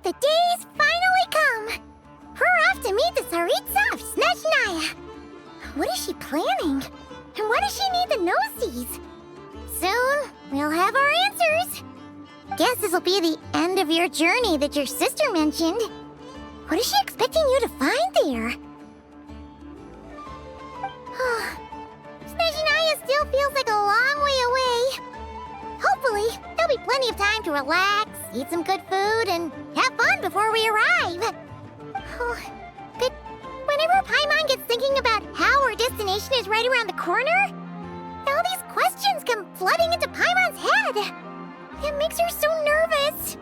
the day's finally come. We're off to meet the Tsaritsa of Snezhnaya. What is she planning? And why does she need the gnosies? Soon, we'll have our answers. Guess this'll be the end of your journey that your sister mentioned. What is she expecting you to find there? Snezhnaya still feels like a long way away. Hopefully, there'll be plenty of time to relax, eat some good food, and have fun before we arrive. But whenever Paimon gets thinking about how our destination is right around the corner, all these questions come flooding into Paimon's head. It makes her so nervous.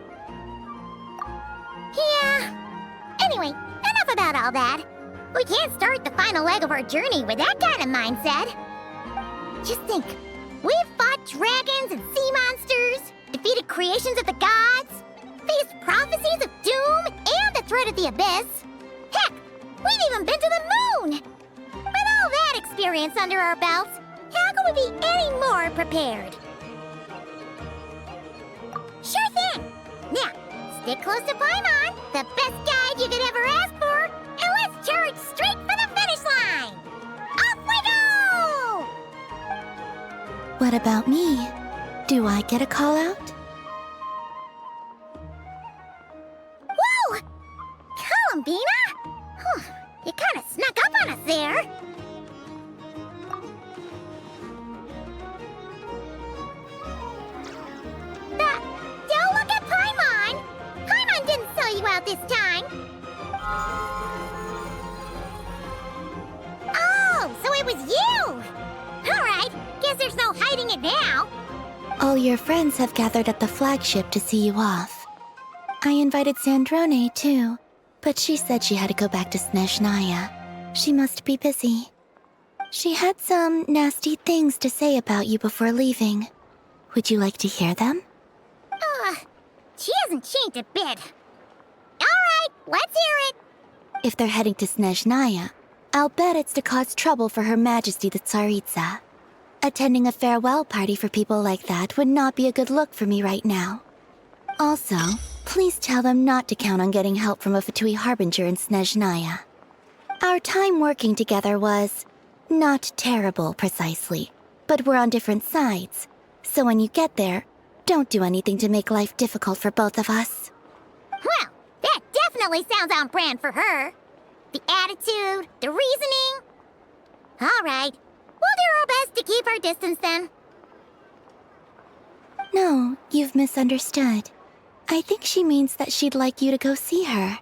Yeah. Anyway, enough about all that. We can't start the final leg of our journey with that kind of mindset. Just think. We've fought dragons and sea monsters, defeated creations of the gods, faced prophecies of doom and the threat of the abyss. Heck, we've even been to the moon! With all that experience under our belts, how could we be any more prepared? Sure thing! Now, stick close to Paimon, the best guide you could ever ask for, and let's charge straight for the finish line! Off we go! What about me? Do I get a call out? Whoa! Columbina? You kinda snuck up on us there. Don't look at Paimon! Paimon didn't sell you out this time. Oh, so it was you! Alright, guess there's no hiding it now. All your friends have gathered at the flagship to see you off. I invited Sandrone too, but she said she had to go back to Snezhnaya. She must be busy. She had some nasty things to say about you before leaving. Would you like to hear them? She hasn't changed a bit. Alright, let's hear it. If they're heading to Snezhnaya, I'll bet it's to cause trouble for Her Majesty the Tsaritsa. Attending a farewell party for people like that would not be a good look for me right now. Also, please tell them not to count on getting help from a Fatui Harbinger in Snezhnaya. Our time working together was not terrible, precisely, but we're on different sides. So when you get there, don't do anything to make life difficult for both of us. Well, that definitely sounds on brand for her. The attitude, the reasoning. Alright, we'll do our best to keep our distance then. No, you've misunderstood. I think she means that she'd like you to go see her.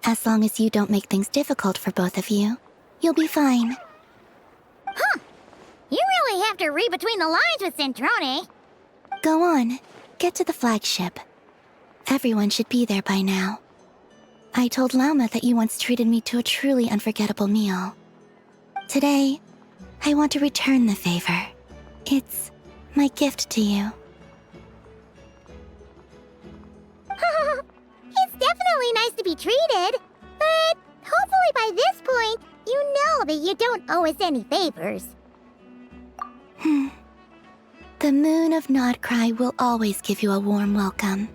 As long as you don't make things difficult for both of you, you'll be fine. Huh. You really have to read between the lines with Sandrone. Go on, get to the flagship. Everyone should be there by now. I told Lauma that you once treated me to a truly unforgettable meal. Today, I want to return the favor. It's my gift to you. It's definitely nice to be treated, but hopefully by this point, you know that you don't owe us any favors. The moon of Nodcry will always give you a warm welcome.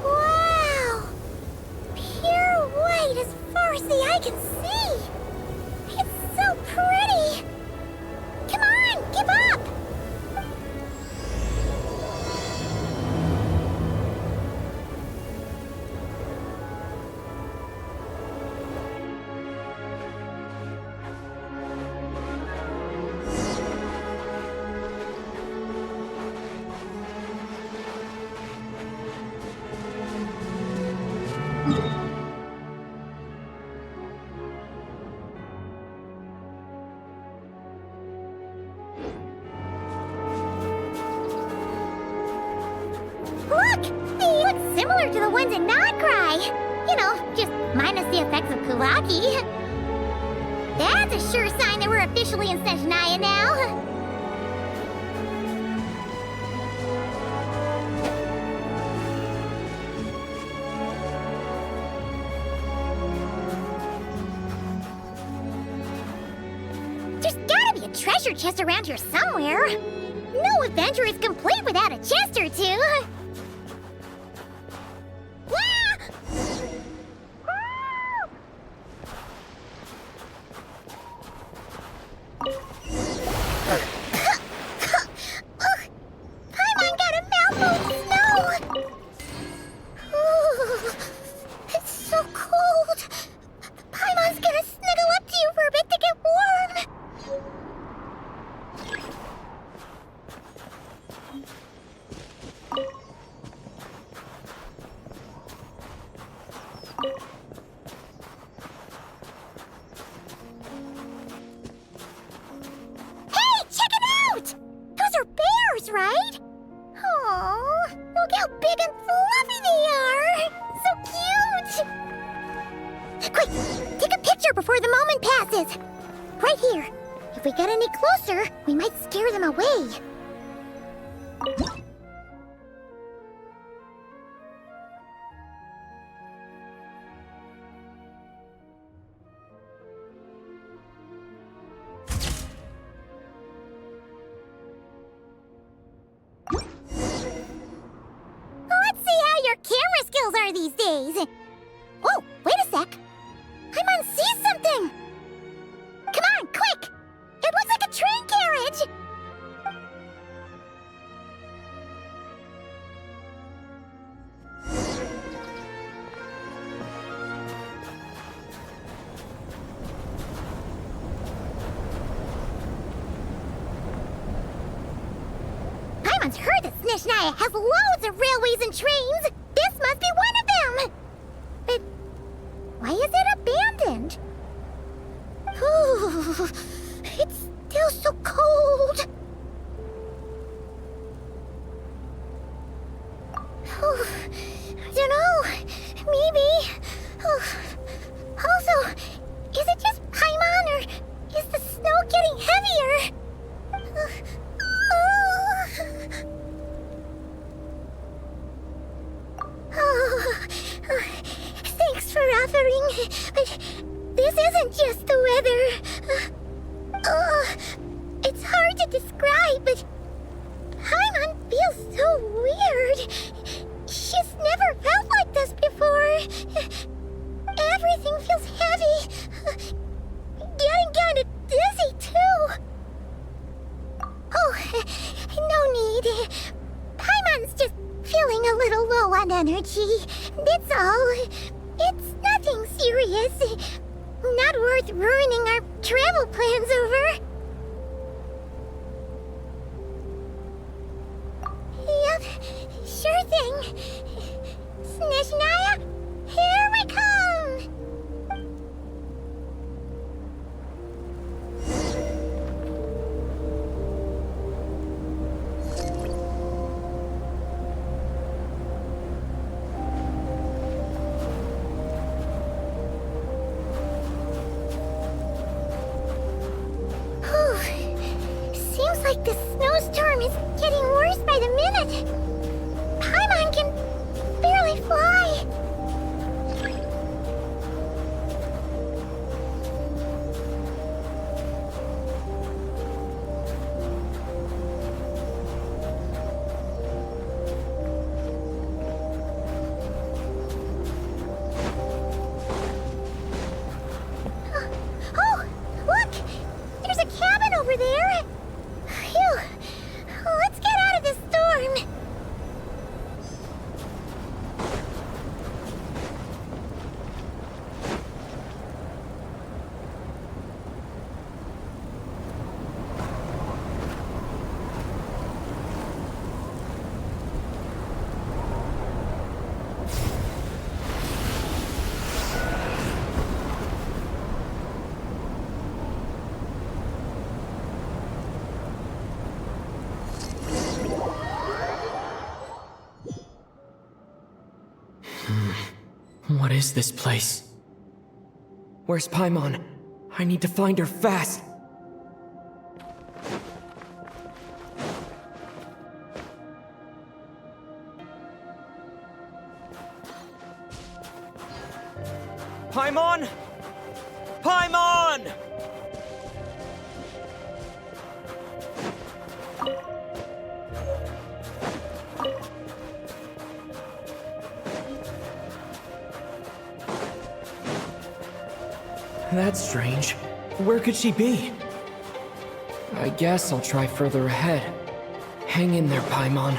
Wow! Pure white as far as the eye can see! It's so pretty! Come on, keep up! Look! They look similar to the ones in Nocturne! anyway. You know, just minus the effects of Kulaki. That's a sure sign that we're officially in Snezhnaya now. There's gotta be a treasure chest around here somewhere. No adventure is complete without a chest or two. Paimon got a mouthful of snow! Ooh, it's so cold. Paimon's gonna snuggle up to you for a bit to get warm. Hey, check it out! Those are bears, right? Aww, look how big and fluffy they are! So cute! Quick, take a picture before the moment passes. Right here. If we get any closer, we might scare them away. Let's see how your camera skills are these days. Oh, wait a sec. Paimon sees something. Come on, quick! It looks like a train carriage! Paimon's heard that Snezhnaya has loads of railways and trains! This must be one of them! But why is it abandoned? Ooh, it's still so cold. Oh, I don't know. Maybe. Oh, also, is it just Paimon or is the snow getting heavier? Thanks for offering, but this isn't just the weather. It's hard to describe, but Paimon feels so weird. She's never felt like this before. Everything feels heavy. Getting kind of dizzy, too. Oh, no need. Paimon's just feeling a little low on energy. That's all. It's nothing serious. Not worth ruining our travel plans over. Yep, sure thing. Snezhnaya, here we come! Seems like the snowstorm is getting worse by the minute. Paimon can barely fly. Oh, look! There's a cabin over there. Phew. Let's get out of this storm. What is this place? Where's Paimon? I need to find her fast! Paimon! Paimon! That's strange. Where could she be? I guess I'll try further ahead. Hang in there, Paimon.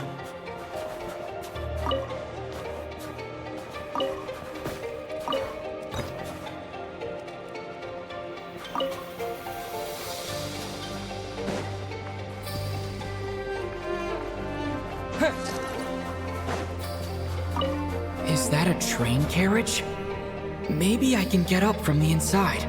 Is that a train carriage? Maybe I can get up from the inside.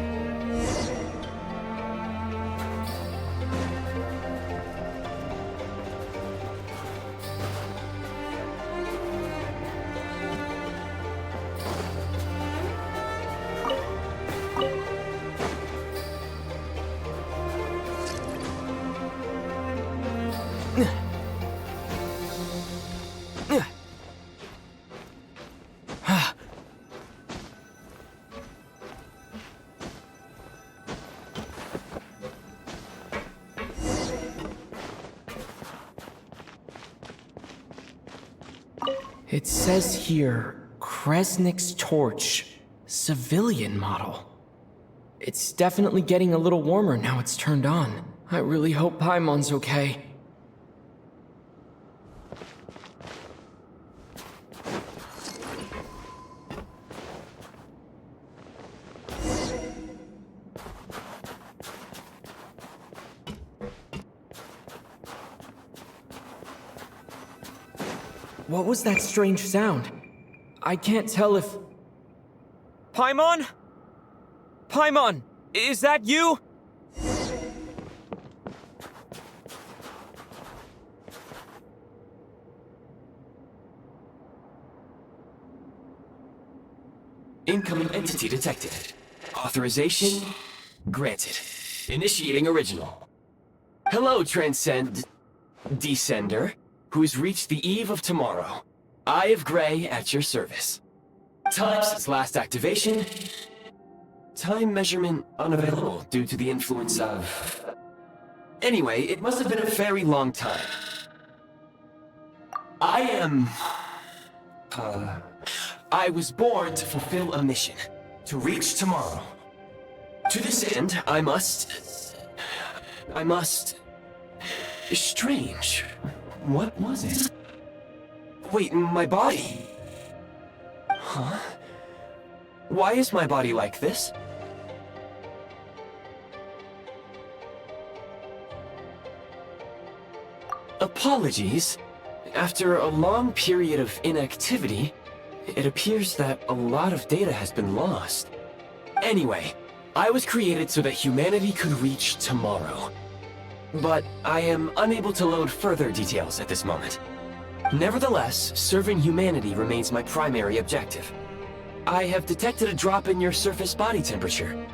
It says here, Kresnik's torch, civilian model. It's definitely getting a little warmer now it's turned on. I really hope Paimon's okay. What was that strange sound? I can't tell if... Paimon? Paimon, is that you? Incoming entity detected. Authorization granted. Initiating original. Hello, Descender, who's reached the eve of tomorrow. Eye of Grey at your service. Time since last activation. Time measurement unavailable due to the influence of... Anyway, it must have been a very long time. I was born to fulfill a mission. To reach tomorrow. To this end, I must... Strange. What was it? Wait, my body? Huh? Why is my body like this? Apologies. After a long period of inactivity, it appears that a lot of data has been lost. Anyway, I was created so that humanity could reach tomorrow. But I am unable to load further details at this moment. Nevertheless, serving humanity remains my primary objective. I have detected a drop in your surface body temperature.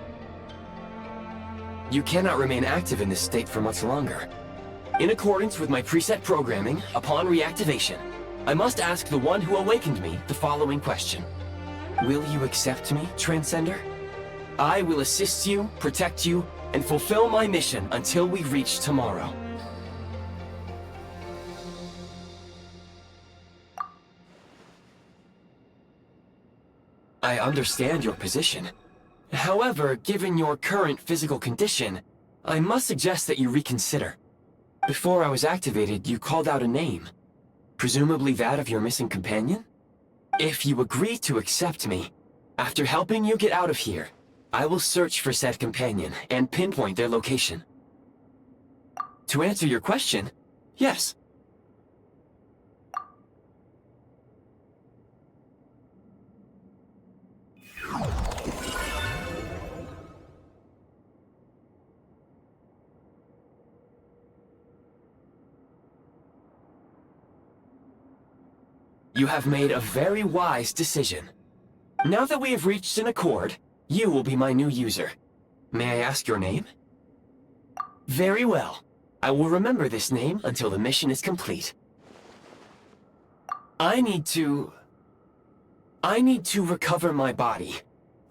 You cannot remain active in this state for much longer. In accordance with my preset programming, upon reactivation, I must ask the one who awakened me the following question. Will you accept me, Transcender? I will assist you, protect you, and fulfill my mission until we reach tomorrow. I understand your position. However, given your current physical condition, I must suggest that you reconsider. Before I was activated, you called out a name. Presumably that of your missing companion? If you agree to accept me, after helping you get out of here, I will search for said companion and pinpoint their location. To answer your question, yes. You have made a very wise decision. Now that we have reached an accord, you will be my new user. May I ask your name? Very well. I will remember this name until the mission is complete. I need to recover my body,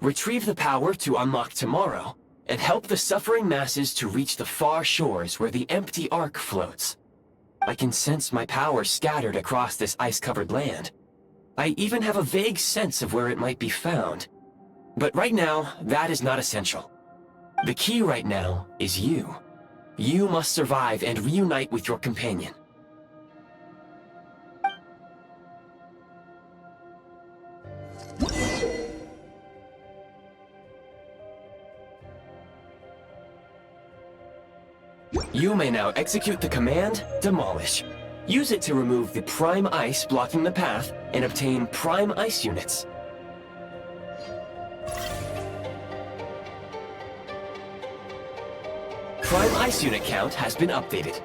retrieve the power to unlock tomorrow, and help the suffering masses to reach the far shores where the empty Ark floats. I can sense my power scattered across this ice-covered land. I even have a vague sense of where it might be found. But right now, that is not essential. The key right now is you. You must survive and reunite with your companion. You may now execute the command, Demolish. Use it to remove the Prime Ice blocking the path and obtain Prime Ice units. Prime Ice unit count has been updated.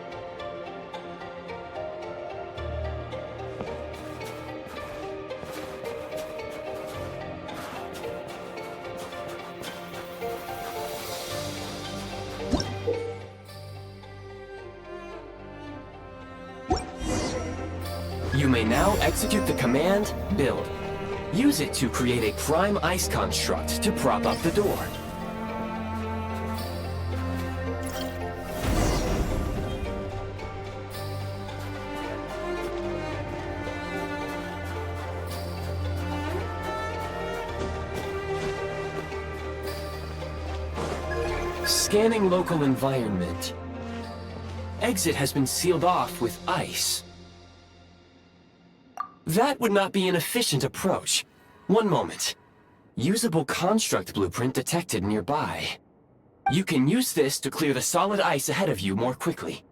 You may now execute the command, Build. Use it to create a Prime Ice construct to prop up the door. Scanning local environment. Exit has been sealed off with ice. That would not be an efficient approach. One moment. Usable construct blueprint detected nearby. You can use this to clear the solid ice ahead of you more quickly.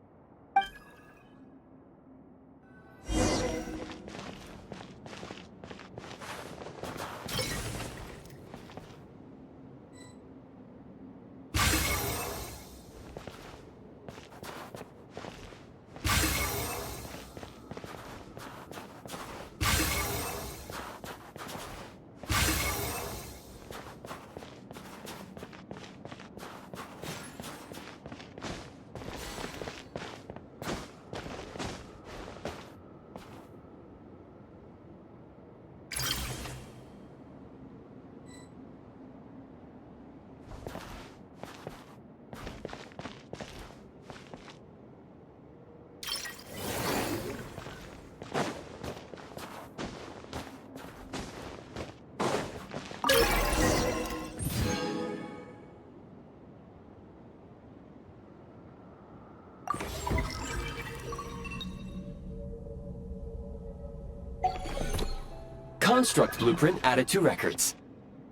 Construct blueprint added to records.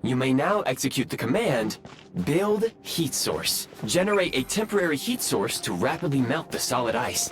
You may now execute the command, Build Heat Source. Generate a temporary heat source to rapidly melt the solid ice.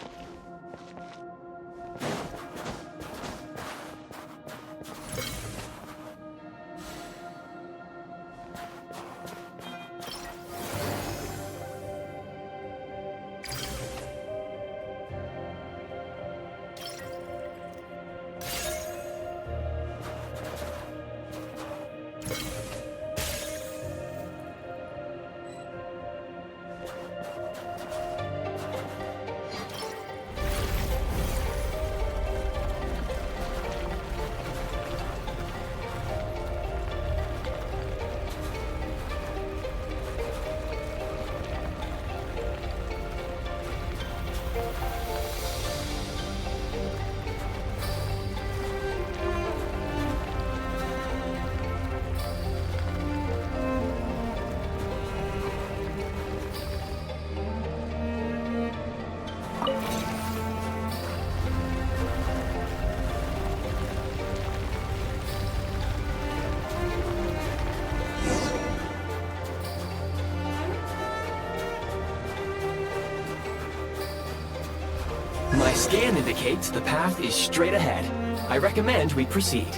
My scan indicates the path is straight ahead. I recommend we proceed.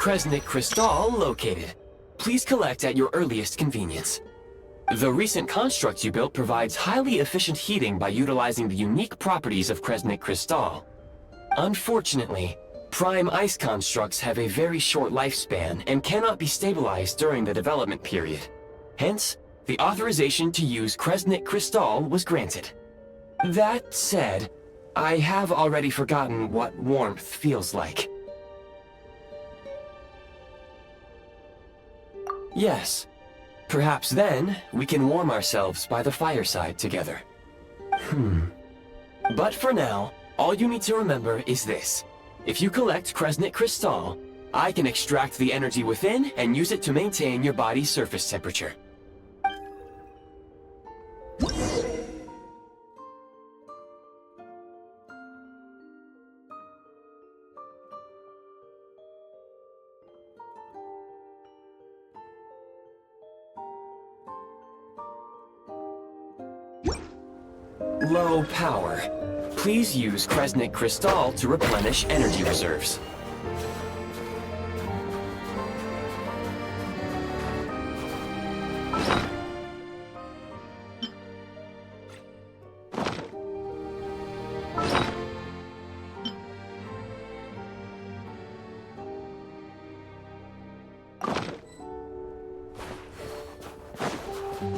Kresnik Crystal located. Please collect at your earliest convenience. The recent construct you built provides highly efficient heating by utilizing the unique properties of Kresnik Crystal. Unfortunately, prime ice constructs have a very short lifespan and cannot be stabilized during the development period. Hence, the authorization to use Kresnik Crystal was granted. That said, I have already forgotten what warmth feels like. Yes. Perhaps then, we can warm ourselves by the fireside together. But for now, all you need to remember is this. If you collect Kresnik Crystal, I can extract the energy within and use it to maintain your body's surface temperature. Low power. Please use Kresnik Crystal to replenish energy reserves.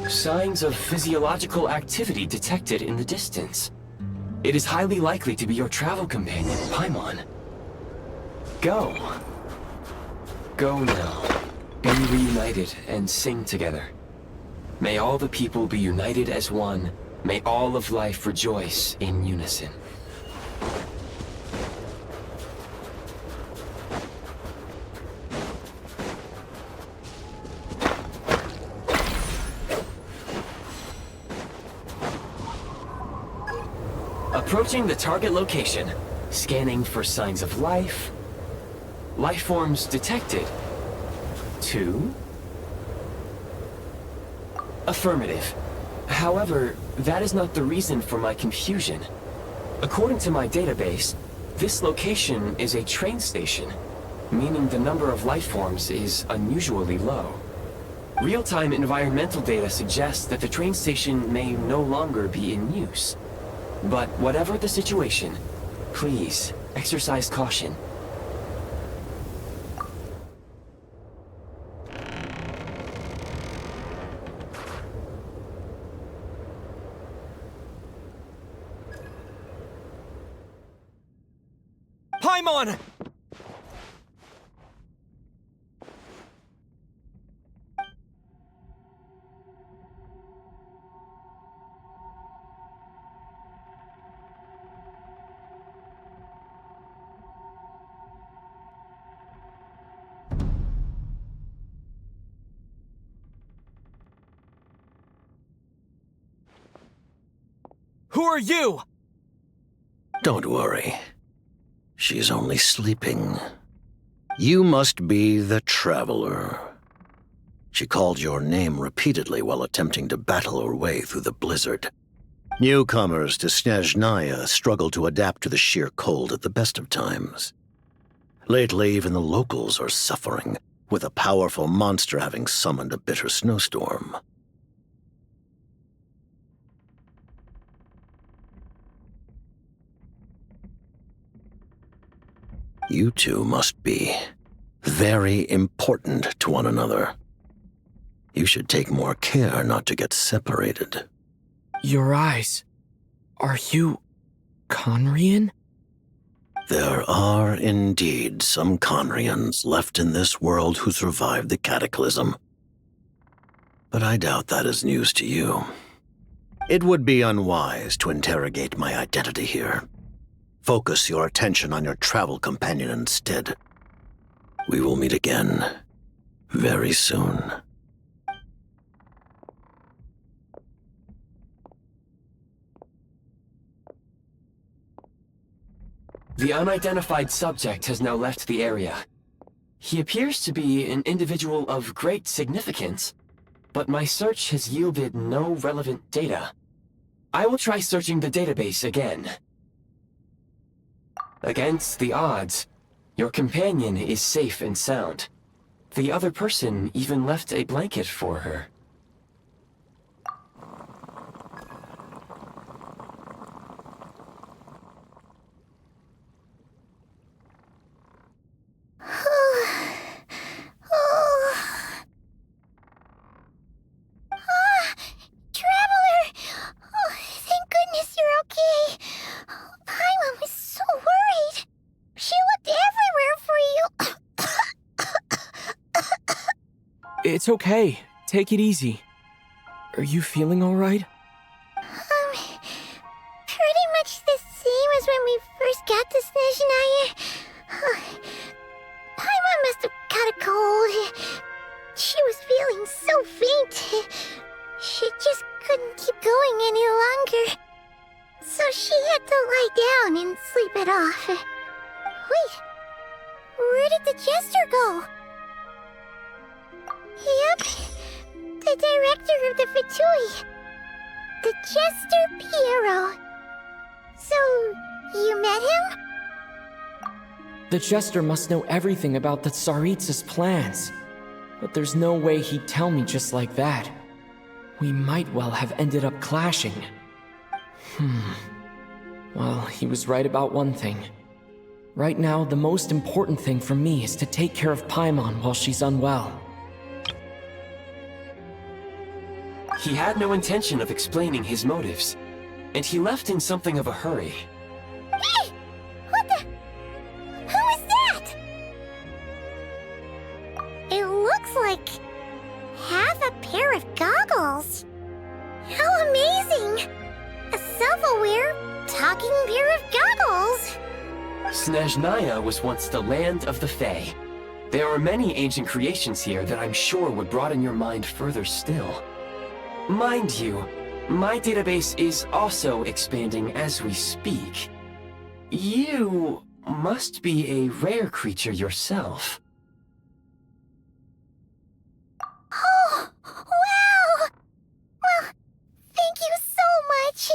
Signs of physiological activity detected in the distance. It is highly likely to be your travel companion, Paimon. Go. Go now. Be reunited and sing together. May all the people be united as one. May all of life rejoice in unison. Approaching the target location, scanning for signs of life. Life forms detected. 2. Affirmative. However, that is not the reason for my confusion. According to my database, this location is a train station, meaning the number of life forms is unusually low. Real-time environmental data suggests that the train station may no longer be in use. But whatever the situation, please exercise caution. Paimon! Who are you? Don't worry. She's only sleeping. You must be the Traveler. She called your name repeatedly while attempting to battle her way through the blizzard. Newcomers to Snezhnaya struggle to adapt to the sheer cold at the best of times. Lately, even the locals are suffering, with a powerful monster having summoned a bitter snowstorm. You two must be very important to one another. You should take more care not to get separated. Your eyes. Are you Conrian? There are indeed some Conrians left in this world who survived the cataclysm. But I doubt that is news to you. It would be unwise to interrogate my identity here. Focus your attention on your travel companion instead. We will meet again very soon. The unidentified subject has now left the area. He appears to be an individual of great significance, but my search has yielded no relevant data. I will try searching the database again. Against the odds, Your companion is safe and sound. The other person even left a blanket for her. Traveler! Oh, thank goodness you're okay. Paimon was so worried. She looked everywhere for you. It's okay. Take it easy. Are you feeling alright? Pretty much the same as when we first got to Snezhnaya. Paimon must have caught a cold. She was feeling so faint. She just couldn't keep going any longer. So she had to lie down and sleep it off. Wait, where did the jester go? Yep, the director of the Fatui. The Jester Piero. So, you met him? The Jester must know everything about the Tsaritsa's plans. But there's no way he'd tell me just like that. We might well have ended up clashing. Well, he was right about one thing. Right now, the most important thing for me is to take care of Paimon while she's unwell. He had no intention of explaining his motives, and he left in something of a hurry. Hey! What the? Who is that? It looks like half a pair of goggles. How amazing! A self-aware, talking pair of goggles! Snezhnaya was once the land of the Fae. There are many ancient creations here that I'm sure would broaden your mind further still. Mind you, my database is also expanding as we speak. You must be a rare creature yourself. Oh, wow! Well, thank you so much.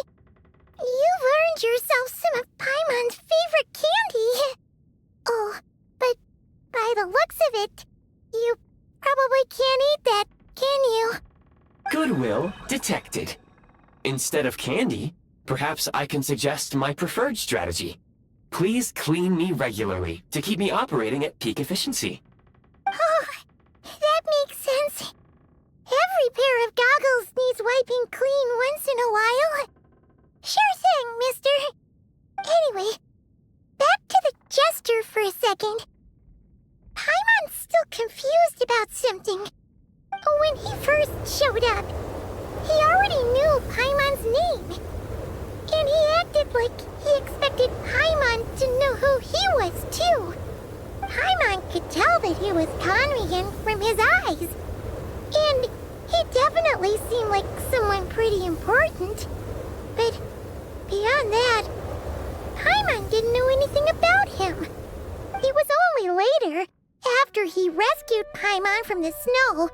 You've earned yourself some of Paimon's favorite candy. Oh, but by the looks of it, you probably can't eat that, can you? Goodwill detected. Instead of candy, perhaps I can suggest my preferred strategy. Please clean me regularly to keep me operating at peak efficiency. Oh, that makes sense. Every pair of goggles needs wiping clean once in a while. Sure thing, mister. Anyway, back to the Jester for a second. Paimon's still confused about something. When he first showed up, he already knew Paimon's name. And he acted like he expected Paimon to know who he was, too. Paimon could tell that he was Conrian from his eyes. And he definitely seemed like someone pretty important. But beyond that, Paimon didn't know anything about him. It was only later, after he rescued Paimon from the snow,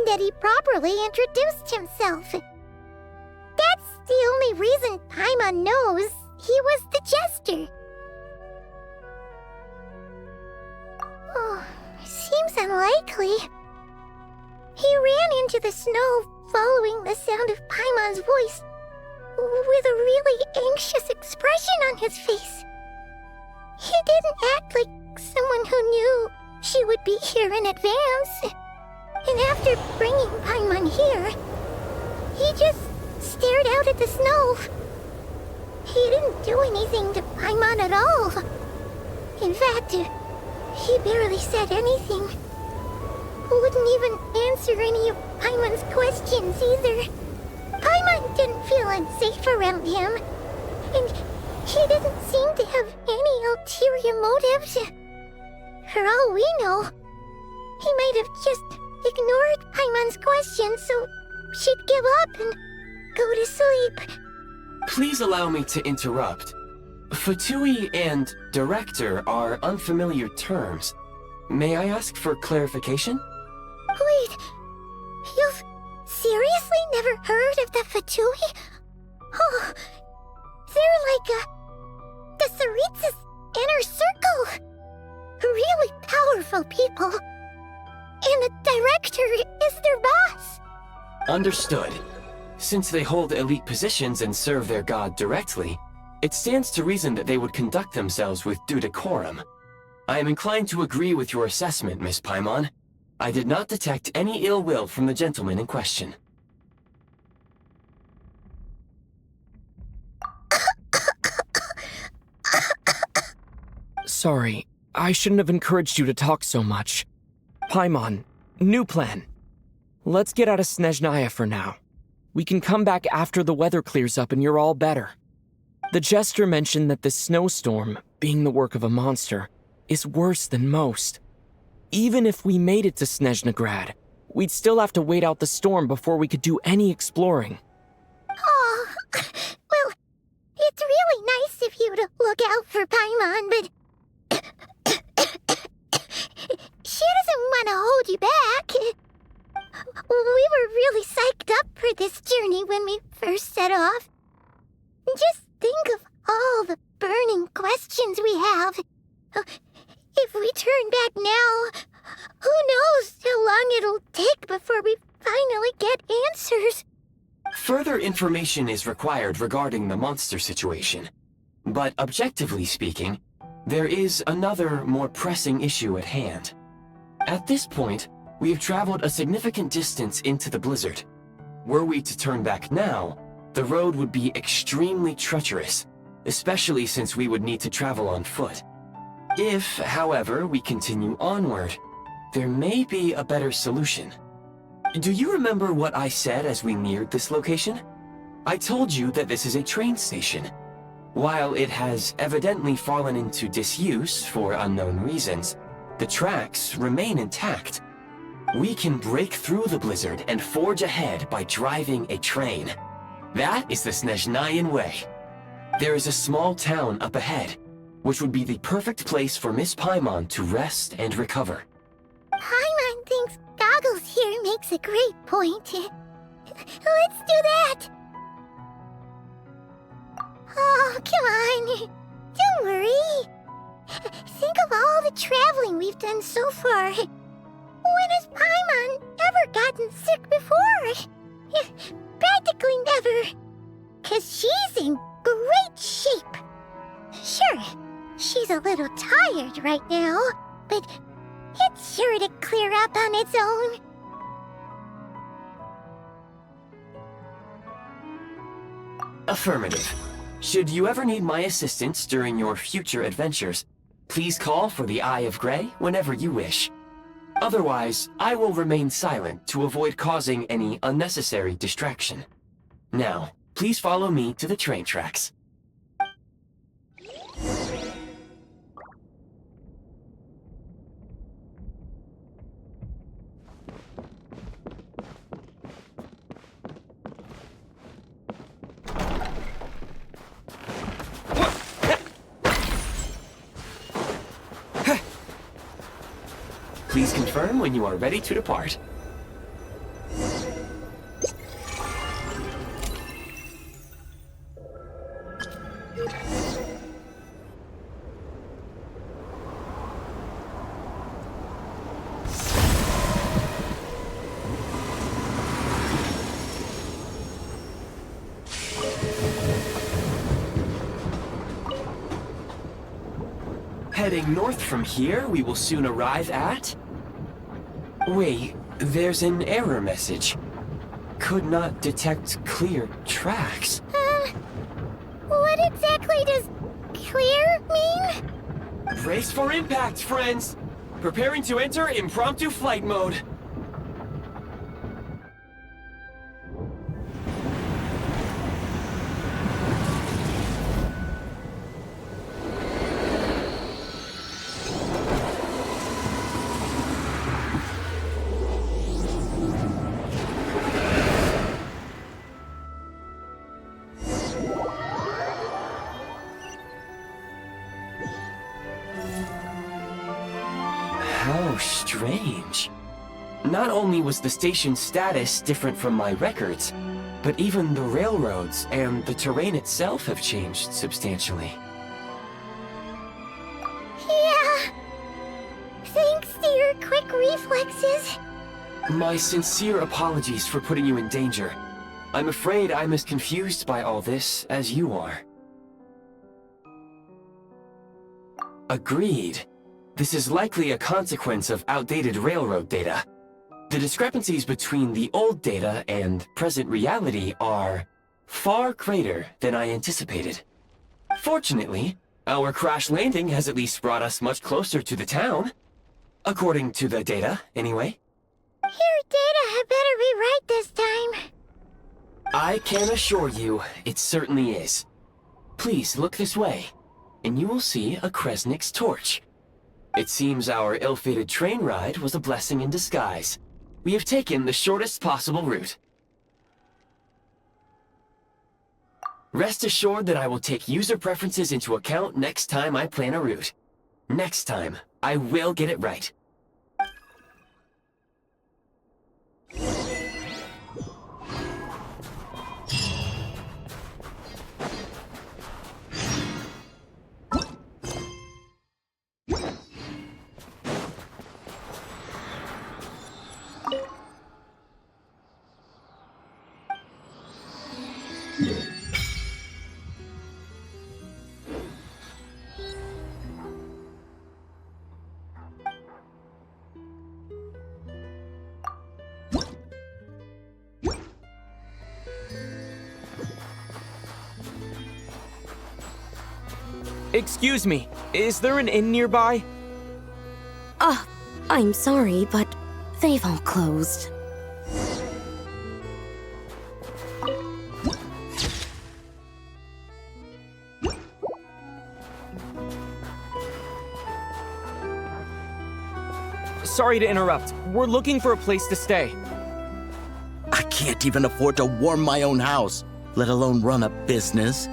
that he properly introduced himself. That's the only reason Paimon knows he was the Jester. Oh, seems unlikely. He ran into the snow following the sound of Paimon's voice, with a really anxious expression on his face. He didn't act like someone who knew she would be here in advance. And after bringing Paimon here, he just stared out at the snow. He didn't do anything to Paimon at all. In fact, he barely said anything. Wouldn't even answer any of Paimon's questions either. Paimon didn't feel unsafe around him, and he didn't seem to have any ulterior motives. For all we know, he might have just ignored Paimon's questions so she'd give up and go to sleep. Please allow me to interrupt. Fatui and director are unfamiliar terms. May I ask for clarification? Wait, you've seriously never heard of the Fatui? Oh, they're like the Tsaritsa's inner circle. really powerful people. And the director is their boss. Understood. Since they hold elite positions and serve their god directly, it stands to reason that they would conduct themselves with due decorum. I am inclined to agree with your assessment, Miss Paimon. I did not detect any ill will from the gentleman in question. Sorry, I shouldn't have encouraged you to talk so much. Paimon, new plan. Let's get out of Snezhnaya for now. We can come back after the weather clears up and you're all better. The Jester mentioned that this snowstorm, being the work of a monster, is worse than most. Even if we made it to Snezhnagrad, we'd still have to wait out the storm before we could do any exploring. Oh, well, it's really nice of you to look out for Paimon, but she doesn't want to hold you back. We were really psyched up for this journey when we first set off. Just think of all the burning questions we have. If we turn back now, who knows how long it'll take before we finally get answers. Further information is required regarding the monster situation. But objectively speaking, there is another, more pressing issue at hand. At this point, we have traveled a significant distance into the blizzard. Were we to turn back now, the road would be extremely treacherous, especially since we would need to travel on foot. If, however, we continue onward, there may be a better solution. Do you remember what I said as we neared this location? I told you that this is a train station. While it has evidently fallen into disuse for unknown reasons, the tracks remain intact. We can break through the blizzard and forge ahead by driving a train. That is the Snezhnayan way. There is a small town up ahead, which would be the perfect place for Miss Paimon to rest and recover. Paimon thinks Goggles here makes a great point. Let's do that! Oh, come on. Don't worry. Think of all the traveling we've done so far. When has Paimon ever gotten sick before? Practically never. 'Cause she's in great shape. Sure, she's a little tired right now, but it's sure to clear up on its own. Affirmative. Should you ever need my assistance during your future adventures, please call for the Eye of Grey whenever you wish. Otherwise, I will remain silent to avoid causing any unnecessary distraction. Now, please follow me to the train tracks. Please confirm when you are ready to depart. Heading north from here, we will soon arrive at... Wait, there's an error message. Could not detect clear tracks. What exactly does clear mean? Brace for impact, friends! Preparing to enter impromptu flight mode. How strange. Not only was the station's status different from my records, but even the railroads and the terrain itself have changed substantially. Yeah, reflexes. My sincere apologies for putting you in danger. I'm afraid I'm as confused by all this as you are. Agreed. This is likely a consequence of outdated railroad data. The discrepancies between the old data and present reality are far greater than I anticipated. Fortunately, our crash landing has at least brought us much closer to the town. According to the data, anyway. Your data had better be right this time. I can assure you, it certainly is. Please look this way, and you will see a Kresnik's torch. It seems our ill-fated train ride was a blessing in disguise. We have taken the shortest possible route. Rest assured that I will take user preferences into account next time I plan a route. Next time, I will get it right. Excuse me, is there an inn nearby? I'm sorry, but they've all closed. Sorry to interrupt. We're looking for a place to stay. I can't even afford to warm my own house, let alone run a business.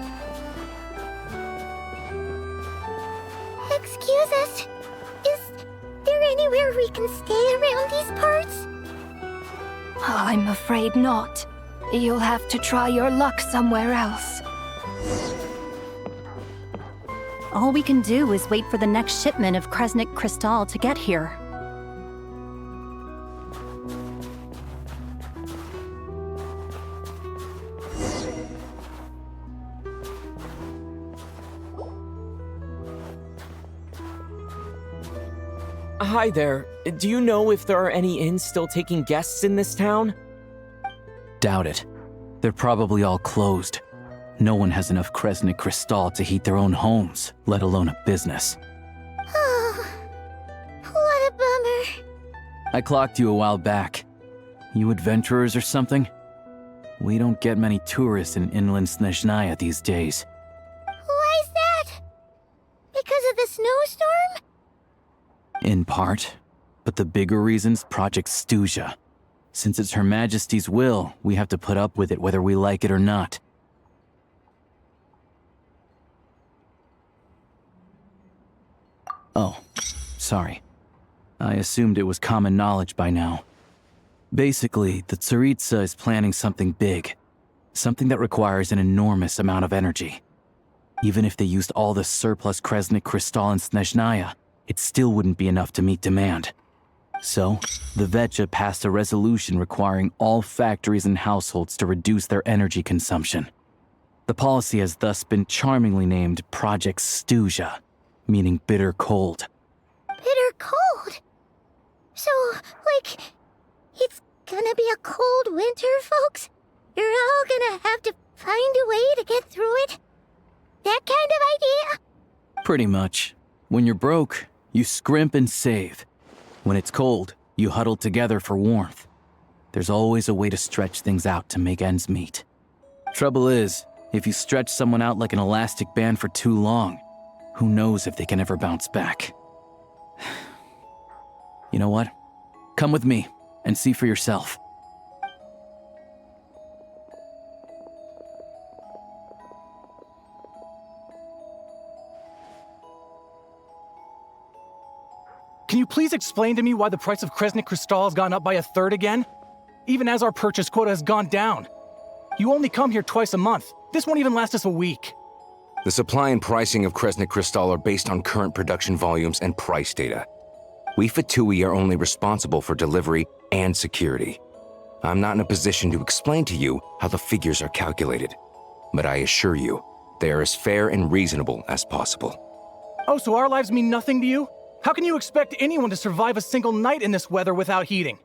Excuse us. Is there anywhere we can stay around these parts? I'm afraid not. You'll have to try your luck somewhere else. All we can do is wait for the next shipment of Kresnik Crystal to get here. Hi there. Do you know if there are any inns still taking guests in this town? Doubt it. They're probably all closed. No one has enough Kresnik Crystal to heat their own homes, let alone a business. Oh, what a bummer. I clocked you a while back. You adventurers or something? We don't get many tourists in inland Snezhnaya these days. Why is that? Because of the snowstorm? In part. But the bigger reason's Project Stuzha. Since it's Her Majesty's will, we have to put up with it whether we like it or not. Oh, sorry. I assumed it was common knowledge by now. Basically, the Tsaritsa is planning something big. Something that requires an enormous amount of energy. Even if they used all the surplus Kresnik Crystal in Snezhnaya, it still wouldn't be enough to meet demand. So, the Vetja passed a resolution requiring all factories and households to reduce their energy consumption. The policy has thus been charmingly named Project Stuzha, meaning bitter cold. Bitter cold? So, like, it's gonna be a cold winter, folks? You're all gonna have to find a way to get through it? That kind of idea? Pretty much. When you're broke, you scrimp and save. When it's cold, you huddle together for warmth. There's always a way to stretch things out to make ends meet. Trouble is, if you stretch someone out like an elastic band for too long, who knows if they can ever bounce back. You know what? Come with me and see for yourself. Can you please explain to me why the price of Kresnik Crystal has gone up by 1/3 again? Even as our purchase quota has gone down. You only come here twice a month. This won't even last us a week. The supply and pricing of Kresnik Crystal are based on current production volumes and price data. We Fatui are only responsible for delivery and security. I'm not in a position to explain to you how the figures are calculated, but I assure you, they are as fair and reasonable as possible. Oh, so our lives mean nothing to you? How can you expect anyone to survive a single night in this weather without heating?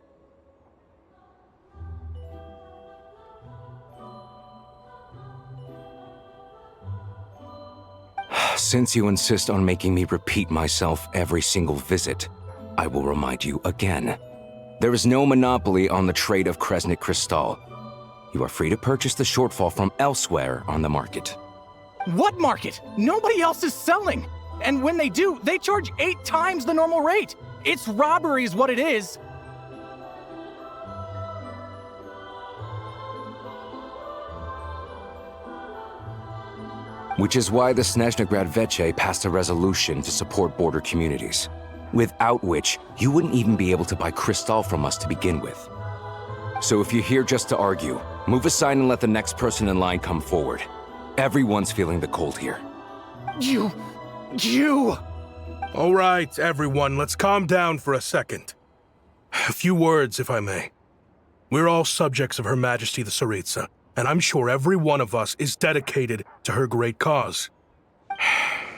Since you insist on making me repeat myself every single visit, I will remind you again. There is no monopoly on the trade of Kresnik Crystal. You are free to purchase the shortfall from elsewhere on the market. What market? Nobody else is selling! And when they do, they charge 8 times the normal rate! It's robbery is what it is! Which is why the Snezhnaya Veche passed a resolution to support border communities, without which you wouldn't even be able to buy Crystal from us to begin with. So if you're here just to argue, move aside and let the next person in line come forward. Everyone's feeling the cold here. You... All right, everyone, let's calm down for a second. A few words, if I may. We're all subjects of Her Majesty the Tsaritsa, and I'm sure every one of us is dedicated to her great cause.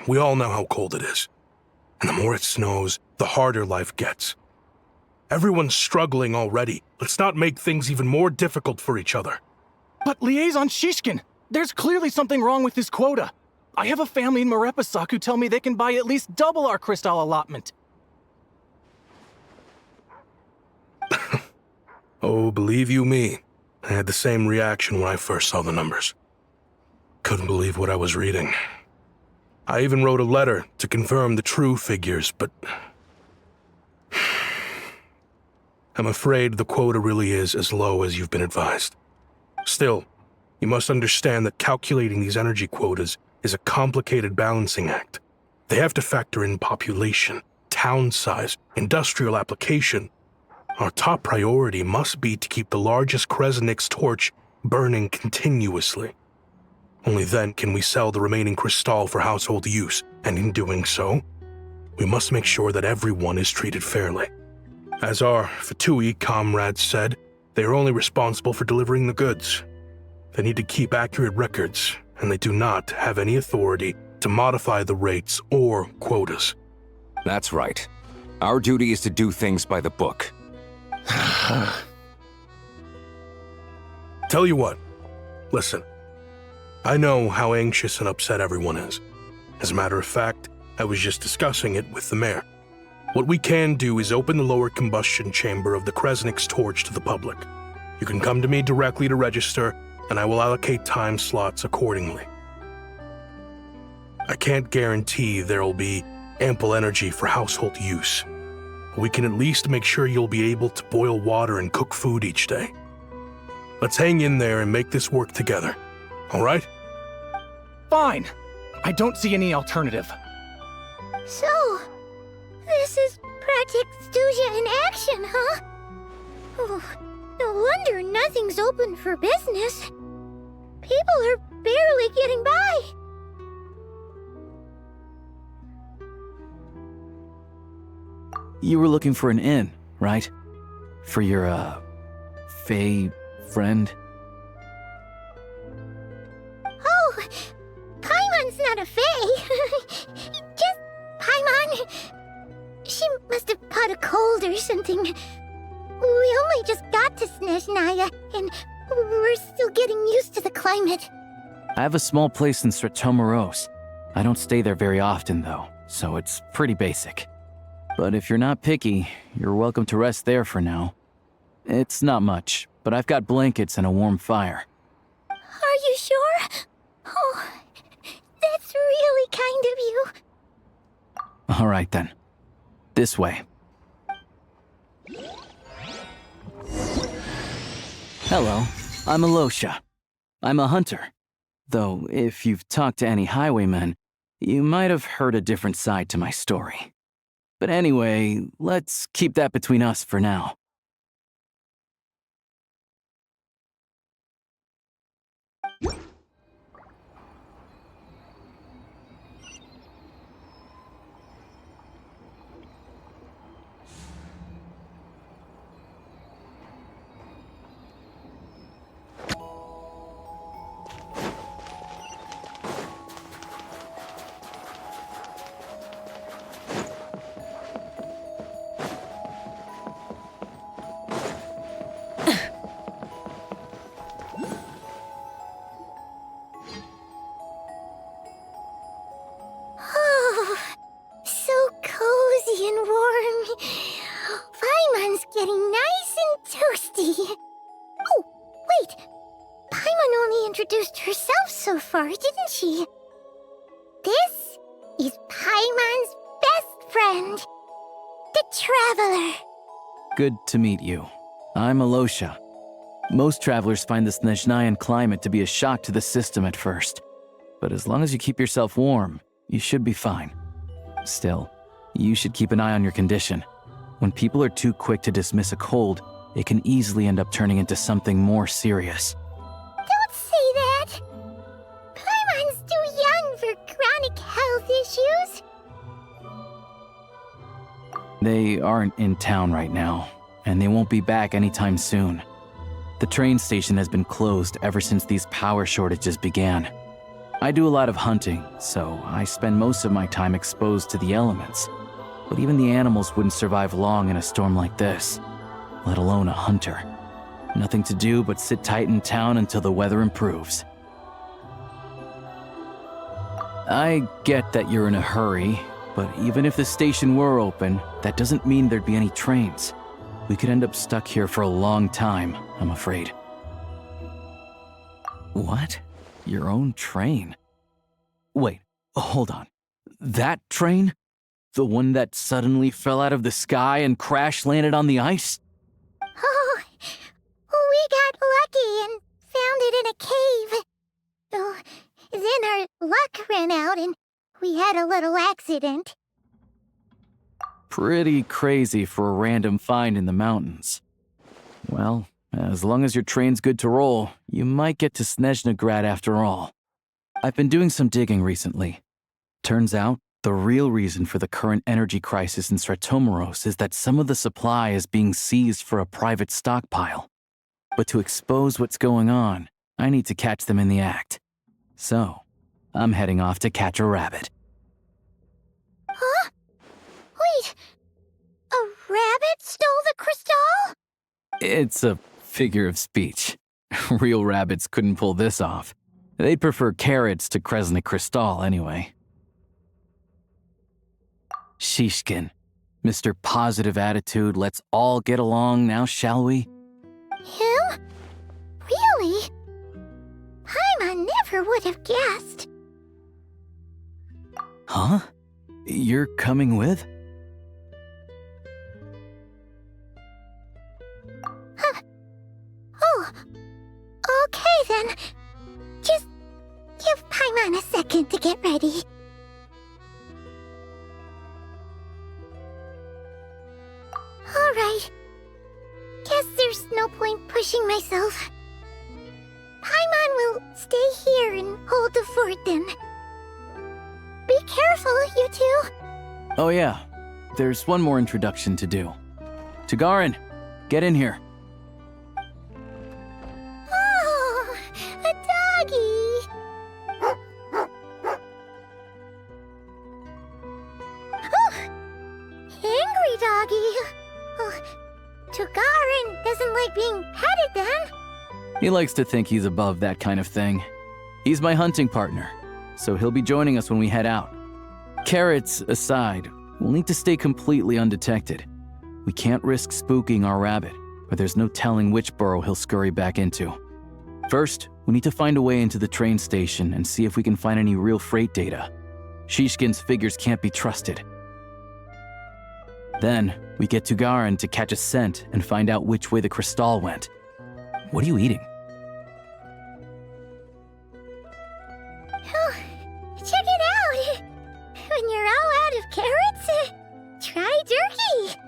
We all know how cold it is. And the more it snows, the harder life gets. Everyone's struggling already. Let's not make things even more difficult for each other. But Liaison Shishkin, there's clearly something wrong with this quota. I have a family in Marepasak who tell me they can buy at least double our Crystal allotment. Oh, believe you me, I had the same reaction when I first saw the numbers. Couldn't believe what I was reading. I even wrote a letter to confirm the true figures, but... I'm afraid the quota really is as low as you've been advised. Still, you must understand that calculating these energy quotas is a complicated balancing act. They have to factor in population, town size, industrial application. Our top priority must be to keep the largest Kresnik's torch burning continuously. Only then can we sell the remaining Crystal for household use, and in doing so, we must make sure that everyone is treated fairly. As our Fatui comrades said, they are only responsible for delivering the goods. They need to keep accurate records, and they do not have any authority to modify the rates or quotas. That's right. Our duty is to do things by the book. Tell you what, listen. I know how anxious and upset everyone is. As a matter of fact, I was just discussing it with the mayor. What we can do is open the lower combustion chamber of the Kresnik's torch to the public. You can come to me directly to register, and I will allocate time slots accordingly. I can't guarantee there will be ample energy for household use. We can at least make sure you'll be able to boil water and cook food each day. Let's hang in there and make this work together, all right? Fine. I don't see any alternative. So, this is Project Stuja in action, huh? Oh, no wonder nothing's open for business. People are barely getting by. You were looking for an inn, right? For your, Fae friend? Oh, Paimon's not a fae. Just Paimon. She must have caught a cold or something. We only just got to Snezhnaya, and we're still getting used to the climate. I have a small place in Stratomaros. I don't stay there very often, though, so it's pretty basic. But if you're not picky, you're welcome to rest there for now. It's not much, but I've got blankets and a warm fire. Are you sure? Oh, that's really kind of you. All right, then. This way. Hello, I'm Alosha. I'm a hunter. Though, if you've talked to any highwaymen, you might have heard a different side to my story. But anyway, let's keep that between us for now. getting nice and toasty. Oh, wait. Paimon only introduced herself so far, didn't she? This is Paimon's best friend, the Traveler. Good to meet you. I'm Alosha. Most travelers find the Snezhnayan climate to be a shock to the system at first. But as long as you keep yourself warm, you should be fine. Still, you should keep an eye on your condition. When people are too quick to dismiss a cold, it can easily end up turning into something more serious. Don't say that! Paimon's too young for chronic health issues. They aren't in town right now, and they won't be back anytime soon. The train station has been closed ever since these power shortages began. I do a lot of hunting, so I spend most of my time exposed to the elements. But even the animals wouldn't survive long in a storm like this, let alone a hunter. Nothing to do but sit tight in town until the weather improves. I get that you're in a hurry, but even if the station were open, that doesn't mean there'd be any trains. We could end up stuck here for a long time, I'm afraid. What? Your own train? Wait, hold on. That train? The one that suddenly fell out of the sky and crash-landed on the ice? Oh, we got lucky and found it in a cave. Oh, then our luck ran out and we had a little accident. Pretty crazy for a random find in the mountains. Well, as long as your train's good to roll, you might get to Snezhnaya after all. I've been doing some digging recently. Turns out, the real reason for the current energy crisis in Stratomeros is that some of the supply is being seized for a private stockpile. But to expose what's going on, I need to catch them in the act. So, I'm heading off to catch a rabbit. Huh? Wait, a rabbit stole the crystal? It's a figure of speech. Real rabbits couldn't pull this off. They'd prefer carrots to Kresnik Crystal anyway. Shishkin, Mr. Positive Attitude, let's all get along now, shall we? Him? Really? Paimon never would have guessed. Huh? You're coming with? Huh. Oh, okay then. Just give Paimon a second to get ready. Alright. Guess there's no point pushing myself. Paimon will stay here and hold the fort then. Be careful, you two. Oh yeah, there's one more introduction to do. Tagarin, get in here. Oh, a doggy. Oh, angry doggy. Oh, Tagarin doesn't like being petted then. He likes to think he's above that kind of thing. He's my hunting partner, so he'll be joining us when we head out. Carrots aside, we'll need to stay completely undetected. We can't risk spooking our rabbit, or there's no telling which burrow he'll scurry back into. First, we need to find a way into the train station and see if we can find any real freight data. Shishkin's figures can't be trusted. Then, we get Tagarin to catch a scent and find out which way the crystal went. What are you eating? Oh, check it out! When you're all out of carrots, try jerky!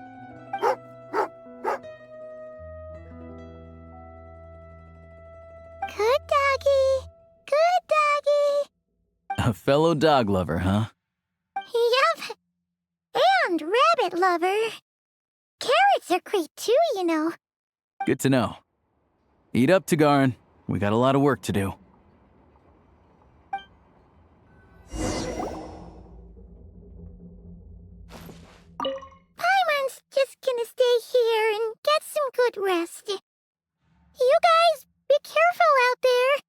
Good doggy! Good doggy! A fellow dog lover, huh? Yup! And rabbit lover! Carrots are great too, you know. Good to know. Eat up, Tagarin. We got a lot of work to do. Paimon's just gonna stay here and get some good rest. You guys, be careful out there.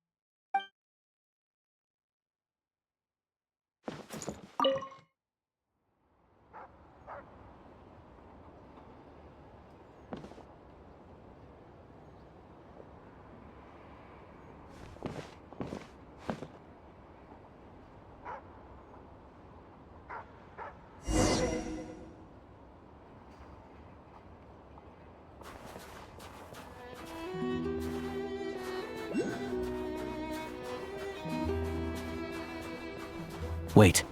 Wait.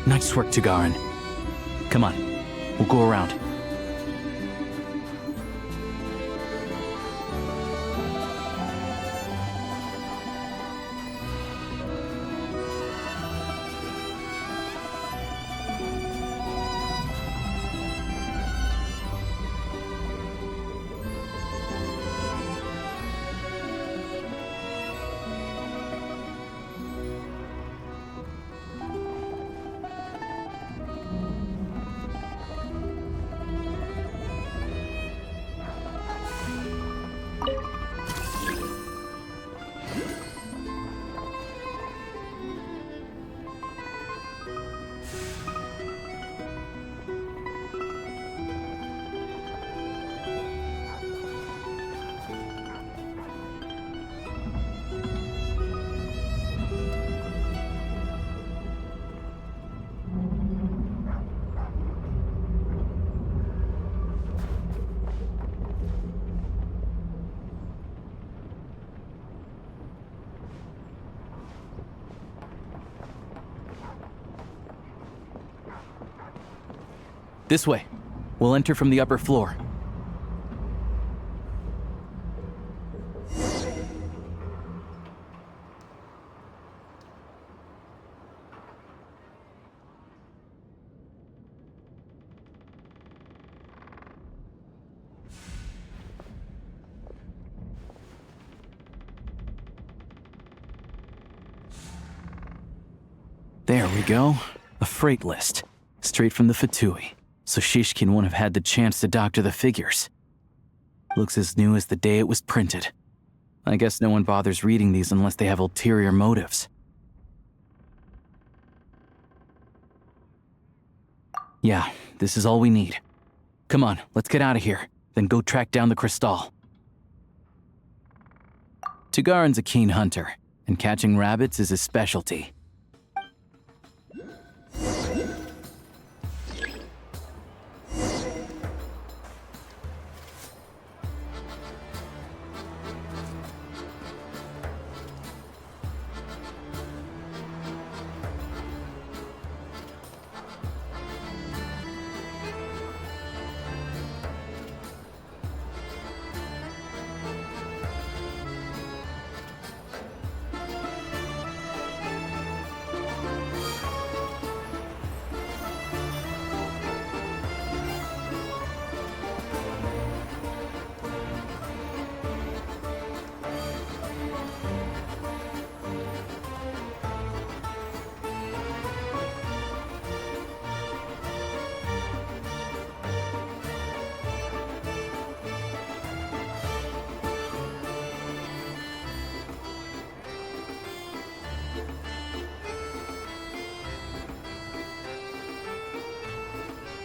Nice work, Tagarin. Come on, we'll go around. This way. We'll enter from the upper floor. There we go. A freight list. Straight from the Fatui. So Shishkin won't have had the chance to doctor the figures. Looks as new as the day it was printed. I guess no one bothers reading these unless they have ulterior motives. Yeah, this is all we need. Come on, let's get out of here, then go track down the crystal. Tagarin's a keen hunter, and catching rabbits is his specialty.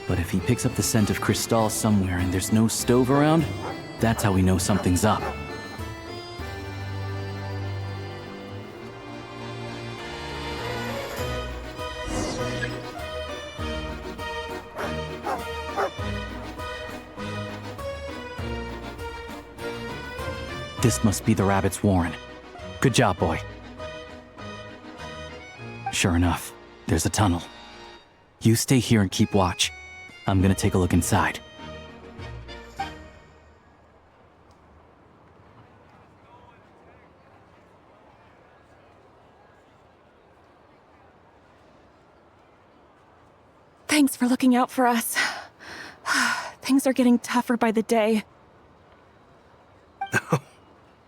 But if he picks up the scent of crystal somewhere and there's no stove around, that's how we know something's up. This must be the rabbit's warren. Good job, boy. Sure enough, there's a tunnel. You stay here and keep watch. I'm gonna take a look inside. Thanks for looking out for us. Things are getting tougher by the day.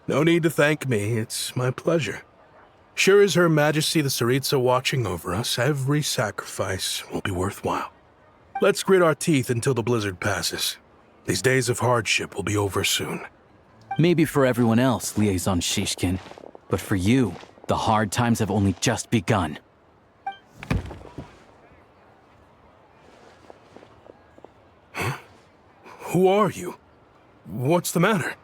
No need to thank me. It's my pleasure. Sure as Her Majesty the Tsaritsa watching over us, every sacrifice will be worthwhile. Let's grit our teeth until the blizzard passes. These days of hardship will be over soon. Maybe for everyone else, Liaison Shishkin, but for you, the hard times have only just begun. Who are you? What's the matter?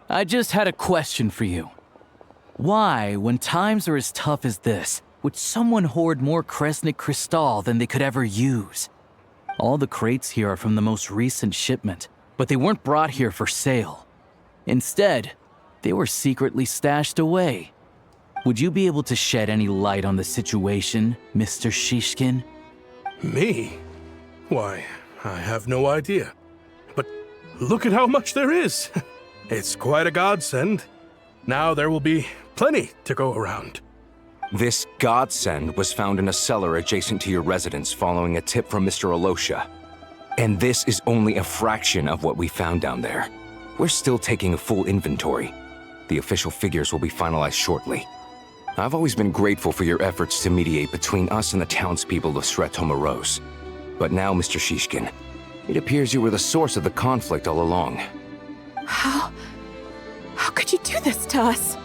I just had a question for you. Why, when times are as tough as this, would someone hoard more Kresnik Crystal than they could ever use? All the crates here are from the most recent shipment, but they weren't brought here for sale. Instead, they were secretly stashed away. Would you be able to shed any light on the situation, Mr. Shishkin? Me? Why, I have no idea. But look at how much there is. It's quite a godsend. Now there will be plenty to go around. This godsend was found in a cellar adjacent to your residence following a tip from Mr. Alosha. And this is only a fraction of what we found down there. We're still taking a full inventory. The official figures will be finalized shortly. I've always been grateful for your efforts to mediate between us and the townspeople of Sretomaros. But now, Mr. Shishkin, it appears you were the source of the conflict all along. How could you do this to us?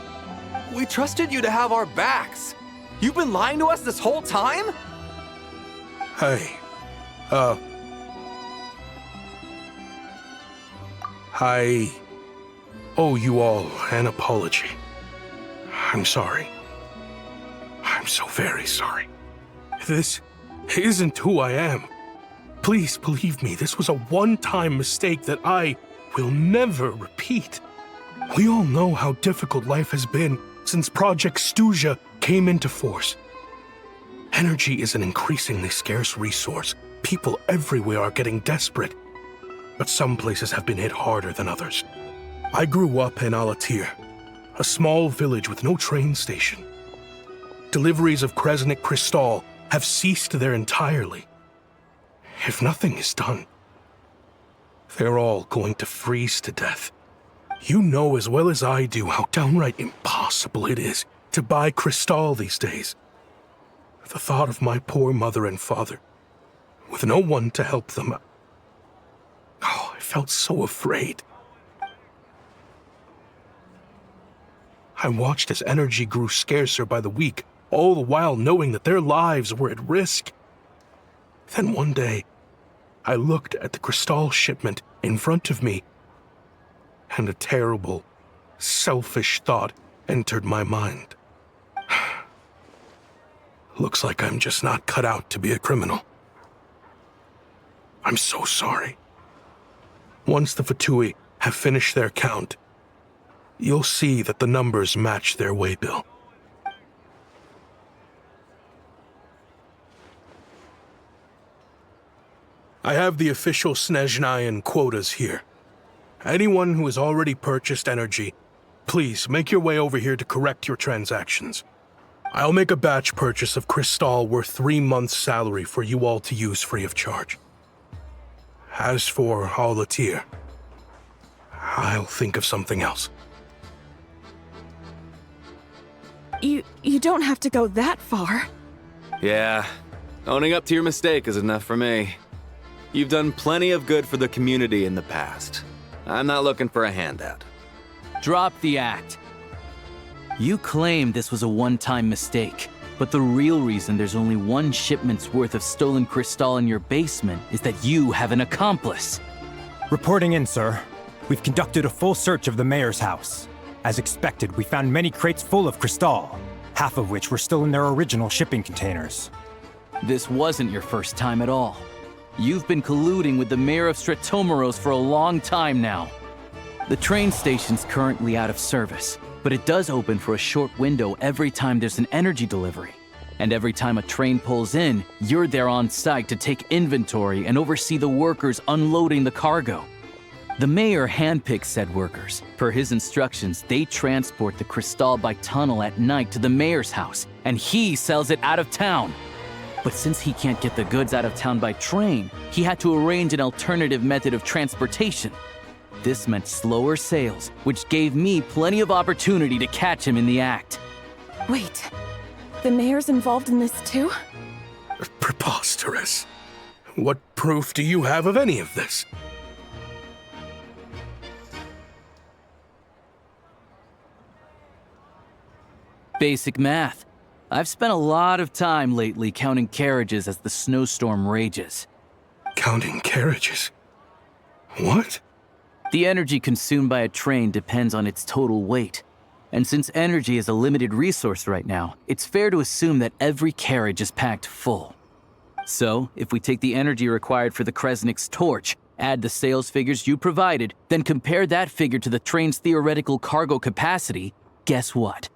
We trusted you to have our backs. You've been lying to us this whole time? Hey, I owe you all an apology. I'm sorry. I'm so very sorry. This isn't who I am. Please believe me, this was a one-time mistake that I will never repeat. We all know how difficult life has been since Project Stuja came into force. Energy is an increasingly scarce resource. People everywhere are getting desperate. But some places have been hit harder than others. I grew up in Alatir, a small village with no train station. Deliveries of Kresnik Crystal have ceased there entirely. If nothing is done, they're all going to freeze to death. You know as well as I do how downright impossible it is to buy Crystal these days. The thought of my poor mother and father, with no one to help them, I felt so afraid. I watched as energy grew scarcer by the week, all the while knowing that their lives were at risk. Then one day, I looked at the Crystal shipment in front of me, and a terrible, selfish thought entered my mind. Looks like I'm just not cut out to be a criminal. I'm so sorry. Once the Fatui have finished their count, you'll see that the numbers match their waybill. I have the official Snezhnayan quotas here. Anyone who has already purchased energy, please make your way over here to correct your transactions. I'll make a batch purchase of Crystal worth 3 months' salary for you all to use free of charge. As for Alatir, I'll think of something else. You don't have to go that far. Yeah, owning up to your mistake is enough for me. You've done plenty of good for the community in the past. I'm not looking for a handout. Drop the act. You claim this was a one-time mistake, but the real reason there's only one shipment's worth of stolen Crystal in your basement is that you have an accomplice. Reporting in, sir. We've conducted a full search of the mayor's house. As expected, we found many crates full of Crystal, half of which were still in their original shipping containers. This wasn't your first time at all. You've been colluding with the mayor of Sretomaros for a long time now. The train station's currently out of service, but it does open for a short window every time there's an energy delivery. And every time a train pulls in, you're there on site to take inventory and oversee the workers unloading the cargo. The mayor handpicks said workers. Per his instructions, they transport the Crystal by tunnel at night to the mayor's house, and he sells it out of town. But since he can't get the goods out of town by train, he had to arrange an alternative method of transportation. This meant slower sales, which gave me plenty of opportunity to catch him in the act. Wait, the mayor's involved in this too? Preposterous. What proof do you have of any of this? Basic math. I've spent a lot of time lately counting carriages as the snowstorm rages. Counting carriages? What? The energy consumed by a train depends on its total weight. And since energy is a limited resource right now, it's fair to assume that every carriage is packed full. So, if we take the energy required for the Kresnik's torch, add the sales figures you provided, then compare that figure to the train's theoretical cargo capacity, guess what?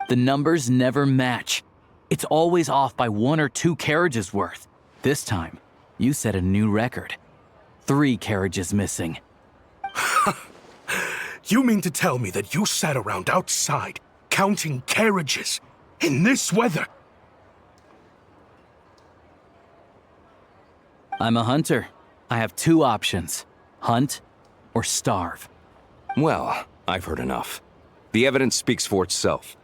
The numbers never match. It's always off by 1 or 2 carriages worth. This time, you set a new record. 3 carriages missing. You mean to tell me that you sat around outside, counting carriages, in this weather? I'm a hunter. I have 2 options. Hunt or starve. Well, I've heard enough. The evidence speaks for itself.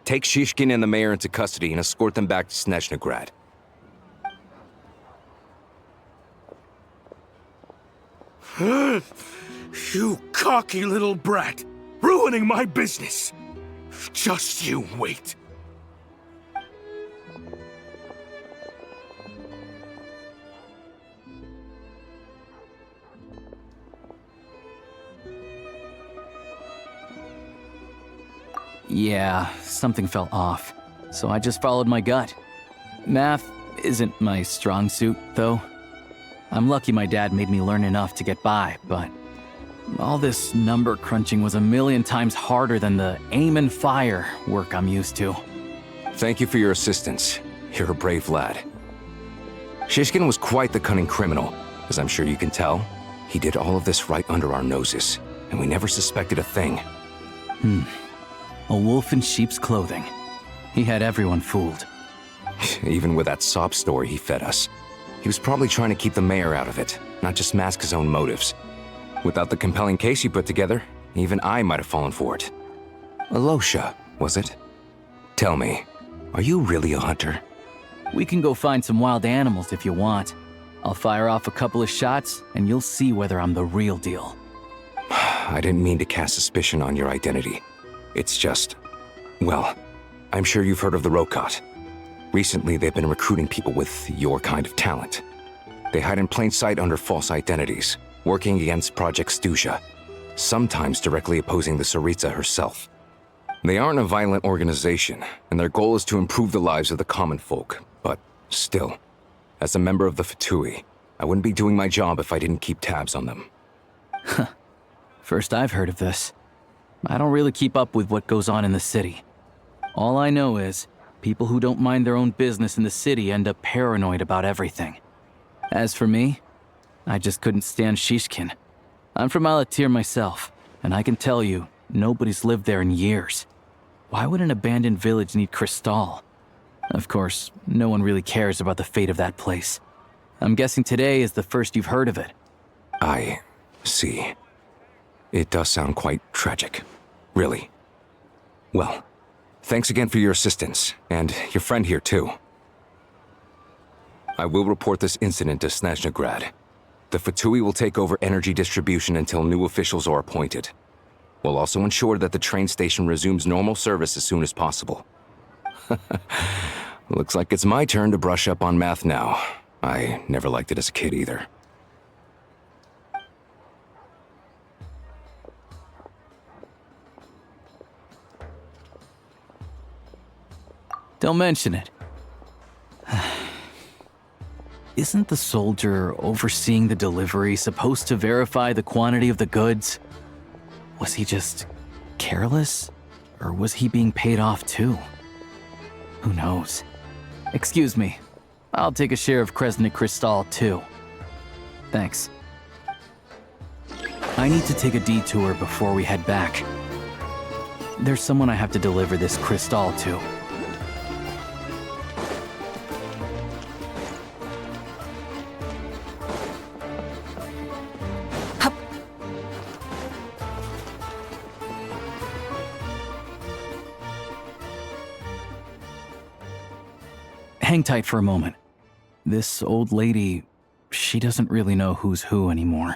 Take Shishkin and the mayor into custody and escort them back to Snezhnagrad. You cocky little brat! Ruining my business! Just you wait. Yeah, something fell off, so I just followed my gut. Math isn't my strong suit, though. I'm lucky my dad made me learn enough to get by, but all this number crunching was a million times harder than the aim and fire work I'm used to. Thank you for your assistance. You're a brave lad. Shishkin was quite the cunning criminal, as I'm sure you can tell. He did all of this right under our noses, and we never suspected a thing. A wolf in sheep's clothing. He had everyone fooled. Even with that sob story he fed us. He was probably trying to keep the mayor out of it, not just mask his own motives. Without the compelling case he put together, even I might have fallen for it. Alosha, was it? Tell me, are you really a hunter? We can go find some wild animals if you want. I'll fire off a couple of shots, and you'll see whether I'm the real deal. I didn't mean to cast suspicion on your identity. It's just... well, I'm sure you've heard of the Rokot. Recently, they've been recruiting people with your kind of talent. They hide in plain sight under false identities, working against Project Stuzha, sometimes directly opposing the Tsaritsa herself. They aren't a violent organization, and their goal is to improve the lives of the common folk, but still, as a member of the Fatui, I wouldn't be doing my job if I didn't keep tabs on them. First I've heard of this. I don't really keep up with what goes on in the city. All I know is, people who don't mind their own business in the city end up paranoid about everything. As for me, I just couldn't stand Shishkin. I'm from Alatir myself, and I can tell you, nobody's lived there in years. Why would an abandoned village need Crystal? Of course, no one really cares about the fate of that place. I'm guessing today is the first you've heard of it. I see. It does sound quite tragic. Really. Well, thanks again for your assistance, and your friend here too. I will report this incident to Snezhnagrad. The Fatui will take over energy distribution until new officials are appointed. We'll also ensure that the train station resumes normal service as soon as possible. Looks like it's my turn to brush up on math now. I never liked it as a kid either. Don't mention it. Isn't the soldier overseeing the delivery supposed to verify the quantity of the goods? Was he just careless? Or was he being paid off too? Who knows? Excuse me. I'll take a share of Kresnik Crystal too. Thanks. I need to take a detour before we head back. There's someone I have to deliver this crystal to. Hang tight for a moment. This old lady, she doesn't really know who's who anymore.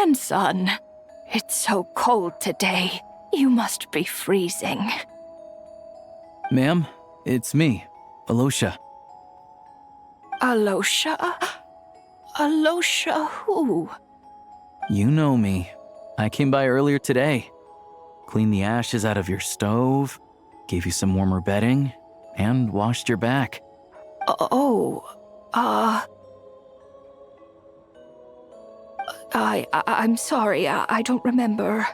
grandson. It's so cold today. You must be freezing. Ma'am, it's me, Alosha. Alosha? Alosha who? You know me. I came by earlier today. Cleaned the ashes out of your stove, gave you some warmer bedding, and washed your back. I'm sorry, I don't remember.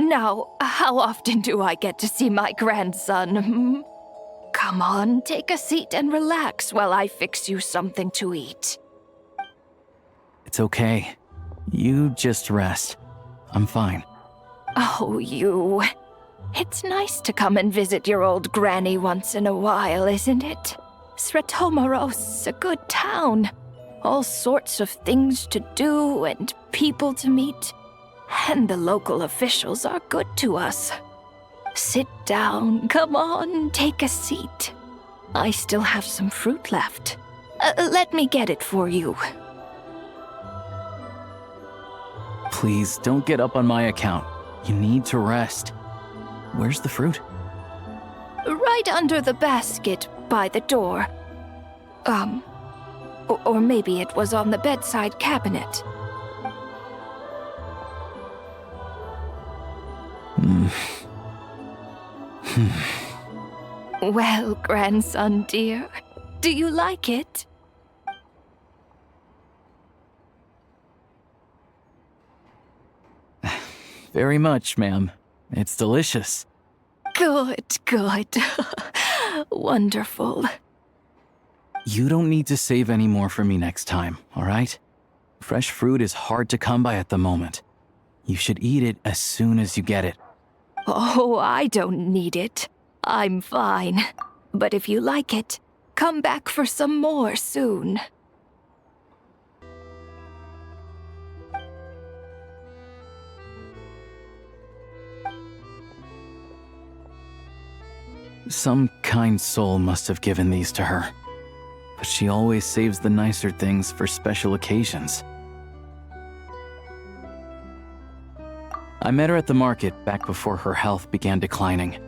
Now, how often do I get to see my grandson? Hmm? Come on, take a seat and relax while I fix you something to eat. It's okay. You just rest. I'm fine. Oh, you. It's nice to come and visit your old granny once in a while, isn't it? Sretomaros, a good town. All sorts of things to do and people to meet. And the local officials are good to us. Sit down, come on, take a seat. I still have some fruit left. Let me get it for you. Please, don't get up on my account. You need to rest. Where's the fruit? Right under the basket by the door. Or maybe it was on the bedside cabinet. Well, grandson dear, do you like it? Very much, ma'am. It's delicious. Good, good. Wonderful. You don't need to save any more for me next time, all right? Fresh fruit is hard to come by at the moment. You should eat it as soon as you get it. Oh, I don't need it. I'm fine. But if you like it, come back for some more soon. Some kind soul must have given these to her. But she always saves the nicer things for special occasions. I met her at the market back before her health began declining.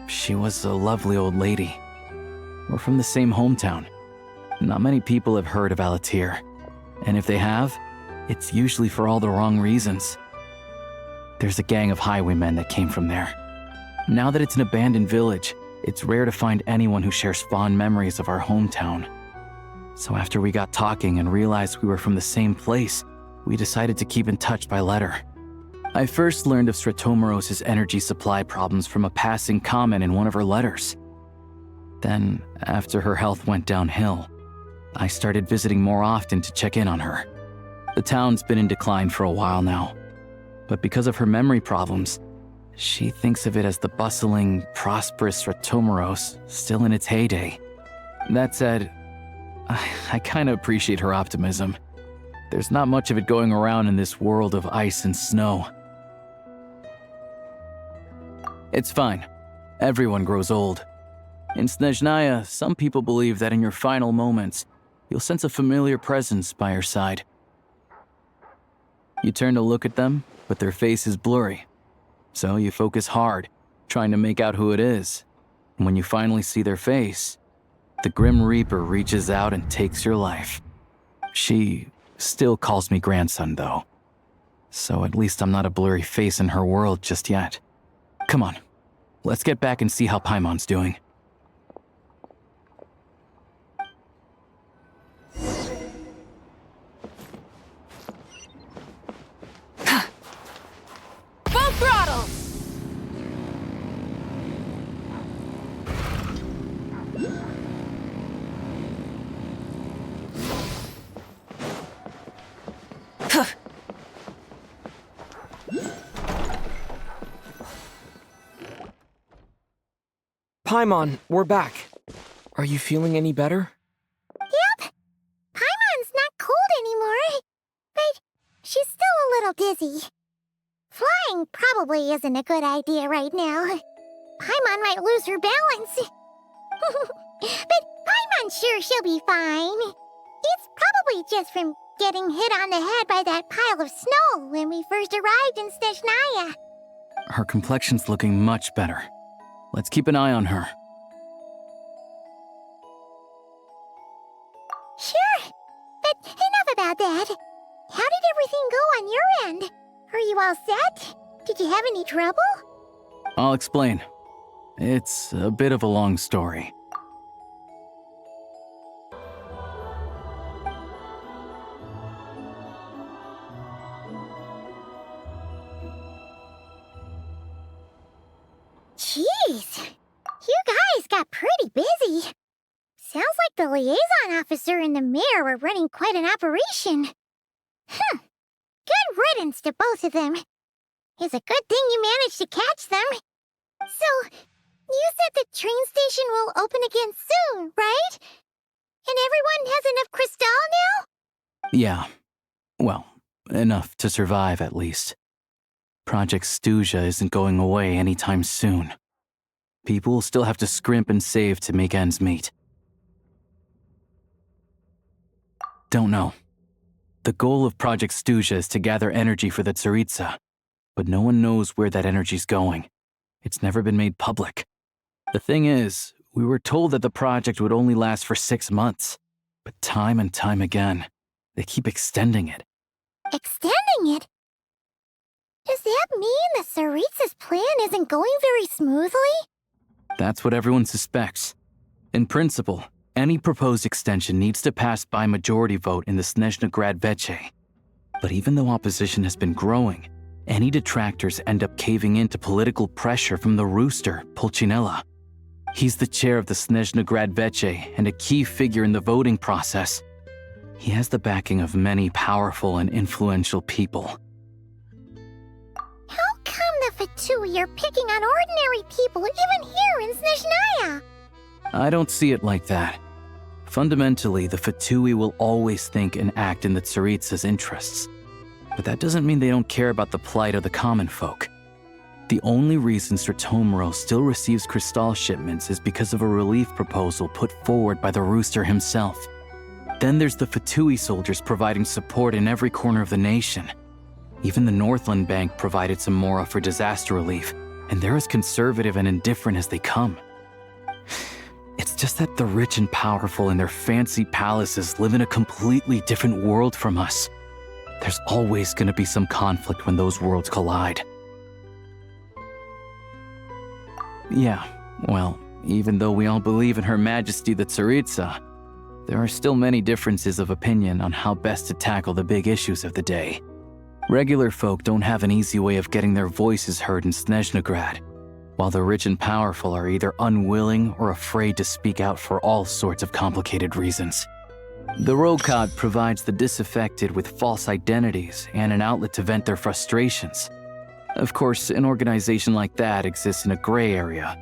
She was a lovely old lady. We're from the same hometown. Not many people have heard of Aether. And if they have, it's usually for all the wrong reasons. There's a gang of highwaymen that came from there. Now that it's an abandoned village, it's rare to find anyone who shares fond memories of our hometown. So after we got talking and realized we were from the same place, we decided to keep in touch by letter. I first learned of Sretomaros' energy supply problems from a passing comment in one of her letters. Then, after her health went downhill, I started visiting more often to check in on her. The town's been in decline for a while now, but because of her memory problems, she thinks of it as the bustling, prosperous Sretomaros still in its heyday. That said, I kind of appreciate her optimism. There's not much of it going around in this world of ice and snow. It's fine. Everyone grows old. In Snezhnaya, some people believe that in your final moments, you'll sense a familiar presence by your side. You turn to look at them, but their face is blurry. So you focus hard, trying to make out who it is. And when you finally see their face, the Grim Reaper reaches out and takes your life. She still calls me grandson, though. So at least I'm not a blurry face in her world just yet. Come on, let's get back and see how Paimon's doing. Full throttle! Paimon, we're back. Are you feeling any better? Yep. Paimon's not cold anymore. But she's still a little dizzy. Flying probably isn't a good idea right now. Paimon might lose her balance. But Paimon's sure she'll be fine. It's probably just from getting hit on the head by that pile of snow when we first arrived in Snezhnaya. Her complexion's looking much better. Let's keep an eye on her. Sure, but enough about that. How did everything go on your end? Are you all set? Did you have any trouble? I'll explain. It's a bit of a long story. Jeez, you guys got pretty busy. Sounds like the liaison officer and the mayor were running quite an operation. Good riddance to both of them. It's a good thing you managed to catch them. So, you said the train station will open again soon, right? And everyone has enough crystal now? Yeah. Well, enough to survive at least. Project Snezhnaya isn't going away anytime soon. People will still have to scrimp and save to make ends meet. Don't know. The goal of Project Snezhnaya is to gather energy for the Tsaritsa, but no one knows where that energy's going. It's never been made public. The thing is, we were told that the project would only last for 6 months, but time and time again, they keep extending it. Extending it? Does that mean the Tsaritsa's plan isn't going very smoothly? That's what everyone suspects. In principle, any proposed extension needs to pass by majority vote in the Snezhnaya. But even though opposition has been growing, any detractors end up caving in to political pressure from the rooster, Pulcinella. He's the chair of the Snezhnaya and a key figure in the voting process. He has the backing of many powerful and influential people. How come the Fatui are picking on ordinary people even here in Snezhnaya? I don't see it like that. Fundamentally, the Fatui will always think and act in the Tsaritsa's interests. But that doesn't mean they don't care about the plight of the common folk. The only reason Sratomiro still receives crystal shipments is because of a relief proposal put forward by the rooster himself. Then there's the Fatui soldiers providing support in every corner of the nation. Even the Northland Bank provided some mora for disaster relief, and they're as conservative and indifferent as they come. It's just that the rich and powerful in their fancy palaces live in a completely different world from us. There's always going to be some conflict when those worlds collide. Yeah, well, even though we all believe in Her Majesty the Tsaritsa, there are still many differences of opinion on how best to tackle the big issues of the day. Regular folk don't have an easy way of getting their voices heard in Snezhnaya, while the rich and powerful are either unwilling or afraid to speak out for all sorts of complicated reasons. The Rokad provides the disaffected with false identities and an outlet to vent their frustrations. Of course, an organization like that exists in a gray area.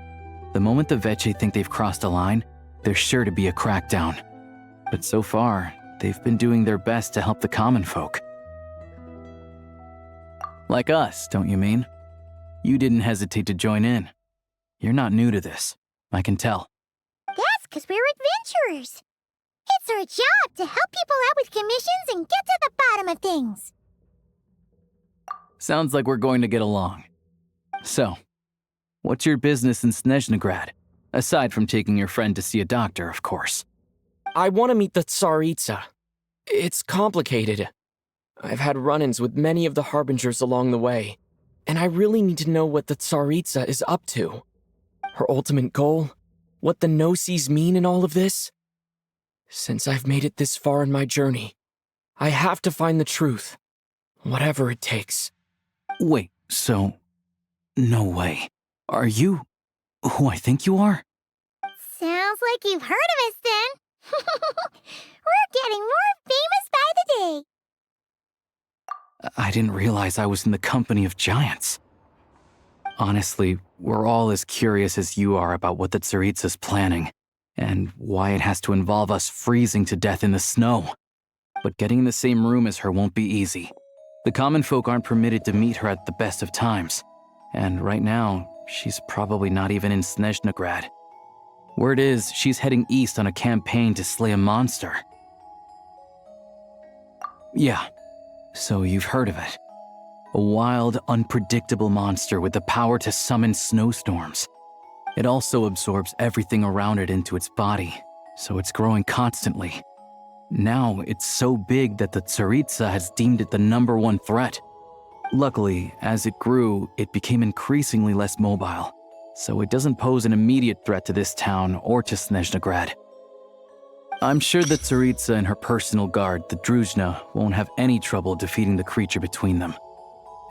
The moment the Veche think they've crossed a line, there's sure to be a crackdown. But so far, they've been doing their best to help the common folk. Like us, don't you mean? You didn't hesitate to join in. You're not new to this, I can tell. That's because we're adventurers. It's our job to help people out with commissions and get to the bottom of things. Sounds like we're going to get along. So, what's your business in Snezhnaya? Aside from taking your friend to see a doctor, of course. I want to meet the Tsaritsa. It's complicated. I've had run-ins with many of the Harbingers along the way, and I really need to know what the Tsaritsa is up to. Her ultimate goal, what the Gnosis mean in all of this. Since I've made it this far in my journey, I have to find the truth, whatever it takes. Wait, so... no way. Are you who I think you are? Sounds like you've heard of us then. We're getting more famous by the day. I didn't realize I was in the company of giants. Honestly, we're all as curious as you are about what the Tsaritsa's planning, and why it has to involve us freezing to death in the snow. But getting in the same room as her won't be easy. The common folk aren't permitted to meet her at the best of times, and right now, she's probably not even in Snezhnaya. Word is, she's heading east on a campaign to slay a monster. Yeah, so you've heard of it. A wild, unpredictable monster with the power to summon snowstorms. It also absorbs everything around it into its body, so it's growing constantly. Now it's so big that the Tsaritsa has deemed it the #1 threat. Luckily, as it grew, it became increasingly less mobile, so it doesn't pose an immediate threat to this town or to Snezhnagrad. I'm sure the Tsaritsa and her personal guard, the Druzhna, won't have any trouble defeating the creature between them.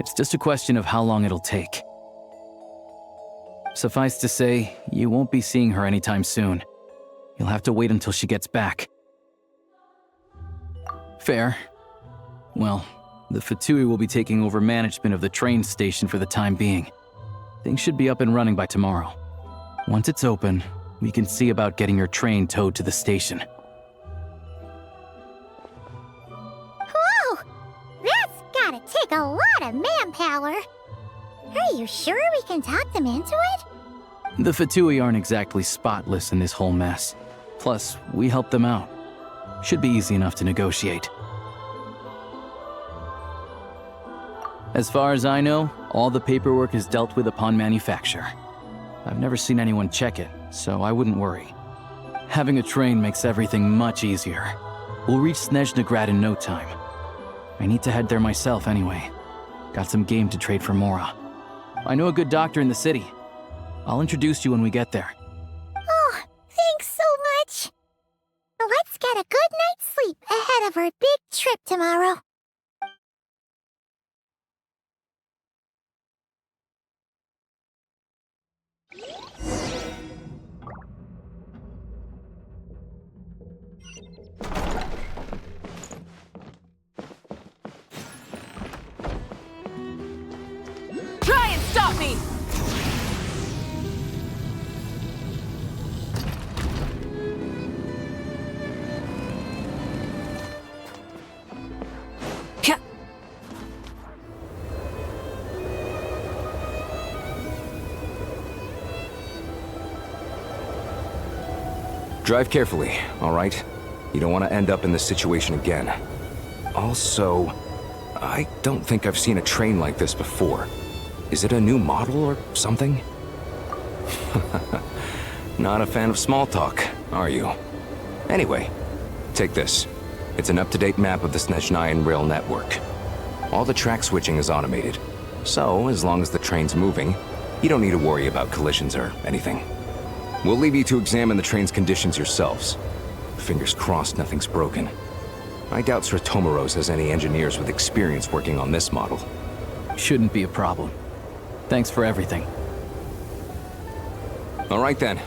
It's just a question of how long it'll take. Suffice to say, you won't be seeing her anytime soon. You'll have to wait until she gets back. Fair. Well, the Fatui will be taking over management of the train station for the time being. Things should be up and running by tomorrow. Once it's open, we can see about getting your train towed to the station. Whoa! That's gotta take a lot of manpower. Are you sure we can talk them into it? The Fatui aren't exactly spotless in this whole mess. Plus, we helped them out. Should be easy enough to negotiate. As far as I know, all the paperwork is dealt with upon manufacture. I've never seen anyone check it, so I wouldn't worry. Having a train makes everything much easier. We'll reach Snezhnagrad in no time. I need to head there myself anyway. Got some game to trade for Mora. I know a good doctor in the city. I'll introduce you when we get there. Oh, thanks so much. Let's get a good night's sleep ahead of our big trip tomorrow. Try and stop me! Drive carefully, all right? You don't want to end up in this situation again. Also, I don't think I've seen a train like this before. Is it a new model or something? Not a fan of small talk, are you? Anyway, take this. It's an up-to-date map of the Snezhnayan rail network. All the track switching is automated, so as long as the train's moving, you don't need to worry about collisions or anything. We'll leave you to examine the train's conditions yourselves. Fingers crossed nothing's broken. I doubt Sratomaros has any engineers with experience working on this model. Shouldn't be a problem. Thanks for everything. All right then.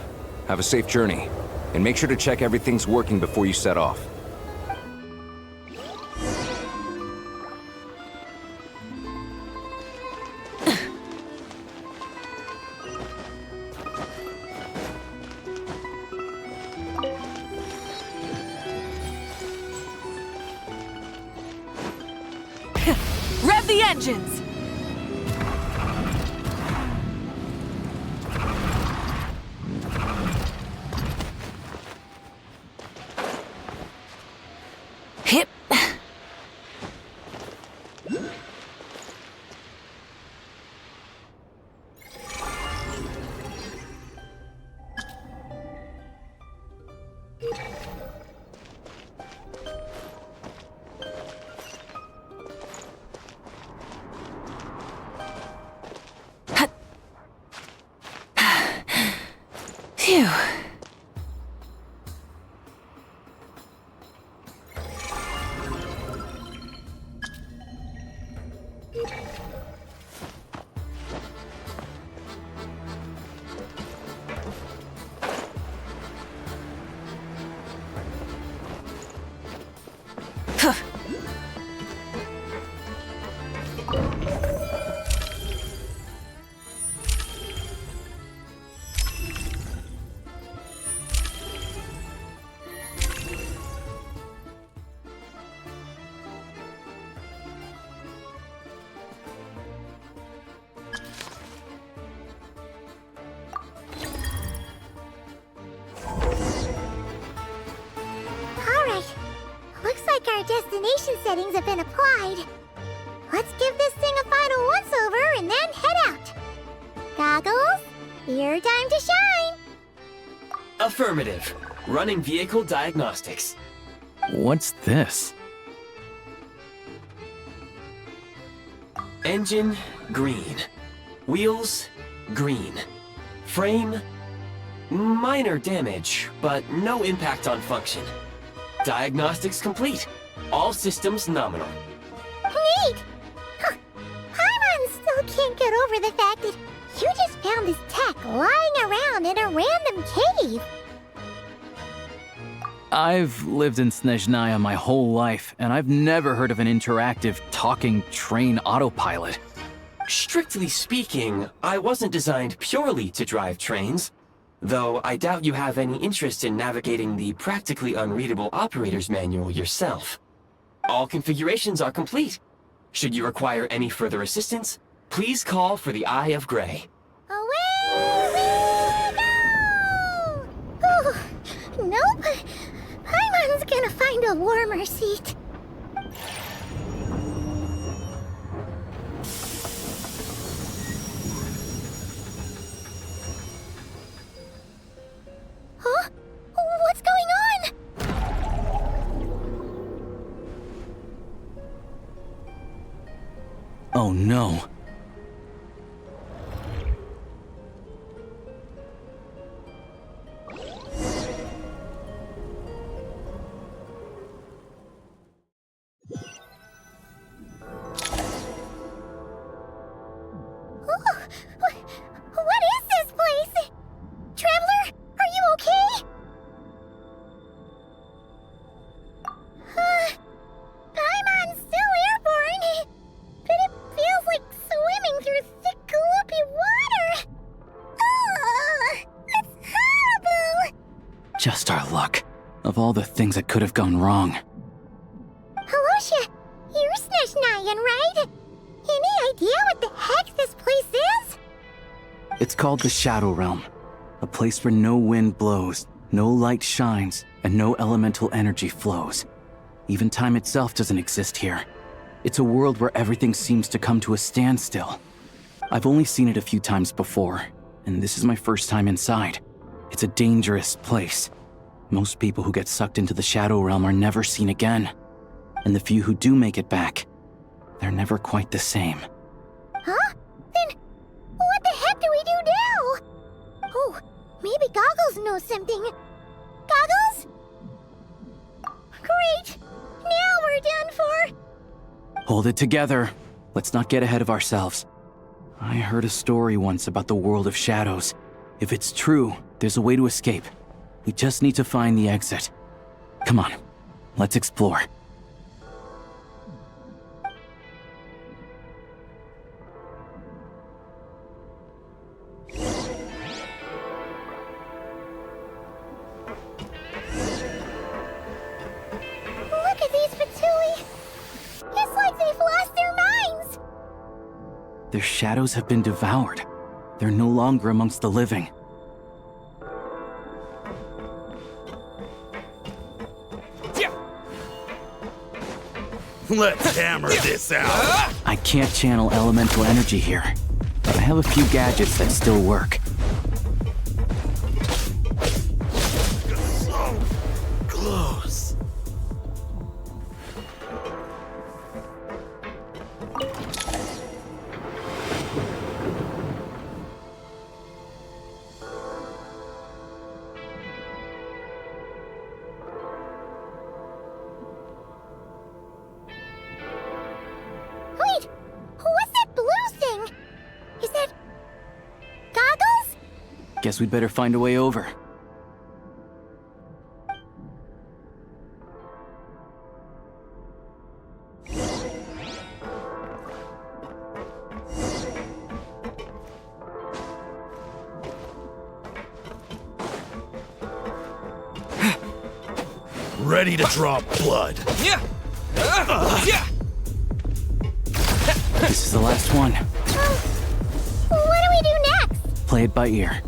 Have a safe journey. And make sure to check everything's working before you set off. Rev the engines! Hip. Phew. Huh. illumination settings have been applied. Let's give this thing a final once-over and then head out. Goggles, your time to shine. Affirmative. Running vehicle diagnostics. What's this? Engine, green. Wheels, green. Frame, minor damage, but no impact on function. Diagnostics complete. All systems nominal. Neat! Huh. Paimon still can't get over the fact that you just found this tech lying around in a random cave. I've lived in Snezhnaya my whole life, and I've never heard of an interactive, talking train autopilot. Strictly speaking, I wasn't designed purely to drive trains, though I doubt you have any interest in navigating the practically unreadable operator's manual yourself. All configurations are complete. Should you require any further assistance, please call for the Eye of Grey. Away we go! Ooh, nope. Paimon's gonna find a warmer seat. Huh? What's going on? Oh no. What is this place? Traveler, are you okay? Paimon's still airborne, but it feels like swimming through thick, gloopy water. Ugh, it's horrible. Just our luck. Of all the things that could have gone wrong. Halosha, you're Snezhnayan, right? Any idea what the heck this place is? It's called the Shadow Realm. A place where no wind blows, no light shines, and no elemental energy flows. Even time itself doesn't exist here. It's a world where everything seems to come to a standstill. I've only seen it a few times before, and this is my first time inside. It's a dangerous place. Most people who get sucked into the Shadow Realm are never seen again. And the few who do make it back, they're never quite the same. Huh? Then what the heck do we do now? Oh, maybe Goggles knows something. Goggles? Great! Now we're done for! Hold it together. Let's not get ahead of ourselves. I heard a story once about the world of shadows. If it's true, there's a way to escape. We just need to find the exit. Come on, let's explore. Look at these Fatui! It's like they've lost their minds! Their shadows have been devoured. They're no longer amongst the living. Let's hammer this out! I can't channel elemental energy here, but I have a few gadgets that still work. So close. Wait! What's that blue thing? Is that... Goggles? Guess we'd better find a way over. Ready to draw blood. This is the last one. What do we do next? Play it by ear.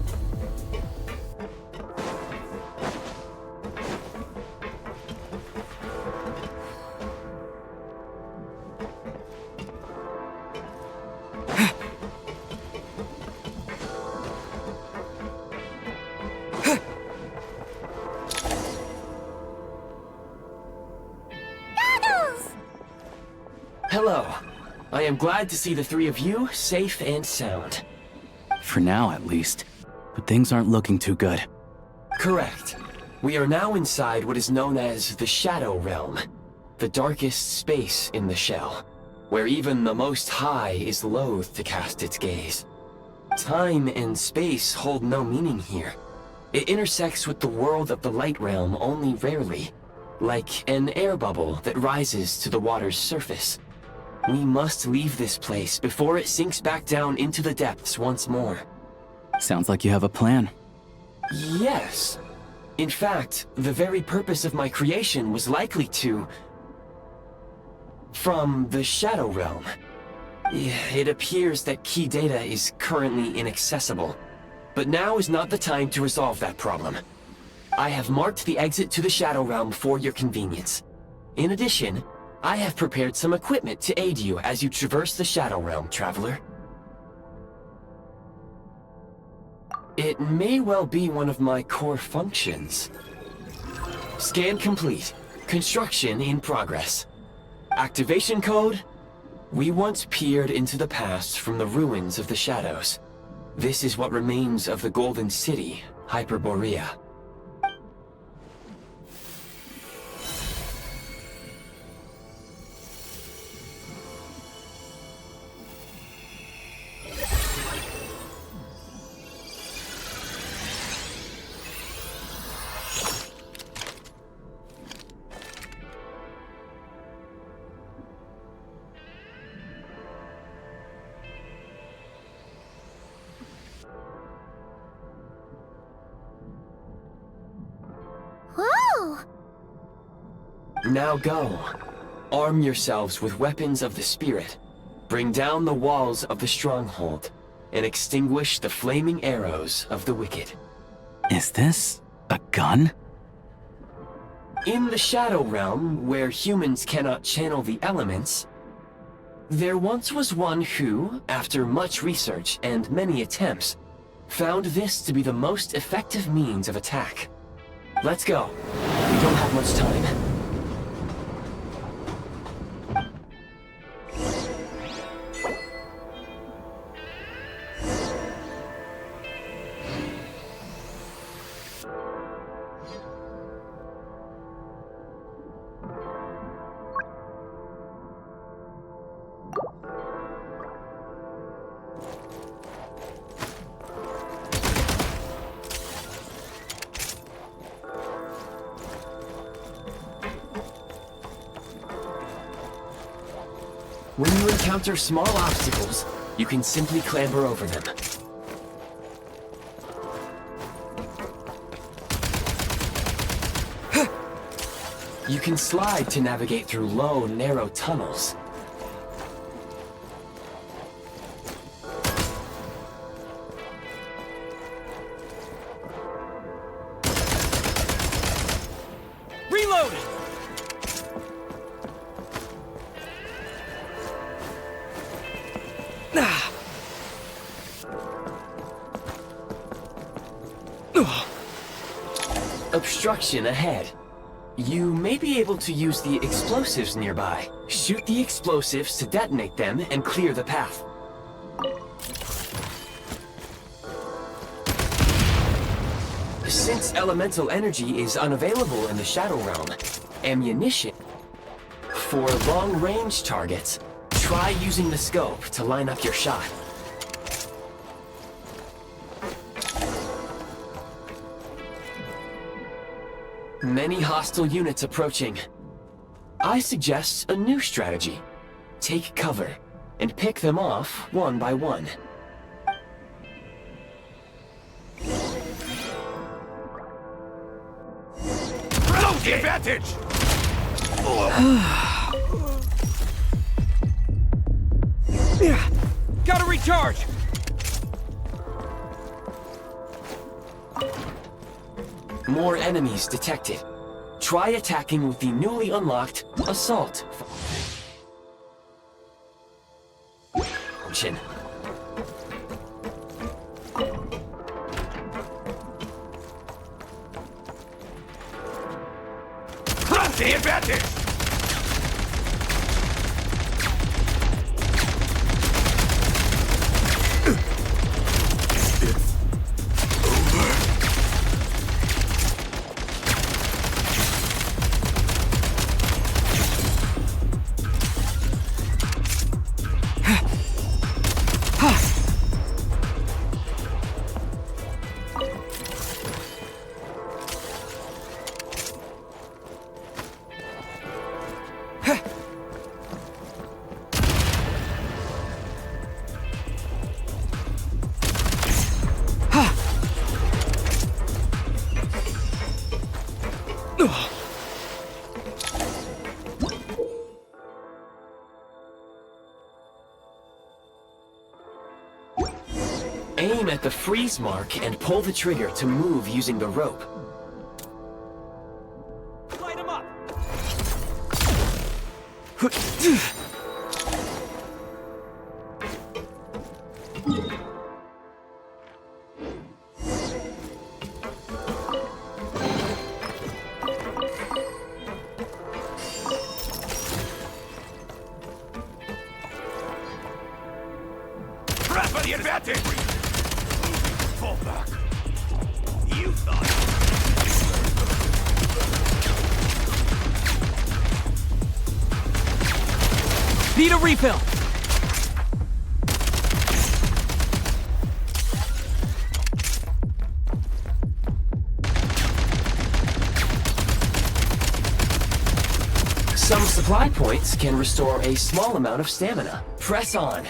am glad to see the three of you safe and sound. For now, at least. But things aren't looking too good. Correct. We are now inside what is known as the Shadow Realm, the darkest space in the shell, where even the Most High is loath to cast its gaze. Time and space hold no meaning here. It intersects with the world of the Light Realm only rarely, like an air bubble that rises to the water's surface. We must leave this place before it sinks back down into the depths once more. Sounds like you have a plan. Yes. In fact, the very purpose of my creation was likely to... from the Shadow Realm. It appears that key data is currently inaccessible, but now is not the time to resolve that problem. I have marked the exit to the Shadow Realm for your convenience. In addition, I have prepared some equipment to aid you as you traverse the Shadow Realm, Traveler. It may well be one of my core functions. Scan complete. Construction in progress. Activation code? We once peered into the past from the ruins of the shadows. This is what remains of the Golden City, Hyperborea. Now go. Arm yourselves with weapons of the spirit. Bring down the walls of the stronghold, and extinguish the flaming arrows of the wicked. Is this a gun? In the Shadow Realm, where humans cannot channel the elements, there once was one who, after much research and many attempts, found this to be the most effective means of attack. Let's go. We don't have much time. When you encounter small obstacles, you can simply clamber over them. You can slide to navigate through low, narrow tunnels. Reloading! Obstruction ahead. You may be able to use the explosives nearby. Shoot the explosives to detonate them and clear the path. Since elemental energy is unavailable in the Shadow Realm, ammunition for long-range targets, try using the scope to line up your shot. Many hostile units approaching. I suggest a new strategy. Take cover, and pick them off one by one. Load the advantage! Gotta recharge! More enemies detected. Try attacking with the newly unlocked Assault function. The advantage! Aim at the freeze mark and pull the trigger to move using the rope. Light him up! Press for the advantage! Fall back. You thought... Need a refill! Some supply points can restore a small amount of stamina. Press on.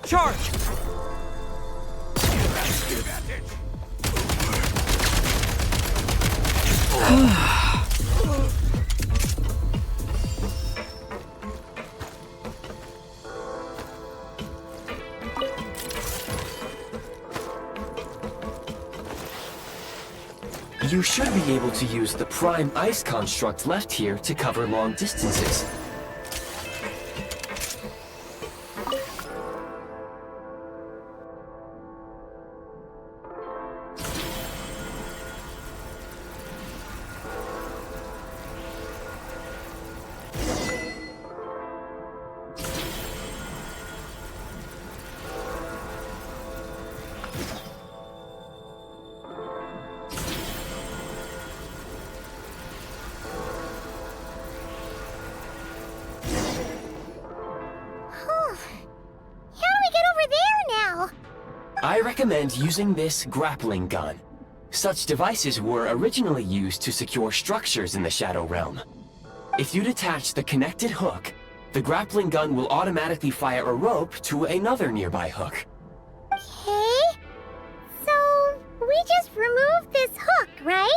Charge! You should be able to use the prime ice construct left here to cover long distances. I recommend using this grappling gun. Such devices were originally used to secure structures in the Shadow Realm. If you detach the connected hook, the grappling gun will automatically fire a rope to another nearby hook. Okay. So, we just remove this hook, right?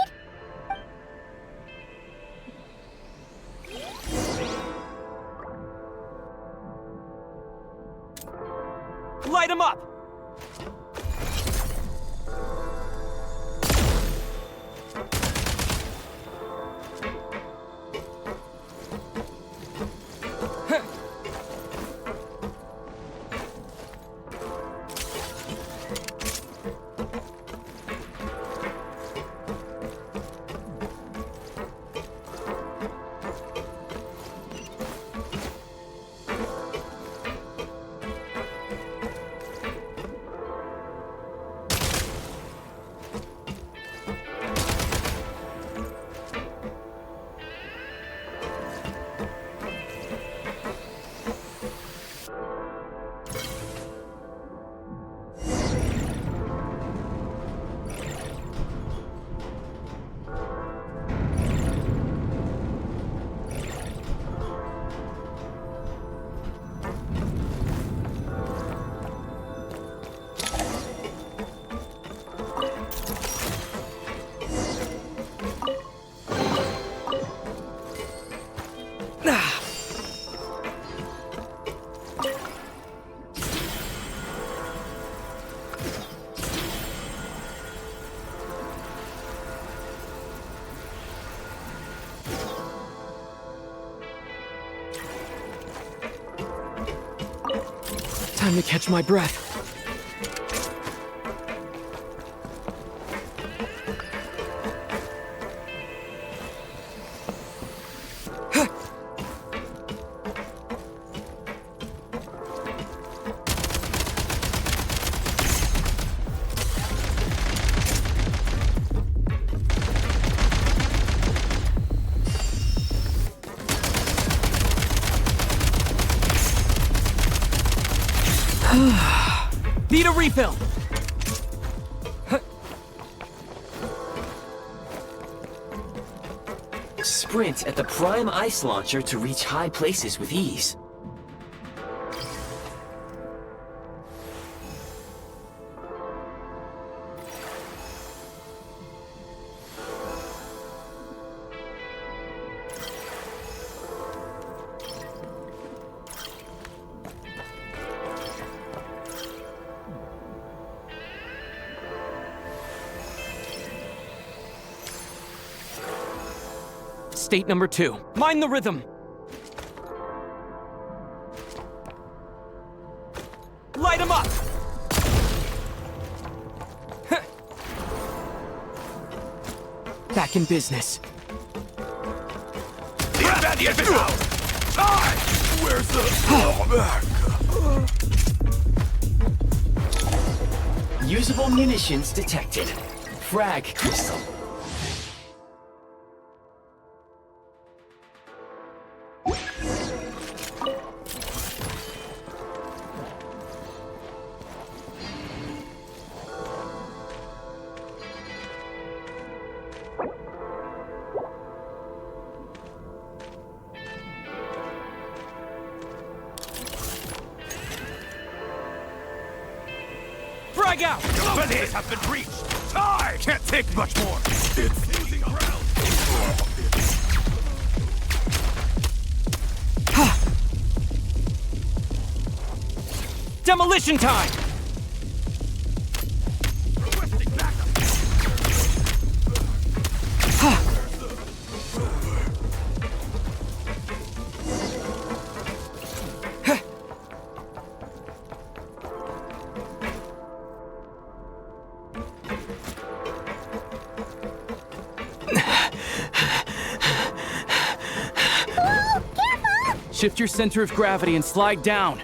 Light him up! Time to catch my breath. Need a refill! Sprint at the prime ice launcher to reach high places with ease. state number 2. Mind the rhythm! Light him up! Back in business. The advantage is out! Die! Where's the... Usable munitions detected. Frag crystal. Frag out! The limits have been reached! Die! Can't take much more! It's losing ground! Demolition time! Requesting backup! Shift your center of gravity and slide down.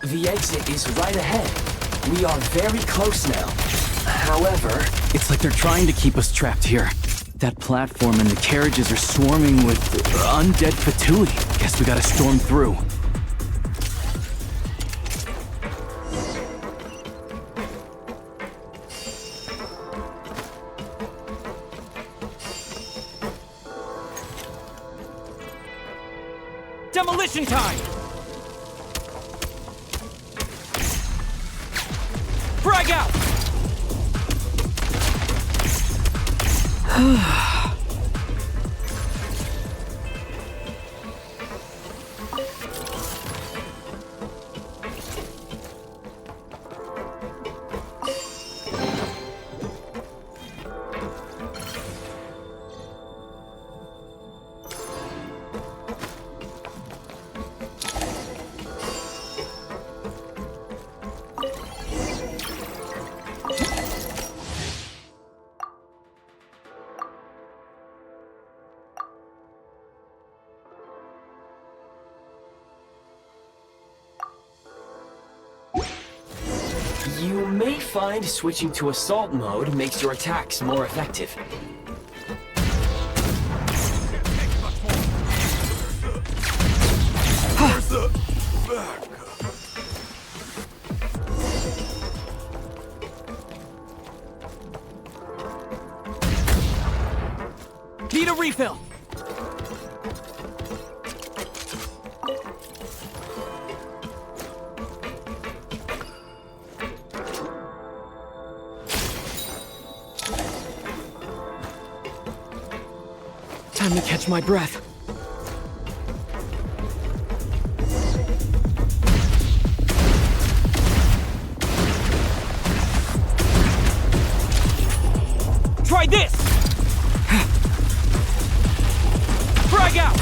The exit is right ahead. We are very close now. However... It's like they're trying to keep us trapped here. That platform and the carriages are swarming with undead Fatui. Guess we gotta storm through. Demolition time! Frag out! You may find switching to assault mode makes your attacks more effective. Where's the backup? Need a refill! Time to catch my breath. Try this! Frag out!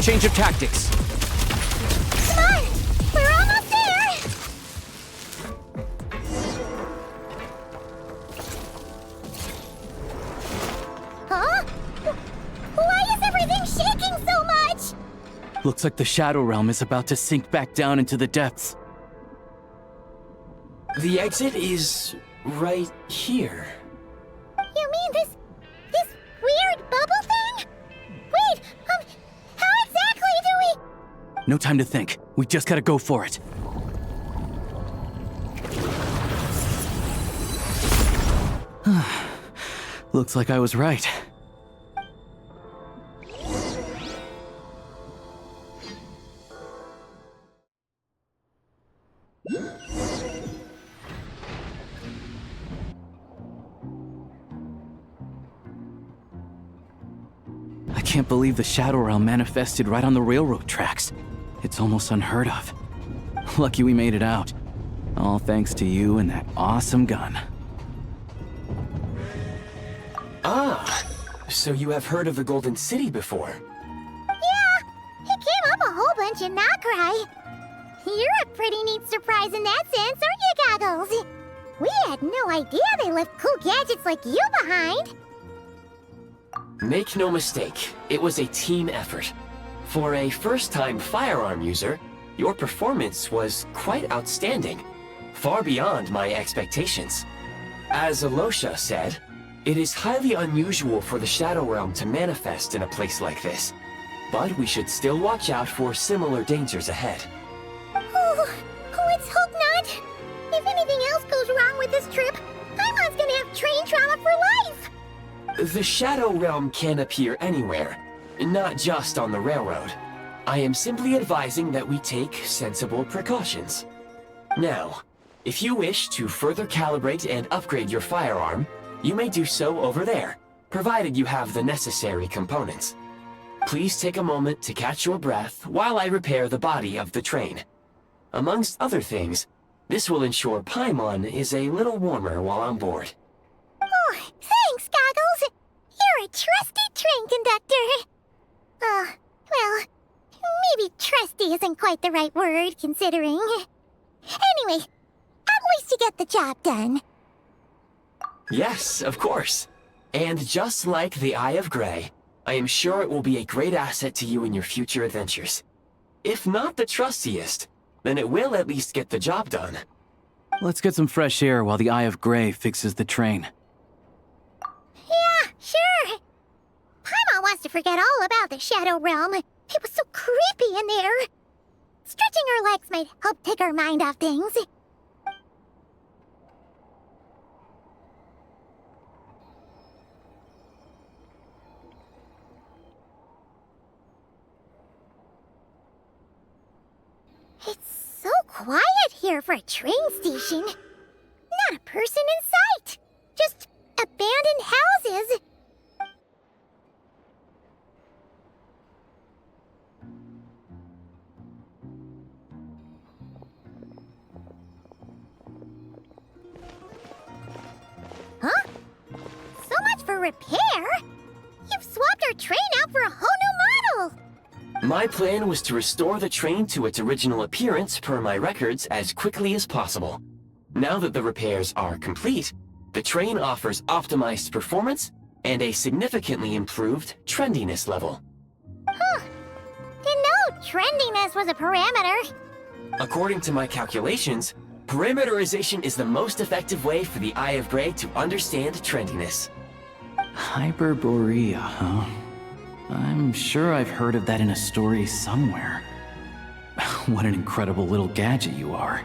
Change of tactics. Come on! We're almost there! Huh? Why is everything shaking so much? Looks like the Shadow Realm is about to sink back down into the depths. The exit is right here. You mean this weird bubble thing? Wait, how exactly do we... No time to think. We just gotta go for it. Looks like I was right. I can't believe the Shadow Realm manifested right on the railroad tracks. It's almost unheard of. Lucky we made it out. All thanks to you and that awesome gun. Ah, so you have heard of the Golden City before? Yeah, it came up a whole bunch in Nocturne. You're a pretty neat surprise in that sense, aren't you, Goggles? We had no idea they left cool gadgets like you behind. Make no mistake, it was a team effort. For a first-time firearm user, your performance was quite outstanding, far beyond my expectations. As Alosha said, it is highly unusual for the Shadow Realm to manifest in a place like this, but we should still watch out for similar dangers ahead. Oh, let's hope not. If anything else goes wrong with this trip, Paimon's gonna have train trauma for life. The Shadow Realm can appear anywhere, not just on the railroad. I am simply advising that we take sensible precautions. Now, if you wish to further calibrate and upgrade your firearm, you may do so over there, provided you have the necessary components. Please take a moment to catch your breath while I repair the body of the train. Amongst other things, this will ensure Paimon is a little warmer while on board. Oh, thanks, Goggles. You're a trusty train conductor. Well, maybe trusty isn't quite the right word, considering. Anyway, at least you get the job done. Yes, of course. And just like the Eye of Grey, I am sure it will be a great asset to you in your future adventures. If not the trustiest, then it will at least get the job done. Let's get some fresh air while the Eye of Grey fixes the train. Yeah, sure. Paimon wants to forget all about the Shadow Realm. It was so creepy in there. Stretching her legs might help take her mind off things. It's so quiet here for a train station. Not a person in sight. Just abandoned houses. Huh? So much for repair? You've swapped our train out for a whole new model! My plan was to restore the train to its original appearance per my records as quickly as possible. Now that the repairs are complete, the train offers optimized performance and a significantly improved trendiness level. Huh. Didn't know trendiness was a parameter. According to my calculations, parameterization is the most effective way for the Eye of Grey to understand trendiness. Hyperborea, huh? I'm sure I've heard of that in a story somewhere. What an incredible little gadget you are.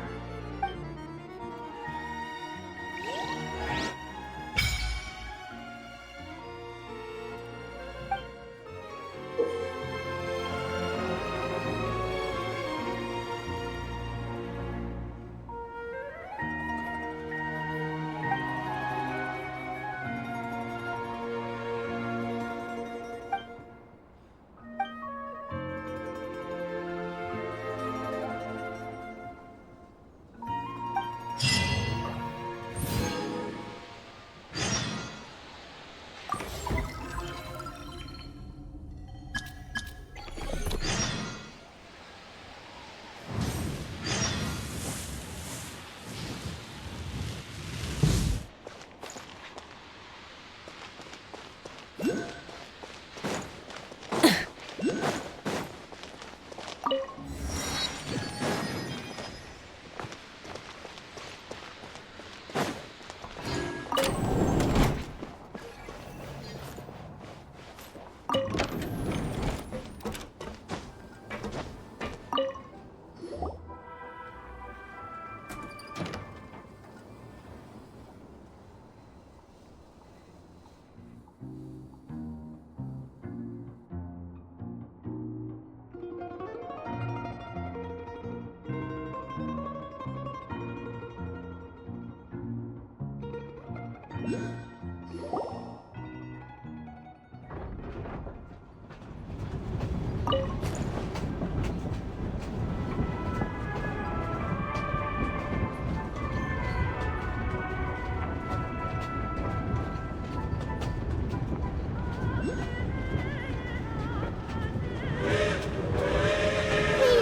We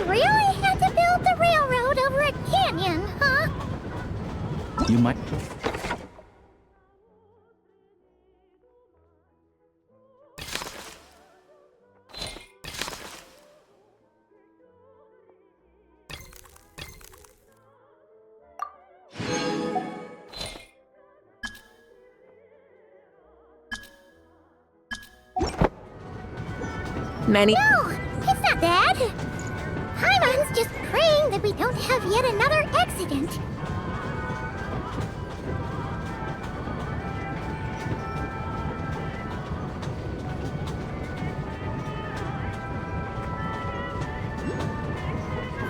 really had to build the railroad over a canyon, huh? You might... Many. No, it's not bad. Paimon's just praying that we don't have yet another accident.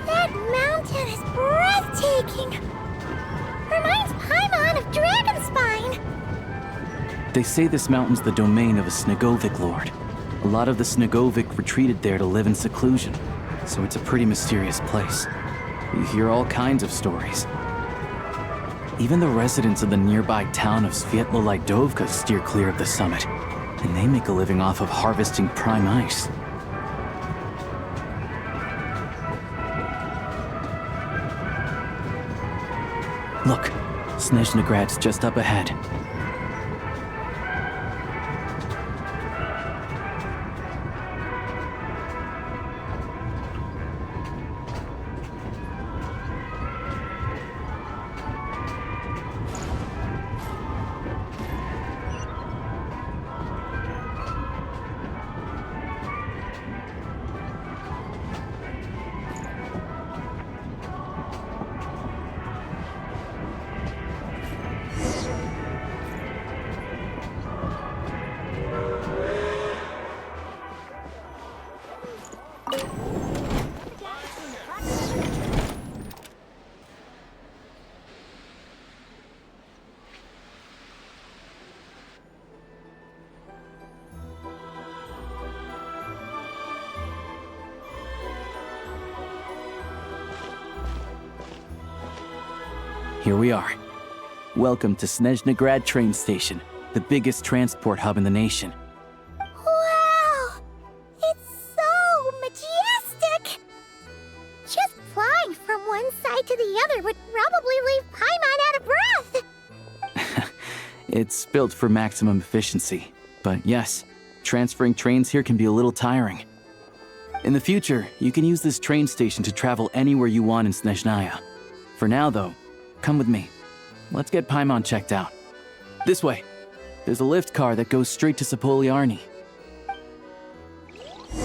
That mountain is breathtaking. Reminds Paimon of Dragonspine. They say this mountain's the domain of a Snegovic lord. A lot of the Snegovic retreated there to live in seclusion, so it's a pretty mysterious place. You hear all kinds of stories. Even the residents of the nearby town of Svietlo-Lidovka steer clear of the summit, and they make a living off of harvesting prime ice. Look, Snezhnagrad's just up ahead. Here we are. Welcome to Snezhnagrad train station, the biggest transport hub in the nation. Wow! It's so majestic! Just flying from one side to the other would probably leave Paimon out of breath! It's built for maximum efficiency, but yes, transferring trains here can be a little tiring. In the future, you can use this train station to travel anywhere you want in Snezhnaya. For now, though, come with me. Let's get Paimon checked out. This way. There's a lift car that goes straight to Sapoliarni. Even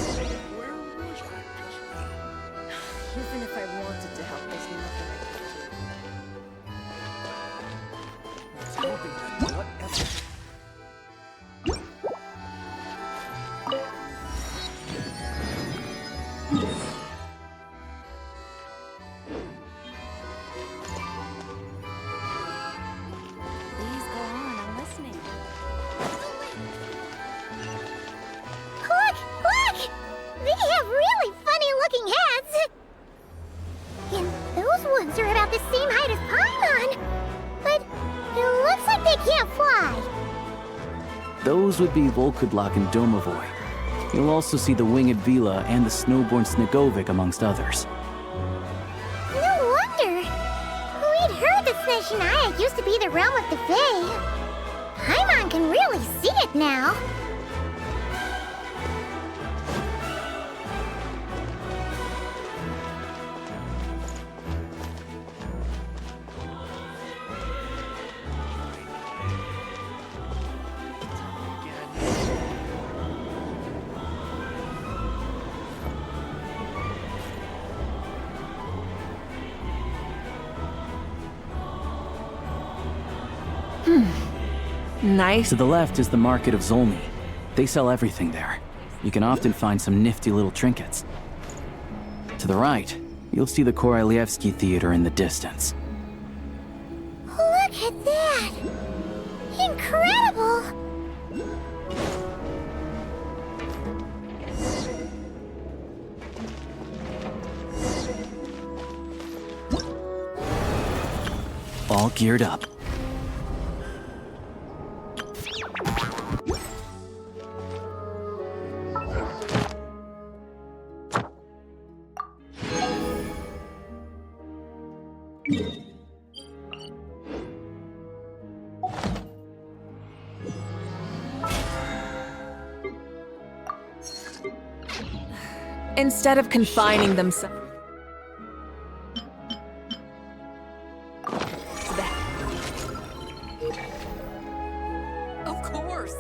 if I wanted to help, there's nothing I can do. Hoping that whatever. Please go on, I'm listening. Look! Look! They have really funny-looking heads! And those ones are about the same height as Paimon! But it looks like they can't fly! Those would be Volkudlak and Domovoy. You'll also see the winged Vila and the snowborn Snegovic amongst others. No wonder! We'd heard that Snezhnaya used to be the realm of the Fae. Paimon can really see it now. Nice. To the left is the market of Zolny. They sell everything there. You can often find some nifty little trinkets. To the right, you'll see the Korolyevsky Theater in the distance. Look at that! Incredible! All geared up. Instead of confining themselves. Of course.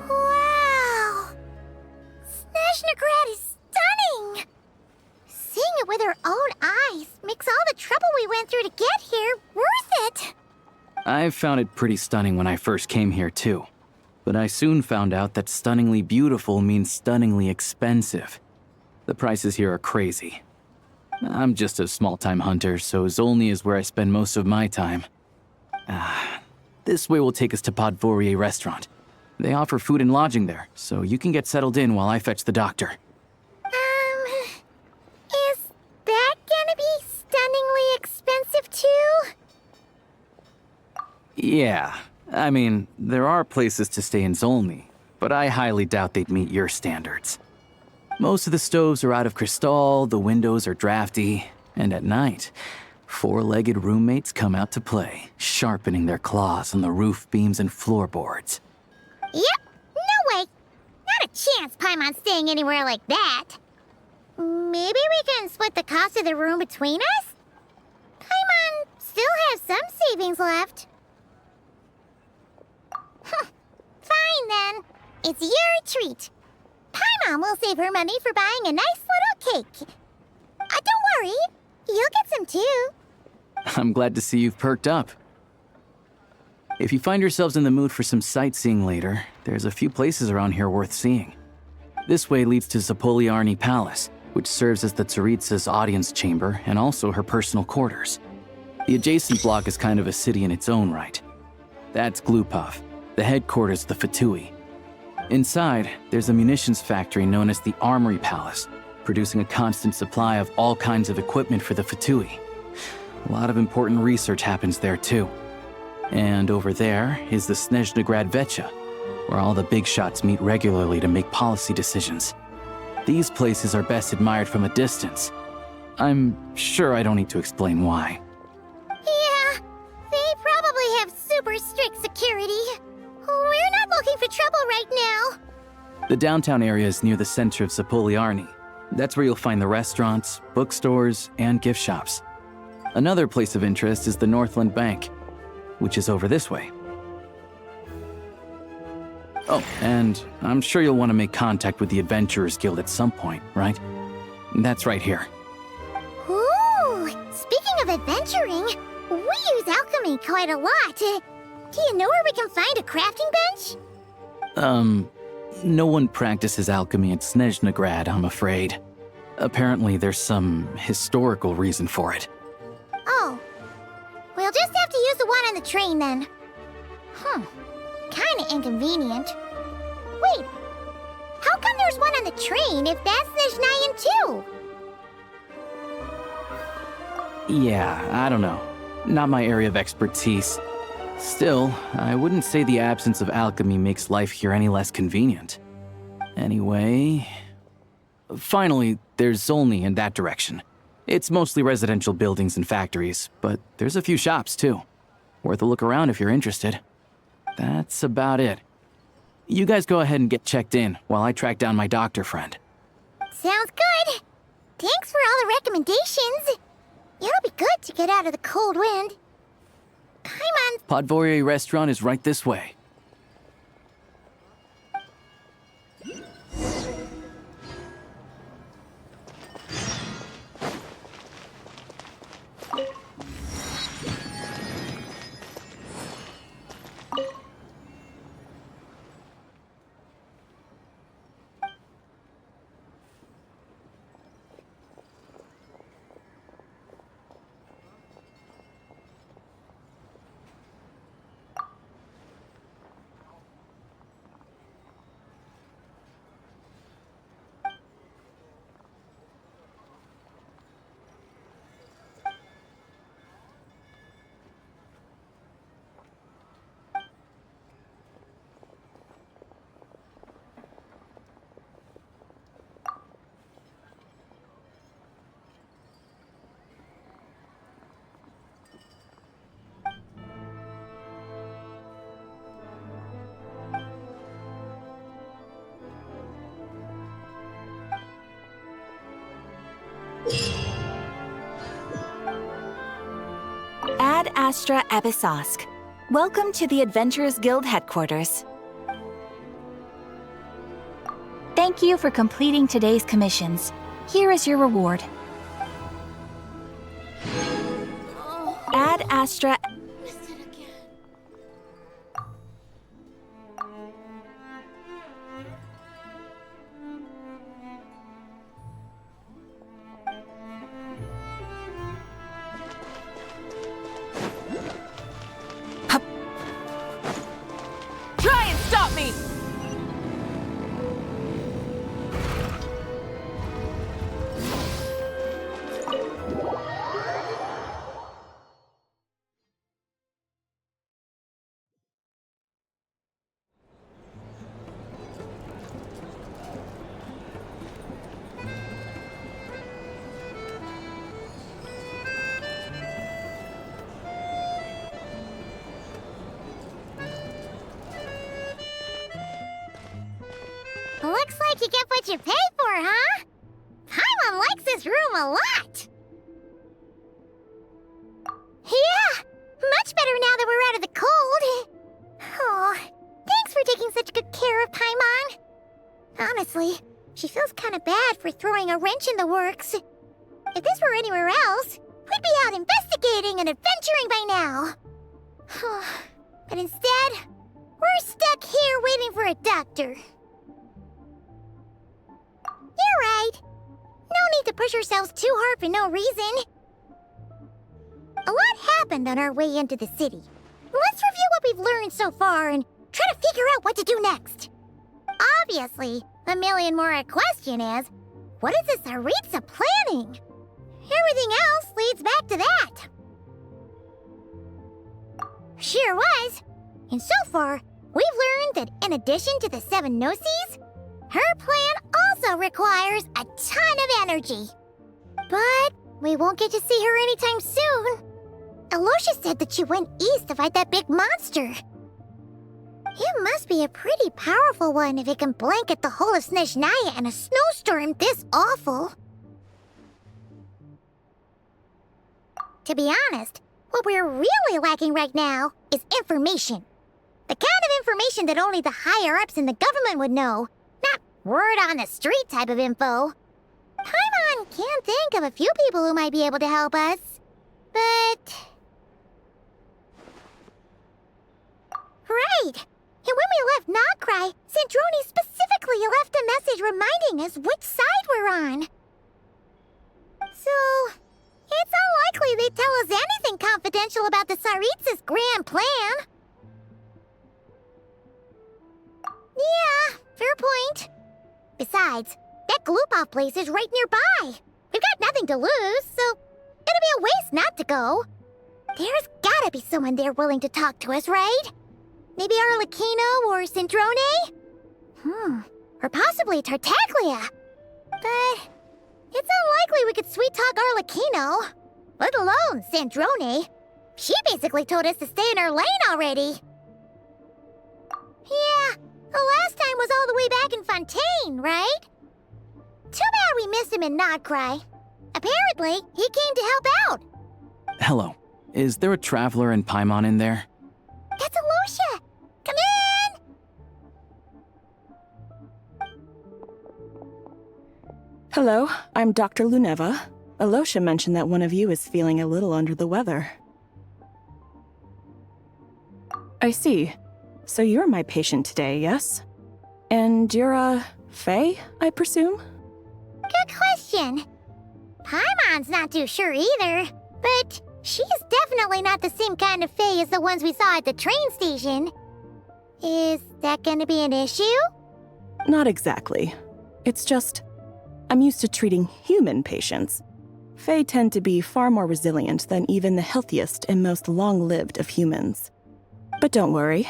Wow! Snezhnaya is stunning! Seeing it with our own eyes makes all the trouble we went through to get here worth it! I found it pretty stunning when I first came here too. But I soon found out that stunningly beautiful means stunningly expensive. The prices here are crazy. I'm just a small-time hunter, so Zolny is where I spend most of my time. This way will take us to Podvorier restaurant. They offer food and lodging there, so you can get settled in while I fetch the doctor. Is that gonna be stunningly expensive too? Yeah, I mean, there are places to stay in Zolny, but I highly doubt they'd meet your standards. Most of the stoves are out of crystal, the windows are drafty, and at night, four-legged roommates come out to play, sharpening their claws on the roof beams and floorboards. Yep, no way! Not a chance Paimon's staying anywhere like that. Maybe we can split the cost of the room between us? Paimon still has some savings left. Fine then. It's your treat. Paimon will save her money for buying a nice little cake. Don't worry, you'll get some too. I'm glad to see you've perked up. If you find yourselves in the mood for some sightseeing later, there's a few places around here worth seeing. This way leads to Zapoliarny Palace, which serves as the Tsaritsa's audience chamber and also her personal quarters. The adjacent block is kind of a city in its own right. That's Glupov, the headquarters of the Fatui. Inside, there's a munitions factory known as the Armory Palace, producing a constant supply of all kinds of equipment for the Fatui. A lot of important research happens there too. And over there is the Snezhnaya Vecha, where all the big shots meet regularly to make policy decisions. These places are best admired from a distance. I'm sure I don't need to explain why. Yeah, they probably have super strict security. We're not looking for trouble right now. The downtown area is near the center of Zapoliarny. That's where you'll find the restaurants, bookstores, and gift shops. Another place of interest is the Northland Bank, which is over this way. Oh, and I'm sure you'll want to make contact with the Adventurers Guild at some point, right? That's right here. Ooh, speaking of adventuring, we use alchemy quite a lot. Do you know where we can find a crafting bench? No one practices alchemy at Snezhnaya, I'm afraid. Apparently, there's some historical reason for it. Oh. We'll just have to use the one on the train then. Kinda inconvenient. Wait. How come there's one on the train if that's Snezhnayan too? Yeah, I don't know. Not my area of expertise. Still, I wouldn't say the absence of alchemy makes life here any less convenient. Anyway... Finally, there's Zolny in that direction. It's mostly residential buildings and factories, but there's a few shops too. Worth a look around if you're interested. That's about it. You guys go ahead and get checked in while I track down my doctor friend. Sounds good. Thanks for all the recommendations. It'll be good to get out of the cold wind. Paimon's... Podvorye restaurant is right this way. Ad Astra Abyssosque. Welcome to the Adventurers Guild headquarters. Thank you for completing today's commissions. Here is your reward. Ad Astra... Try and stop me! Looks like you get what you pay for, huh? Paimon likes this room a lot. Yeah, much better now that we're out of the cold. Oh, thanks for taking such good care of Paimon. Honestly, she feels kind of bad for throwing a wrench in the works. If this were anywhere else, we'd be out investigating and adventuring by now. But instead, we're stuck here waiting for a doctor. You're right. No need to push ourselves too hard for no reason. A lot happened on our way into the city. Let's review what we've learned so far and try to figure out what to do next. Obviously, the million more question is, what is this Tsaritsa planning? Everything else leads back to that. Sure was. And so far, we've learned that in addition to the 7 Gnosis, her plan also requires a ton of energy. But we won't get to see her anytime soon. Aloysia said that she went east to fight that big monster. It must be a pretty powerful one if it can blanket the whole of Snezhnaya in a snowstorm this awful. To be honest, what we're really lacking right now is information. The kind of information that only the higher-ups in the government would know. Not word on the street type of info. Paimon can think of a few people who might be able to help us. But... Right! And when we left Nocturne, Sandrone specifically message reminding us which side we're on. So, it's unlikely they'd tell us anything confidential about the Tsaritsa's grand plan. Yeah, fair point. Besides, that Gloop-Off place is right nearby. We've got nothing to lose, so it'd be a waste not to go. There's gotta be someone there willing to talk to us, right? Maybe Arlecchino or Sindrone? Or possibly Tartaglia. But it's unlikely we could sweet-talk Arlecchino, let alone Sandrone. She basically told us to stay in her lane already. Yeah, the last time was all the way back in Fontaine, right? Too bad we missed him in Nodcry. Apparently, he came to help out. Hello. Is there a traveler in Paimon in there? That's Alosha! Come in! Hello, I'm Dr. Luneva. Alosha mentioned that one of you is feeling a little under the weather. I see. So you're my patient today, yes? And you're, Faye, I presume? Good question. Paimon's not too sure either, but she's definitely not the same kind of Fae as the ones we saw at the train station. Is that gonna be an issue? Not exactly. It's just, I'm used to treating human patients. Fae tend to be far more resilient than even the healthiest and most long-lived of humans. But don't worry,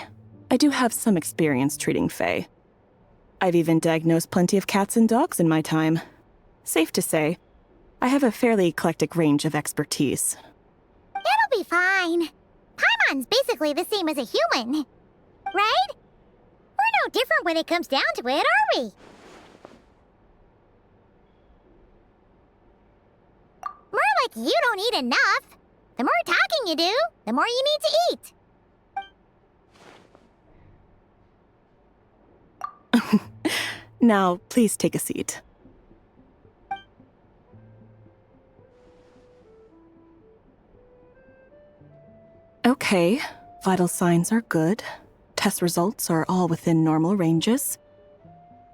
I do have some experience treating Fae. I've even diagnosed plenty of cats and dogs in my time. Safe to say, I have a fairly eclectic range of expertise. It'll be fine. Paimon's basically the same as a human, right? We're no different when it comes down to it, are we? More like you don't eat enough. The more talking you do, the more you need to eat. Now, please take a seat. Okay, vital signs are good. Test results are all within normal ranges.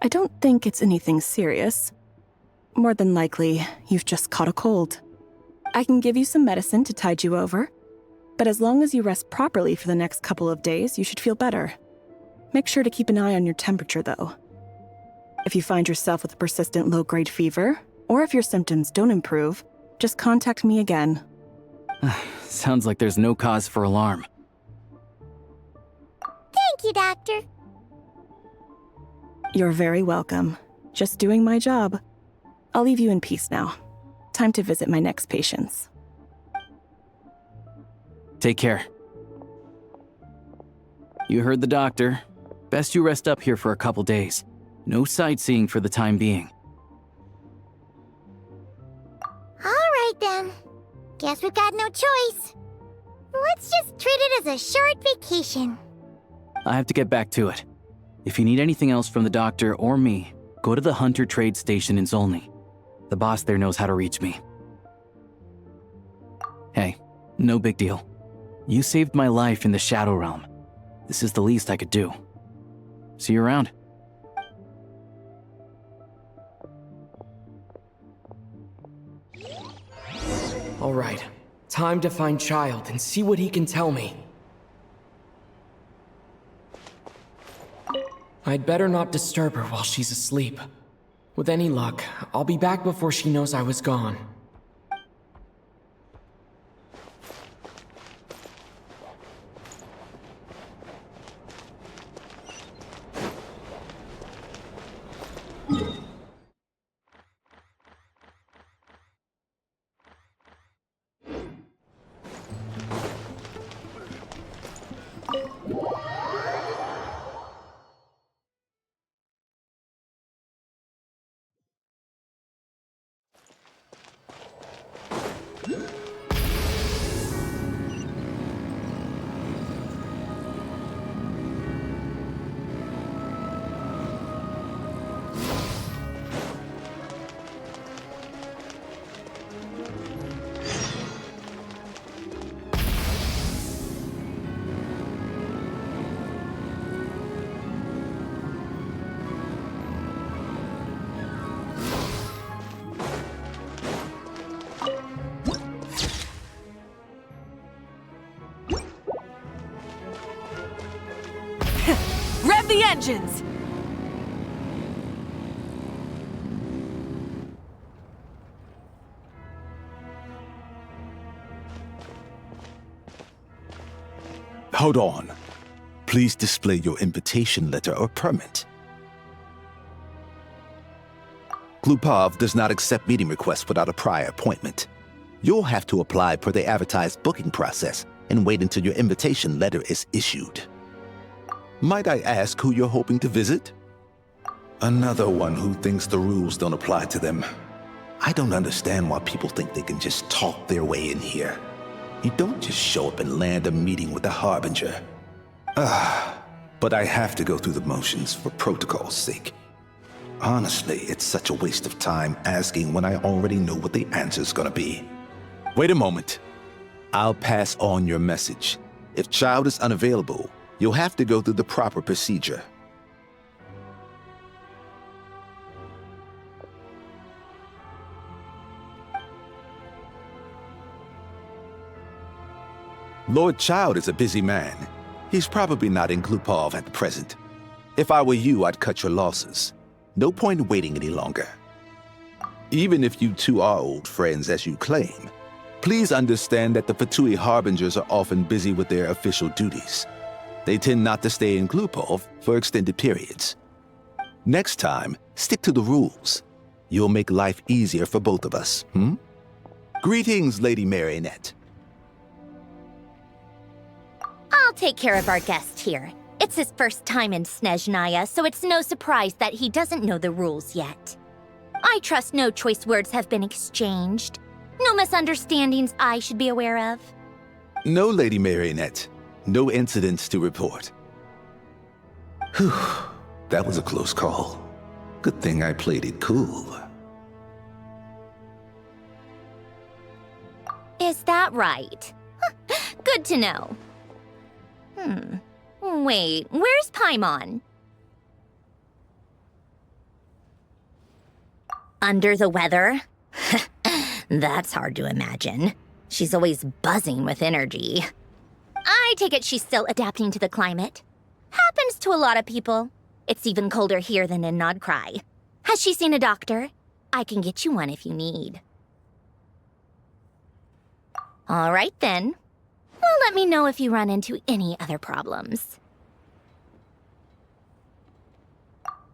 I don't think it's anything serious. More than likely, you've just caught a cold. I can give you some medicine to tide you over, but as long as you rest properly for the next couple of days, you should feel better. Make sure to keep an eye on your temperature, though. If you find yourself with a persistent low-grade fever, or if your symptoms don't improve, just contact me again. Sounds like there's no cause for alarm. Thank you, Doctor. You're very welcome. Just doing my job. I'll leave you in peace now. Time to visit my next patients. Take care. You heard the doctor. Best you rest up here for a couple days. No sightseeing for the time being. All right, then. Guess we've got no choice. Let's just treat it as a short vacation. I have to get back to it. If you need anything else from the doctor or me, go to the Hunter Trade Station in Zolny. The boss there knows how to reach me. Hey, no big deal. You saved my life in the Shadow Realm. This is the least I could do. See you around. All right, time to find Child and see what he can tell me. I'd better not disturb her while she's asleep. With any luck, I'll be back before she knows I was gone. engines! Hold on. Please display your invitation letter or permit. Glupov does not accept meeting requests without a prior appointment. You'll have to apply per the advertised booking process and wait until your invitation letter is issued. Might I ask who you're hoping to visit? Another one who thinks the rules don't apply to them. I don't understand why people think they can just talk their way in here. You don't just show up and land a meeting with the Harbinger. But I have to go through the motions for protocol's sake. Honestly, it's such a waste of time asking when I already know what the answer's gonna be. Wait a moment. I'll pass on your message. If Child is unavailable, you'll have to go through the proper procedure. Lord Child is a busy man. He's probably not in Glupov at the present. If I were you, I'd cut your losses. No point in waiting any longer. Even if you two are old friends as you claim, please understand that the Fatui Harbingers are often busy with their official duties. They tend not to stay in Glupov for extended periods. Next time, stick to the rules. You'll make life easier for both of us, Greetings, Lady Marionette. I'll take care of our guest here. It's his first time in Snezhnaya, so it's no surprise that he doesn't know the rules yet. I trust no choice words have been exchanged. No misunderstandings I should be aware of. No, Lady Marionette. No incidents to report. Whew, that was a close call. Good thing I played it cool. Is that right? Good to know. Wait, where's Paimon? Under the weather? That's hard to imagine. She's always buzzing with energy. I take it she's still adapting to the climate. Happens to a lot of people. It's even colder here than in Nodcry. Has she seen a doctor? I can get you one if you need. All right then. Well, let me know if you run into any other problems.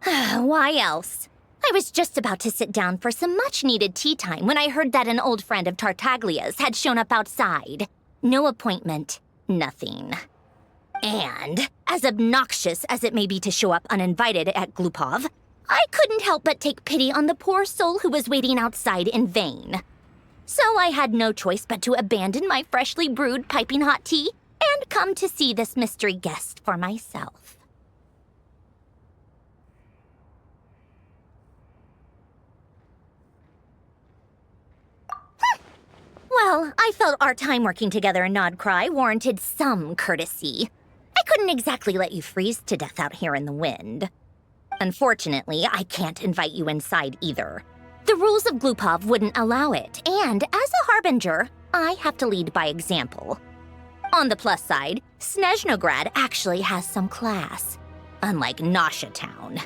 Why else? I was just about to sit down for some much-needed tea time when I heard that an old friend of Tartaglia's had shown up outside. No appointment, nothing. And, as obnoxious as it may be to show up uninvited at Glupov, I couldn't help but take pity on the poor soul who was waiting outside in vain. So I had no choice but to abandon my freshly brewed piping hot tea and come to see this mystery guest for myself. Well, I felt our time working together in Nodcry warranted some courtesy. I couldn't exactly let you freeze to death out here in the wind. Unfortunately, I can't invite you inside either. The rules of Glupov wouldn't allow it, and as a Harbinger, I have to lead by example. On the plus side, Snezhnograd actually has some class, unlike Nasha Town.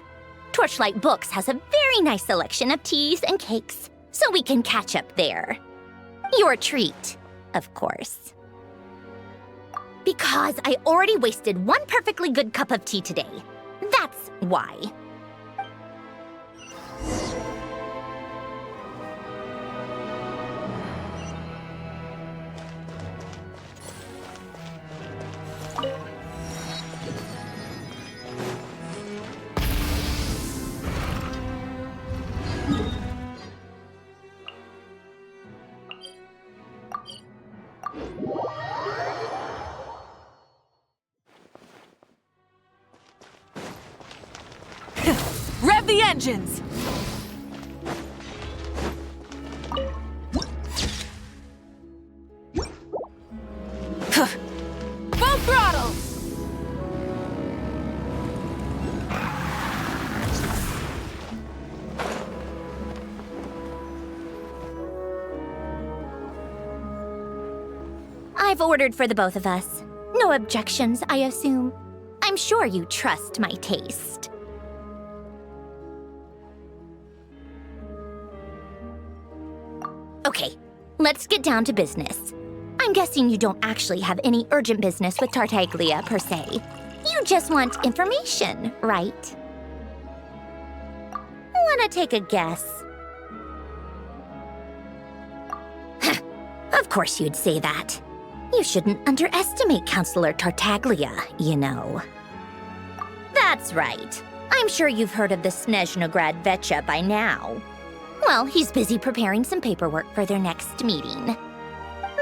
Torchlight Books has a very nice selection of teas and cakes, so we can catch up there. Your treat, of course. Because I already wasted one perfectly good cup of tea today. That's why. Rev the engines! Full throttle! I've ordered for the both of us. No objections, I assume. I'm I'm sure you trust my taste. Okay, let's get down to business. I'm guessing you don't actually have any urgent business with Tartaglia, per se. You just want information, right? Wanna take a guess? Of course you'd say that. You shouldn't underestimate Counselor Tartaglia, you know. That's right. I'm sure you've heard of the Snezhnaya by now. Well, he's busy preparing some paperwork for their next meeting.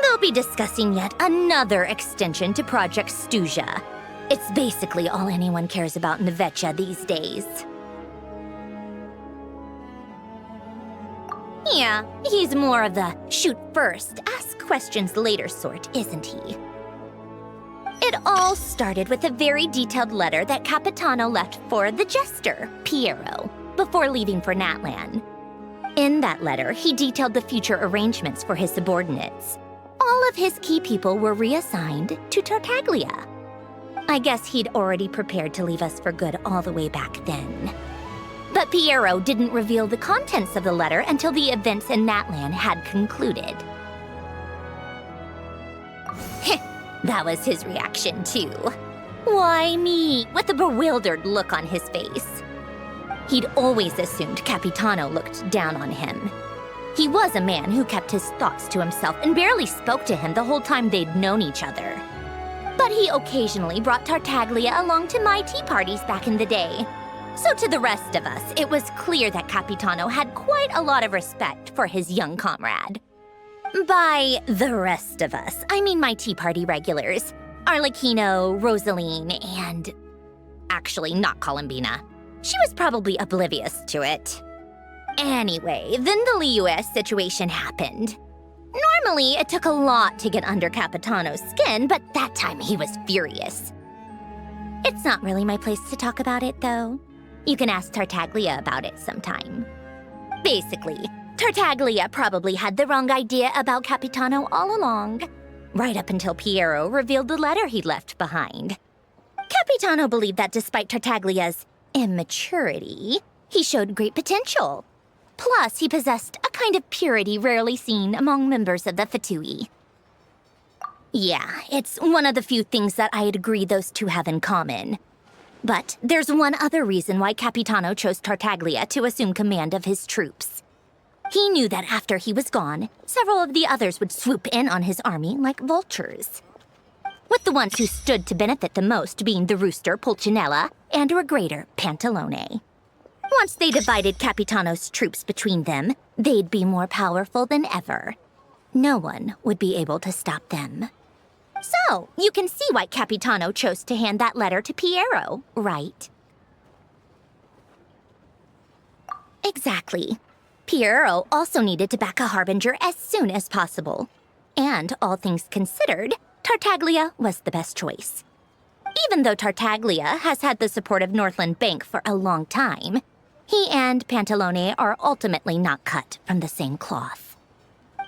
They'll be discussing yet another extension to Project Stuzha. It's basically all anyone cares about in Vetcha these days. Yeah, he's more of the shoot first, ask questions later sort, isn't he? It all started with a very detailed letter that Capitano left for the Jester, Piero, before leaving for Natlan. In that letter, he detailed the future arrangements for his subordinates. All of his key people were reassigned to Tartaglia. I guess he'd already prepared to leave us for good all the way back then. But Piero didn't reveal the contents of the letter until the events in Natlan had concluded. That was his reaction, too. Why me? With a bewildered look on his face. He'd always assumed Capitano looked down on him. He was a man who kept his thoughts to himself and barely spoke to him the whole time they'd known each other. But he occasionally brought Tartaglia along to my tea parties back in the day. So to the rest of us, it was clear that Capitano had quite a lot of respect for his young comrade. By the rest of us, I mean my tea party regulars. Arlecchino, Rosaline, and... actually, not Columbina. She was probably oblivious to it. Anyway, then the Liu-S situation happened. Normally, it took a lot to get under Capitano's skin, but that time he was furious. It's not really my place to talk about it, though. You can ask Tartaglia about it sometime. Basically, Tartaglia probably had the wrong idea about Capitano all along, right up until Piero revealed the letter he'd left behind. Capitano believed that despite Tartaglia's immaturity, he showed great potential. Plus, he possessed a kind of purity rarely seen among members of the Fatui. Yeah, it's one of the few things that I'd agree those two have in common. But there's one other reason why Capitano chose Tartaglia to assume command of his troops. He knew that after he was gone, several of the others would swoop in on his army like vultures. With the ones who stood to benefit the most being the rooster Pulcinella and Regrator Pantalone. Once they divided Capitano's troops between them, they'd be more powerful than ever. No one would be able to stop them. So, you can see why Capitano chose to hand that letter to Piero, right? Exactly. Piero also needed to back a harbinger as soon as possible. And, all things considered, Tartaglia was the best choice. Even though Tartaglia has had the support of Northland Bank for a long time, he and Pantalone are ultimately not cut from the same cloth.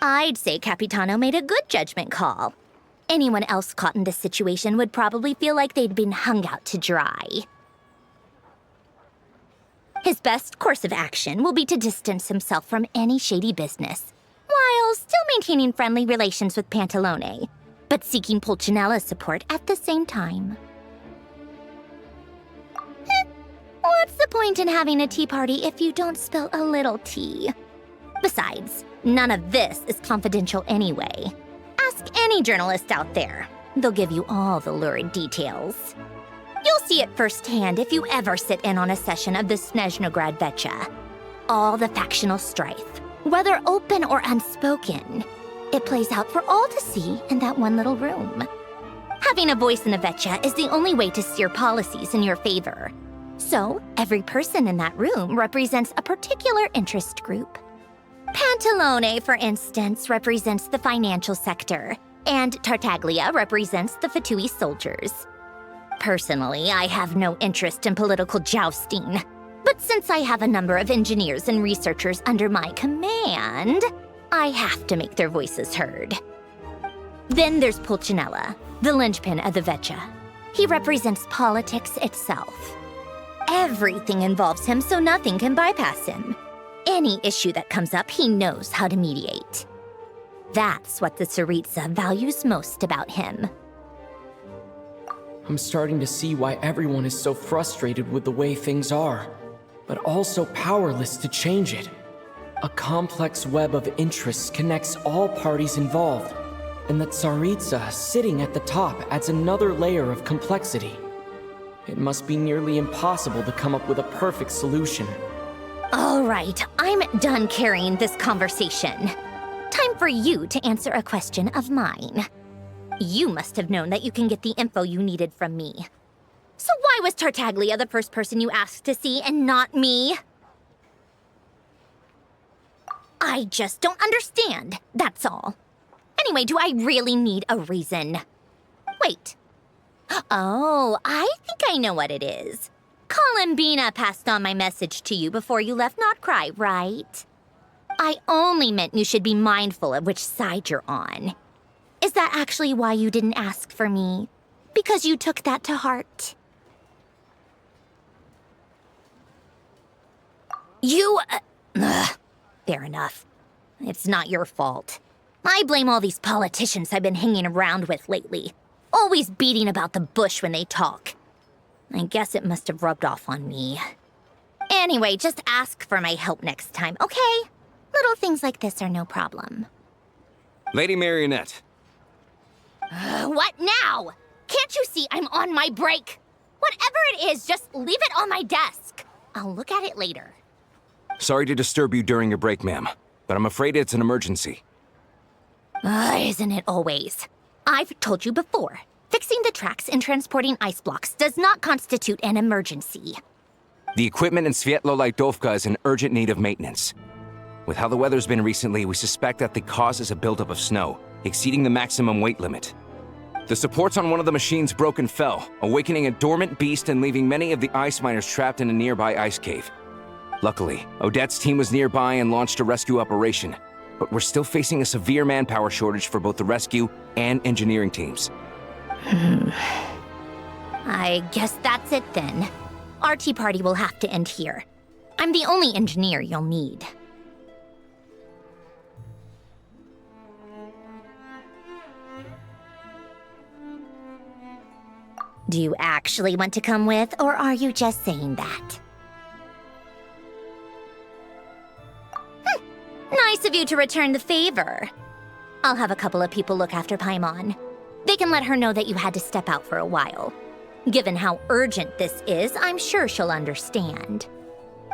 I'd say Capitano made a good judgment call. Anyone else caught in this situation would probably feel like they'd been hung out to dry. His best course of action will be to distance himself from any shady business, while still maintaining friendly relations with Pantalone, but seeking Pulcinella's support at the same time. What's the point in having a tea party if you don't spill a little tea? Besides, none of this is confidential anyway. Ask any journalist out there. They'll give you all the lurid details. You'll see it firsthand if you ever sit in on a session of the Snezhnaya. All the factional strife, whether open or unspoken, it plays out for all to see in that one little room. Having a voice in a Vetcha is the only way to steer policies in your favor. So, every person in that room represents a particular interest group. Pantalone, for instance, represents the financial sector, and Tartaglia represents the Fatui soldiers. Personally, I have no interest in political jousting, but since I have a number of engineers and researchers under my command, I have to make their voices heard. Then there's Pulcinella, the linchpin of the Vetcha. He represents politics itself. Everything involves him, so nothing can bypass him. Any issue that comes up, he knows how to mediate. That's what the Tsaritsa values most about him. I'm starting to see why everyone is so frustrated with the way things are, but also powerless to change it. A complex web of interests connects all parties involved, and the Tsaritsa sitting at the top adds another layer of complexity. It must be nearly impossible to come up with a perfect solution. All right, I'm done carrying this conversation. Time for you to answer a question of mine. You must have known that you can get the info you needed from me. So why was Tartaglia the first person you asked to see and not me? I just don't understand, that's all. Anyway, do I really need a reason? Wait. Oh, I think I know what it is. Columbina passed on my message to you before you left Notcry, right? I only meant you should be mindful of which side you're on. Is that actually why you didn't ask for me? Because you took that to heart? Fair enough. It's not your fault. I blame all these politicians I've been hanging around with lately. Always beating about the bush when they talk. I guess it must have rubbed off on me. Anyway, just ask for my help next time, okay? Little things like this are no problem. Lady Marionette. What now? Can't you see I'm on my break? Whatever it is, just leave it on my desk. I'll look at it later. Sorry to disturb you during your break, ma'am, but I'm afraid it's an emergency. Isn't it always? I've told you before, fixing the tracks and transporting ice blocks does not constitute an emergency. The equipment in Svietlolaidovka is in urgent need of maintenance. With how the weather's been recently, we suspect that the cause is a buildup of snow, exceeding the maximum weight limit. The supports on one of the machines broke and fell, awakening a dormant beast and leaving many of the ice miners trapped in a nearby ice cave. Luckily, Odette's team was nearby and launched a rescue operation, but we're still facing a severe manpower shortage for both the rescue and engineering teams. I guess that's it then. Our tea party will have to end here. I'm the only engineer you'll need. Do you actually want to come with, or are you just saying that? Nice of you to return the favor. I'll have a couple of people look after Paimon. They can let her know that you had to step out for a while. Given how urgent this is, I'm sure she'll understand.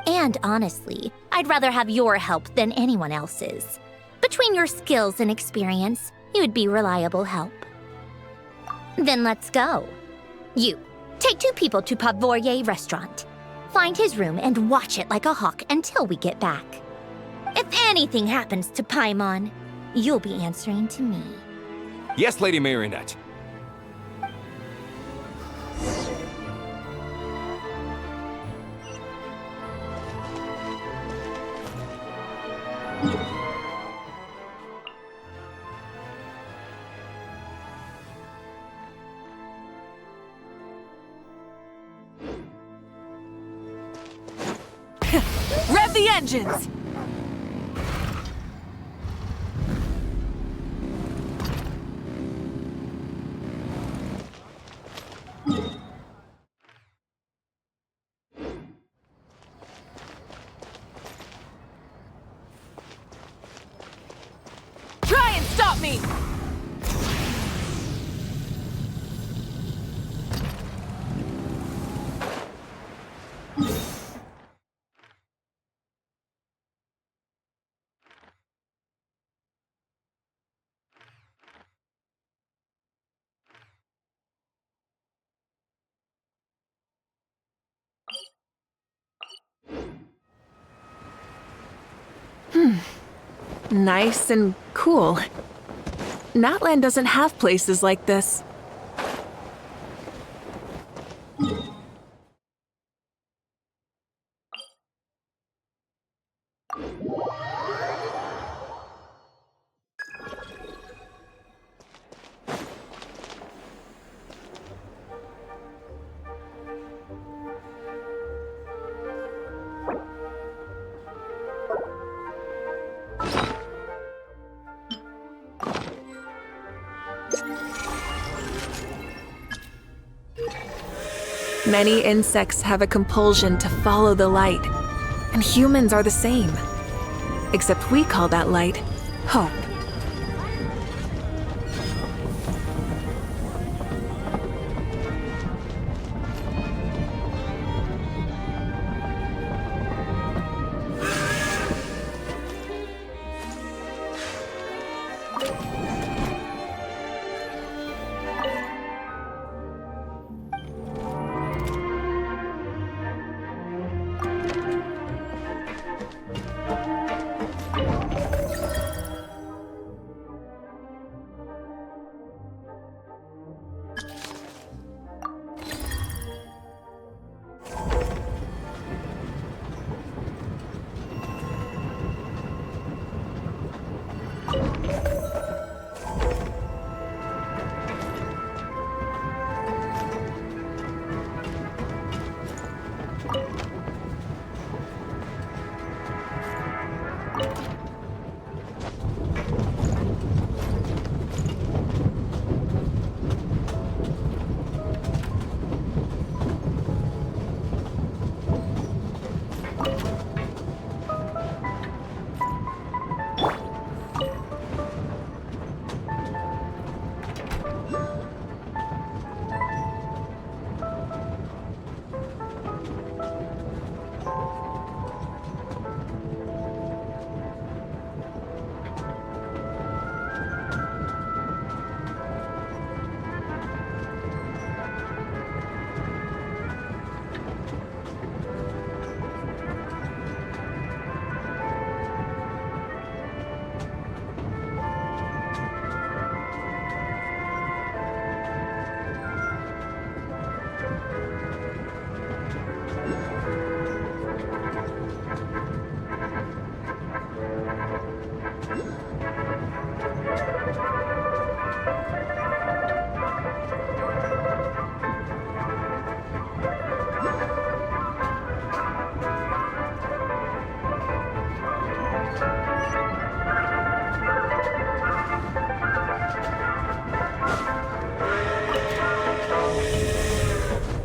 And honestly, I'd rather have your help than anyone else's. Between your skills and experience, you'd be reliable help. Then let's go. You, take 2 people to Pavorier restaurant. Find his room and watch it like a hawk until we get back. If anything happens to Paimon, you'll be answering to me. Yes, Lady Marionette. Rev the engines! Try and stop me! Nice and cool. Natland doesn't have places like this. Many insects have a compulsion to follow the light, and humans are the same. Except we call that light hope.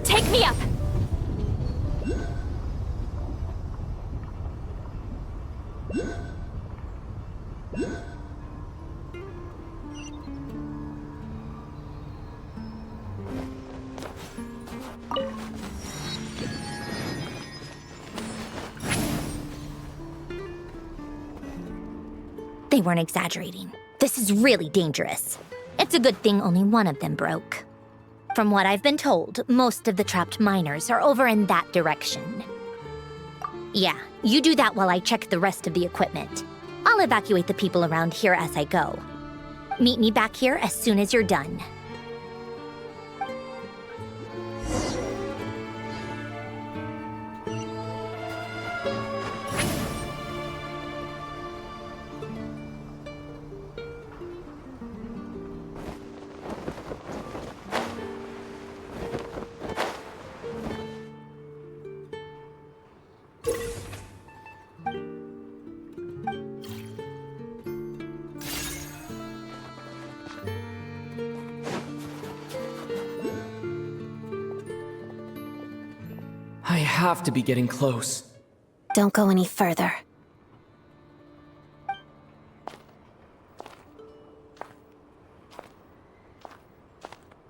Take me up! They weren't exaggerating. This is really dangerous. It's a good thing only one of them broke. From what I've been told, most of the trapped miners are over in that direction. Yeah, you do that while I check the rest of the equipment. I'll evacuate the people around here as I go. Meet me back here as soon as you're done. I have to be getting close. Don't go any further.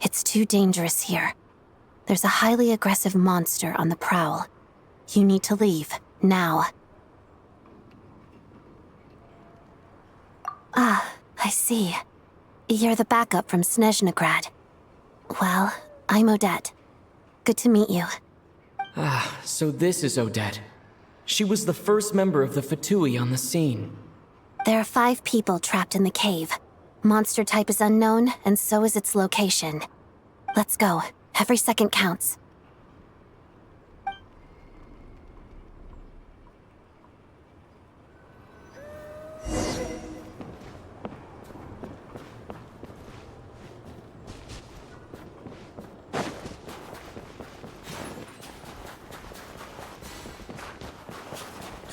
It's too dangerous here. There's a highly aggressive monster on the prowl. You need to leave, now. Ah, I see. You're the backup from Snezhnaya. Well, I'm Odette. Good to meet you. Ah, so this is Odette. She was the first member of the Fatui on the scene. There are 5 people trapped in the cave. Monster type is unknown, and so is its location. Let's go. Every second counts.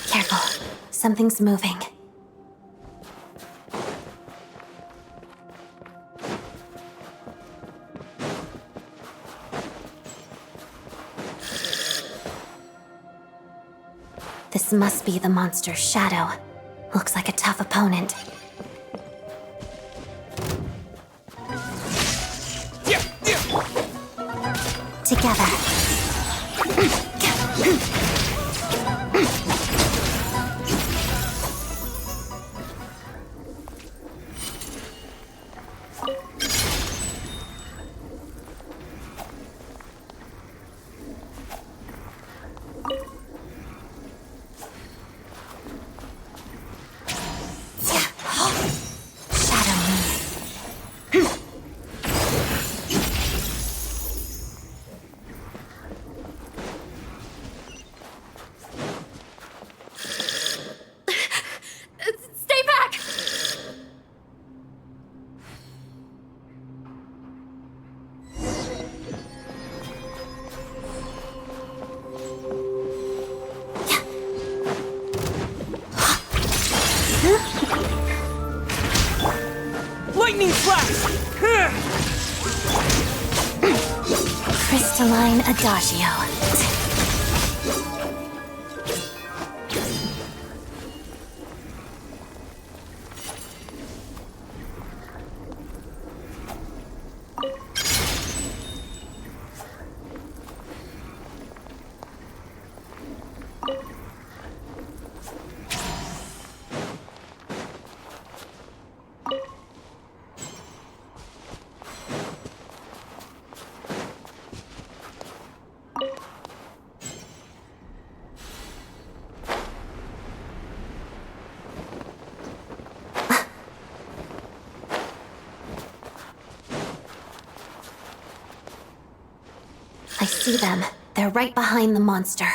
Careful. Something's moving. This must be the monster's shadow. Looks like a tough opponent. Together. Lightning flash! Crystalline Adagio. I see them. They're right behind the monster.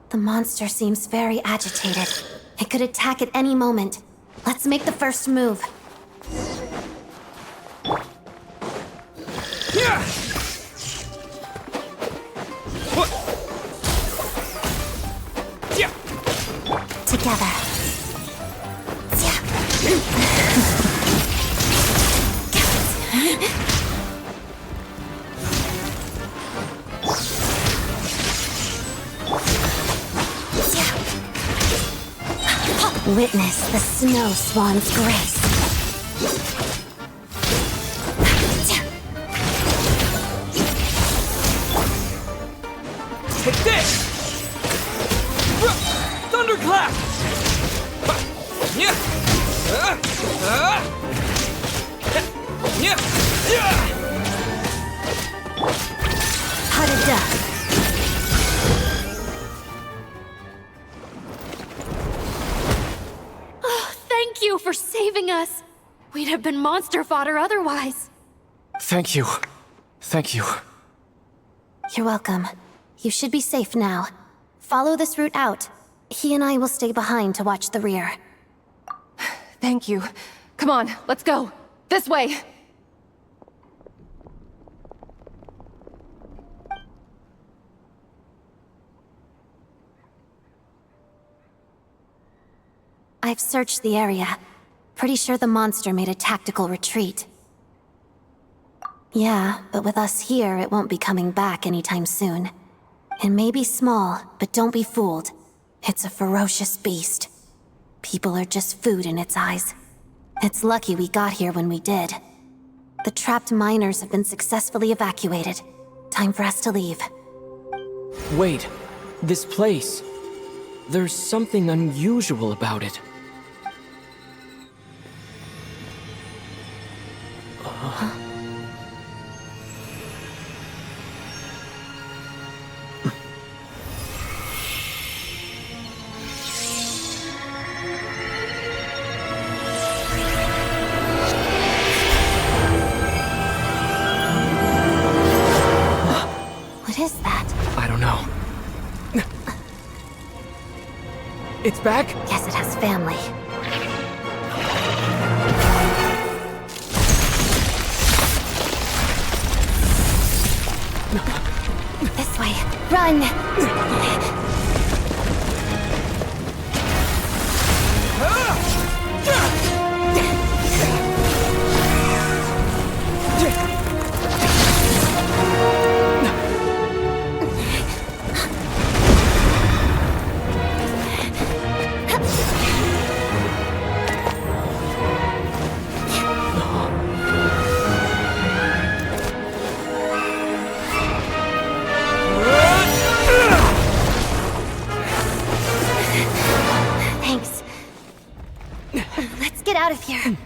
The monster seems very agitated. It could attack at any moment. Let's make the first move. Together. Witness the snow swan's grace. Take this! Thunderclap! Odette. Thank you for saving us. We'd have been monster fodder otherwise. Thank you. Thank you. You're welcome. You should be safe now. Follow this route out. He and I will stay behind to watch the rear. Thank you. Come on, let's go. This way. I've searched the area. Pretty sure the monster made a tactical retreat. Yeah, but with us here, it won't be coming back anytime soon. It may be small, but don't be fooled. It's a ferocious beast. People are just food in its eyes. It's lucky we got here when we did. The trapped miners have been successfully evacuated. Time for us to leave. Wait, this place. There's something unusual about it. What is that? I don't know. It's back? Guess it has family. This way. Run! out of here.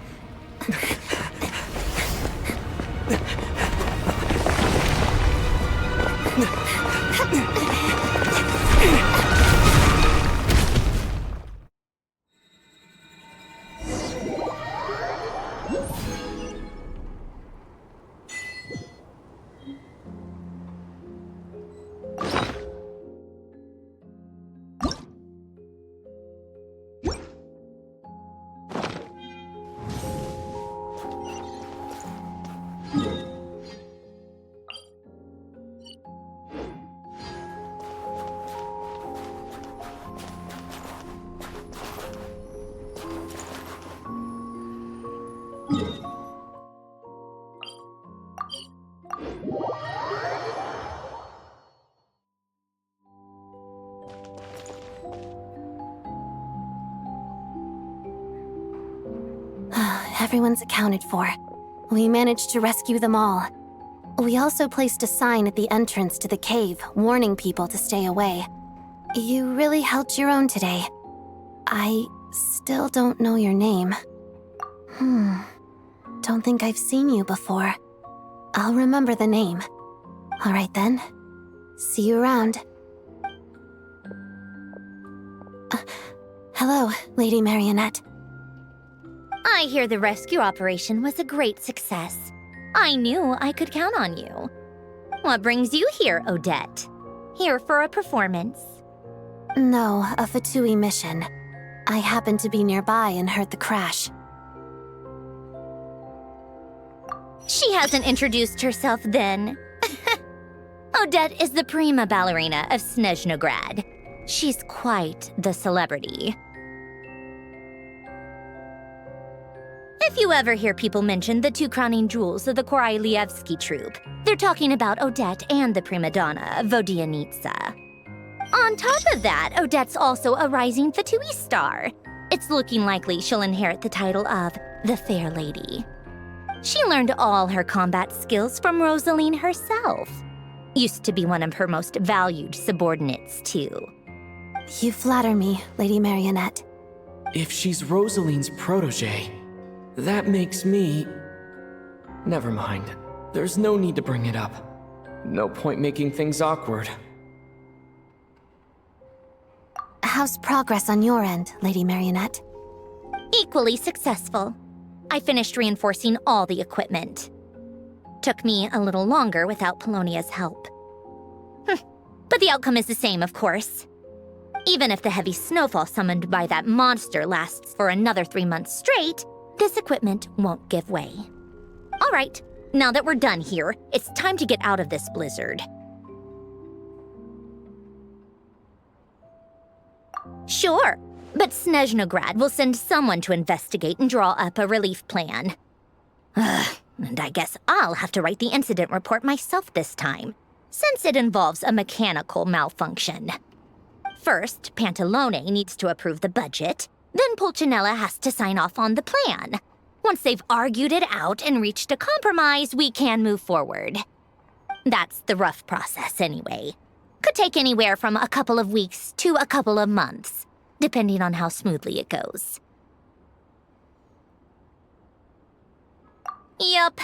Everyone's accounted for. We managed to rescue them all. We also placed a sign at the entrance to the cave, warning people to stay away. You really held your own today. I still don't know your name. Don't think I've seen you before. I'll remember the name. All right then. See you around. Hello, Lady Marionette. I hear the rescue operation was a great success. I knew I could count on you. What brings you here, Odette? Here for a performance? No, a Fatui mission. I happened to be nearby and heard the crash. She hasn't introduced herself then. Odette is the prima ballerina of Snezhnaya. She's quite the celebrity. If you ever hear people mention the two crowning jewels of the Korylevsky troupe, they're talking about Odette and the prima donna, Vodianitsa. On top of that, Odette's also a rising Fatui star. It's looking likely she'll inherit the title of the Fair Lady. She learned all her combat skills from Rosaline herself. Used to be one of her most valued subordinates, too. You flatter me, Lady Marionette. If she's Rosaline's protege, that makes me... Never mind. There's no need to bring it up. No point making things awkward. How's progress on your end, Lady Marionette? Equally successful. I finished reinforcing all the equipment. Took me a little longer without Polonia's help. But the outcome is the same, of course. Even if the heavy snowfall summoned by that monster lasts for another 3 months straight, this equipment won't give way. All right, now that we're done here, it's time to get out of this blizzard. Sure, but Snezhnaya will send someone to investigate and draw up a relief plan. And I guess I'll have to write the incident report myself this time, since it involves a mechanical malfunction. First, Pantalone needs to approve the budget, then Pulcinella has to sign off on the plan. Once they've argued it out and reached a compromise, we can move forward. That's the rough process anyway. Could take anywhere from a couple of weeks to a couple of months, depending on how smoothly it goes. Yup,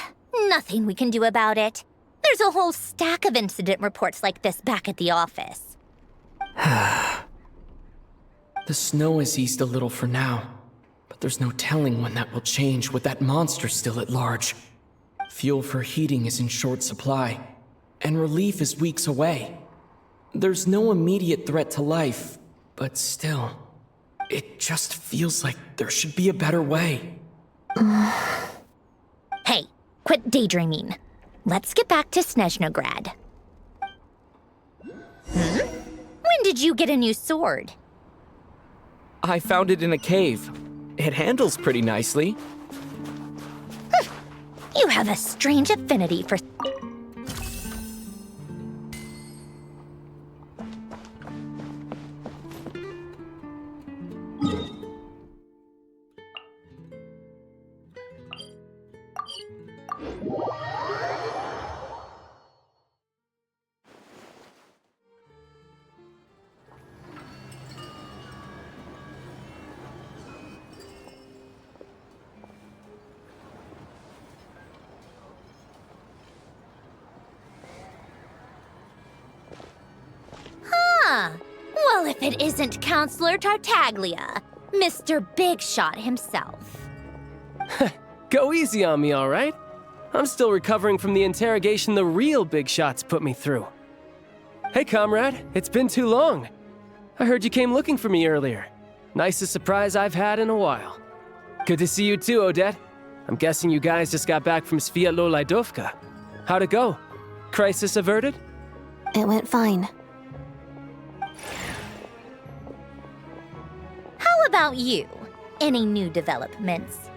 nothing we can do about it. There's a whole stack of incident reports like this back at the office. The snow has eased a little for now, but there's no telling when that will change with that monster still at large. Fuel for heating is in short supply, and relief is weeks away. There's no immediate threat to life, but still, it just feels like there should be a better way. Hey, quit daydreaming. Let's get back to Snezhnaya. When did you get a new sword? I found it in a cave. It handles pretty nicely. You have a strange affinity for... if it isn't Counselor Tartaglia, Mr. Big Shot himself. Go easy on me, all right? I'm still recovering from the interrogation the real Big Shots put me through. Hey, comrade, it's been too long. I heard you came looking for me earlier. Nicest surprise I've had in a while. Good to see you too, Odette. I'm guessing you guys just got back from Sviatlo-Laidovka. How'd it go? Crisis averted? It went fine. How about you? Any new developments?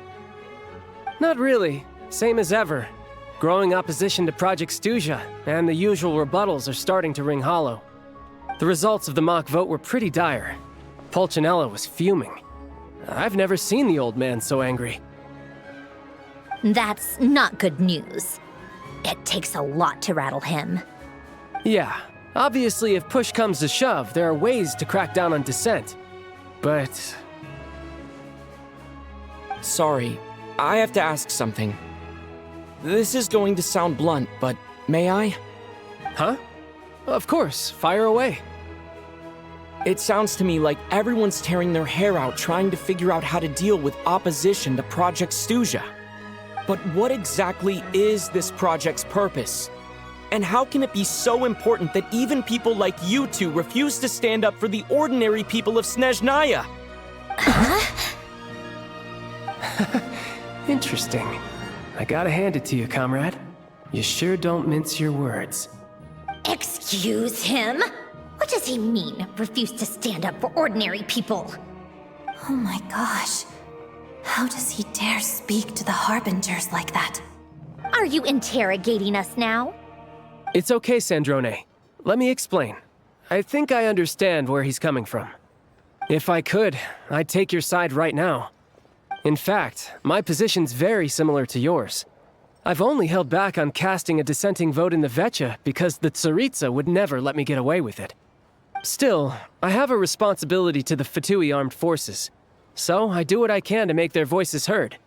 Not really. Same as ever. Growing opposition to Project Stuzha, and the usual rebuttals are starting to ring hollow. The results of the mock vote were pretty dire. Pulcinella was fuming. I've never seen the old man so angry. That's not good news. It takes a lot to rattle him. Yeah, obviously if push comes to shove, there are ways to crack down on dissent. But... Sorry, I have to ask something. This is going to sound blunt, but may I? Huh? Of course, fire away. It sounds to me like everyone's tearing their hair out trying to figure out how to deal with opposition to Project Stuzha. But what exactly is this project's purpose? And how can it be so important that even people like you two refuse to stand up for the ordinary people of Snezhnaya? Interesting. I gotta hand it to you, comrade. You sure don't mince your words. Excuse him? What does he mean, refuse to stand up for ordinary people? Oh my gosh. How does he dare speak to the Harbingers like that? Are you interrogating us now? It's okay, Sandrone. Let me explain. I think I understand where he's coming from. If I could, I'd take your side right now. In fact, my position's very similar to yours. I've only held back on casting a dissenting vote in the Vecha because the Tsaritsa would never let me get away with it. Still, I have a responsibility to the Fatui armed forces, so I do what I can to make their voices heard.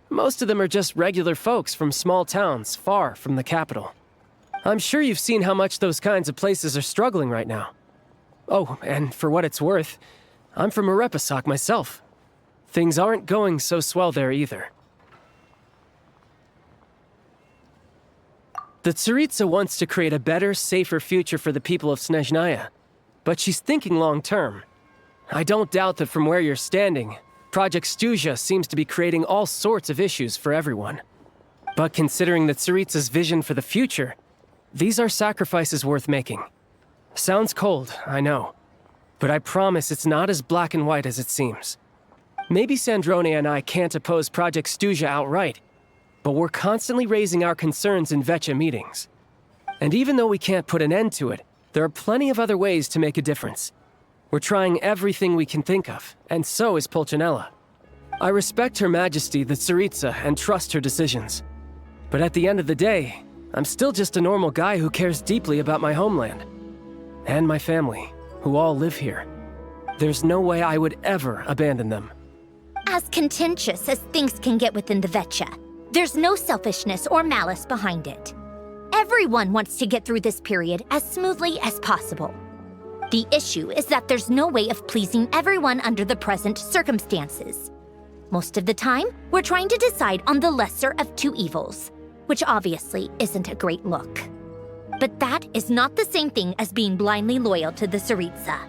Most of them are just regular folks from small towns far from the capital. I'm sure you've seen how much those kinds of places are struggling right now. Oh, and for what it's worth, I'm from Arepasak myself. Things aren't going so swell there either. The Tsaritsa wants to create a better, safer future for the people of Snezhnaya, but she's thinking long-term. I don't doubt that from where you're standing, Project Stuzha seems to be creating all sorts of issues for everyone. But considering the Tsaritsa's vision for the future, these are sacrifices worth making. Sounds cold, I know, but I promise it's not as black and white as it seems. Maybe Sandrone and I can't oppose Project Stuzha outright, but we're constantly raising our concerns in Vecha meetings. And even though we can't put an end to it, there are plenty of other ways to make a difference. We're trying everything we can think of, and so is Pulcinella. I respect Her Majesty, the Tsaritsa, and trust her decisions. But at the end of the day, I'm still just a normal guy who cares deeply about my homeland. And my family, who all live here. There's no way I would ever abandon them. As contentious as things can get within the Vecha, there's no selfishness or malice behind it. Everyone wants to get through this period as smoothly as possible. The issue is that there's no way of pleasing everyone under the present circumstances. Most of the time, we're trying to decide on the lesser of two evils, which obviously isn't a great look. But that is not the same thing as being blindly loyal to the Tsaritsa.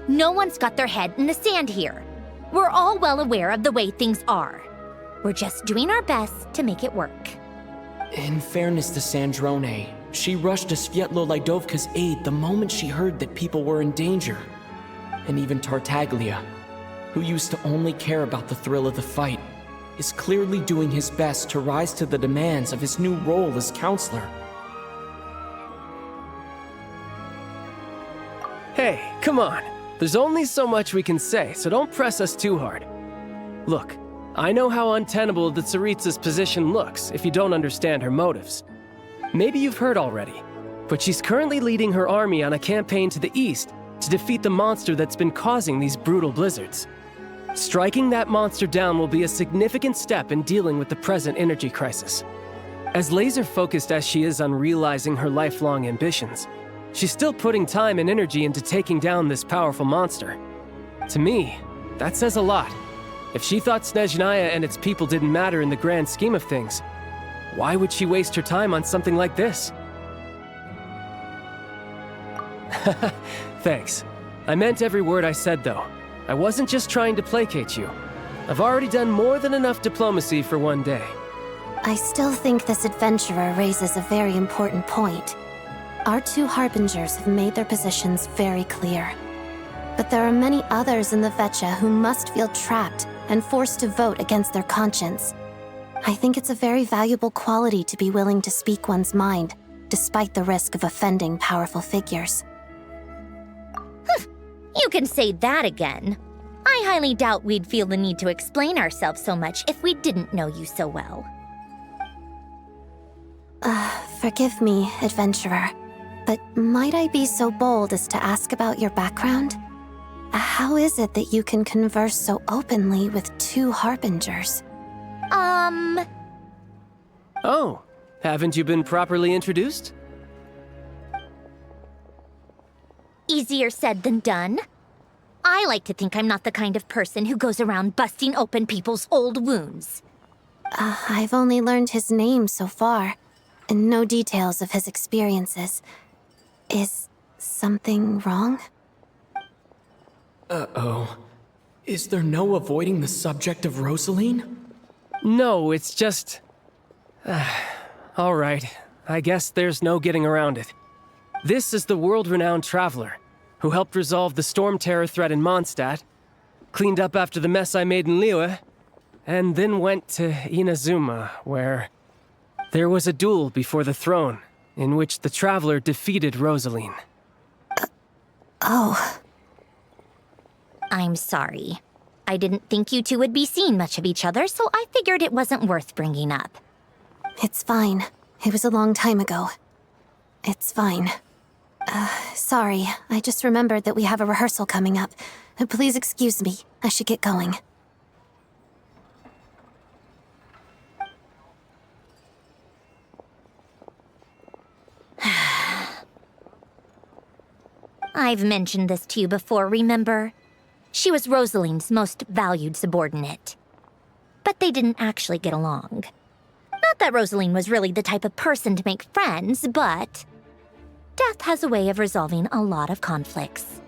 No one's got their head in the sand here. We're all well aware of the way things are. We're just doing our best to make it work. In fairness to Sandrone, she rushed to Sviatlo-Laidovka's aid the moment she heard that people were in danger. And even Tartaglia, who used to only care about the thrill of the fight, is clearly doing his best to rise to the demands of his new role as counselor. Hey, come on. There's only so much we can say, so don't press us too hard. Look, I know how untenable the Tsaritsa's position looks if you don't understand her motives. Maybe you've heard already, but she's currently leading her army on a campaign to the east to defeat the monster that's been causing these brutal blizzards. Striking that monster down will be a significant step in dealing with the present energy crisis. As laser-focused as she is on realizing her lifelong ambitions, She's still putting time and energy into taking down this powerful monster. To me, that says a lot. If she thought Snezhnaya and its people didn't matter in the grand scheme of things, why would she waste her time on something like this? Thanks. I meant every word I said, though. I wasn't just trying to placate you. I've already done more than enough diplomacy for one day. I still think this adventurer raises a very important point. Our two harbingers have made their positions very clear. But there are many others in the Vetcha who must feel trapped and forced to vote against their conscience. I think it's a very valuable quality to be willing to speak one's mind, despite the risk of offending powerful figures. You can say that again. I highly doubt we'd feel the need to explain ourselves so much if we didn't know you so well. Forgive me, adventurer, but might I be so bold as to ask about your background? How is it that you can converse so openly with two harbingers? Oh, haven't you been properly introduced? Easier said than done. I like to think I'm not the kind of person who goes around busting open people's old wounds. I've only learned his name so far, and no details of his experiences. Is something wrong? Uh-oh. Is there no avoiding the subject of Rosaline? No, it's just... all right. I guess there's no getting around it. This is the world-renowned traveler, who helped resolve the storm terror threat in Mondstadt, cleaned up after the mess I made in Liyue, and then went to Inazuma, where there was a duel before the throne, in which the traveler defeated Rosaline. Oh. I'm sorry. I didn't think you two would be seeing much of each other, so I figured it wasn't worth bringing up. It's fine. It was a long time ago. It's fine. Sorry, I just remembered that we have a rehearsal coming up. Please excuse me. I should get going. I've mentioned this to you before, remember? She was Rosaline's most valued subordinate. But they didn't actually get along. Not that Rosaline was really the type of person to make friends, but death has a way of resolving a lot of conflicts.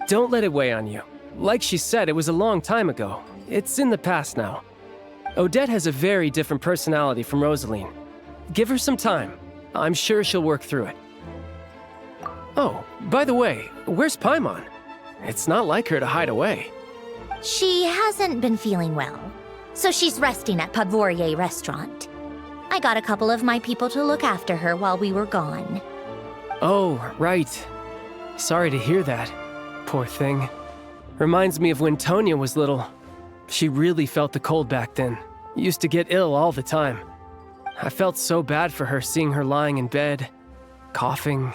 Don't let it weigh on you. Like she said, it was a long time ago. It's in the past now. Odette has a very different personality from Rosaline. Give her some time. I'm sure she'll work through it. Oh, by the way, where's Paimon? It's not like her to hide away. She hasn't been feeling well, so she's resting at Padvorier restaurant. I got a couple of my people to look after her while we were gone. Oh, right. Sorry to hear that. Poor thing. Reminds me of when Tonya was little. She really felt the cold back then. Used to get ill all the time. I felt so bad for her seeing her lying in bed, coughing.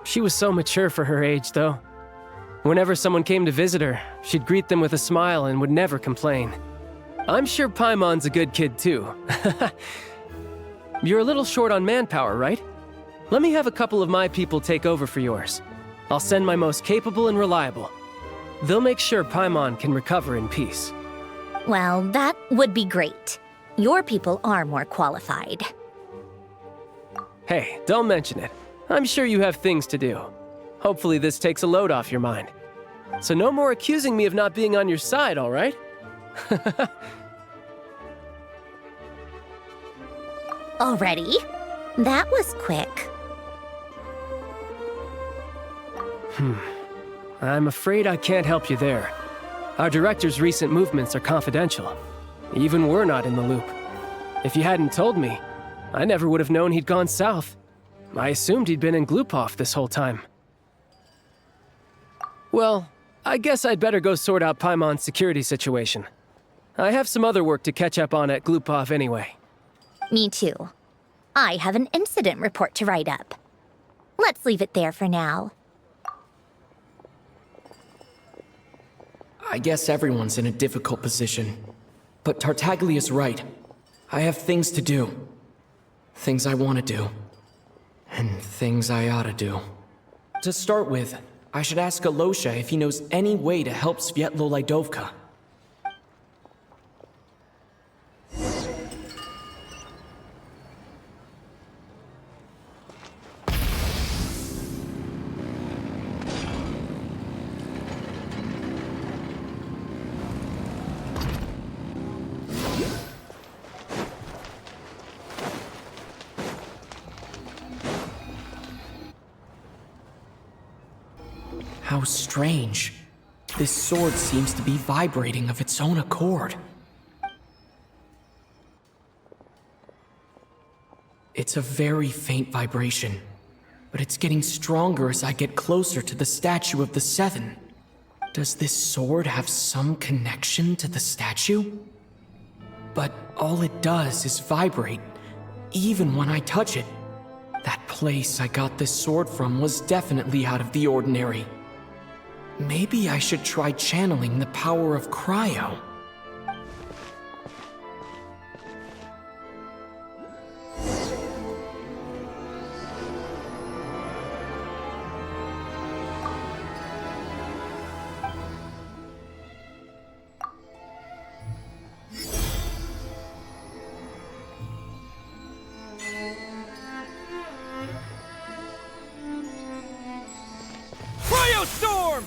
She was so mature for her age, though. Whenever someone came to visit her, she'd greet them with a smile and would never complain. I'm sure Paimon's a good kid, too. You're a little short on manpower, right? Let me have a couple of my people take over for yours. I'll send my most capable and reliable. They'll make sure Paimon can recover in peace. Well, that would be great. Your people are more qualified. Hey, don't mention it. I'm sure you have things to do. Hopefully this takes a load off your mind. So no more accusing me of not being on your side, all right? Already? That was quick. I'm afraid I can't help you there. Our director's recent movements are confidential. Even we're not in the loop. If you hadn't told me, I never would have known he'd gone south. I assumed he'd been in Glupov this whole time. Well, I guess I'd better go sort out Paimon's security situation. I have some other work to catch up on at Glupov anyway. Me too. I have an incident report to write up. Let's leave it there for now. I guess everyone's in a difficult position. But Tartaglia's right. I have things to do. Things I want to do. And things I ought to do. To start with, I should ask Alosha if he knows any way to help Svietlolaidovka. How strange. This sword seems to be vibrating of its own accord. It's a very faint vibration, but it's getting stronger as I get closer to the statue of the Seven. Does this sword have some connection to the statue? But all it does is vibrate, even when I touch it. That place I got this sword from was definitely out of the ordinary. Maybe I should try channeling the power of cryo. Cryostorm!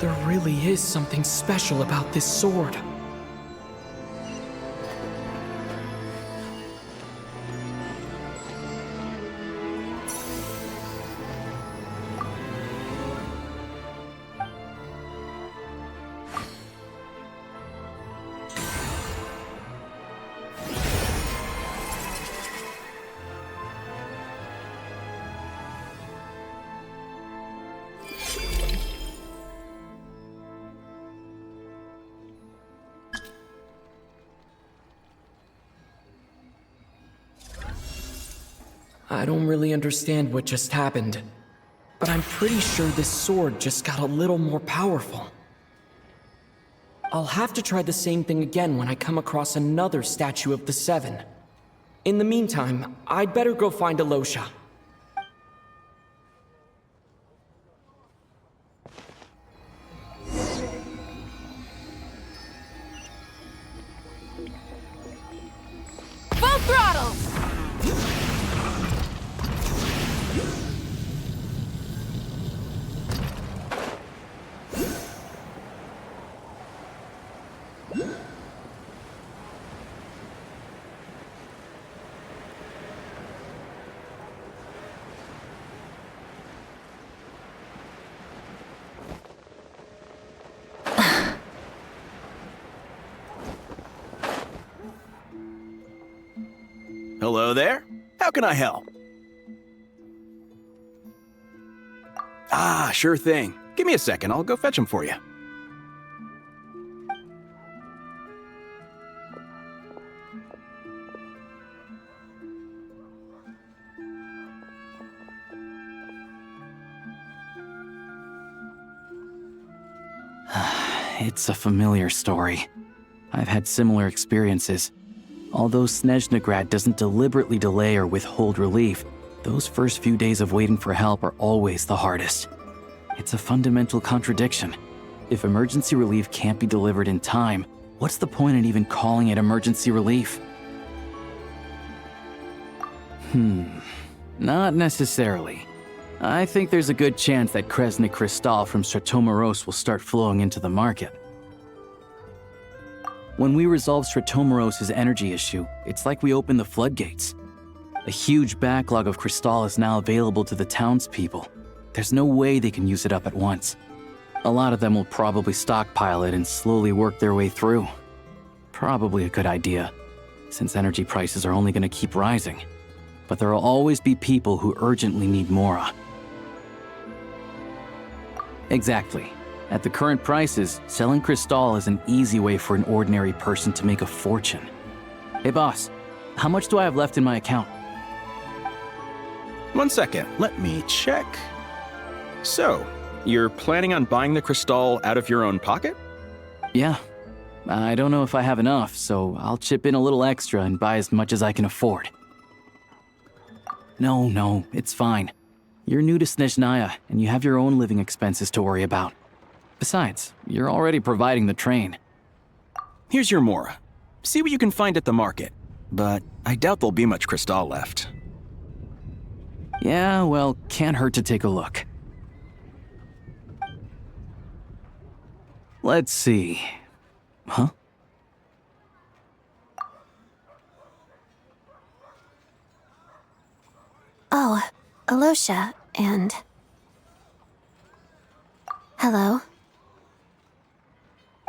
There really is something special about this sword. I don't really understand what just happened, but I'm pretty sure this sword just got a little more powerful. I'll have to try the same thing again when I come across another statue of the Seven. In the meantime, I'd better go find Alosha. Full throttle! Hello there. How can I help? Ah, sure thing. Give me a second. I'll go fetch them for you. It's a familiar story. I've had similar experiences. Although Snezhnagrad doesn't deliberately delay or withhold relief, those first few days of waiting for help are always the hardest. It's a fundamental contradiction. If emergency relief can't be delivered in time, what's the point in even calling it emergency relief? Not necessarily. I think there's a good chance that Kresnik Crystal from Stratomoros will start flowing into the market. When we resolve Stratomoros' energy issue, it's like we open the floodgates. A huge backlog of Crystal is now available to the townspeople. There's no way they can use it up at once. A lot of them will probably stockpile it and slowly work their way through. Probably a good idea, since energy prices are only going to keep rising. But there will always be people who urgently need Mora. Exactly. At the current prices, selling Crystal is an easy way for an ordinary person to make a fortune. Hey boss, how much do I have left in my account? 1 second, let me check. So, you're planning on buying the Crystal out of your own pocket? Yeah. I don't know if I have enough, so I'll chip in a little extra and buy as much as I can afford. No, it's fine. You're new to Snezhnaya, and you have your own living expenses to worry about. Besides, you're already providing the train. Here's your Mora. See what you can find at the market, but I doubt there'll be much Crystal left. Yeah, well, can't hurt to take a look. Let's see. Huh? Oh, Alosha, and... Hello.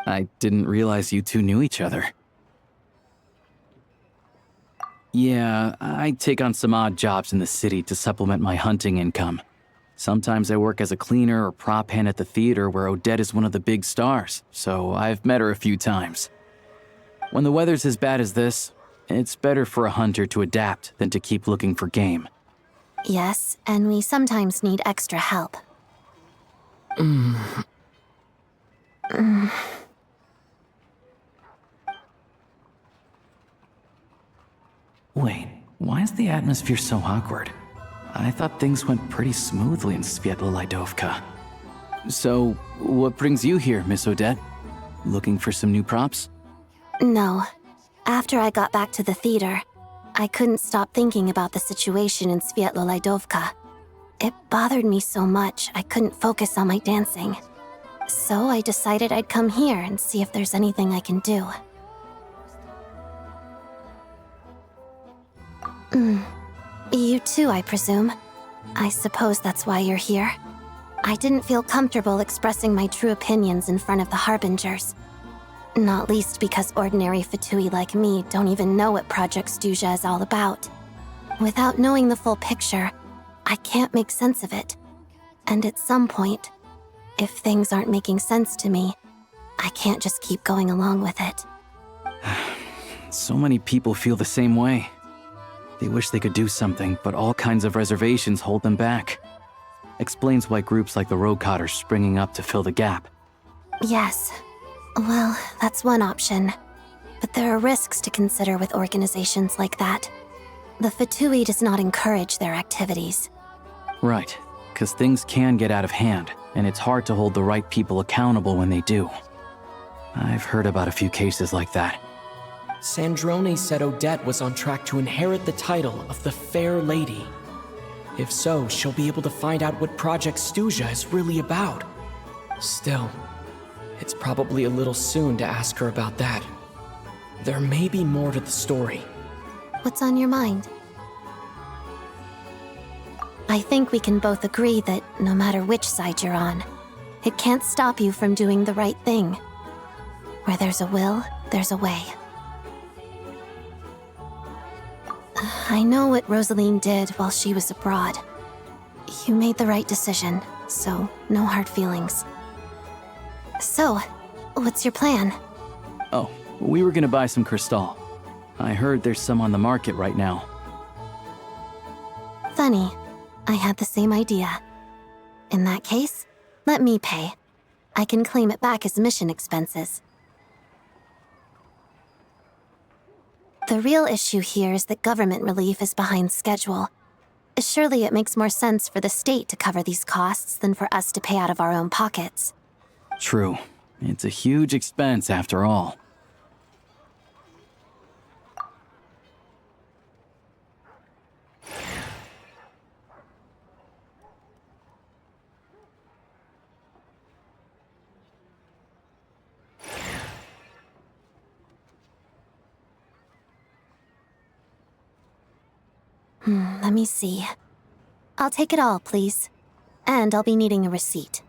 I didn't realize you two knew each other. Yeah, I take on some odd jobs in the city to supplement my hunting income. Sometimes I work as a cleaner or prop hand at the theater where Odette is one of the big stars, so I've met her a few times. When the weather's as bad as this, it's better for a hunter to adapt than to keep looking for game. Yes, and we sometimes need extra help. Wait, why is the atmosphere so awkward? I thought things went pretty smoothly in Svietlolidovka. So, what brings you here, Miss Odette? Looking for some new props? No. After I got back to the theater, I couldn't stop thinking about the situation in Svietlolidovka. It bothered me so much I couldn't focus on my dancing. So I decided I'd come here and see if there's anything I can do. You too, I presume. I suppose that's why you're here. I didn't feel comfortable expressing my true opinions in front of the Harbingers. Not least because ordinary Fatui like me don't even know what Project Stuzha is all about. Without knowing the full picture, I can't make sense of it. And at some point, if things aren't making sense to me, I can't just keep going along with it. So many people feel the same way. They wish they could do something, but all kinds of reservations hold them back. Explains why groups like the Rokot are springing up to fill the gap. Yes. Well, that's one option. But there are risks to consider with organizations like that. The Fatui does not encourage their activities. Right, because things can get out of hand, and it's hard to hold the right people accountable when they do. I've heard about a few cases like that. Sandrone said Odette was on track to inherit the title of the Fair Lady. If so, she'll be able to find out what Project Stuzha is really about. Still, it's probably a little soon to ask her about that. There may be more to the story. What's on your mind? I think we can both agree that no matter which side you're on, it can't stop you from doing the right thing. Where there's a will, there's a way. I know what Rosaline did while she was abroad. You made the right decision, so no hard feelings. So, what's your plan? Oh, we were gonna buy some Crystal. I heard there's some on the market right now. Funny. I had the same idea. In that case, let me pay. I can claim it back as mission expenses. The real issue here is that government relief is behind schedule. Surely it makes more sense for the state to cover these costs than for us to pay out of our own pockets. True. It's a huge expense after all. Let me see. I'll take it all, please. And I'll be needing a receipt.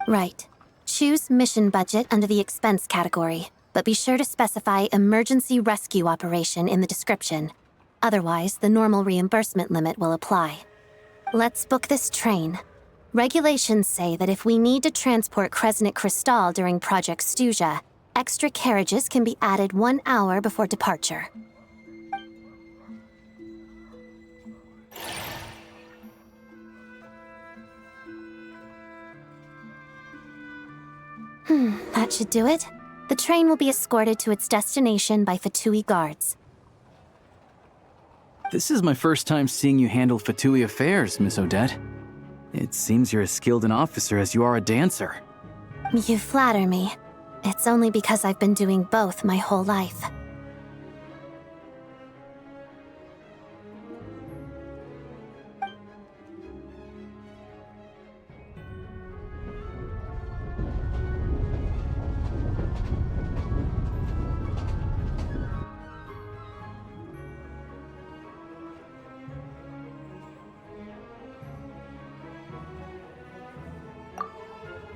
Right. Choose mission budget under the expense category, but be sure to specify emergency rescue operation in the description. Otherwise, the normal reimbursement limit will apply. Let's book this train. Regulations say that if we need to transport Kresnik Crystal during Project Stuja, extra carriages can be added 1 hour before departure. That should do it. The train will be escorted to its destination by Fatui guards. This is my first time seeing you handle Fatui affairs, Miss Odette. It seems you're as skilled an officer as you are a dancer. You flatter me. It's only because I've been doing both my whole life.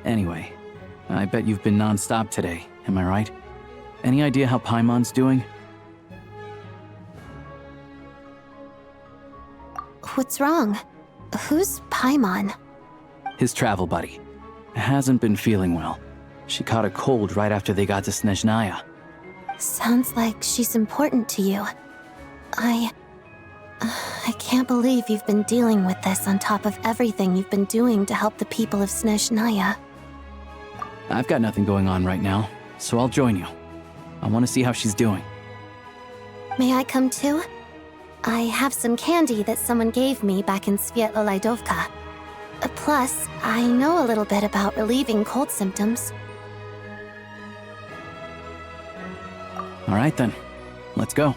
Anyway, I bet you've been non-stop today, am I right? Any idea how Paimon's doing? What's wrong? Who's Paimon? His travel buddy. Hasn't been feeling well. She caught a cold right after they got to Snezhnaya. Sounds like she's important to you. I can't believe you've been dealing with this on top of everything you've been doing to help the people of Snezhnaya. I've got nothing going on right now, so I'll join you. I want to see how she's doing. May I come too? I have some candy that someone gave me back in Svietla Laidovka. Plus, I know a little bit about relieving cold symptoms. All right then, let's go.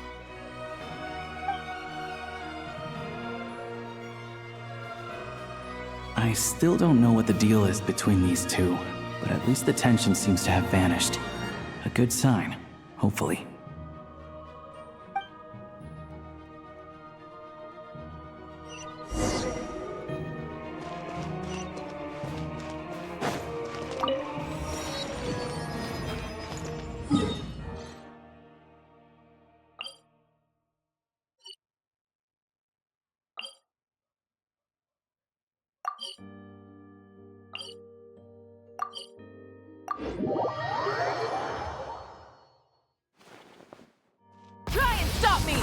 I still don't know what the deal is between these two, but at least the tension seems to have vanished. A good sign, hopefully. Try and stop me!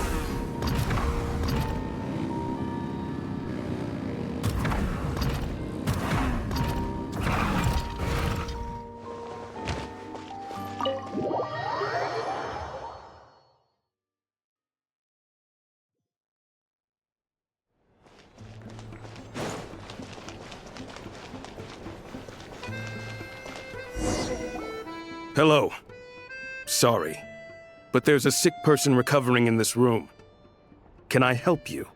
Hello. Sorry, but there's a sick person recovering in this room. Can I help you?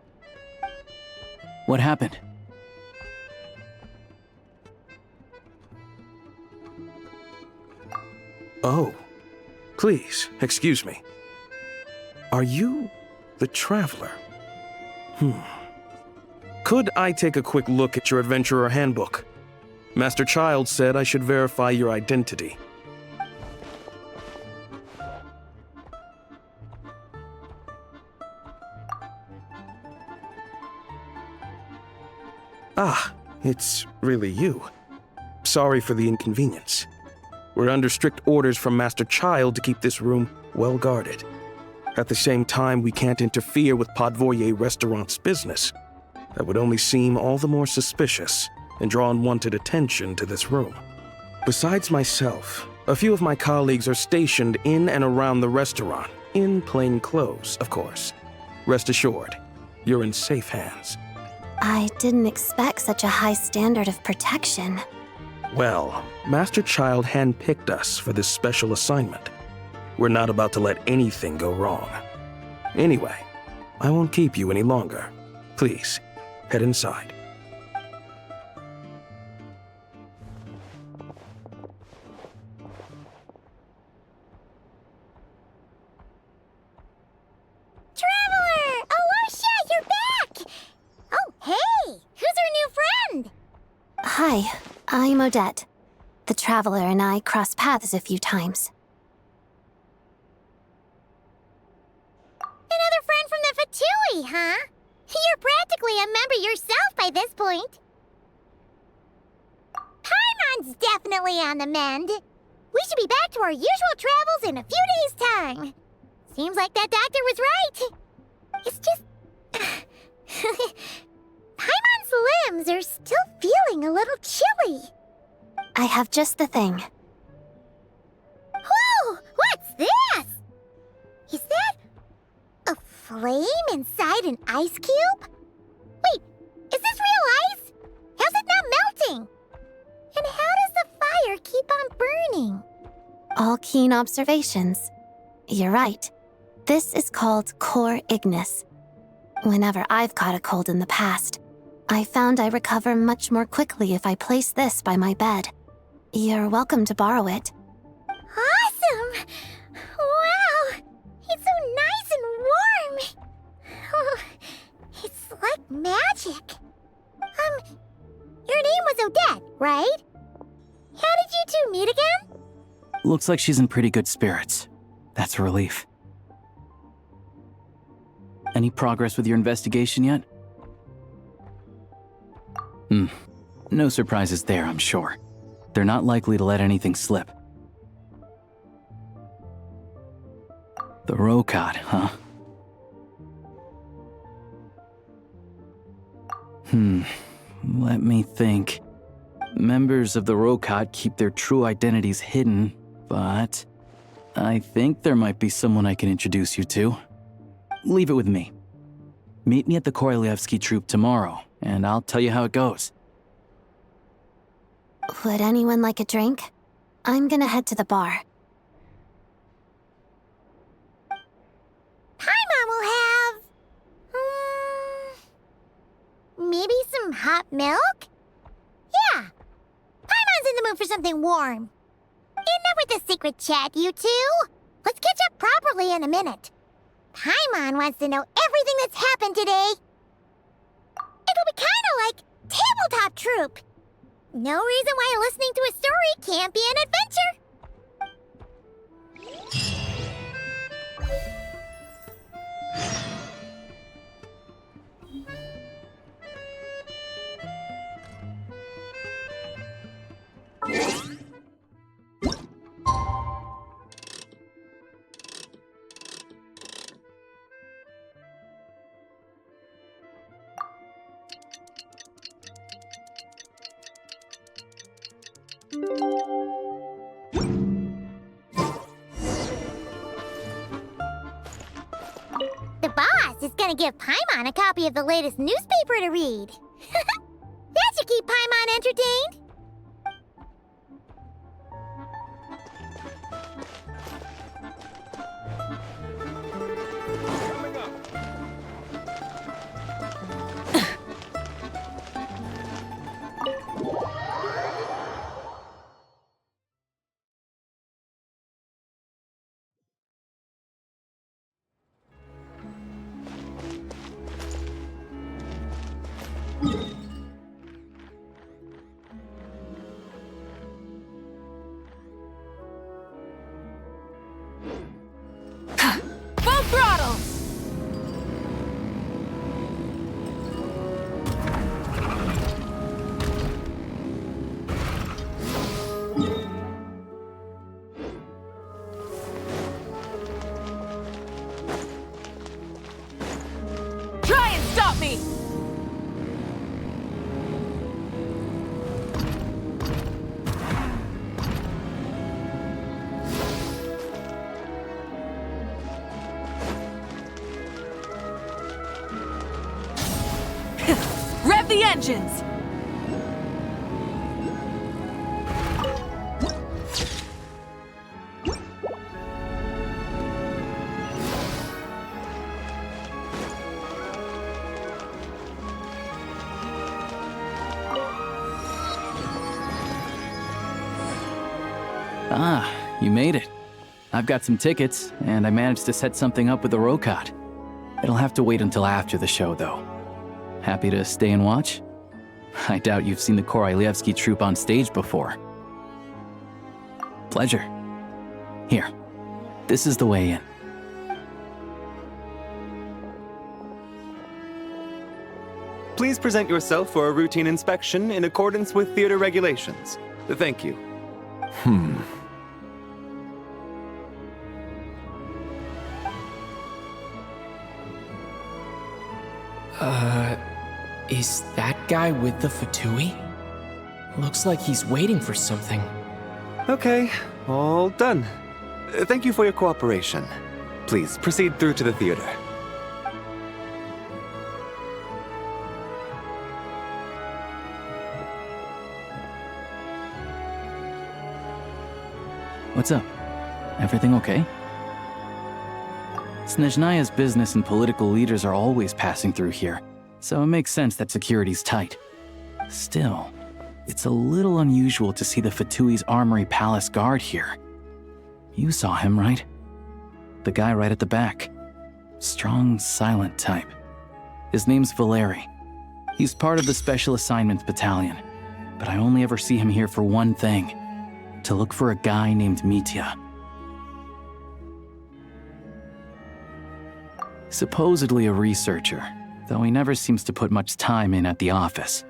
What happened? Oh, please, excuse me. Are you the Traveler? Could I take a quick look at your Adventurer Handbook? Master Child said I should verify your identity. Ah, it's really you. Sorry for the inconvenience. We're under strict orders from Master Child to keep this room well guarded. At the same time, we can't interfere with Podvoye Restaurant's business. That would only seem all the more suspicious and draw unwanted attention to this room. Besides myself, a few of my colleagues are stationed in and around the restaurant, in plain clothes, of course. Rest assured, you're in safe hands. I didn't expect such a high standard of protection. Well, Master Child handpicked us for this special assignment. We're not about to let anything go wrong. Anyway, I won't keep you any longer. Please, head inside. Traveler! Alosha, you're back! Oh, hey! Who's our new friend? Hi, I'm Odette. The Traveler and I crossed paths a few times. Another friend from the Fatui, huh? You're practically a member yourself by this point. Paimon's definitely on the mend. We should be back to our usual travels in a few days' time. Seems like that doctor was right. It's just... Paimon's limbs are still feeling a little chilly. I have just the thing. Whoa! What's this? Is that a flame inside an ice cube? Wait, is this real ice? How's it not melting? And how does the fire keep on burning? All keen observations. You're right. This is called core ignis. Whenever I've caught a cold in the past, I found I recover much more quickly if I place this by my bed. You're welcome to borrow it. Awesome! Wow! It's so nice and warm! Oh, it's like magic. Your name was Odette, right? How did you two meet again? Looks like she's in pretty good spirits. That's a relief. Any progress with your investigation yet? No surprises there, I'm sure. They're not likely to let anything slip. The Rokad, huh? Let me think. Members of the Rokad keep their true identities hidden, but I think there might be someone I can introduce you to. Leave it with me. Meet me at the Korolyevsky troop tomorrow, and I'll tell you how it goes. Would anyone like a drink? I'm gonna head to the bar. Paimon will have... maybe some hot milk? Yeah. Paimon's in the mood for something warm. Enough with the secret chat, you two. Let's catch up properly in a minute. Paimon wants to know everything that's happened today. It'll be kind of like tabletop troop. No reason why listening to a story can't be an adventure. The boss is gonna give Paimon a copy of the latest newspaper to read. That should keep Paimon entertained. Full throttle! Try and stop me! Rev the engines! Ah, you made it. I've got some tickets, and I managed to set something up with the Rokad. It'll have to wait until after the show, though. Happy to stay and watch? I doubt you've seen the Korolyevsky troupe on stage before. Pleasure. Here, this is the way in. Please present yourself for a routine inspection in accordance with theater regulations. Thank you. Is that guy with the Fatui? Looks like he's waiting for something. Okay, all done. Thank you for your cooperation. Please proceed through to the theater. What's up? Everything okay? Snezhnaya's business and political leaders are always passing through here, so it makes sense that security's tight. Still, it's a little unusual to see the Fatui's Armory Palace guard here. You saw him, right? The guy right at the back. Strong, silent type. His name's Valeri. He's part of the Special Assignments Battalion, but I only ever see him here for one thing: to look for a guy named Mitya. Supposedly a researcher, though he never seems to put much time in at the office.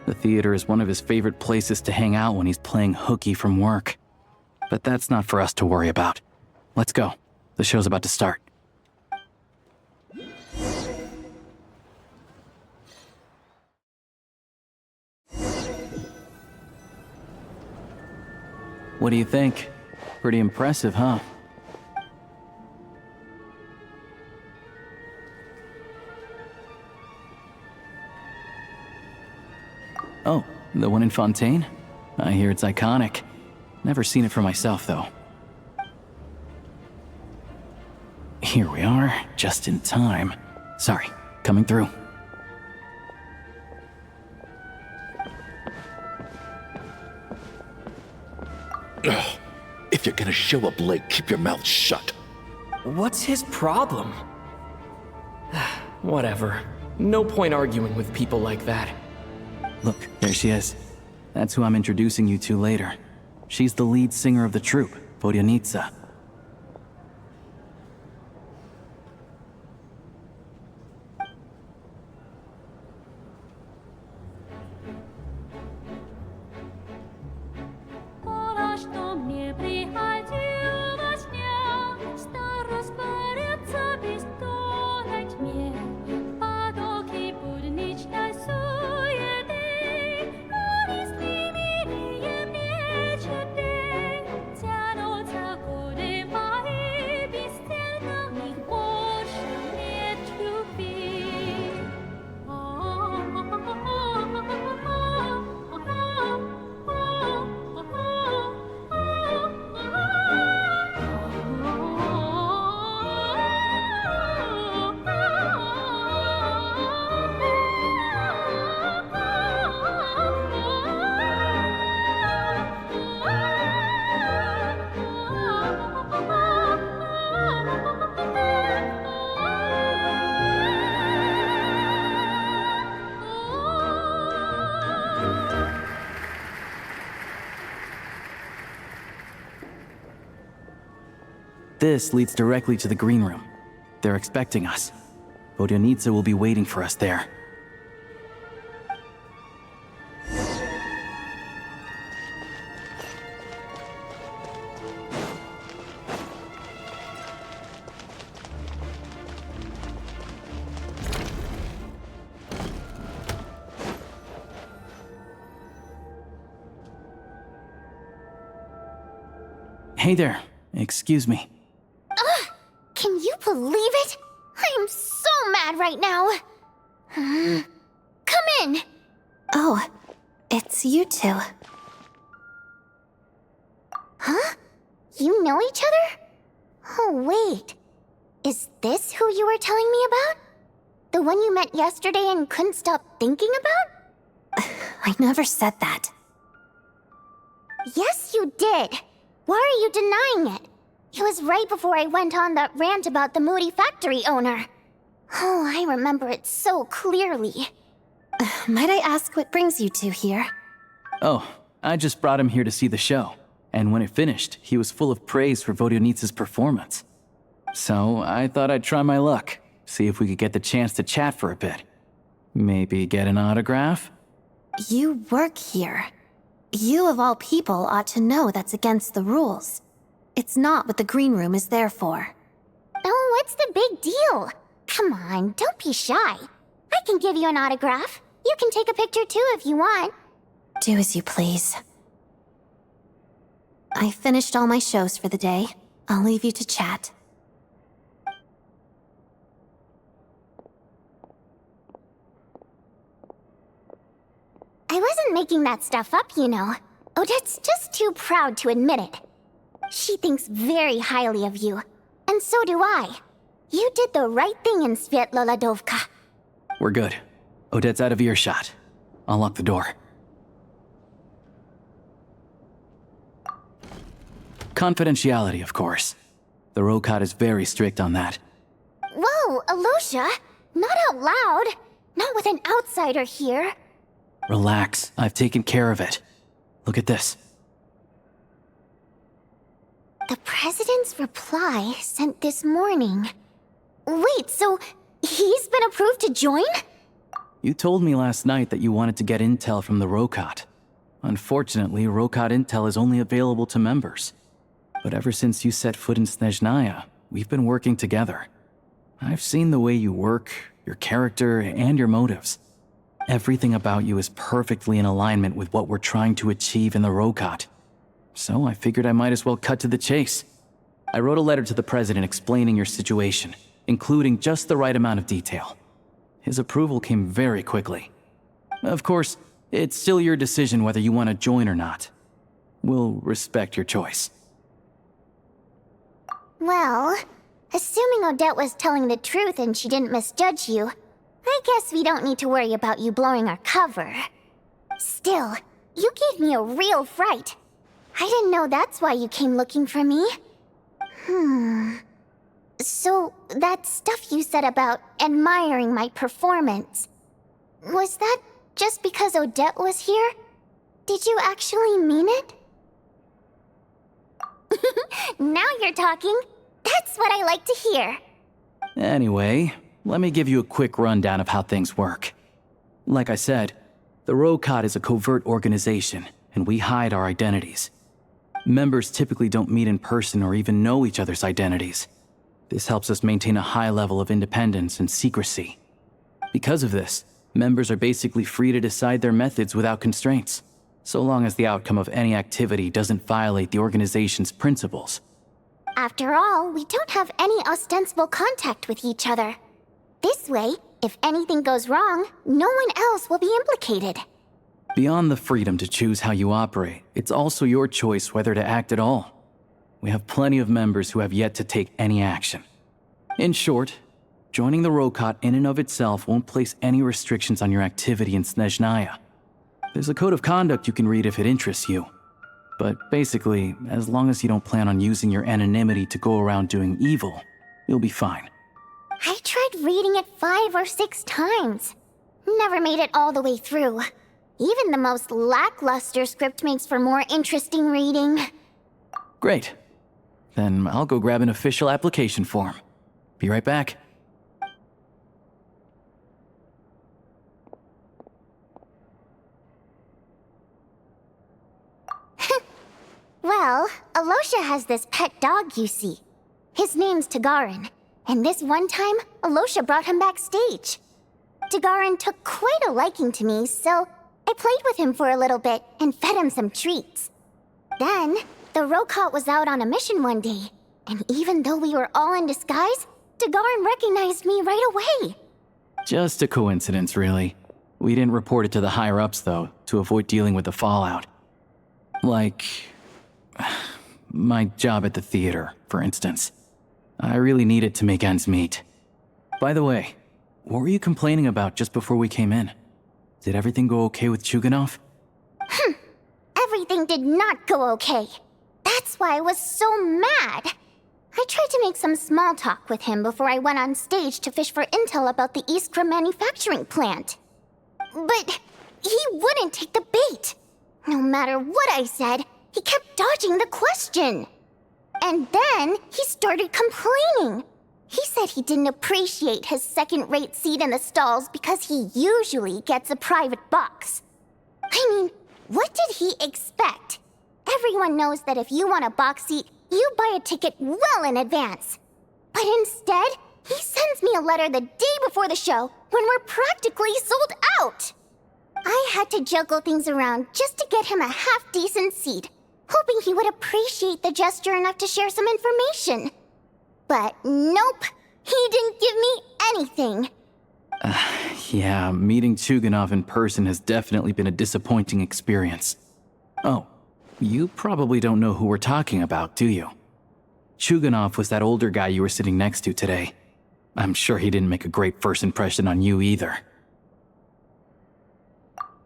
The theater is one of his favorite places to hang out when he's playing hooky from work. But that's not for us to worry about. Let's go. The show's about to start. What do you think? Pretty impressive, huh? Oh, the one in Fontaine? I hear it's iconic. Never seen it for myself, though. Here we are, just in time. Sorry, coming through. Ugh. If you're gonna show up late, keep your mouth shut. What's his problem? Whatever. No point arguing with people like that. Look, there she is. That's who I'm introducing you to later. She's the lead singer of the troupe, Vodyanitsa. This leads directly to the green room. They're expecting us. Vodyanitsa will be waiting for us there. Hey there. Excuse me. Can you believe it? I am so mad right now. Come in. Oh, it's you two. Huh? You know each other? Oh, wait. Is this who you were telling me about? The one you met yesterday and couldn't stop thinking about? I never said that. Yes, you did. Why are you denying it? It was right before I went on that rant about the moody factory owner. Oh, I remember it so clearly. Might I ask what brings you two here? Oh, I just brought him here to see the show. And when it finished, he was full of praise for Vodyanitsa's performance. So I thought I'd try my luck, see if we could get the chance to chat for a bit. Maybe get an autograph? You work here. You of all people ought to know that's against the rules. It's not what the green room is there for. Oh, what's the big deal? Come on, don't be shy. I can give you an autograph. You can take a picture too if you want. Do as you please. I finished all my shows for the day. I'll leave you to chat. I wasn't making that stuff up, you know. Odette's just too proud to admit it. She thinks very highly of you, and so do I. You did the right thing in Svietloladovka. We're good. Odette's out of earshot. I'll lock the door. Confidentiality, of course. The Rokot is very strict on that. Whoa, Alosha! Not out loud! Not with an outsider here! Relax, I've taken care of it. Look at this. The President's reply sent this morning. Wait, so he's been approved to join? You told me last night that you wanted to get intel from the Rokot. Unfortunately, Rokot intel is only available to members. But ever since you set foot in Snezhnaya, we've been working together. I've seen the way you work, your character, and your motives. Everything about you is perfectly in alignment with what we're trying to achieve in the Rokot. So I figured I might as well cut to the chase. I wrote a letter to the President explaining your situation, including just the right amount of detail. His approval came very quickly. Of course, it's still your decision whether you want to join or not. We'll respect your choice. Well, assuming Odette was telling the truth and she didn't misjudge you, I guess we don't need to worry about you blowing our cover. Still, you gave me a real fright. I didn't know that's why you came looking for me. So, that stuff you said about admiring my performance, was that just because Odette was here? Did you actually mean it? Now you're talking. That's what I like to hear. Anyway, let me give you a quick rundown of how things work. Like I said, the Rokot is a covert organization, and we hide our identities. Members typically don't meet in person or even know each other's identities. This helps us maintain a high level of independence and secrecy. Because of this, members are basically free to decide their methods without constraints, so long as the outcome of any activity doesn't violate the organization's principles. After all, we don't have any ostensible contact with each other. This way, if anything goes wrong, no one else will be implicated. Beyond the freedom to choose how you operate, it's also your choice whether to act at all. We have plenty of members who have yet to take any action. In short, joining the Rokot in and of itself won't place any restrictions on your activity in Snezhnaya. There's a code of conduct you can read if it interests you. But basically, as long as you don't plan on using your anonymity to go around doing evil, you'll be fine. I tried reading it 5 or 6 times. Never made it all the way through. Even the most lackluster script makes for more interesting reading. Great. Then I'll go grab an official application form. Be right back. Well, Alosha has this pet dog, you see. His name's Tagarin, and this one time, Alosha brought him backstage. Tagarin took quite a liking to me, so I played with him for a little bit and fed him some treats. Then, the Rokot was out on a mission one day, and even though we were all in disguise, Tagarin recognized me right away. Just a coincidence, really. We didn't report it to the higher-ups, though, to avoid dealing with the fallout. Like my job at the theater, for instance. I really needed to make ends meet. By the way, what were you complaining about just before we came in? Did everything go okay with Chuganov? Everything did not go okay. That's why I was so mad. I tried to make some small talk with him before I went on stage to fish for intel about the Iskra manufacturing plant. But he wouldn't take the bait. No matter what I said, he kept dodging the question. And then he started complaining. He said he didn't appreciate his second-rate seat in the stalls because he usually gets a private box. I mean, What did he expect? Everyone knows that if you want a box seat, you buy a ticket well in advance. But instead, he sends me a letter the day before the show when we're practically sold out. I had to juggle things around just to get him a half-decent seat, hoping he would appreciate the gesture enough to share some information. But nope, he didn't give me anything. Yeah, meeting Chuganov in person has definitely been a disappointing experience. Oh, you probably don't know who we're talking about, do you? Chuganov was that older guy you were sitting next to today. I'm sure he didn't make a great first impression on you either.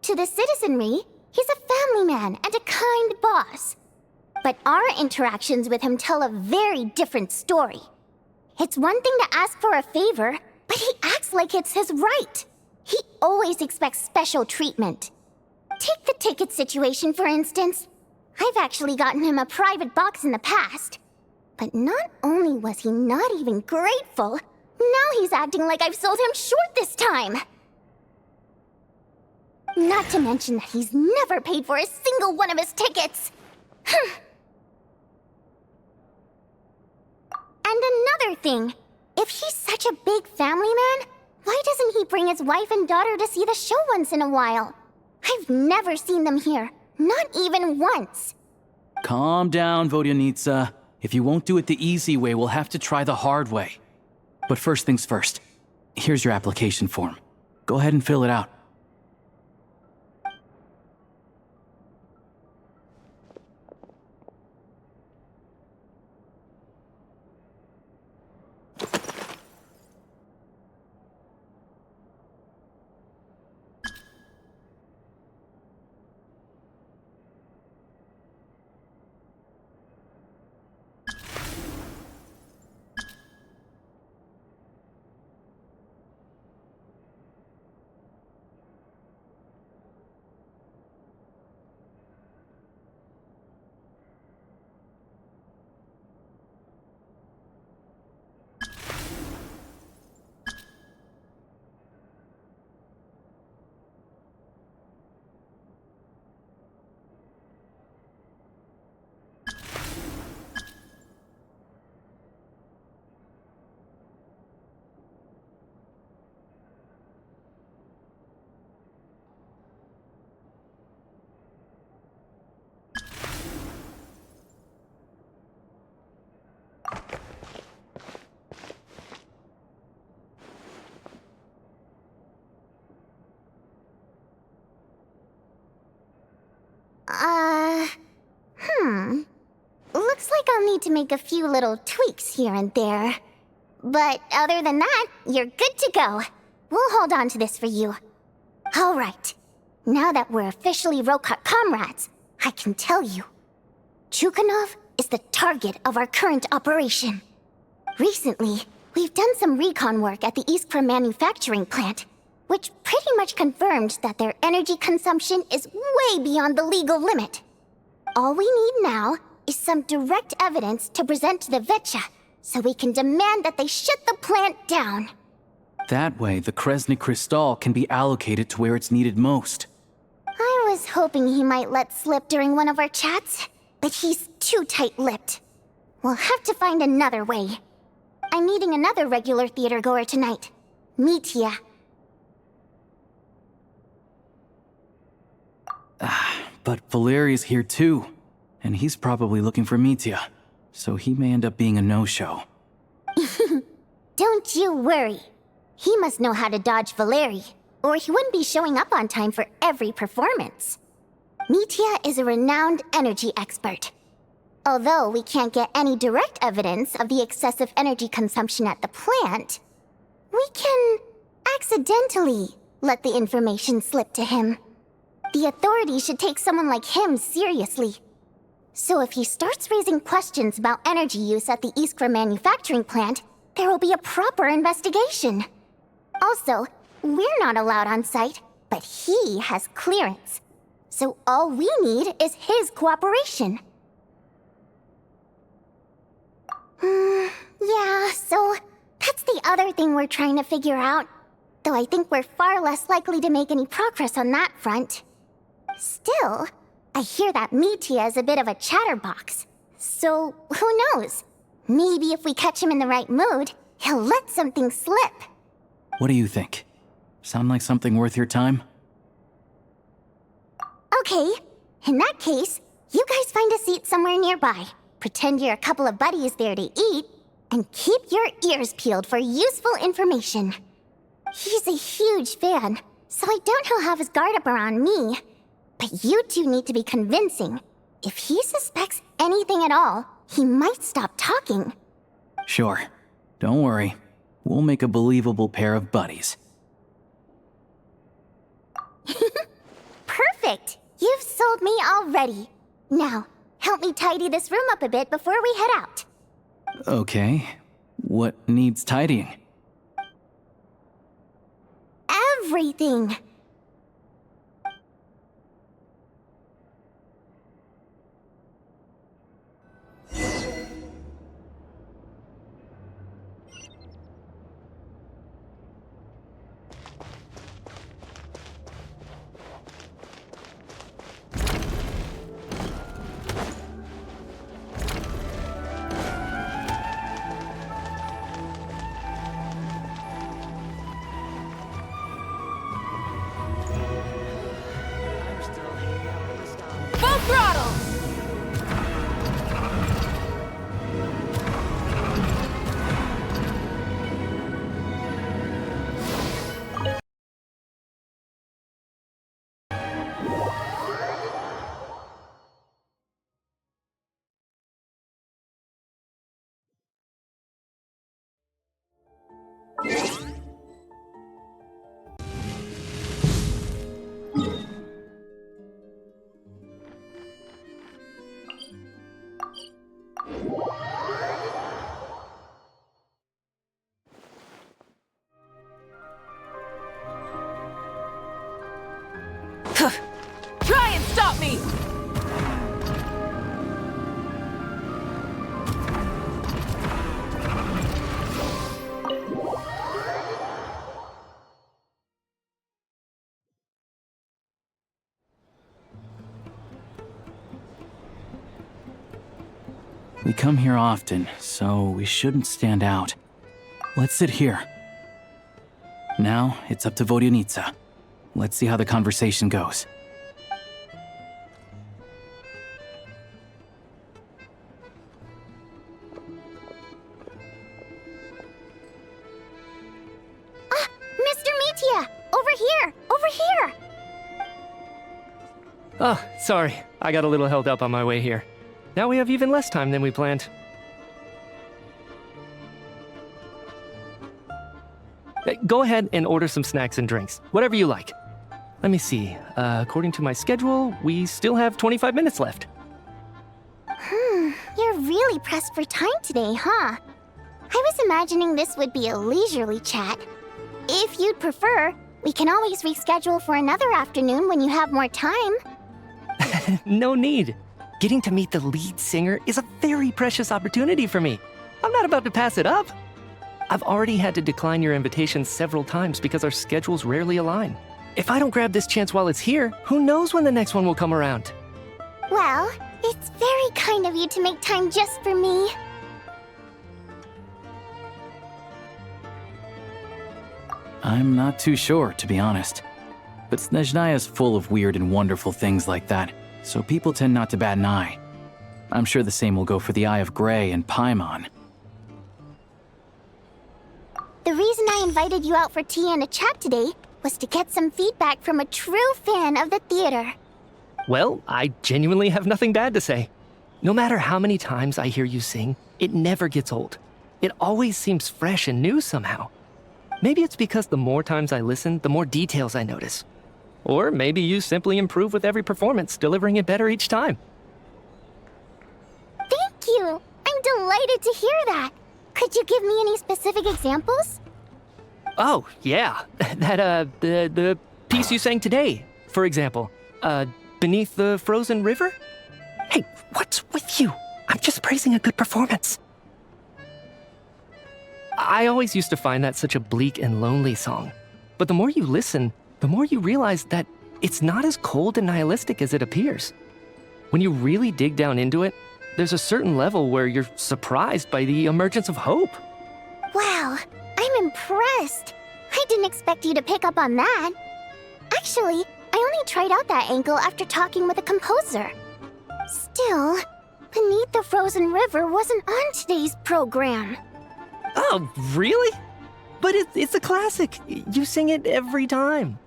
To the citizenry, he's a family man and a kind boss. But our interactions with him tell a very different story. It's one thing to ask for a favor, but he acts like it's his right. He always expects special treatment. Take the ticket situation, for instance. I've actually gotten him a private box in the past. But not only was he not even grateful, now he's acting like I've sold him short this time. Not to mention that he's never paid for a single one of his tickets. And another thing, if he's such a big family man, why doesn't he bring his wife and daughter to see the show once in a while? I've never seen them here, not even once. Calm down, Vodyanitsa. If you won't do it the easy way, we'll have to try the hard way. But first things first, here's your application form. Go ahead and fill it out. Looks like I'll need to make a few little tweaks here and there. But other than that, you're good to go. We'll hold on to this for you. Alright. Now that we're officially Rokot comrades, I can tell you. Chuganov is the target of our current operation. Recently, we've done some recon work at the Iskra manufacturing plant, which pretty much confirmed that their energy consumption is way beyond the legal limit. All we need now is some direct evidence to present to the Vetcha, so we can demand that they shut the plant down. That way, the Kresny Crystal can be allocated to where it's needed most. I was hoping he might let slip during one of our chats, but he's too tight-lipped. We'll have to find another way. I'm meeting another regular theater-goer tonight, Mitya. But Valeri's here too, and he's probably looking for Mitya, so he may end up being a no-show. Don't you worry. He must know how to dodge Valeri, or he wouldn't be showing up on time for every performance. Mitya is a renowned energy expert. Although we can't get any direct evidence of the excessive energy consumption at the plant, we can accidentally let the information slip to him. The authorities should take someone like him seriously. So if he starts raising questions about energy use at the Iskra manufacturing plant, there will be a proper investigation. Also, we're not allowed on site, but he has clearance. So all we need is his cooperation. Yeah, so that's the other thing we're trying to figure out. Though I think we're far less likely to make any progress on that front. Still, I hear that Mitya is a bit of a chatterbox. So, who knows? Maybe if we catch him in the right mood, he'll let something slip. What do you think? Sound like something worth your time? Okay, in that case, you guys find a seat somewhere nearby. Pretend you're a couple of buddies there to eat, and keep your ears peeled for useful information. He's a huge fan, so I doubt he'll have his guard up around me. But you two need to be convincing. If he suspects anything at all, he might stop talking. Sure. Don't worry. We'll make a believable pair of buddies. Perfect! You've sold me already. Now, help me tidy this room up a bit before we head out. Okay. What needs tidying? Everything! Full throttle! Try and stop me! We come here often, so we shouldn't stand out. Let's sit here. Now, it's up to Vodyanica. Let's see how the conversation goes. Mr. Mitya! Over here! Over here! Oh, sorry. I got a little held up on my way here. Now we have even less time than we planned. Go ahead and order some snacks and drinks. Whatever you like. Let me see. According to my schedule, we still have 25 minutes left. You're really pressed for time today, huh? I was imagining this would be a leisurely chat. If you'd prefer, we can always reschedule for another afternoon when you have more time. No need. Getting to meet the lead singer is a very precious opportunity for me. I'm not about to pass it up. I've already had to decline your invitation several times because our schedules rarely align. If I don't grab this chance while it's here, who knows when the next one will come around? Well, it's very kind of you to make time just for me. I'm not too sure, to be honest. But Snezhnaya is full of weird and wonderful things like that, so people tend not to bat an eye. I'm sure the same will go for the Eye of Grey and Paimon. The reason I invited you out for tea and a chat today was to get some feedback from a true fan of the theater. Well, I genuinely have nothing bad to say. No matter how many times I hear you sing, it never gets old. It always seems fresh and new somehow. Maybe it's because the more times I listen, the more details I notice. Or maybe you simply improve with every performance, delivering it better each time. Thank you! I'm delighted to hear that. Could you give me any specific examples? Oh, yeah. The piece you sang today, for example. Beneath the Frozen River? Hey, what's with you? I'm just praising a good performance. I always used to find that such a bleak and lonely song. But the more you listen, the more you realize that it's not as cold and nihilistic as it appears. When you really dig down into it, there's a certain level where you're surprised by the emergence of hope. Wow, I'm impressed. I didn't expect you to pick up on that. Actually, I only tried out that angle after talking with the composer. Still, Beneath the Frozen River wasn't on today's program. Oh, really? But it's a classic. You sing it every time.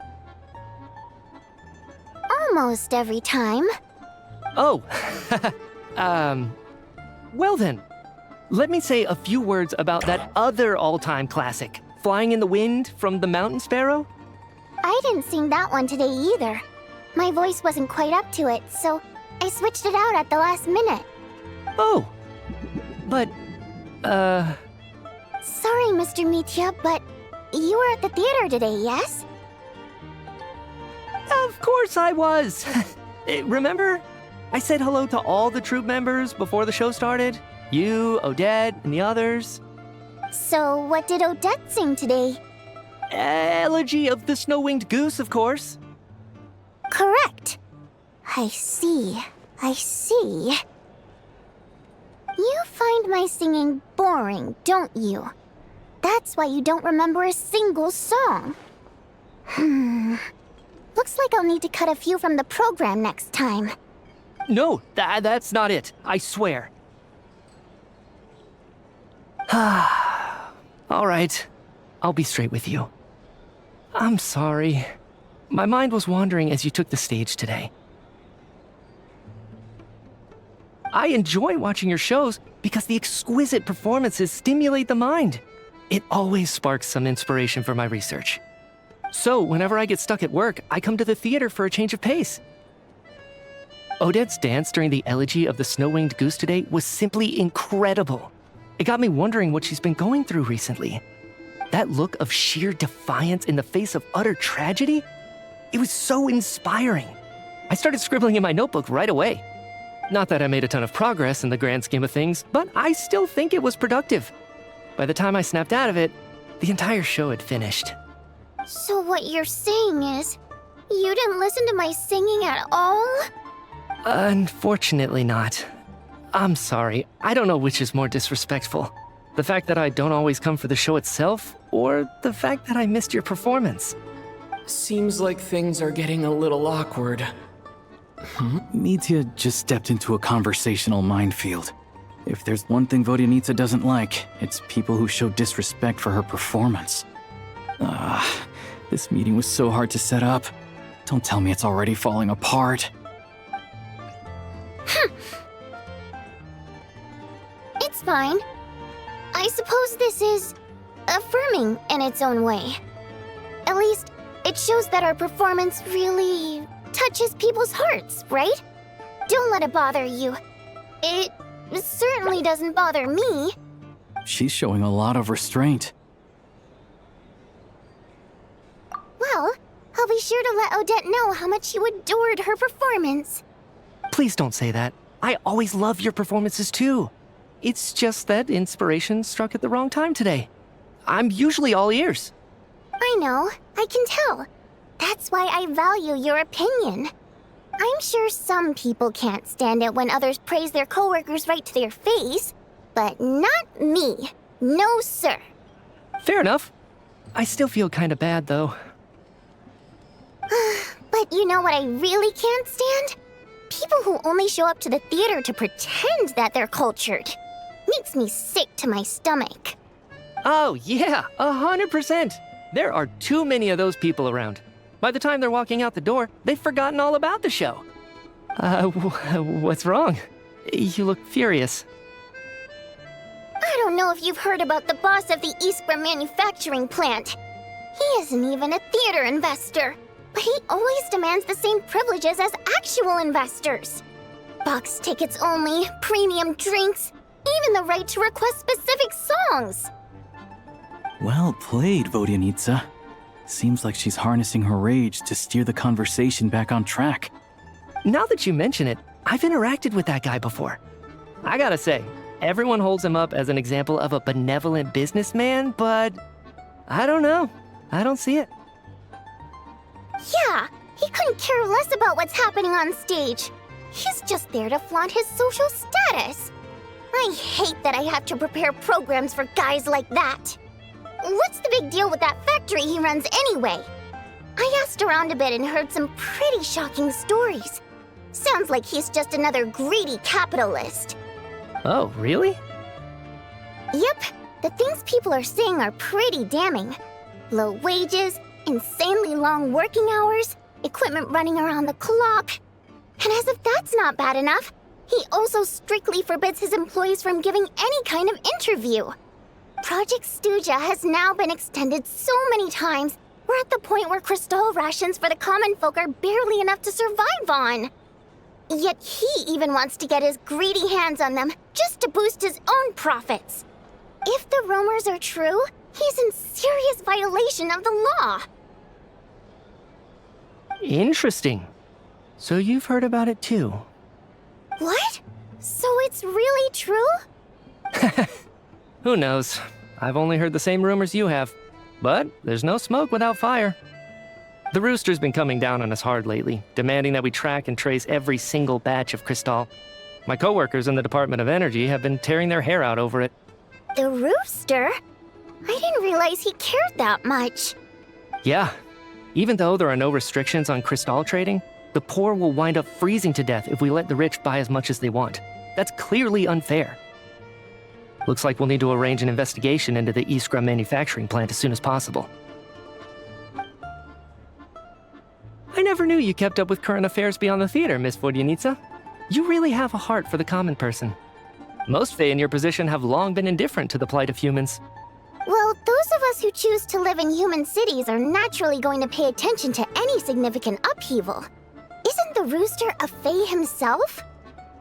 Almost every time. Oh, well then, let me say a few words about that other all-time classic, Flying in the Wind from the Mountain Sparrow. I didn't sing that one today either. My voice wasn't quite up to it, so I switched it out at the last minute. Oh, but, Sorry, Mr. Mitya, but you were at the theater today, yes? Of course I was. Remember? I said hello to all the troupe members before the show started. You, Odette, and the others. So what did Odette sing today? Elegy of the Snow-Winged Goose, of course. Correct. I see. You find my singing boring, don't you? That's why you don't remember a single song. Looks like I'll need to cut a few from the program next time. No, that's not it. I swear. All right. I'll be straight with you. I'm sorry. My mind was wandering as you took the stage today. I enjoy watching your shows because the exquisite performances stimulate the mind. It always sparks some inspiration for my research. So, whenever I get stuck at work, I come to the theater for a change of pace. Odette's dance during the Elegy of the Snow-Winged Goose today was simply incredible. It got me wondering what she's been going through recently. That look of sheer defiance in the face of utter tragedy? It was so inspiring. I started scribbling in my notebook right away. Not that I made a ton of progress in the grand scheme of things, but I still think it was productive. By the time I snapped out of it, the entire show had finished. So what you're saying is, you didn't listen to my singing at all? Unfortunately not. I'm sorry, I don't know which is more disrespectful. The fact that I don't always come for the show itself, or the fact that I missed your performance. Seems like things are getting a little awkward. Mitya just stepped into a conversational minefield. If there's one thing Vodyanitsa doesn't like, it's people who show disrespect for her performance. This meeting was so hard to set up. Don't tell me it's already falling apart. It's fine. I suppose this is affirming in its own way. At least, it shows that our performance really touches people's hearts, right? Don't let it bother you. It certainly doesn't bother me. She's showing a lot of restraint. Well, I'll be sure to let Odette know how much you adored her performance. Please don't say that. I always love your performances too. It's just that inspiration struck at the wrong time today. I'm usually all ears. I know, I can tell. That's why I value your opinion. I'm sure some people can't stand it when others praise their coworkers right to their face, but not me. No, sir. Fair enough. I still feel kinda bad, though. But you know what I really can't stand? People who only show up to the theater to pretend that they're cultured. Makes me sick to my stomach. Oh, yeah, 100%. There are too many of those people around. By the time they're walking out the door, they've forgotten all about the show. What's wrong? You look furious. I don't know if you've heard about the boss of the Iskra manufacturing plant. He isn't even a theater investor, but he always demands the same privileges as actual investors. Box tickets only, premium drinks, even the right to request specific songs. Well played, Vodyanitsa. Seems like she's harnessing her rage to steer the conversation back on track. Now that you mention it, I've interacted with that guy before. I gotta say, everyone holds him up as an example of a benevolent businessman, but I don't know. I don't see it. Yeah, He couldn't care less about what's happening on stage. He's just there to flaunt his social status. I hate that I have to prepare programs for guys like that. What's the big deal with that factory he runs anyway? I asked around a bit and heard some pretty shocking stories. Sounds like he's just another greedy capitalist. Oh, really? Yep, the things people are saying are pretty damning. Low wages, insanely long working hours, equipment running around the clock. And as if that's not bad enough, he also strictly forbids his employees from giving any kind of interview. Project Stuja has now been extended so many times, we're at the point where crystal rations for the common folk are barely enough to survive on. Yet he even wants to get his greedy hands on them just to boost his own profits. If the rumors are true, he's in serious violation of the law. Interesting. So you've heard about it too? What? So it's really true? Who knows? I've only heard the same rumors you have. But there's no smoke without fire. The Rooster's been coming down on us hard lately, demanding that we track and trace every single batch of Crystal. My coworkers in the Department of Energy have been tearing their hair out over it. The Rooster? I didn't realize he cared that much. Yeah. Even though there are no restrictions on Crystal trading, the poor will wind up freezing to death if we let the rich buy as much as they want. That's clearly unfair. Looks like we'll need to arrange an investigation into the Iskra manufacturing plant as soon as possible. I never knew you kept up with current affairs beyond the theater, Miss Vodyanica. You really have a heart for the common person. Most Fae in your position have long been indifferent to the plight of humans. Well, those of us who choose to live in human cities are naturally going to pay attention to any significant upheaval. Isn't the Rooster a Fae himself?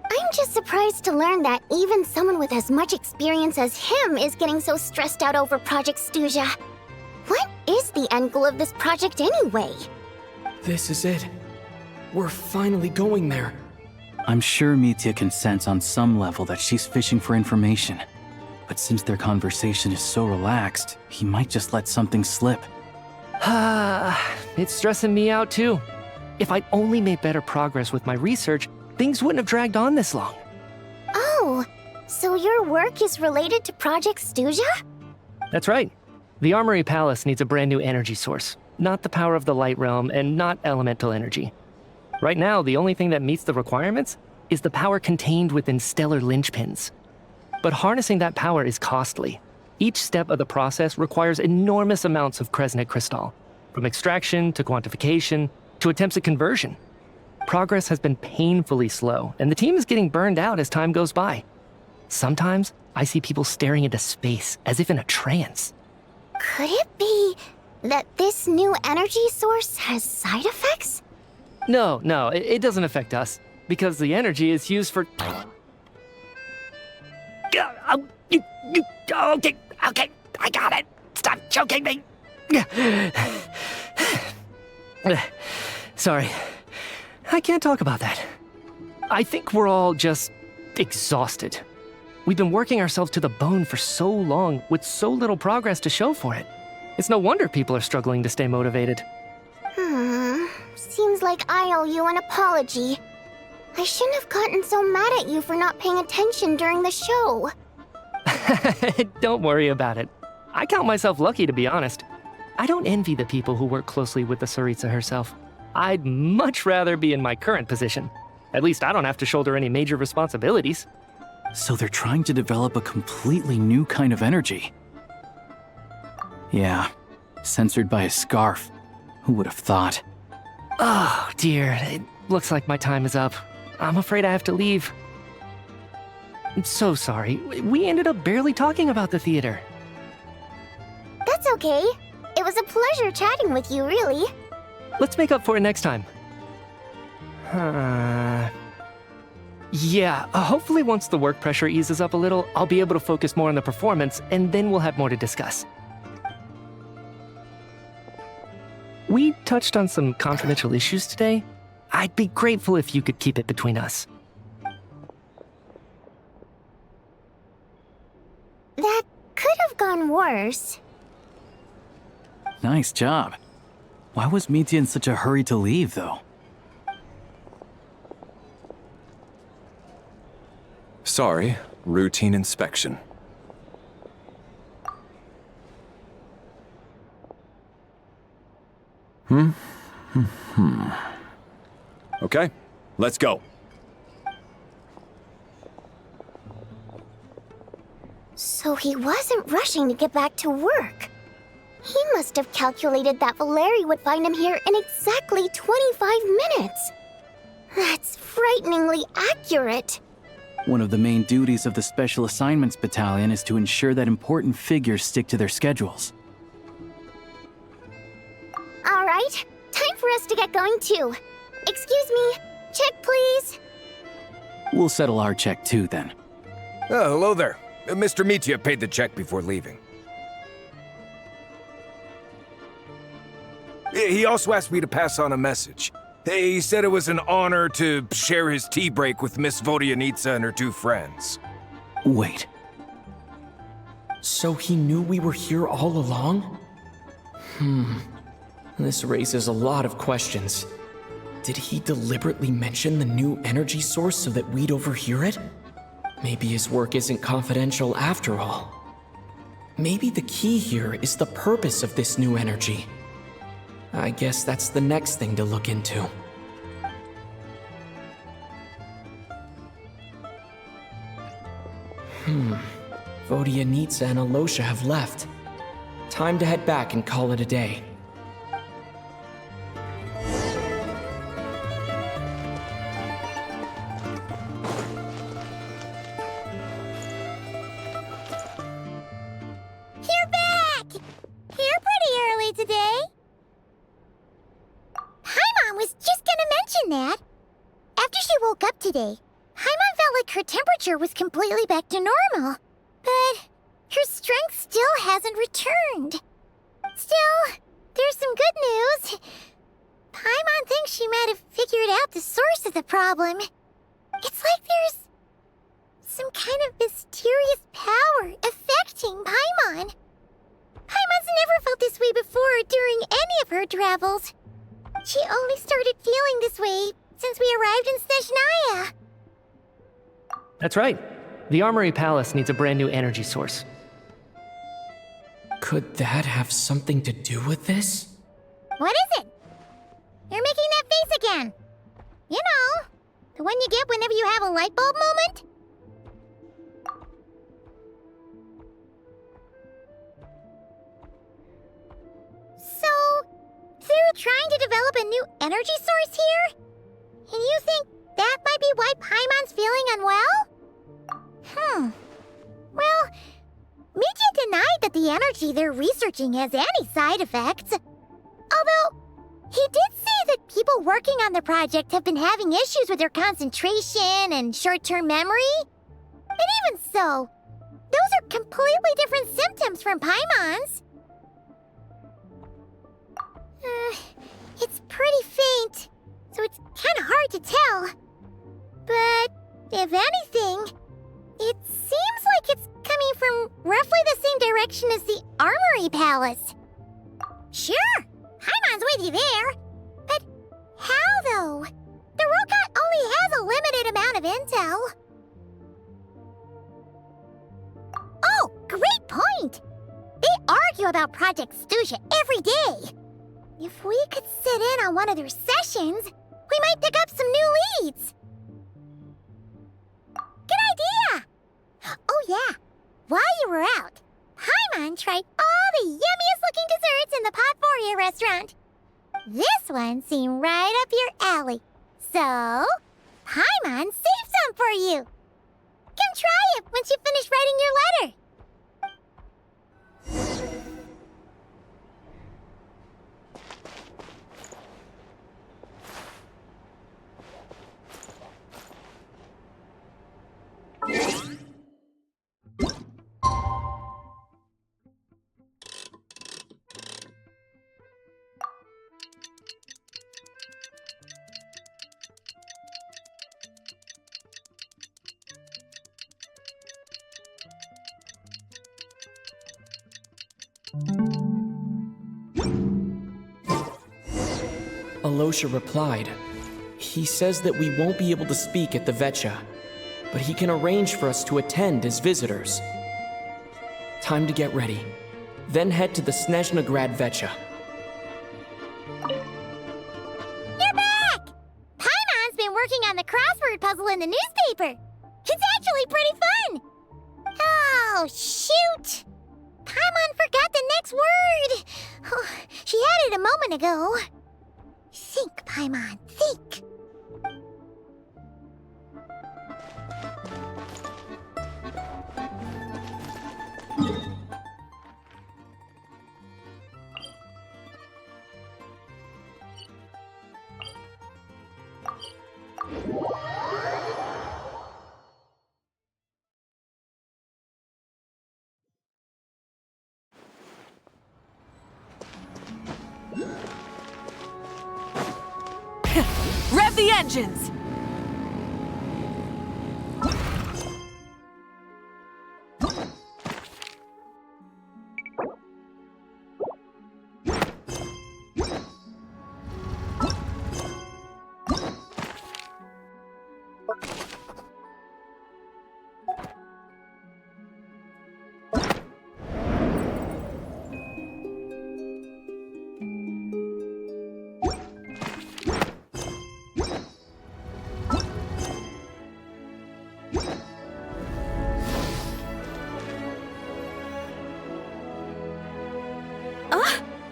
I'm just surprised to learn that even someone with as much experience as him is getting so stressed out over Project Stuja. What is the end goal of this project anyway? This is it. We're finally going there. I'm sure Mitya can sense on some level that she's fishing for information. But since their conversation is so relaxed, he might just let something slip. It's stressing me out too. If I'd only made better progress with my research, things wouldn't have dragged on this long. Oh, so your work is related to Project Stuja? That's right. The Armory Palace needs a brand new energy source. Not the power of the Light Realm and not elemental energy. Right now, the only thing that meets the requirements is the power contained within stellar linchpins. But harnessing that power is costly. Each step of the process requires enormous amounts of Kresnik crystal, from extraction to quantification to attempts at conversion. Progress has been painfully slow, and the team is getting burned out as time goes by. Sometimes, I see people staring into space as if in a trance. Could it be that this new energy source has side effects? No, it doesn't affect us, because the energy is used for... Okay, I got it. Stop choking me. Sorry, I can't talk about that. I think we're all just exhausted. We've been working ourselves to the bone for so long with so little progress to show for it. It's no wonder people are struggling to stay motivated. Seems like I owe you an apology. I shouldn't have gotten so mad at you for not paying attention during the show. Don't worry about it. I count myself lucky, to be honest. I don't envy the people who work closely with the Tsaritsa herself. I'd much rather be in my current position. At least I don't have to shoulder any major responsibilities. So they're trying to develop a completely new kind of energy. Yeah, censored by a scarf. Who would have thought? Oh, dear. It looks like my time is up. I'm afraid I have to leave. I'm so sorry. We ended up barely talking about the theater. That's okay. It was a pleasure chatting with you, really. Let's make up for it next time. Yeah, hopefully once the work pressure eases up a little, I'll be able to focus more on the performance, and then we'll have more to discuss. We touched on some confidential issues today. I'd be grateful if you could keep it between us. That could have gone worse. Nice job. Why was Mitya in such a hurry to leave, though? Sorry, routine inspection. Okay, let's go. So he wasn't rushing to get back to work. He must have calculated that Valeri would find him here in exactly 25 minutes. That's frighteningly accurate. One of the main duties of the Special Assignments Battalion is to ensure that important figures stick to their schedules. All right, time for us to get going too. Excuse me, check please. We'll settle our check too, then. Oh, hello there. Mr. Mitya paid the check before leaving. He also asked me to pass on a message. He said it was an honor to share his tea break with Miss Vodyanitsa and her 2 friends. Wait. So he knew we were here all along? This raises a lot of questions. Did he deliberately mention the new energy source so that we'd overhear it? Maybe his work isn't confidential after all. Maybe the key here is the purpose of this new energy. I guess that's the next thing to look into. Vodyanitsa and Alosha have left. Time to head back and call it a day. You're back! Here pretty early today. Paimon was just gonna mention that. After she woke up today, Paimon felt like her temperature was completely back to normal. But her strength still hasn't returned. Still, there's some good news. Paimon thinks she might have figured out the source of the problem. It's like there's some kind of mysterious power affecting Paimon. Paimon's never felt this way before during any of her travels. She only started feeling this way since we arrived in Snezhnaya. That's right. The Armory Palace needs a brand new energy source. Could that have something to do with this? What is it? You're making that face again. You know, the one you get whenever you have a light bulb moment? So, they're trying to develop a new energy source here? And you think that might be why Paimon's feeling unwell? Well, Mitya denied that the energy they're researching has any side effects. Although, he did say that people working on the project have been having issues with their concentration and short-term memory. And even so, those are completely different symptoms from Paimon's. It's pretty faint, so it's kind of hard to tell. But, if anything, it seems like it's coming from roughly the same direction as the Armory Palace. Sure, Paimon's with you there. But how, though? The Rokat only has a limited amount of intel. Oh, great point! They argue about Project Stuzha every day. If we could sit in on one of their sessions, we might pick up some new leads. Good idea! Oh yeah, while you were out, Paimon tried all the yummiest looking desserts in the Potforia restaurant. This one seemed right up your alley. So, Paimon saved some for you. Come try it once you finish writing your letter. Alosha replied. He says that we won't be able to speak at the Vetcha, but he can arrange for us to attend as visitors. Time to get ready. Then head to the Snezhnaya Vetcha. You're back! Paimon's been working on the crossword puzzle in the newspaper. It's actually pretty fun. Oh, shoot! Paimon forgot the next word. Oh, she had it a moment ago. Think, Paimon, think. Rev the engines!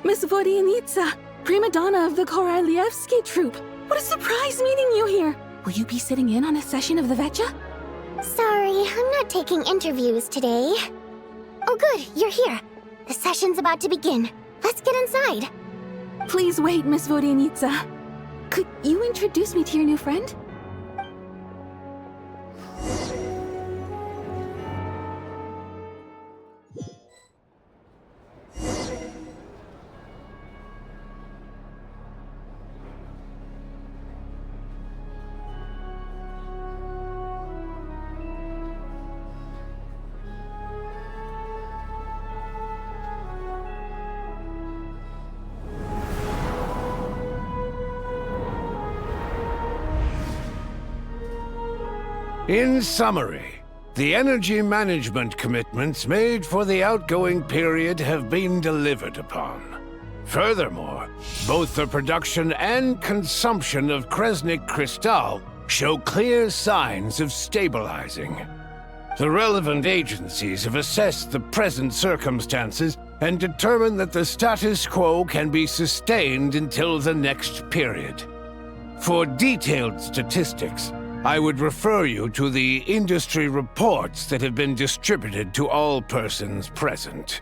Miss Vodyanitsa, prima donna of the Korolievsky troupe. What a surprise meeting you here. Will you be sitting in on a session of the Vetcha? Sorry, I'm not taking interviews today. Oh good, you're here. The session's about to begin. Let's get inside. Please wait, Miss Vodyanitsa. Could you introduce me to your new friend? In summary, the energy management commitments made for the outgoing period have been delivered upon. Furthermore, both the production and consumption of Kresnik Crystal show clear signs of stabilizing. The relevant agencies have assessed the present circumstances and determined that the status quo can be sustained until the next period. For detailed statistics, I would refer you to the industry reports that have been distributed to all persons present.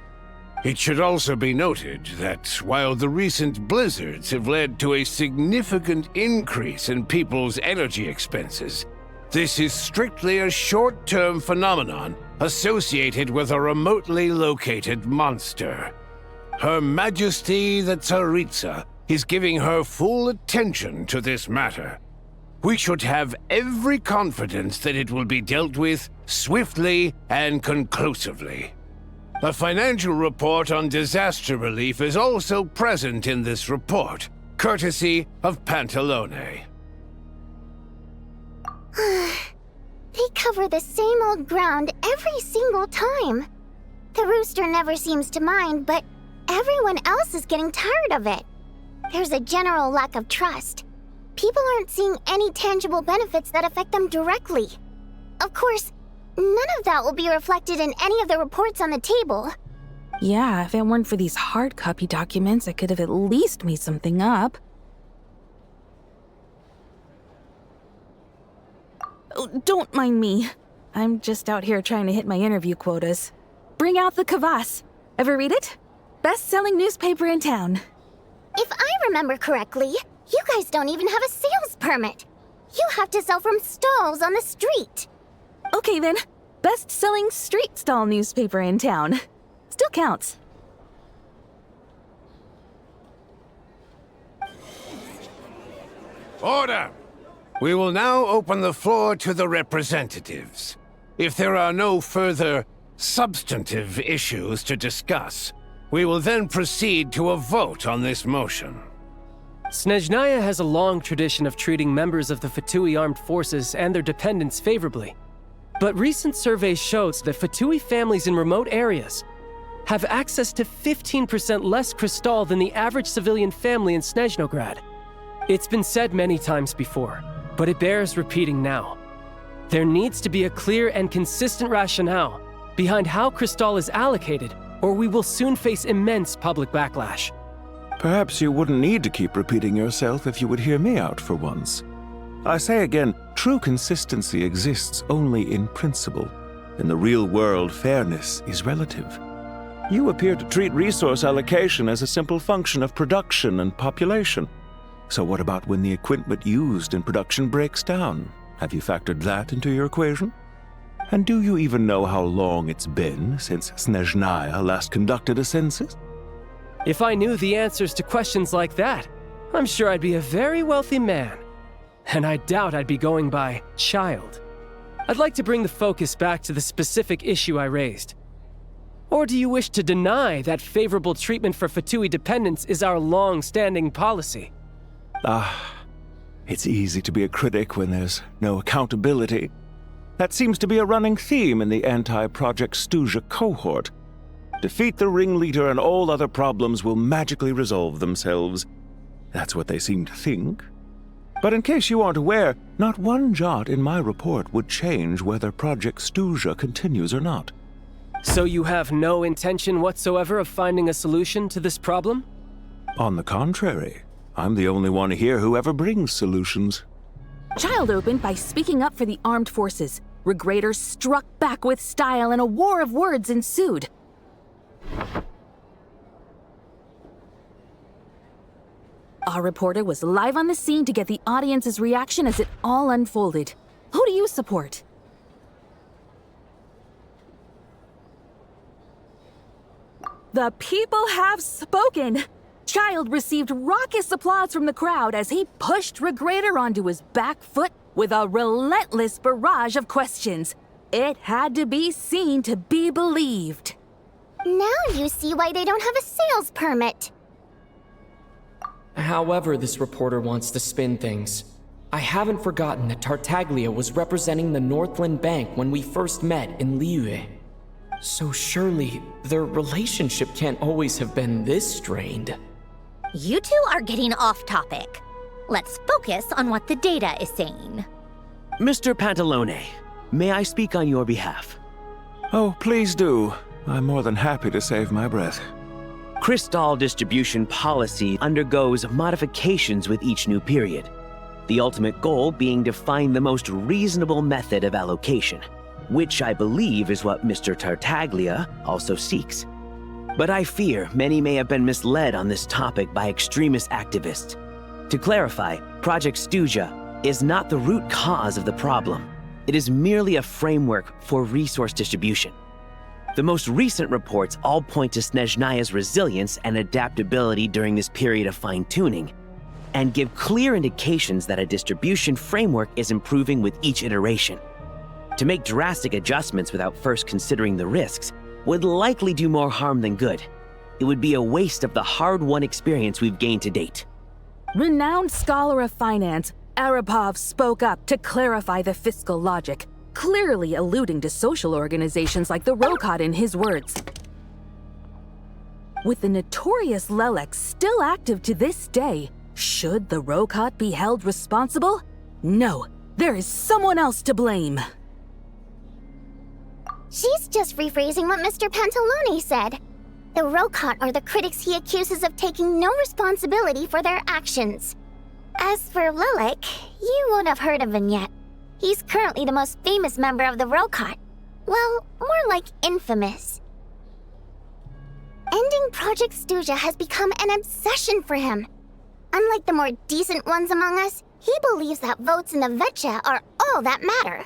It should also be noted that while the recent blizzards have led to a significant increase in people's energy expenses, this is strictly a short-term phenomenon associated with a remotely located monster. Her Majesty the Tsaritsa is giving her full attention to this matter. We should have every confidence that it will be dealt with swiftly and conclusively. A financial report on disaster relief is also present in this report, courtesy of Pantalone. They cover the same old ground every single time. The rooster never seems to mind, but everyone else is getting tired of it. There's a general lack of trust. People aren't seeing any tangible benefits that affect them directly. Of course, none of that will be reflected in any of the reports on the table. Yeah, if it weren't for these hard copy documents, I could have at least made something up. Oh, don't mind me. I'm just out here trying to hit my interview quotas. Bring out the kvass. Ever read it? Best-selling newspaper in town. If I remember correctly, you guys don't even have a sales permit. You have to sell from stalls on the street. Okay then, best-selling street stall newspaper in town. Still counts. Order! We will now open the floor to the representatives. If there are no further substantive issues to discuss, we will then proceed to a vote on this motion. Snezhnaya has a long tradition of treating members of the Fatui armed forces and their dependents favorably. But recent surveys shows that Fatui families in remote areas have access to 15% less crystal than the average civilian family in Snezhnograd. It's been said many times before, but it bears repeating now. There needs to be a clear and consistent rationale behind how crystal is allocated, or we will soon face immense public backlash. Perhaps you wouldn't need to keep repeating yourself if you would hear me out for once. I say again, true consistency exists only in principle. In the real world, fairness is relative. You appear to treat resource allocation as a simple function of production and population. So what about when the equipment used in production breaks down? Have you factored that into your equation? And do you even know how long it's been since Snezhnaya last conducted a census? If I knew the answers to questions like that, I'm sure I'd be a very wealthy man. And I doubt I'd be going by child. I'd like to bring the focus back to the specific issue I raised. Or do you wish to deny that favorable treatment for Fatui dependents is our long-standing policy? It's easy to be a critic when there's no accountability. That seems to be a running theme in the anti-Project Stuja cohort. Defeat the ringleader and all other problems will magically resolve themselves. That's what they seem to think. But in case you aren't aware, not one jot in my report would change whether Project Stuja continues or not. So you have no intention whatsoever of finding a solution to this problem? On the contrary, I'm the only one here who ever brings solutions. Child opened by speaking up for the armed forces. Regrator struck back with style and a war of words ensued. Our reporter was live on the scene to get the audience's reaction as it all unfolded. Who do you support? The people have spoken! Child received raucous applause from the crowd as he pushed Regrator onto his back foot with a relentless barrage of questions. It had to be seen to be believed. Now you see why they don't have a sales permit. However this reporter wants to spin things, I haven't forgotten that Tartaglia was representing the Northland Bank when we first met in Liyue. So surely, their relationship can't always have been this strained. You two are getting off topic. Let's focus on what the data is saying. Mr. Pantalone, may I speak on your behalf? Oh, please do. I'm more than happy to save my breath. Crystal distribution policy undergoes modifications with each new period. The ultimate goal being to find the most reasonable method of allocation, which I believe is what Mr. Tartaglia also seeks. But I fear many may have been misled on this topic by extremist activists. To clarify, Project Stuja is not the root cause of the problem. It is merely a framework for resource distribution. The most recent reports all point to Snezhnaya's resilience and adaptability during this period of fine-tuning, and give clear indications that a distribution framework is improving with each iteration. To make drastic adjustments without first considering the risks would likely do more harm than good. It would be a waste of the hard-won experience we've gained to date. Renowned scholar of finance, Arapov spoke up to clarify the fiscal logic, clearly alluding to social organizations like the Rokot in his words. With the notorious Lelex still active to this day, should the Rokot be held responsible? No, there is someone else to blame. She's just rephrasing what Mr. Pantalone said. The Rokot are the critics he accuses of taking no responsibility for their actions. As for Lilik, you won't have heard of him yet. He's currently the most famous member of the Rokot. Well, more like infamous. Ending Project Stuja has become an obsession for him. Unlike the more decent ones among us, he believes that votes in the Vetcha are all that matter.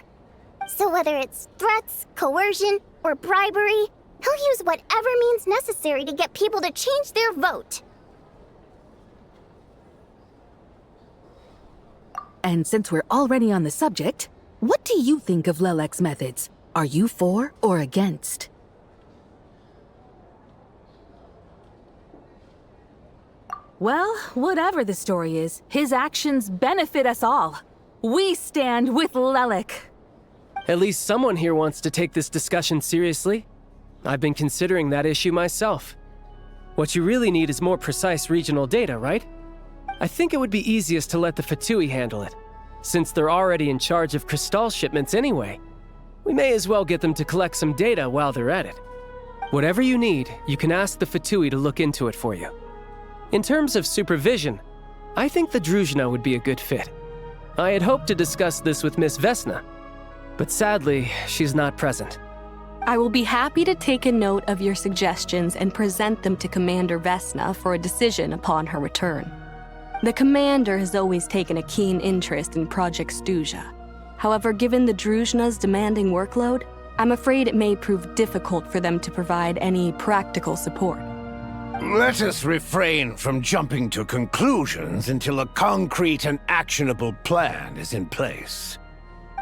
So whether it's threats, coercion, or bribery, he'll use whatever means necessary to get people to change their vote. And since we're already on the subject, what do you think of Lelek's methods? Are you for or against? Well, whatever the story is, his actions benefit us all. We stand with Lelik. At least someone here wants to take this discussion seriously. I've been considering that issue myself. What you really need is more precise regional data, right? I think it would be easiest to let the Fatui handle it, since they're already in charge of Crystal shipments anyway. We may as well get them to collect some data while they're at it. Whatever you need, you can ask the Fatui to look into it for you. In terms of supervision, I think the Druzhna would be a good fit. I had hoped to discuss this with Miss Vesna, but sadly, she's not present. I will be happy to take a note of your suggestions and present them to Commander Vesna for a decision upon her return. The Commander has always taken a keen interest in Project Stuzha. However, given the Druzhna's demanding workload, I'm afraid it may prove difficult for them to provide any practical support. Let us refrain from jumping to conclusions until a concrete and actionable plan is in place.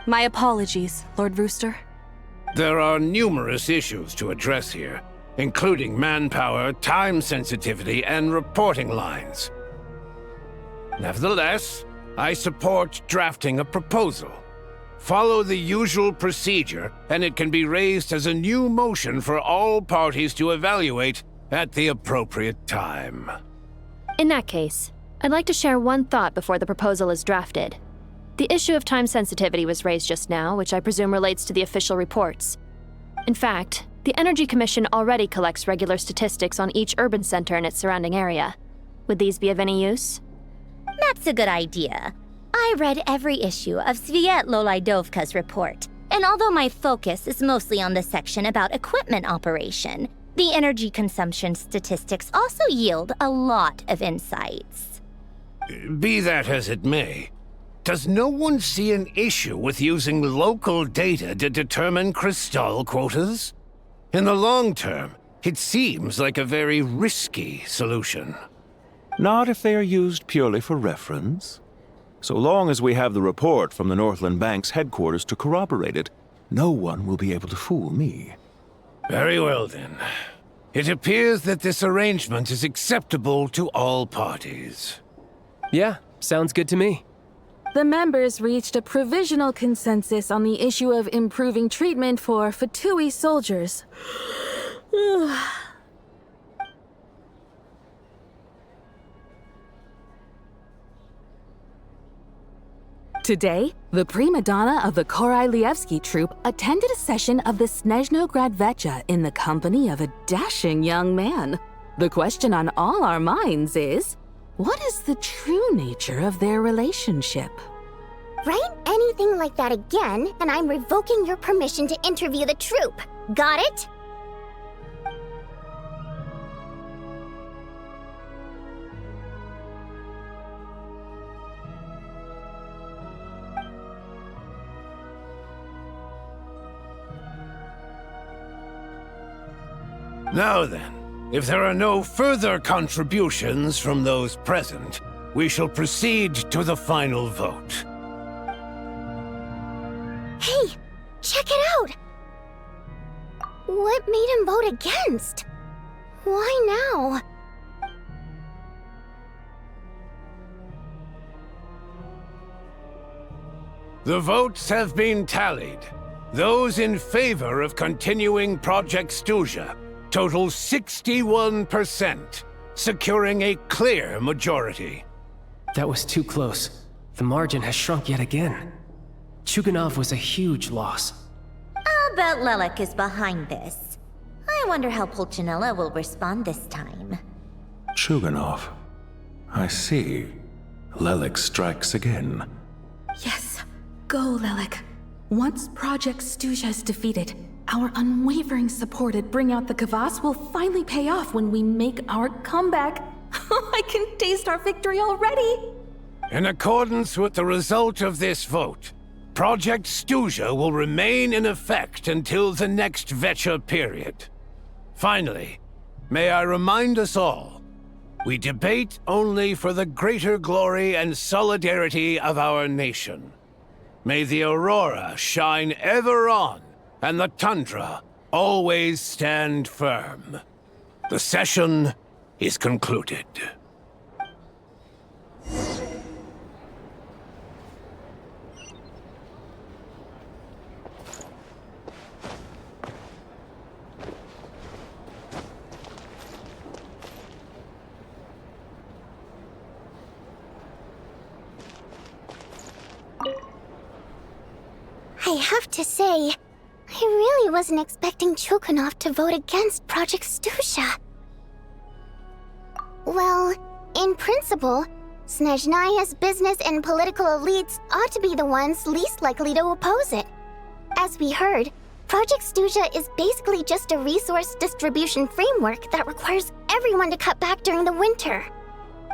My apologies, Lord Rooster. There are numerous issues to address here, including manpower, time sensitivity, and reporting lines. Nevertheless, I support drafting a proposal. Follow the usual procedure, and it can be raised as a new motion for all parties to evaluate at the appropriate time. In that case, I'd like to share one thought before the proposal is drafted. The issue of time sensitivity was raised just now, which I presume relates to the official reports. In fact, the Energy Commission already collects regular statistics on each urban center and its surrounding area. Would these be of any use? That's a good idea. I read every issue of Sviet-Lolaidovka's report, and although my focus is mostly on the section about equipment operation, the energy consumption statistics also yield a lot of insights. Be that as it may, does no one see an issue with using local data to determine Crystal quotas? In the long term, it seems like a very risky solution. Not if they are used purely for reference. So long as we have the report from the Northland Bank's headquarters to corroborate it, no one will be able to fool me. Very well then. It appears that this arrangement is acceptable to all parties. Yeah, sounds good to me. The members reached a provisional consensus on the issue of improving treatment for Fatui soldiers. Today, the prima donna of the Korailievsky troupe attended a session of the Snezhnaya in the company of a dashing young man. The question on all our minds is, what is the true nature of their relationship? Write anything like that again, and I'm revoking your permission to interview the troupe. Got it? Now then, if there are no further contributions from those present, we shall proceed to the final vote. Hey, check it out! What made him vote against? Why now? The votes have been tallied. Those in favor of continuing Project Stuzha total 61%, securing a clear majority. That was too close. The margin has shrunk yet again. Chuganov was a huge loss. I'll bet Lelik is behind this. I wonder how Pulcinella will respond this time. Chuganov. I see. Lelik strikes again. Yes, go, Lelik. Once Project Stuzha is defeated, our unwavering support at Bring Out the Kvass will finally pay off when we make our comeback. I can taste our victory already! In accordance with the result of this vote, Project Stuzha will remain in effect until the next Vecha period. Finally, may I remind us all, we debate only for the greater glory and solidarity of our nation. May the aurora shine ever on, and the tundra always stand firm. The session is concluded. have to say, I really wasn't expecting Chulkunov to vote against Project Stusha. Well, in principle, Snezhnaya's business and political elites ought to be the ones least likely to oppose it. As we heard, Project Stusha is basically just a resource distribution framework that requires everyone to cut back during the winter.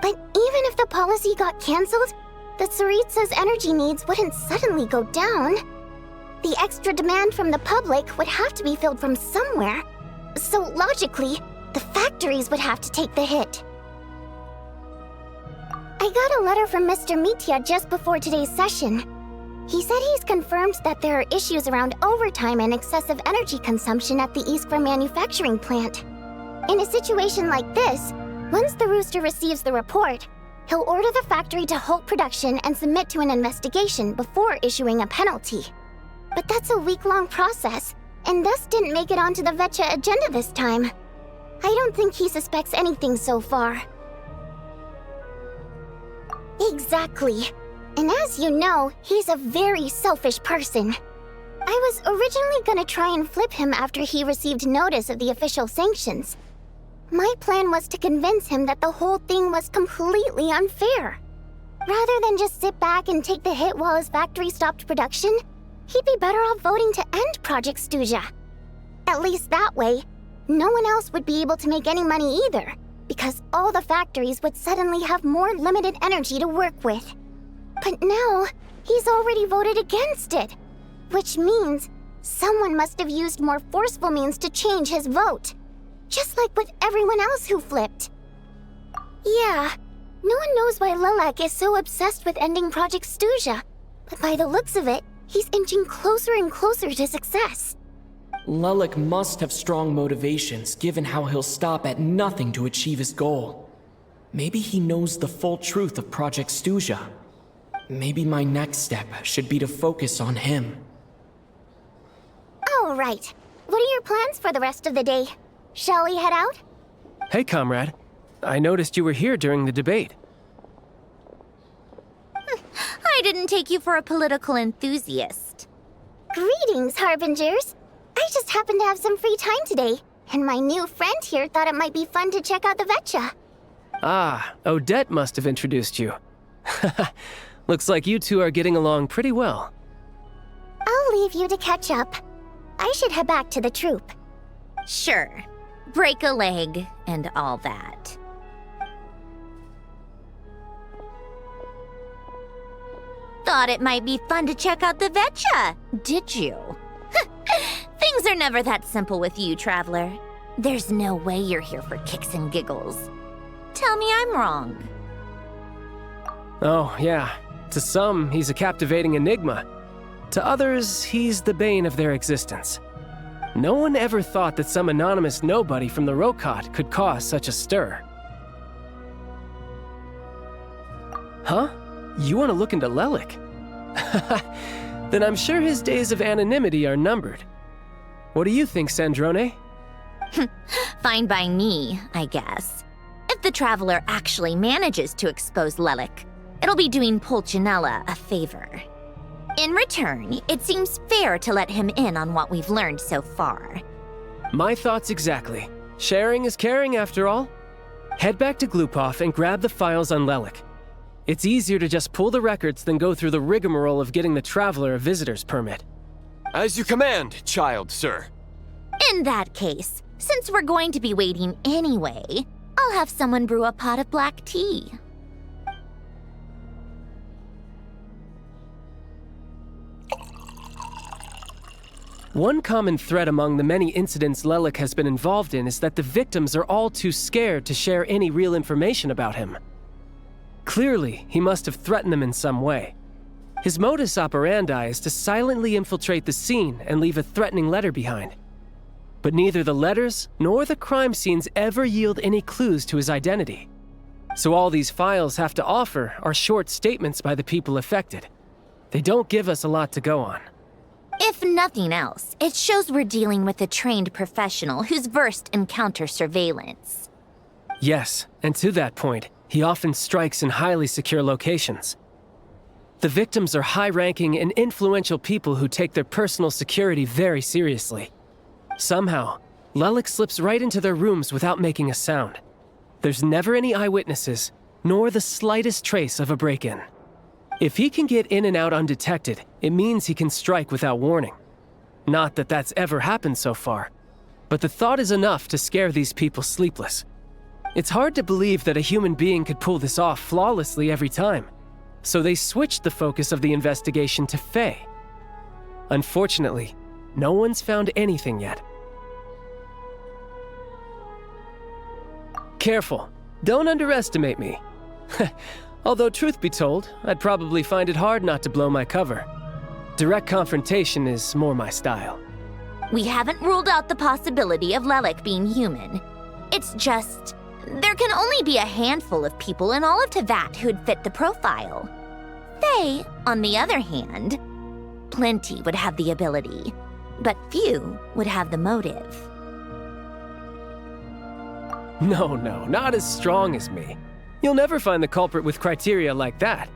But even if the policy got cancelled, the Tsaritsa's energy needs wouldn't suddenly go down. The extra demand from the public would have to be filled from somewhere. So logically, the factories would have to take the hit. I got a letter from Mr. Mitya just before today's session. He said he's confirmed that there are issues around overtime and excessive energy consumption at the Iskra manufacturing plant. In a situation like this, once the Rooster receives the report, he'll order the factory to halt production and submit to an investigation before issuing a penalty. But that's a week-long process, and thus didn't make it onto the Vetcha agenda this time. I don't think he suspects anything so far. Exactly. And as you know, he's a very selfish person. I was originally gonna try and flip him after he received notice of the official sanctions. My plan was to convince him that the whole thing was completely unfair. Rather than just sit back and take the hit while his factory stopped production, he'd be better off voting to end Project Stusha. At least that way, no one else would be able to make any money either, because all the factories would suddenly have more limited energy to work with. But now, he's already voted against it, which means someone must have used more forceful means to change his vote, just like with everyone else who flipped. Yeah, no one knows why Lilac is so obsessed with ending Project Stusha, but by the looks of it, he's inching closer and closer to success. Lilac must have strong motivations, given how he'll stop at nothing to achieve his goal. Maybe he knows the full truth of Project Stusha. Maybe my next step should be to focus on him. All right. What are your plans for the rest of the day? Shall we head out? Hey, comrade. I noticed you were here during the debate. I didn't take you for a political enthusiast. Greetings, Harbingers. I just happened to have some free time today, and my new friend here thought it might be fun to check out the Vetcha. Ah, Odette must have introduced you. Looks like you two are getting along pretty well. I'll leave you to catch up. I should head back to the troop. Sure. Break a leg and all that. Thought it might be fun to check out the Vetcha, did you? Things are never that simple with you, Traveler. There's no way you're here for kicks and giggles. Tell me I'm wrong. Oh, yeah. To some, he's a captivating enigma. To others, he's the bane of their existence. No one ever thought that some anonymous nobody from the Rokot could cause such a stir. Huh? You want to look into Lelik? Then I'm sure his days of anonymity are numbered. What do you think, Sandrone? Fine by me, I guess. If the Traveler actually manages to expose Lelik, it'll be doing Pulcinella a favor. In return, it seems fair to let him in on what we've learned so far. My thoughts exactly. Sharing is caring, after all. Head back to Glupov and grab the files on Lelik. It's easier to just pull the records than go through the rigmarole of getting the Traveler a visitor's permit. As you command, child, sir. In that case, since we're going to be waiting anyway, I'll have someone brew a pot of black tea. One common thread among the many incidents Lelik has been involved in is that the victims are all too scared to share any real information about him. Clearly, he must have threatened them in some way. His modus operandi is to silently infiltrate the scene and leave a threatening letter behind. But neither the letters nor the crime scenes ever yield any clues to his identity. So all these files have to offer are short statements by the people affected. They don't give us a lot to go on. If nothing else, it shows we're dealing with a trained professional who's versed in counter-surveillance. Yes, and to that point, he often strikes in highly secure locations. The victims are high-ranking and influential people who take their personal security very seriously. Somehow, Lelik slips right into their rooms without making a sound. There's never any eyewitnesses, nor the slightest trace of a break-in. If he can get in and out undetected, it means he can strike without warning. Not that that's ever happened so far, but the thought is enough to scare these people sleepless. It's hard to believe that a human being could pull this off flawlessly every time, so they switched the focus of the investigation to Faye. Unfortunately, no one's found anything yet. Careful, don't underestimate me. Although truth be told, I'd probably find it hard not to blow my cover. Direct confrontation is more my style. We haven't ruled out the possibility of Lelik being human. It's just, there can only be a handful of people in all of Teyvat who'd fit the profile. Faye, on the other hand, plenty would have the ability, but few would have the motive. No, not as strong as me. You'll never find the culprit with criteria like that.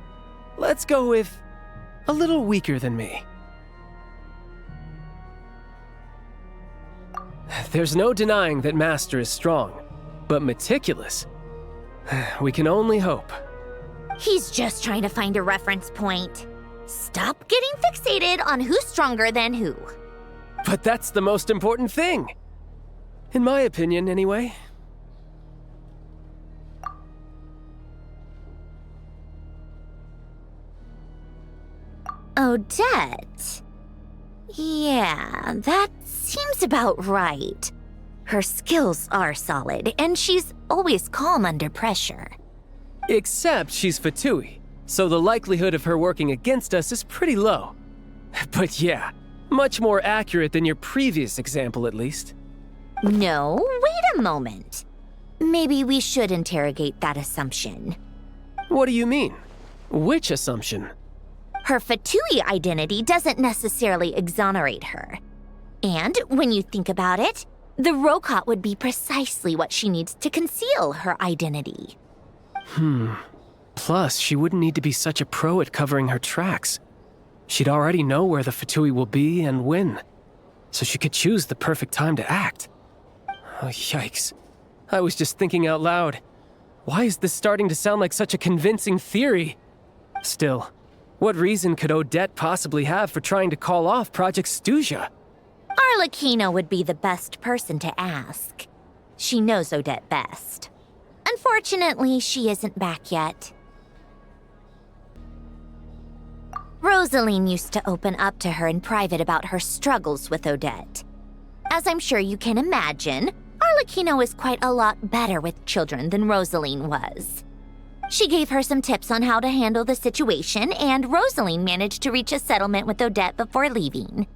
Let's go with a little weaker than me. There's no denying that Master is strong, but meticulous. We can only hope. He's just trying to find a reference point. Stop getting fixated on who's stronger than who. But that's the most important thing. In my opinion, anyway. Odette? Yeah, that seems about right. Her skills are solid, and she's always calm under pressure. Except she's Fatui, so the likelihood of her working against us is pretty low. But yeah, much more accurate than your previous example at least. No, wait a moment. Maybe we should interrogate that assumption. What do you mean? Which assumption? Her Fatui identity doesn't necessarily exonerate her. And when you think about it, the Rokot would be precisely what she needs to conceal her identity. Plus, she wouldn't need to be such a pro at covering her tracks. She'd already know where the Fatui will be and when, so she could choose the perfect time to act. Oh, yikes. I was just thinking out loud. Why is this starting to sound like such a convincing theory? Still, what reason could Odette possibly have for trying to call off Project Stuzha? Arlecchino would be the best person to ask. She knows Odette best. Unfortunately, she isn't back yet. Rosaline used to open up to her in private about her struggles with Odette. As I'm sure you can imagine, Arlecchino is quite a lot better with children than Rosaline was. She gave her some tips on how to handle the situation, and Rosaline managed to reach a settlement with Odette before leaving.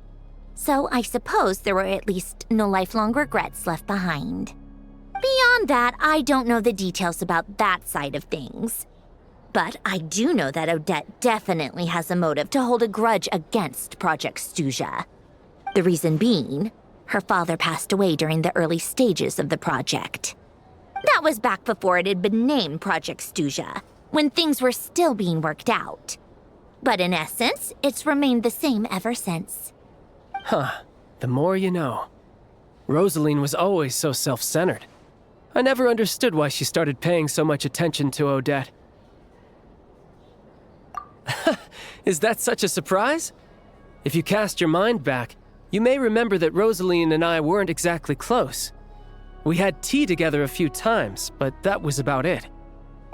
So I suppose there were at least no lifelong regrets left behind. Beyond that, I don't know the details about that side of things. But I do know that Odette definitely has a motive to hold a grudge against Project Stuzha. The reason being, her father passed away during the early stages of the project. That was back before it had been named Project Stuzha, when things were still being worked out. But in essence, it's remained the same ever since. Huh, the more you know. Rosaline was always so self-centered. I never understood why she started paying so much attention to Odette. Is that such a surprise? If you cast your mind back, you may remember that Rosaline and I weren't exactly close. We had tea together a few times, but that was about it.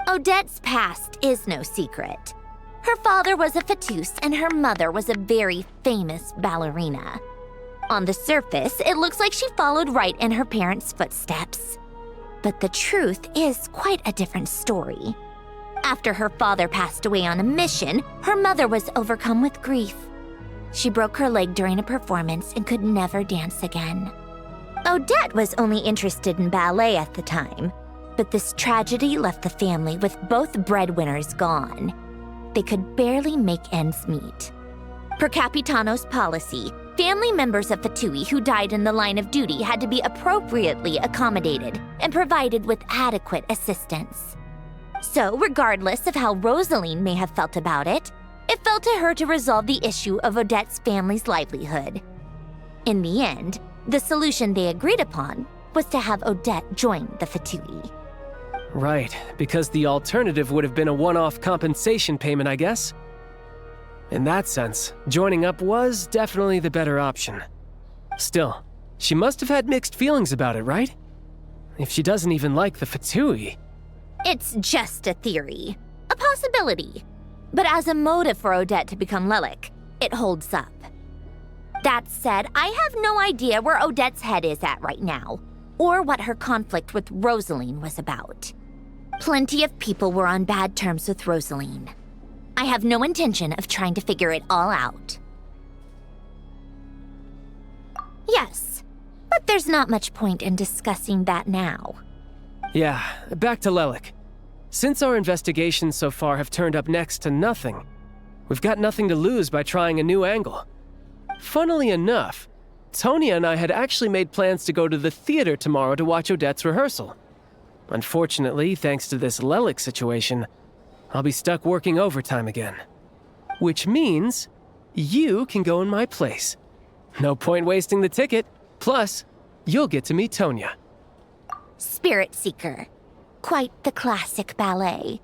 Odette's past is no secret. Her father was a Fatus and her mother was a very famous ballerina. On the surface, it looks like she followed right in her parents' footsteps. But the truth is quite a different story. After her father passed away on a mission, her mother was overcome with grief. She broke her leg during a performance and could never dance again. Odette was only interested in ballet at the time, but this tragedy left the family with both breadwinners gone. They could barely make ends meet. Per Capitano's policy, family members of Fatui who died in the line of duty had to be appropriately accommodated and provided with adequate assistance. So, regardless of how Rosaline may have felt about it, It fell to her to resolve the issue of Odette's family's livelihood. In the end, the solution they agreed upon was to have Odette join the Fatui. Right, because the alternative would have been a one-off compensation payment, I guess. In that sense, joining up was definitely the better option. Still, she must have had mixed feelings about it, right? If she doesn't even like the Fatui. It's just a theory, a possibility. But as a motive for Odette to become Lelik, it holds up. That said, I have no idea where Odette's head is at right now, or what her conflict with Rosaline was about. Plenty of people were on bad terms with Rosaline. I have no intention of trying to figure it all out. Yes, but there's not much point in discussing that now. Yeah, back to Lelik. Since our investigations so far have turned up next to nothing, we've got nothing to lose by trying a new angle. Funnily enough, Tonya and I had actually made plans to go to the theater tomorrow to watch Odette's rehearsal. Unfortunately, thanks to this Lelik situation, I'll be stuck working overtime again. Which means you can go in my place. No point wasting the ticket. Plus, you'll get to meet Tonya. Spirit Seeker. Quite the classic ballet.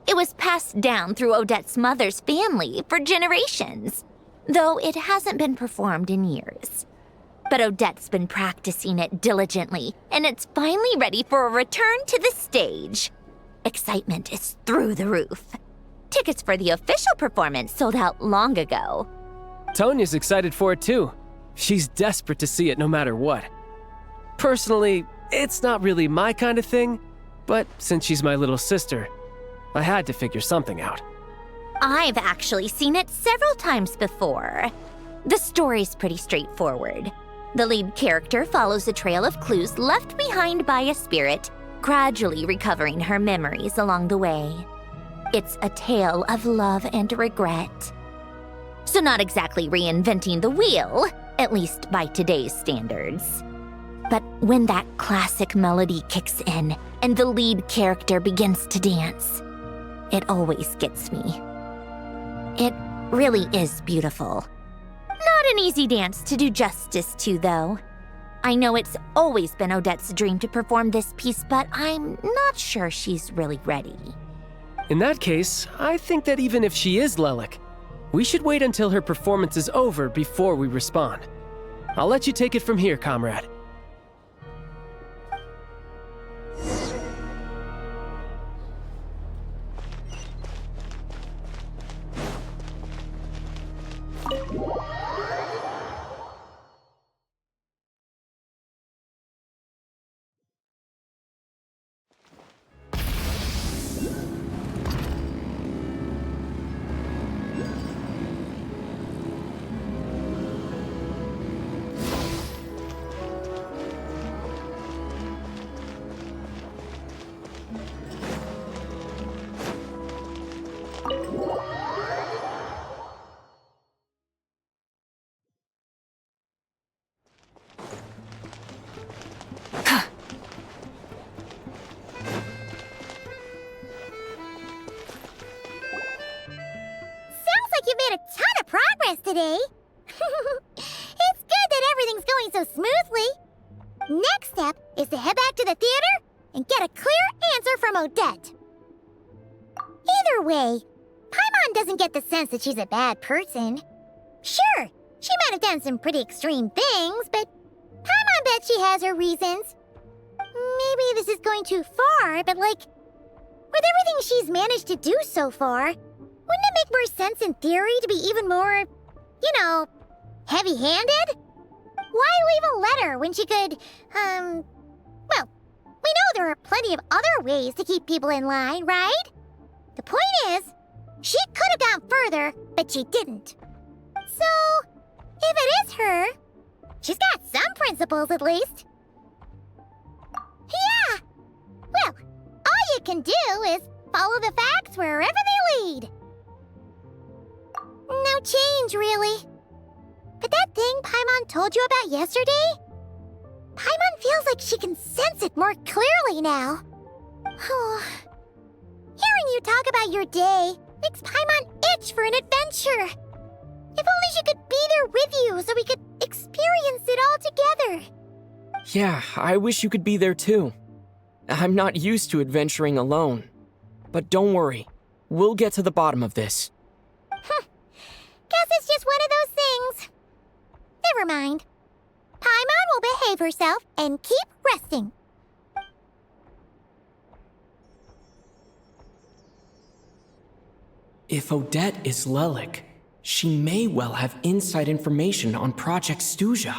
It was passed down through Odette's mother's family for generations, though it hasn't been performed in years. But Odette's been practicing it diligently, and it's finally ready for a return to the stage. Excitement is through the roof. Tickets for the official performance sold out long ago. Tonya's excited for it too. She's desperate to see it no matter what. Personally, it's not really my kind of thing, but since she's my little sister, I had to figure something out. I've actually seen it several times before. The story's pretty straightforward. The lead character follows a trail of clues left behind by a spirit, gradually recovering her memories along the way. It's a tale of love and regret. So not exactly reinventing the wheel, at least by today's standards. But when that classic melody kicks in and the lead character begins to dance, it always gets me. It really is beautiful. Not an easy dance to do justice to, though. I know it's always been Odette's dream to perform this piece, but I'm not sure she's really ready. In that case, I think that even if she is Lelik, we should wait until her performance is over before we respond. I'll let you take it from here, comrade. Today. It's good that everything's going so smoothly. Next step is to head back to the theater and get a clear answer from Odette. Either way, Paimon doesn't get the sense that she's a bad person. Sure, she might have done some pretty extreme things, but Paimon bet she has her reasons. Maybe this is going too far, but with everything she's managed to do so far, wouldn't it make more sense in theory to be even more, heavy-handed? Why leave a letter when she could, well, we know there are plenty of other ways to keep people in line, right? The point is, she could have gone further, but she didn't. So, if it is her, she's got some principles at least. Yeah! Well, all you can do is follow the facts wherever they lead. No change, really. But that thing Paimon told you about yesterday? Paimon feels like she can sense it more clearly now. Hearing you talk about your day Makes Paimon itch for an adventure. If only she could be there with you so we could experience it all together. Yeah, I wish you could be there too. I'm not used to adventuring alone. But don't worry, we'll get to the bottom of this. Guess it's just one of those things. Never mind. Paimon will behave herself and keep resting. If Odette is Lelik, she may well have inside information on Project Stuja.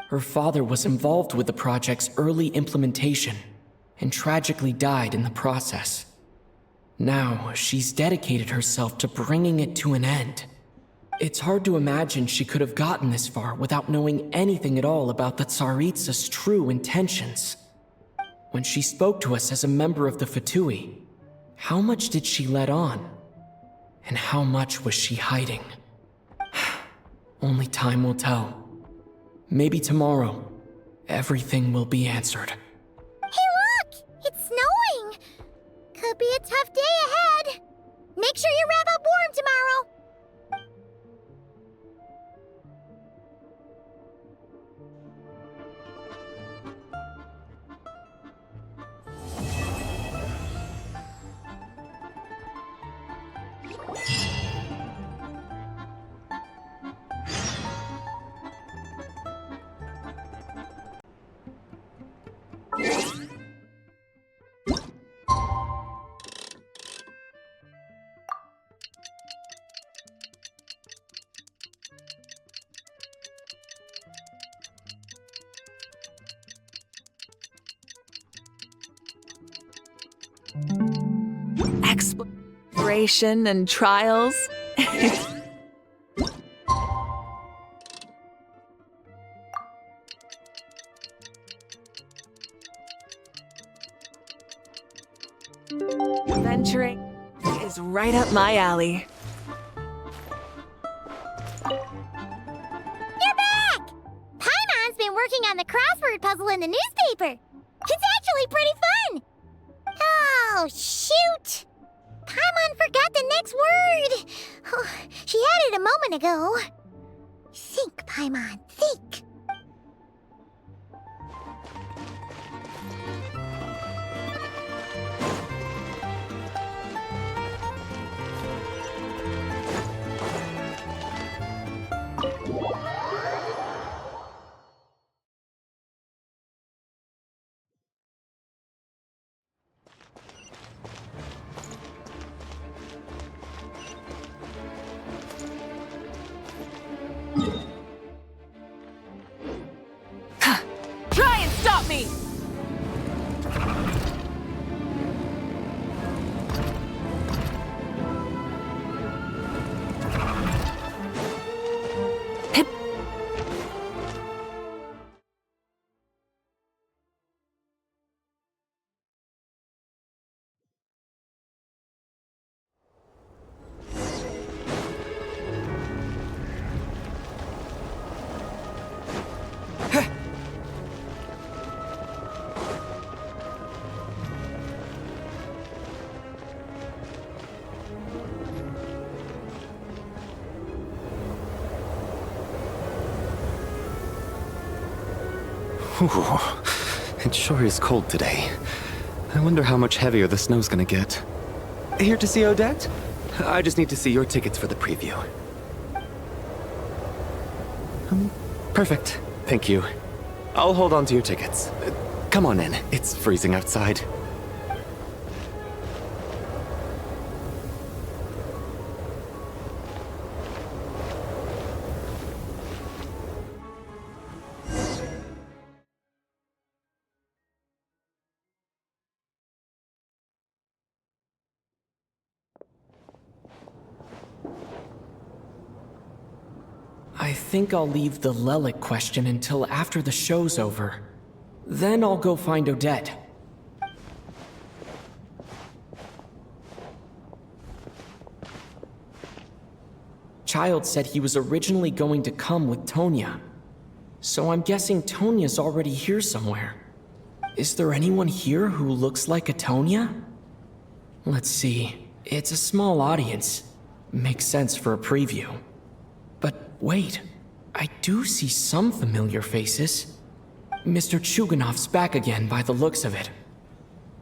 Her father was involved with the project's early implementation and tragically died in the process. Now, she's dedicated herself to bringing it to an end. It's hard to imagine she could have gotten this far without knowing anything at all about the Tsaritsa's true intentions. When she spoke to us as a member of the Fatui, how much did she let on? And how much was she hiding? Only time will tell. Maybe tomorrow, everything will be answered. Hey look! It's snowing! Could be a tough day ahead. Make sure you wrap up warm tomorrow. Exploration and trials. Venturing is right up my alley. You're back! Paimon's been working on the crossword puzzle in the newspaper. It's actually pretty fun. Oh, shoot! Paimon forgot the next word. Oh, she had it a moment ago. Think, Paimon, think. Try and stop me! Ooh, it sure is cold today. I wonder how much heavier the snow's gonna get. Here to see Odette? I just need to see your tickets for the preview. Perfect. Thank you. I'll hold on to your tickets. Come on in. It's freezing outside. I think I'll leave the Lelik question until after the show's over. Then I'll go find Odette. Child said he was originally going to come with Tonya. So I'm guessing Tonya's already here somewhere. Is there anyone here who looks like a Tonya? Let's see. it's a small audience. Makes sense for a preview. But wait, I do see some familiar faces. Mr. Chuganov's back again by the looks of it.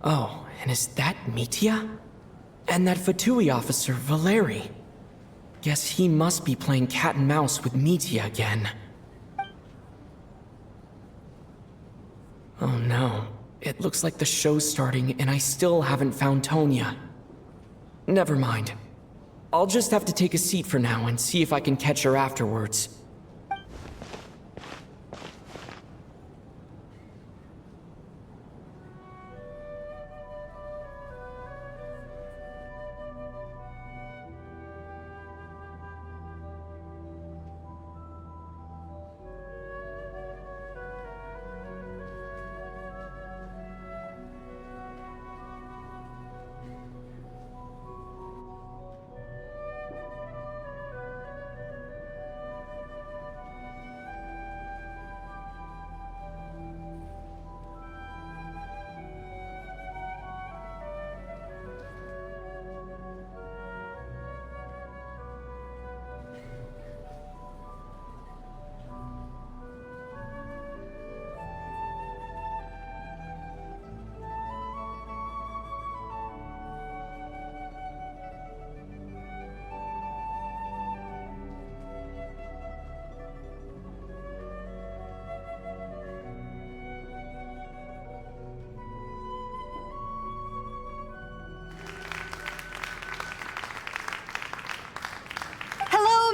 Oh, and is that Mitya? And that Fatui officer, Valeri. Guess he must be playing cat and mouse with Mitya again. Oh no, it looks like the show's starting and I still haven't found Tonya. Never mind. I'll just have to take a seat for now and see if I can catch her afterwards.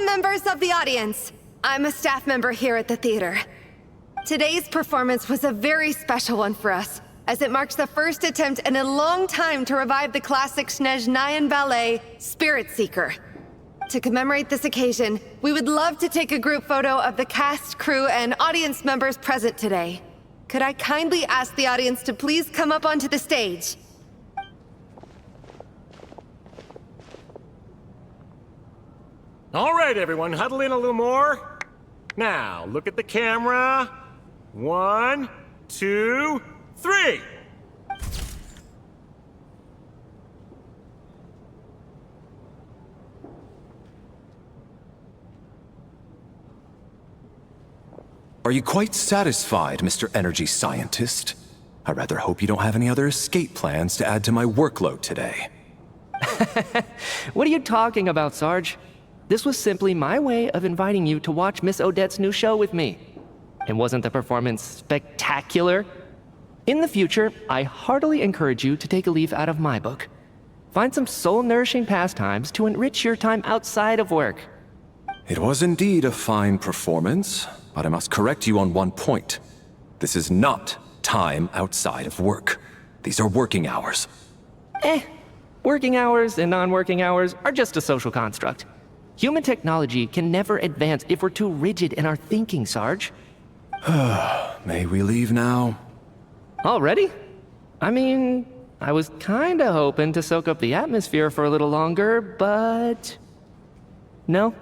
Members of the audience, I'm a staff member here at the theater. Today's performance was a very special one for us, as it marks the first attempt in a long time to revive the classic Snezhnayan ballet, Spirit Seeker. To commemorate this occasion, we would love to take a group photo of the cast, crew, and audience members present today. Could I kindly ask the audience to please come up onto the stage? All right, everyone, huddle in a little more. Now, look at the camera. 1, 2, 3. Are you quite satisfied, Mr. Energy Scientist? I rather hope you don't have any other escape plans to add to my workload today. What are you talking about, Sarge? This was simply my way of inviting you to watch Miss Odette's new show with me. And wasn't the performance spectacular? In the future, I heartily encourage you to take a leaf out of my book. Find some soul-nourishing pastimes to enrich your time outside of work. It was indeed a fine performance, but I must correct you on one point. This is not time outside of work. These are working hours. Working hours and non-working hours are just a social construct. Human technology can never advance if we're too rigid in our thinking, Sarge. May we leave now? Already? I mean, I was kinda hoping to soak up the atmosphere for a little longer, but... No?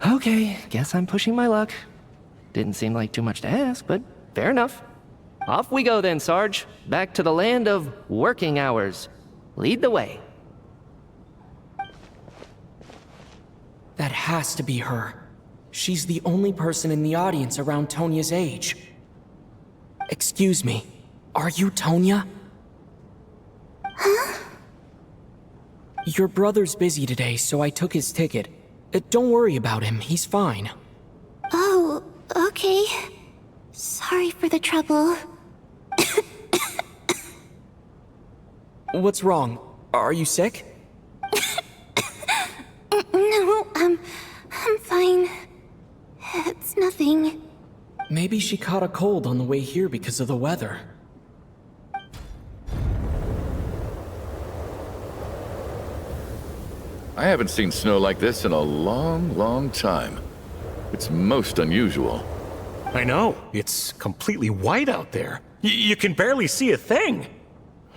Okay, guess I'm pushing my luck. Didn't seem like too much to ask, but fair enough. Off we go then, Sarge. Back to the land of working hours. Lead the way. That has to be her. She's the only person in the audience around Tonya's age. Excuse me, are you Tonya? Huh? Your brother's busy today, so I took his ticket. Don't worry about him, he's fine. Oh, okay. Sorry for the trouble. What's wrong? Are you sick? No, I'm fine. It's nothing. Maybe she caught a cold on the way here because of the weather. I haven't seen snow like this in a long, long time. It's most unusual. I know. It's completely white out there. You can barely see a thing.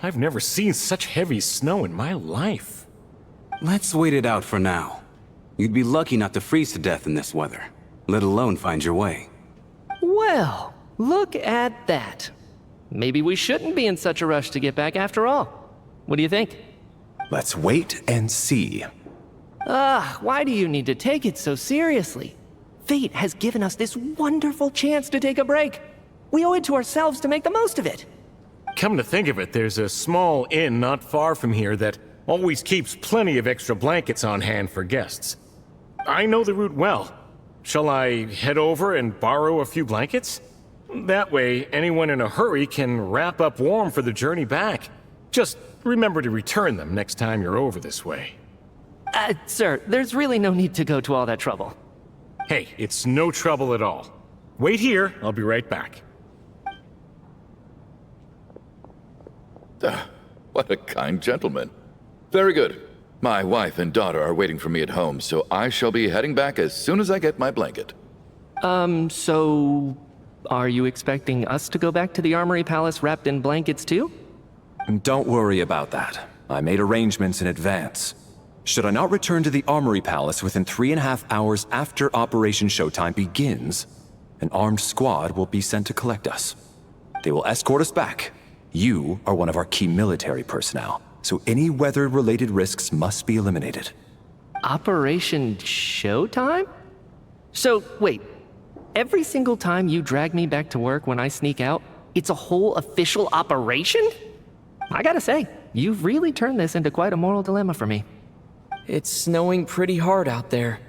I've never seen such heavy snow in my life. Let's wait it out for now. You'd be lucky not to freeze to death in this weather, let alone find your way. Well, look at that. Maybe we shouldn't be in such a rush to get back after all. What do you think? Let's wait and see. Why do you need to take it so seriously? Fate has given us this wonderful chance to take a break. We owe it to ourselves to make the most of it. Come to think of it, there's a small inn not far from here that always keeps plenty of extra blankets on hand for guests. I know the route well. Shall I head over and borrow a few blankets? That way, anyone in a hurry can wrap up warm for the journey back. Just remember to return them next time you're over this way. Sir, there's really no need to go to all that trouble. Hey, it's no trouble at all. Wait here, I'll be right back. What a kind gentleman. Very good. My wife and daughter are waiting for me at home, so I shall be heading back as soon as I get my blanket. So... are you expecting us to go back to the Armory Palace wrapped in blankets too? Don't worry about that. I made arrangements in advance. Should I not return to the Armory Palace within 3.5 hours after Operation Showtime begins, an armed squad will be sent to collect us. They will escort us back. You are one of our key military personnel, so any weather-related risks must be eliminated. Operation Showtime? So, wait. Every single time you drag me back to work when I sneak out, it's a whole official operation? I gotta say, you've really turned this into quite a moral dilemma for me. It's snowing pretty hard out there.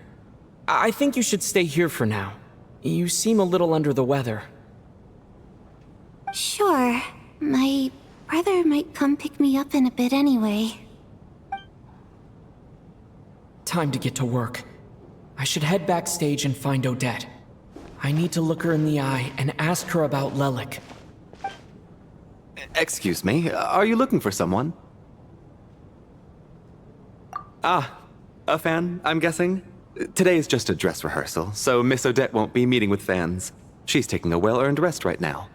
I think you should stay here for now. You seem a little under the weather. Sure. My brother might come pick me up in a bit anyway. Time to get to work. I should head backstage and find Odette. I need to look her in the eye and ask her about Lelik. Excuse me, are you looking for someone? A fan, I'm guessing? Today is just a dress rehearsal, so Miss Odette won't be meeting with fans. She's taking a well-earned rest right now.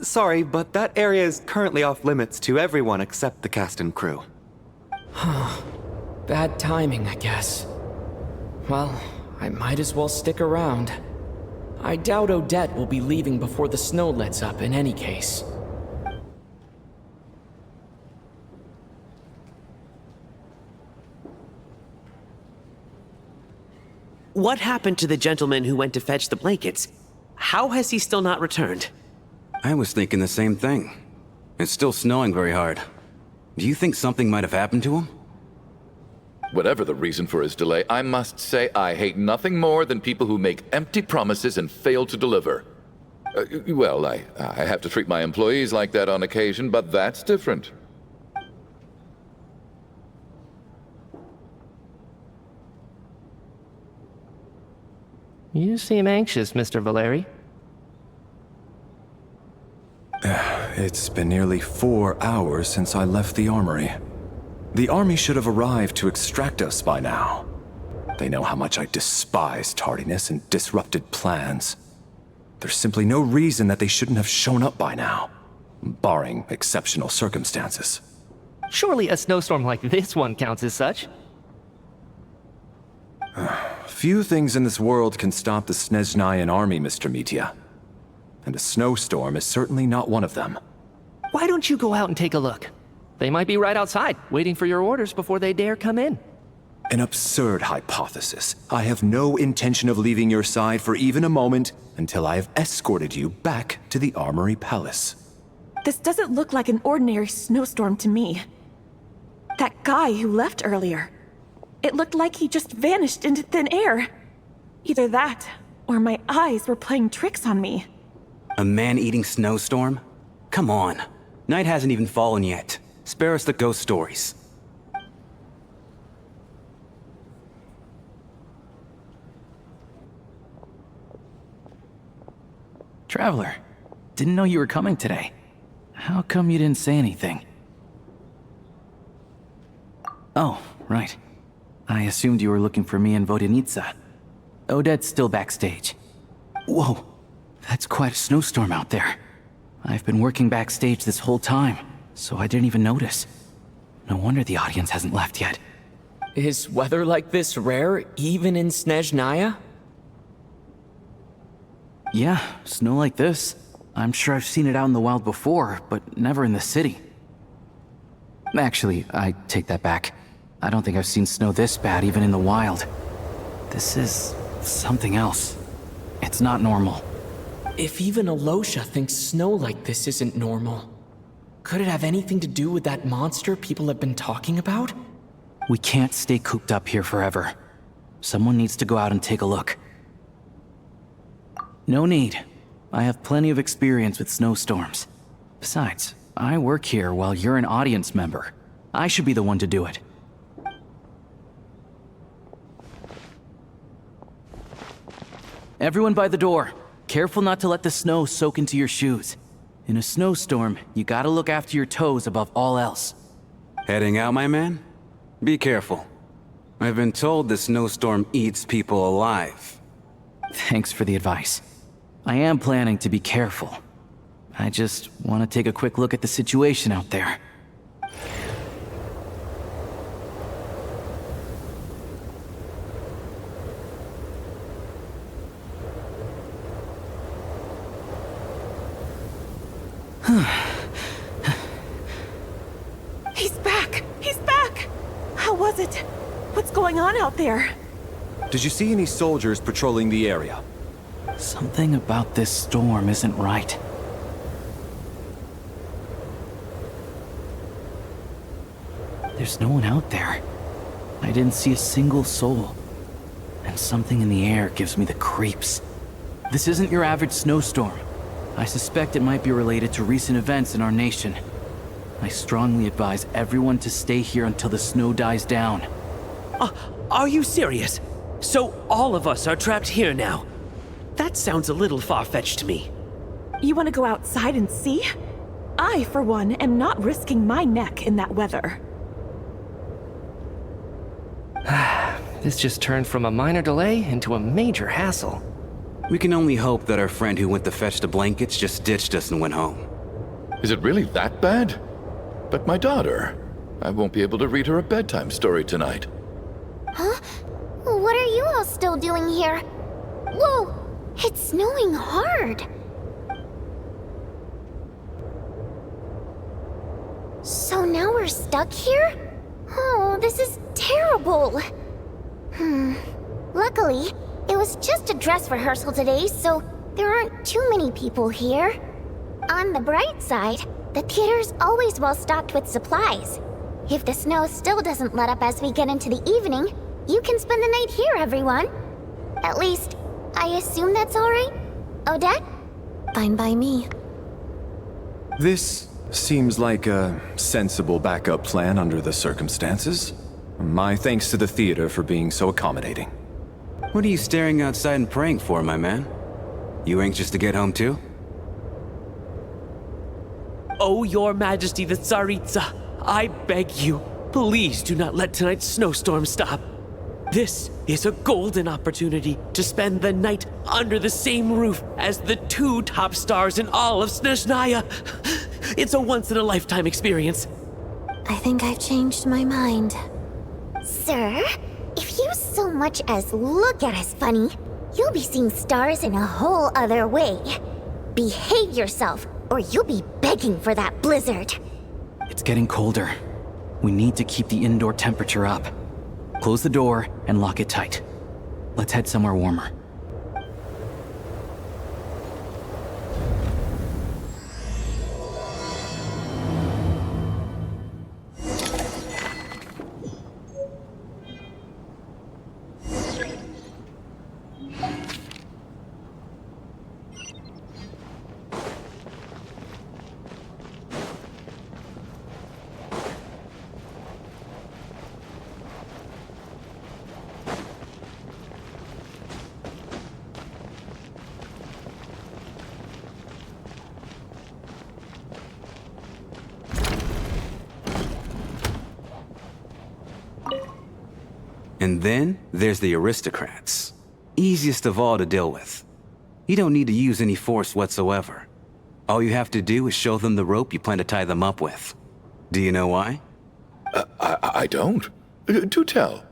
Sorry, but that area is currently off limits to everyone except the cast and crew. Bad timing, I guess. Well, I might as well stick around. I doubt Odette will be leaving before the snow lets up in any case. What happened to the gentleman who went to fetch the blankets? How has he still not returned? I was thinking the same thing. It's still snowing very hard. Do you think something might have happened to him? Whatever the reason for his delay, I must say I hate nothing more than people who make empty promises and fail to deliver. Well, I have to treat my employees like that on occasion, but that's different. You seem anxious, Mr. Valeri. It's been nearly 4 hours since I left the armory. The army should have arrived to extract us by now. They know how much I despise tardiness and disrupted plans. There's simply no reason that they shouldn't have shown up by now, barring exceptional circumstances. Surely a snowstorm like this one counts as such. Few things in this world can stop the Snezhnayan army, Mr. Mitya. And a snowstorm is certainly not one of them. Why don't you go out and take a look? They might be right outside, waiting for your orders before they dare come in. An absurd hypothesis. I have no intention of leaving your side for even a moment until I have escorted you back to the Armory Palace. This doesn't look like an ordinary snowstorm to me. That guy who left earlier. It looked like he just vanished into thin air. Either that, or my eyes were playing tricks on me. A man-eating snowstorm? Come on. Night hasn't even fallen yet. Spare us the ghost stories. Traveler, didn't know you were coming today. How come you didn't say anything? Oh, right. I assumed you were looking for me and Vodenitsa. Odette's still backstage. Whoa, that's quite a snowstorm out there. I've been working backstage this whole time, so I didn't even notice. No wonder the audience hasn't left yet. Is weather like this rare, even in Snezhnaya? Yeah, snow like this. I'm sure I've seen it out in the wild before, but never in the city. Actually, I take that back. I don't think I've seen snow this bad even in the wild. This is something else. It's not normal. If even Alosha thinks snow like this isn't normal, could it have anything to do with that monster people have been talking about? We can't stay cooped up here forever. Someone needs to go out and take a look. No need. I have plenty of experience with snowstorms. Besides, I work here while you're an audience member. I should be the one to do it. Everyone by the door. Careful not to let the snow soak into your shoes. In a snowstorm, you gotta look after your toes above all else. Heading out, my man? Be careful. I've been told the snowstorm eats people alive. Thanks for the advice. I am planning to be careful. I just want to take a quick look at the situation out there. He's back! He's back! How was it? What's going on out there? Did you see any soldiers patrolling the area? Something about this storm isn't right. There's no one out there. I didn't see a single soul. And something in the air gives me the creeps. This isn't your average snowstorm. I suspect it might be related to recent events in our nation. I strongly advise everyone to stay here until the snow dies down. Are you serious? So all of us are trapped here now? That sounds a little far-fetched to me. You want to go outside and see? I, for one, am not risking my neck in that weather. This just turned from a minor delay into a major hassle. We can only hope that our friend who went to fetch the blankets just ditched us and went home. Is it really that bad? But my daughter, I won't be able to read her a bedtime story tonight. Huh? What are you all still doing here? Whoa! It's snowing hard! So now we're stuck here? Oh, this is terrible! Luckily, it was just a dress rehearsal today, so there aren't too many people here. On the bright side, the theater's always well stocked with supplies. If the snow still doesn't let up as we get into the evening, you can spend the night here, everyone. At least, I assume that's alright? Odette? Fine by me. This seems like a sensible backup plan under the circumstances. My thanks to the theater for being so accommodating. What are you staring outside and praying for, my man? You anxious to get home too? Oh, your majesty the Tsaritsa, I beg you, please do not let tonight's snowstorm stop. This is a golden opportunity to spend the night under the same roof as the two top stars in all of Snezhnaya. It's a once-in-a-lifetime experience. I think I've changed my mind. Sir, if you so much as look at us funny, you'll be seeing stars in a whole other way. Behave yourself, or you'll be begging for that blizzard. It's getting colder. We need to keep the indoor temperature up. Close the door and lock it tight. Let's head somewhere warmer. And then there's the aristocrats. Easiest of all to deal with. You don't need to use any force whatsoever. All you have to do is show them the rope you plan to tie them up with. Do you know why? I don't. Do tell.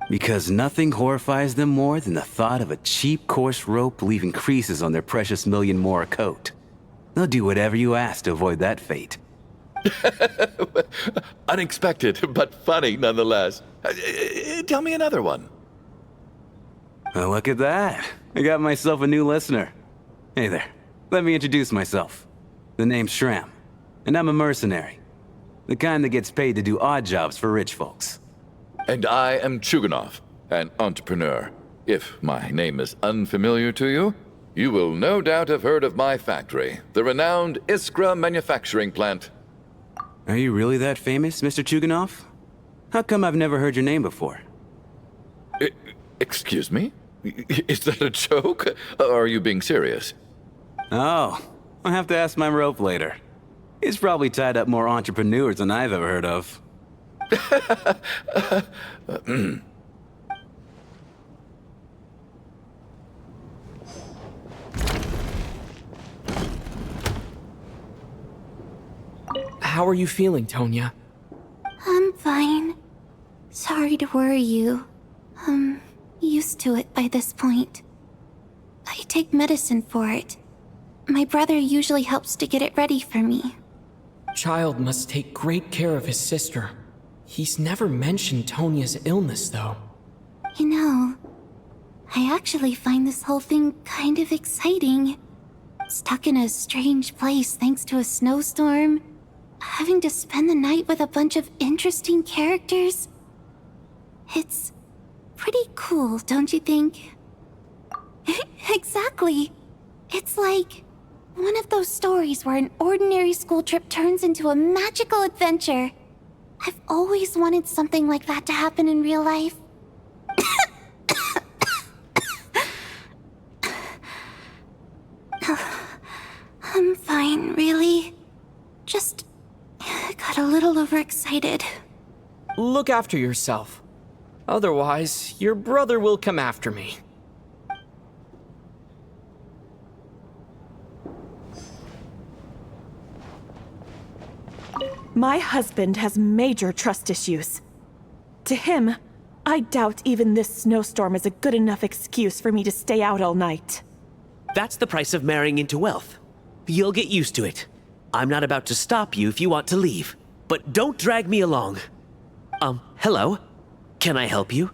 Because nothing horrifies them more than the thought of a cheap, coarse rope leaving creases on their precious $1,000,000 coat. They'll do whatever you ask to avoid that fate. Unexpected, but funny nonetheless. Tell me another one. Well, look at that. I got myself a new listener. Hey there. Let me introduce myself. The name's Shram, and I'm a mercenary. The kind that gets paid to do odd jobs for rich folks. And I am Chuganov, an entrepreneur. If my name is unfamiliar to you, you will no doubt have heard of my factory, the renowned Iskra manufacturing plant. Are you really that famous, Mr. Chuganov? How come I've never heard your name before? Excuse me? Is that a joke? Or are you being serious? Oh, I'll have to ask my rope later. He's probably tied up more entrepreneurs than I've ever heard of. How are you feeling, Tonya? I'm fine. Sorry to worry you. I'm used to it by this point. I take medicine for it. My brother usually helps to get it ready for me. Child must take great care of his sister. He's never mentioned Tonya's illness, though. You know, I actually find this whole thing kind of exciting. Stuck in a strange place thanks to a snowstorm, having to spend the night with a bunch of interesting characters. It's pretty cool, don't you think? Exactly. It's like one of those stories where an ordinary school trip turns into a magical adventure. I've always wanted something like that to happen in real life. I'm fine, really. Just got a little overexcited. Look after yourself. Otherwise, your brother will come after me. My husband has major trust issues. To him, I doubt even this snowstorm is a good enough excuse for me to stay out all night. That's the price of marrying into wealth. You'll get used to it. I'm not about to stop you if you want to leave, but don't drag me along. Hello? Can I help you?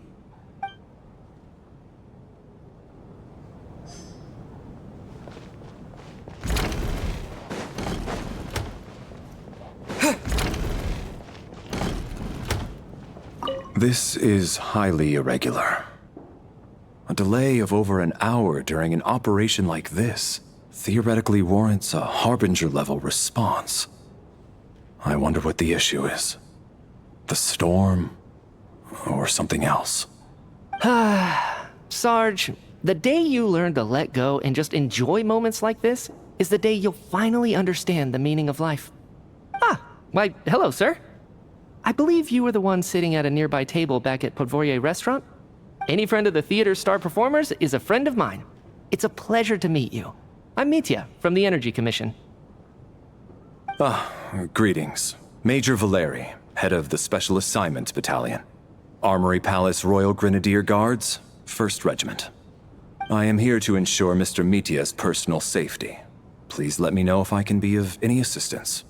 This is highly irregular. A delay of over an hour during an operation like this theoretically warrants a Harbinger-level response. I wonder what the issue is. The storm, or something else. Sarge, the day you learn to let go and just enjoy moments like this is the day you'll finally understand the meaning of life. Why, hello, sir. I believe you were the one sitting at a nearby table back at Podvorye Restaurant. Any friend of the theater's star performers is a friend of mine. It's a pleasure to meet you. I'm Mitya, from the Energy Commission. Greetings. Major Valeri, head of the Special Assignment Battalion. Armory Palace Royal Grenadier Guards, 1st Regiment. I am here to ensure Mr. Mitya's personal safety. Please let me know if I can be of any assistance.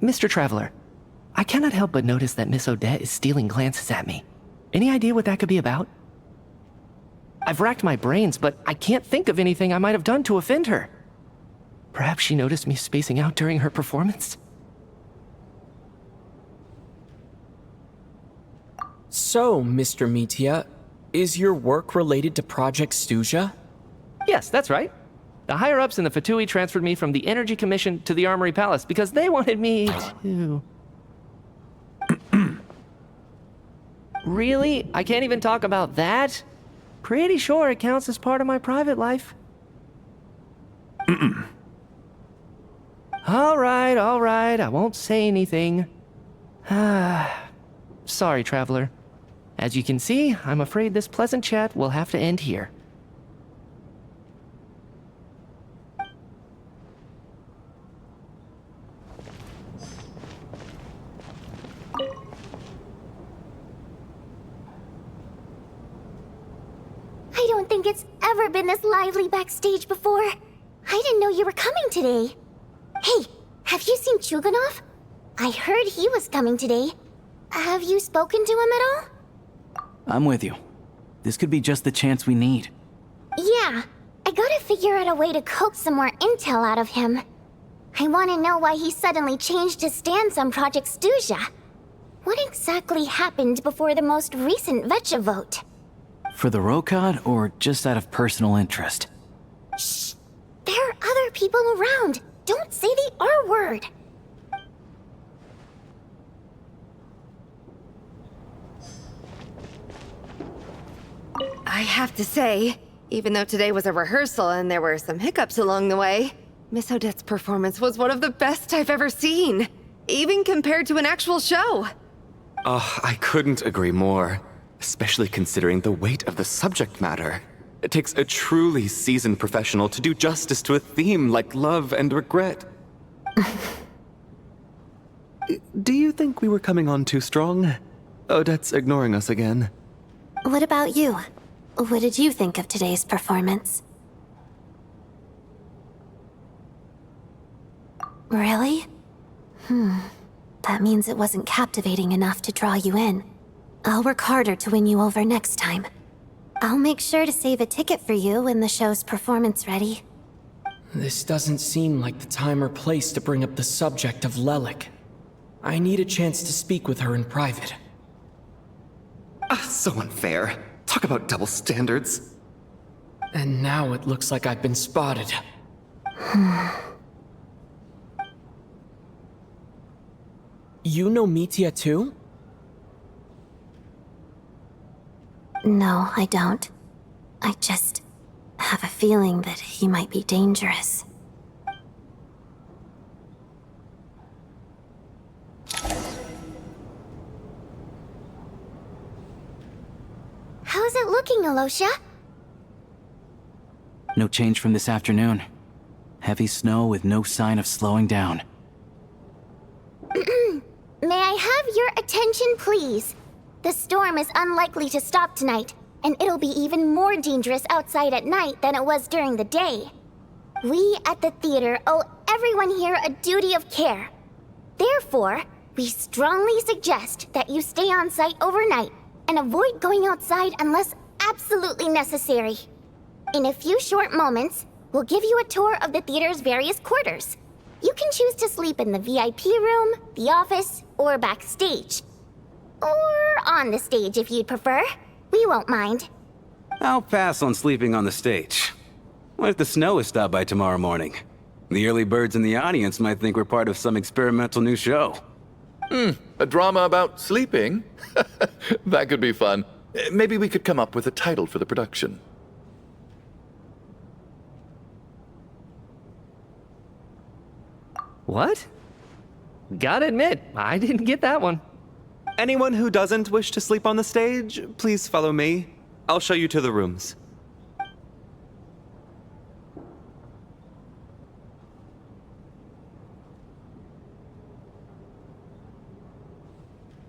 Mr. Traveler, I cannot help but notice that Miss Odette is stealing glances at me. Any idea what that could be about? I've racked my brains, but I can't think of anything I might have done to offend her. Perhaps she noticed me spacing out during her performance? So, Mr. Mitya, is your work related to Project Stuja? Yes, that's right. The higher-ups in the Fatui transferred me from the Energy Commission to the Armory Palace because they wanted me to... Really? I can't even talk about that? Pretty sure it counts as part of my private life. All right, I won't say anything. Sorry, Traveler. As you can see, I'm afraid this pleasant chat will have to end here. I don't think it's ever been this lively backstage before. I didn't know you were coming today. Hey, have you seen Chuganov? I heard he was coming today. Have you spoken to him at all? I'm with you. This could be just the chance we need. Yeah, I gotta figure out a way to coax some more intel out of him. I want to know why he suddenly changed his stance on Project Stuzha. What exactly happened before the most recent Vetcha vote? For the Rokad, or just out of personal interest? Shh! There are other people around. Don't say the R word. I have to say, even though today was a rehearsal and there were some hiccups along the way, Miss Odette's performance was one of the best I've ever seen, even compared to an actual show. Oh, I couldn't agree more, especially considering the weight of the subject matter. It takes a truly seasoned professional to do justice to a theme like love and regret. Do you think we were coming on too strong? Odette's ignoring us again. What about you? What did you think of today's performance? Really? That means it wasn't captivating enough to draw you in. I'll work harder to win you over next time. I'll make sure to save a ticket for you when the show's performance ready. This doesn't seem like the time or place to bring up the subject of Lelik. I need a chance to speak with her in private. So unfair. Talk about double standards. And now it looks like I've been spotted. You know Mitya too? No, I don't. I just have a feeling that he might be dangerous. How's it looking, Alosha? No change from this afternoon. Heavy snow with no sign of slowing down. May I have your attention, please? The storm is unlikely to stop tonight, and it'll be even more dangerous outside at night than it was during the day. We at the theater owe everyone here a duty of care. Therefore, we strongly suggest that you stay on site overnight and avoid going outside unless absolutely necessary. In a few short moments, we'll give you a tour of the theater's various quarters. You can choose to sleep in the VIP room, the office, or backstage. Or on the stage if you'd prefer. We won't mind. I'll pass on sleeping on the stage. What if the snow is stopped by tomorrow morning? The early birds in the audience might think we're part of some experimental new show. A drama about sleeping? That could be fun. Maybe we could come up with a title for the production. What? Gotta admit, I didn't get that one. Anyone who doesn't wish to sleep on the stage, please follow me. I'll show you to the rooms.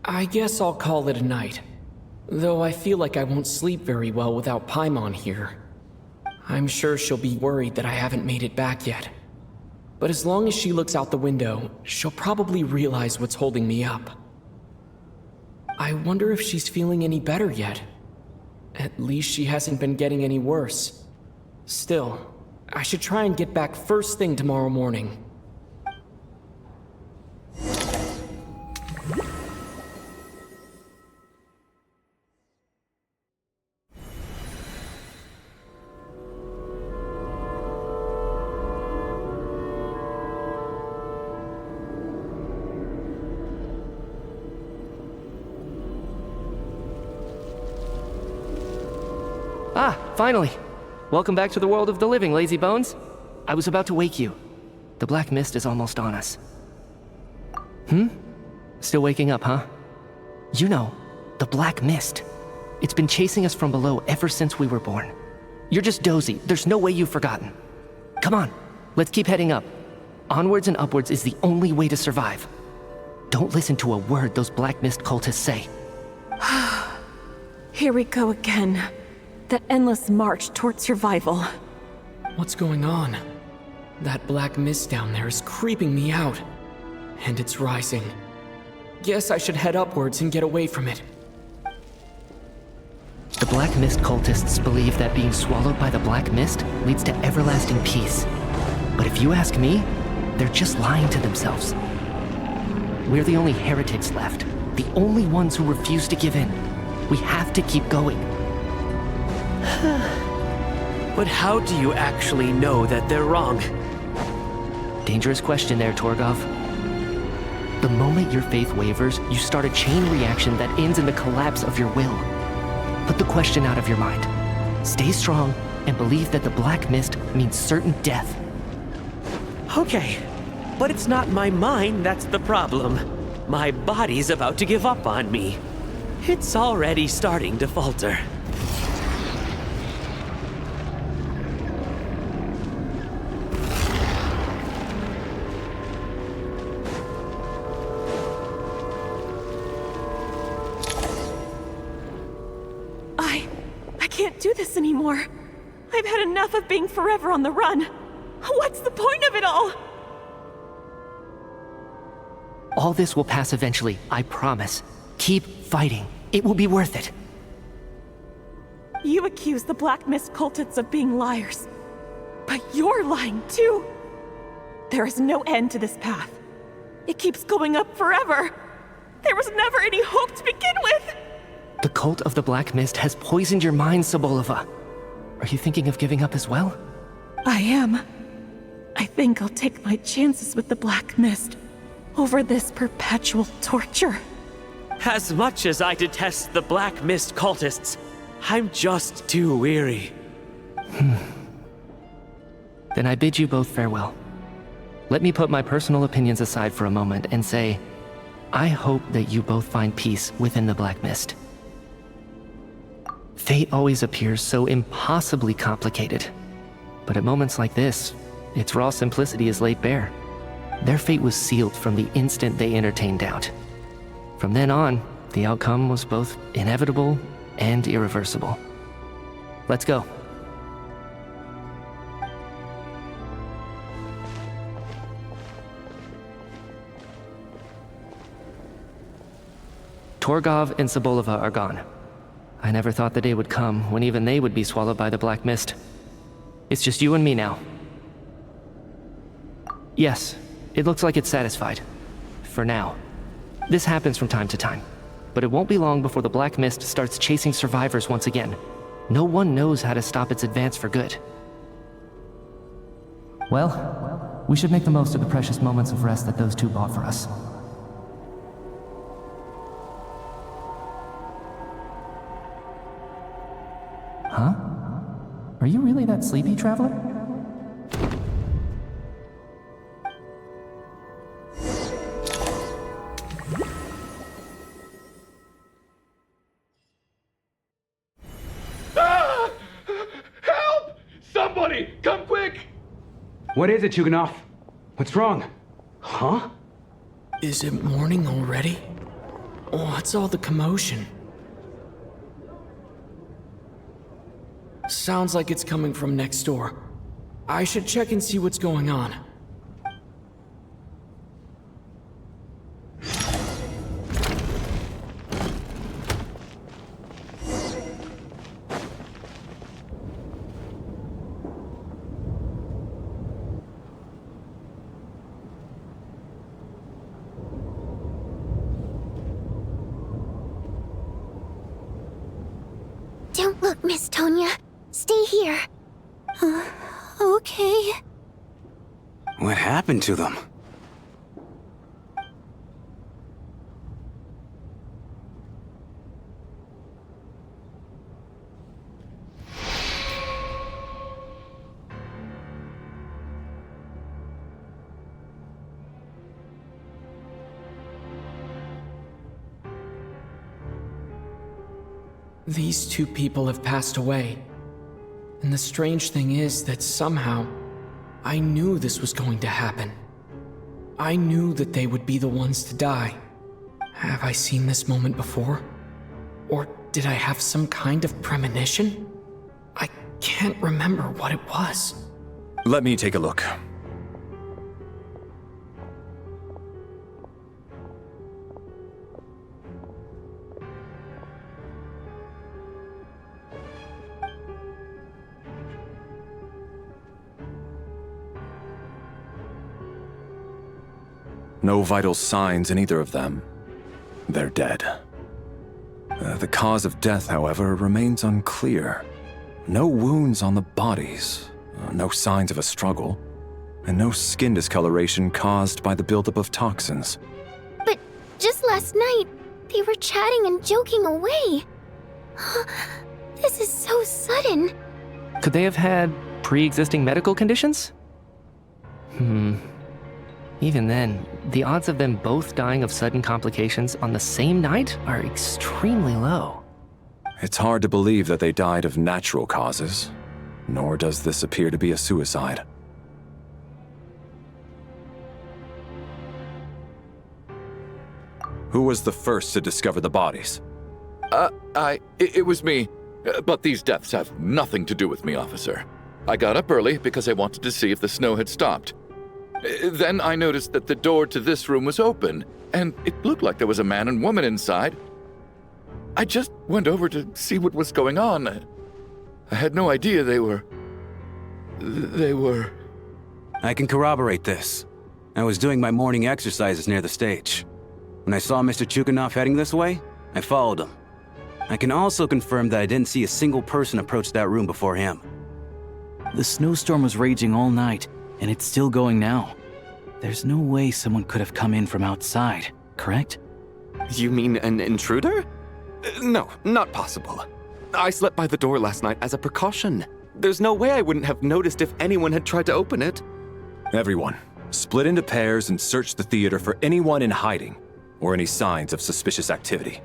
I guess I'll call it a night. Though I feel like I won't sleep very well without Paimon here. I'm sure she'll be worried that I haven't made it back yet. But as long as she looks out the window, she'll probably realize what's holding me up. I wonder if she's feeling any better yet. At least she hasn't been getting any worse. Still, I should try and get back first thing tomorrow morning. Ah, finally! Welcome back to the world of the living, lazy bones. I was about to wake you. The black mist is almost on us. Still waking up, huh? You know, the black mist. It's been chasing us from below ever since we were born. You're just dozy. There's no way you've forgotten. Come on, let's keep heading up. Onwards and upwards is the only way to survive. Don't listen to a word those black mist cultists say. Here we go again. The endless march toward survival. What's going on? That black mist down there is creeping me out. And it's rising. Guess I should head upwards and get away from it. The Black Mist cultists believe that being swallowed by the Black Mist leads to everlasting peace. But if you ask me, they're just lying to themselves. We're the only heretics left, the only ones who refuse to give in. We have to keep going. But how do you actually know that they're wrong? Dangerous question there, Torgov. The moment your faith wavers, you start a chain reaction that ends in the collapse of your will. Put the question out of your mind. Stay strong and believe that the Black Mist means certain death. Okay, but it's not my mind that's the problem. My body's about to give up on me. It's already starting to falter. I can't do this anymore. I've had enough of being forever on the run. What's the point of it all? All this will pass eventually, I promise. Keep fighting. It will be worth it. You accuse the Black Mist cultists of being liars. But you're lying too. There is no end to this path. It keeps going up forever. There was never any hope to begin with. The cult of the Black Mist has poisoned your mind, Sobolova. Are you thinking of giving up as well? I am. I think I'll take my chances with the Black Mist over this perpetual torture. As much as I detest the Black Mist cultists, I'm just too weary. Then I bid you both farewell. Let me put my personal opinions aside for a moment and say, I hope that you both find peace within the Black Mist. Fate always appears so impossibly complicated. But at moments like this, its raw simplicity is laid bare. Their fate was sealed from the instant they entertained doubt. From then on, the outcome was both inevitable and irreversible. Let's go. Torgov and Sobolova are gone. I never thought the day would come when even they would be swallowed by the Black Mist. It's just you and me now. Yes, it looks like it's satisfied. For now. This happens from time to time. But it won't be long before the Black Mist starts chasing survivors once again. No one knows how to stop its advance for good. Well, we should make the most of the precious moments of rest that those two bought for us. Huh? Are you really that sleepy, traveler? Ah! Help! Somebody, come quick! What is it, Yugonov? What's wrong? Huh? Is it morning already? What's all the commotion? Sounds like it's coming from next door. I should check and see what's going on. Don't look, Miss Tonya. Stay here. Okay. What happened to them? These two people have passed away. And the strange thing is that somehow, I knew this was going to happen. I knew that they would be the ones to die. Have I seen this moment before? Or did I have some kind of premonition? I can't remember what it was. Let me take a look. No vital signs in either of them. They're dead. The cause of death, however, remains unclear. No wounds on the bodies, no signs of a struggle, and no skin discoloration caused by the buildup of toxins. But just last night, they were chatting and joking away. This is so sudden. Could they have had pre-existing medical conditions? Even then, the odds of them both dying of sudden complications on the same night are extremely low. It's hard to believe that they died of natural causes, nor does this appear to be a suicide. Who was the first to discover the bodies? It was me. But these deaths have nothing to do with me, officer. I got up early because I wanted to see if the snow had stopped. Then I noticed that the door to this room was open, and it looked like there was a man and woman inside. I just went over to see what was going on. I had no idea they were... I can corroborate this. I was doing my morning exercises near the stage. When I saw Mr. Chuganov heading this way, I followed him. I can also confirm that I didn't see a single person approach that room before him. The snowstorm was raging all night, and it's still going now. There's no way someone could have come in from outside, correct? You mean an intruder? No, not possible. I slept by the door last night as a precaution. There's no way I wouldn't have noticed if anyone had tried to open it. Everyone, split into pairs and search the theater for anyone in hiding, or any signs of suspicious activity.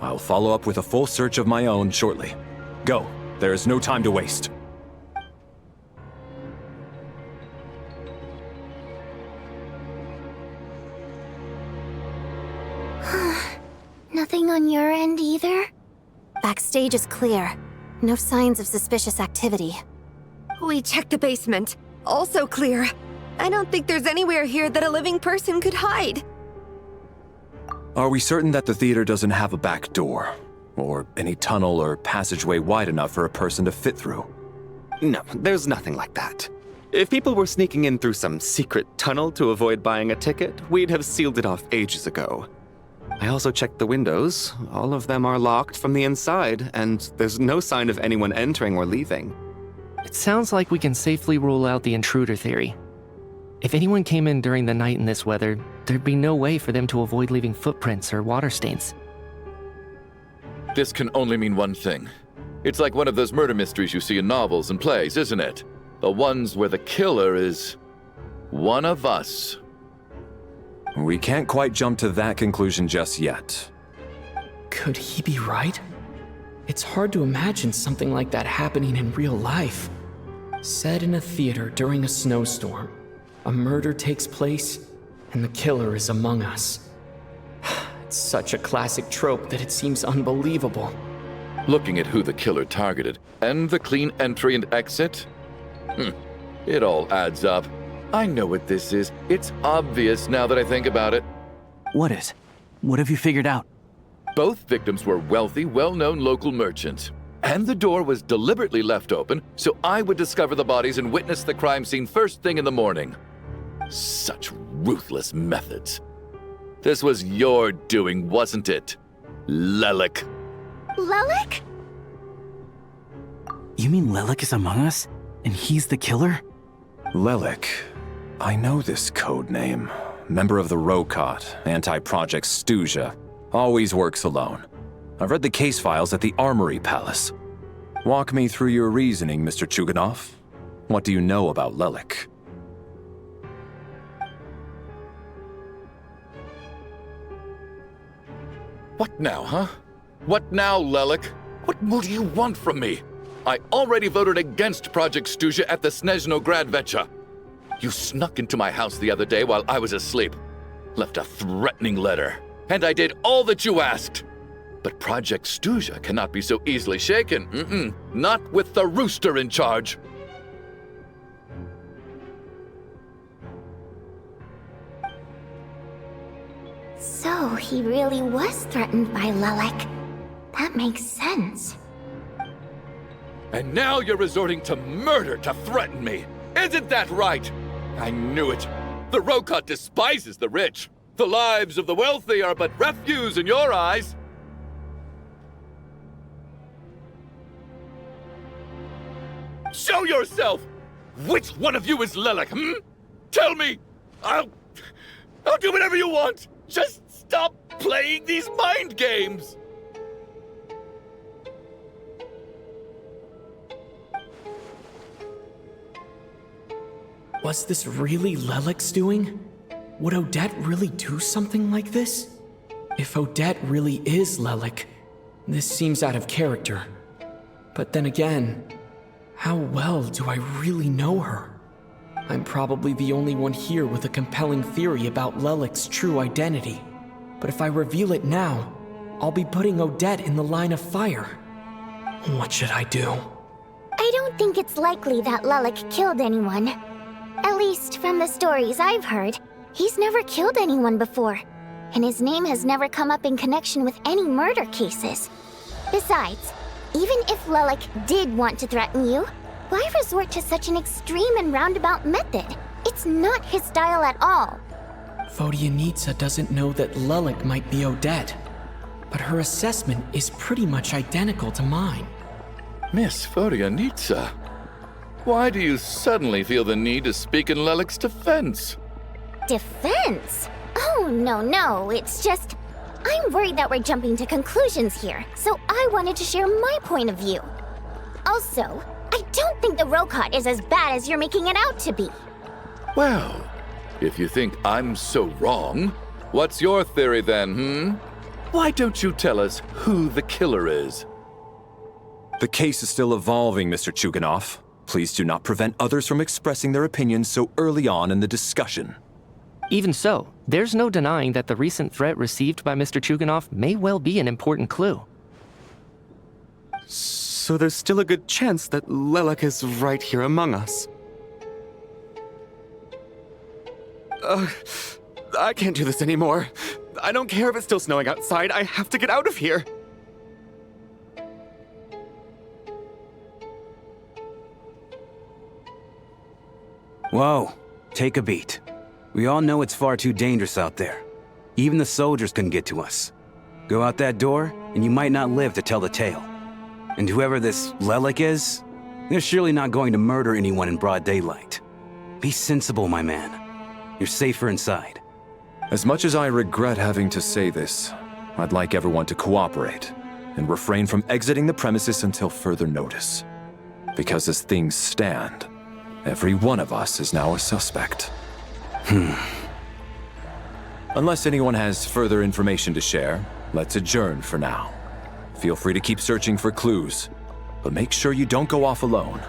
I'll follow up with a full search of my own shortly. Go, there is no time to waste. Nothing on your end either? Backstage is clear. No signs of suspicious activity. We checked the basement. Also clear. I don't think there's anywhere here that a living person could hide. Are we certain that the theater doesn't have a back door? Or any tunnel or passageway wide enough for a person to fit through? No, there's nothing like that. If people were sneaking in through some secret tunnel to avoid buying a ticket, we'd have sealed it off ages ago. I also checked the windows. All of them are locked from the inside, and there's no sign of anyone entering or leaving. It sounds like we can safely rule out the intruder theory. If anyone came in during the night in this weather, there'd be no way for them to avoid leaving footprints or water stains. This can only mean one thing. It's like one of those murder mysteries you see in novels and plays, isn't it? The ones where the killer is one of us. We can't quite jump to that conclusion just yet. Could he be right? It's hard to imagine something like that happening in real life. Set in a theater during a snowstorm, a murder takes place, and the killer is among us. It's such a classic trope that it seems unbelievable. Looking at who the killer targeted, and the clean entry and exit, it all adds up. I know what this is. It's obvious now that I think about it. What is? What have you figured out? Both victims were wealthy, well-known local merchants. And the door was deliberately left open so I would discover the bodies and witness the crime scene first thing in the morning. Such ruthless methods. This was your doing, wasn't it, Lelik? Lelik? You mean Lelik is among us? And he's the killer? Lelik. I know this code name. Member of the Rokot, anti-Project Stuzha. Always works alone. I've read the case files at the Armory Palace. Walk me through your reasoning, Mr. Chuganov. What do you know about Lelik? What now, huh? What now, Lelik? What more do you want from me? I already voted against Project Stuzha at the Snezhnaya. You snuck into my house the other day while I was asleep. Left a threatening letter. And I did all that you asked. But Project Stuzha cannot be so easily shaken. Not with the rooster in charge. So he really was threatened by Lelek. That makes sense. And now you're resorting to murder to threaten me. Isn't that right? I knew it. The Rokot despises the rich. The lives of the wealthy are but refuse in your eyes. Show yourself! Which one of you is Lelek, Tell me! I'll do whatever you want! Just stop playing these mind games! Was this really Lelek's doing? Would Odette really do something like this? If Odette really is Lelek, this seems out of character. But then again, how well do I really know her? I'm probably the only one here with a compelling theory about Lelek's true identity. But if I reveal it now, I'll be putting Odette in the line of fire. What should I do? I don't think it's likely that Lelek killed anyone. At least from the stories I've heard, he's never killed anyone before. And his name has never come up in connection with any murder cases. Besides, even if Lelek did want to threaten you, why resort to such an extreme and roundabout method? It's not his style at all. Vodyanitsa doesn't know that Lelek might be Odette, but her assessment is pretty much identical to mine. Miss Vodyanitsa, why do you suddenly feel the need to speak in Lelek's defense? Defense? Oh, no, it's just... I'm worried that we're jumping to conclusions here, so I wanted to share my point of view. Also, I don't think the Rokot is as bad as you're making it out to be. Well, if you think I'm so wrong, what's your theory then, Why don't you tell us who the killer is? The case is still evolving, Mr. Chuganov. Please do not prevent others from expressing their opinions so early on in the discussion. Even so, there's no denying that the recent threat received by Mr. Chuganov may well be an important clue. So there's still a good chance that Lelek is right here among us. I can't do this anymore. I don't care if it's still snowing outside. I have to get out of here. Whoa, take a beat. We all know it's far too dangerous out there. Even the soldiers couldn't get to us. Go out that door, and you might not live to tell the tale. And whoever this Lelek is, they're surely not going to murder anyone in broad daylight. Be sensible, my man. You're safer inside. As much as I regret having to say this, I'd like everyone to cooperate and refrain from exiting the premises until further notice. Because as things stand, every one of us is now a suspect. Unless anyone has further information to share, let's adjourn for now. Feel free to keep searching for clues, but make sure you don't go off alone.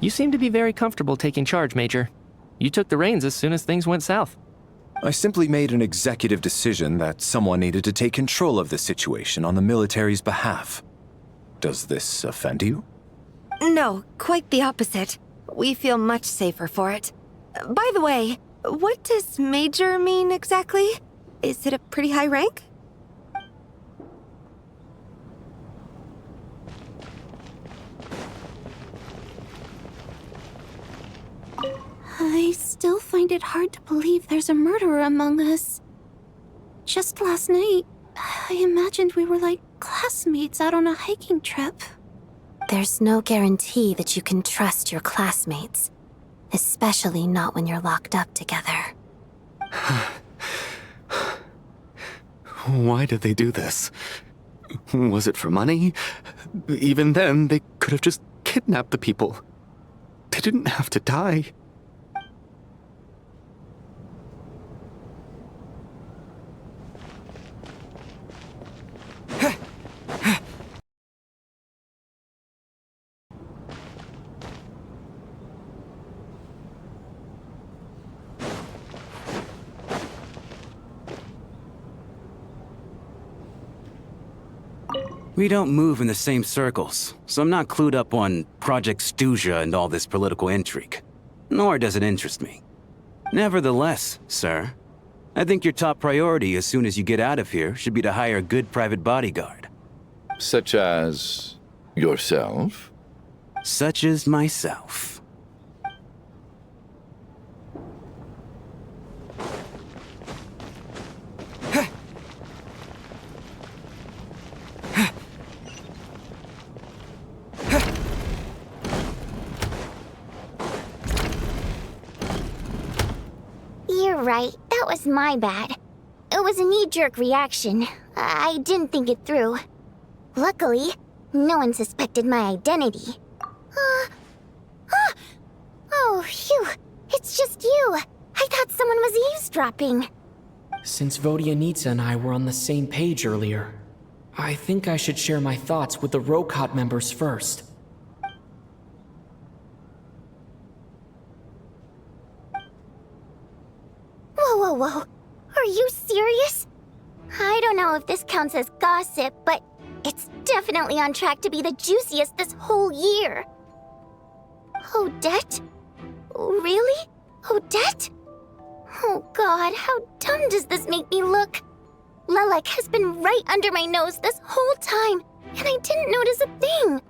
You seem to be very comfortable taking charge, Major. You took the reins as soon as things went south. I simply made an executive decision that someone needed to take control of the situation on the military's behalf. Does this offend you? No, quite the opposite. We feel much safer for it. By the way, what does Major mean exactly? Is it a pretty high rank? I still find it hard to believe there's a murderer among us. Just last night, I imagined we were like classmates out on a hiking trip. There's no guarantee that you can trust your classmates, especially not when you're locked up together. Why did they do this? Was it for money? Even then, they could have just kidnapped the people. They didn't have to die. We don't move in the same circles, so I'm not clued up on Project Stuzha and all this political intrigue. Nor does it interest me. Nevertheless, sir, I think your top priority as soon as you get out of here should be to hire a good private bodyguard. Such as yourself? Such as myself. You're right, that was my bad. It was a knee-jerk reaction. I didn't think it through. Luckily, no one suspected my identity. Oh, phew. It's just you. I thought someone was eavesdropping. Since Vodyanitsa and I were on the same page earlier, I think I should share my thoughts with the Rokot members first. Whoa. Are you serious? I don't know if this counts as gossip, but it's definitely on track to be the juiciest this whole year. Odette? Really? Odette? Oh god, how dumb does this make me look? Lelek has been right under my nose this whole time, and I didn't notice a thing.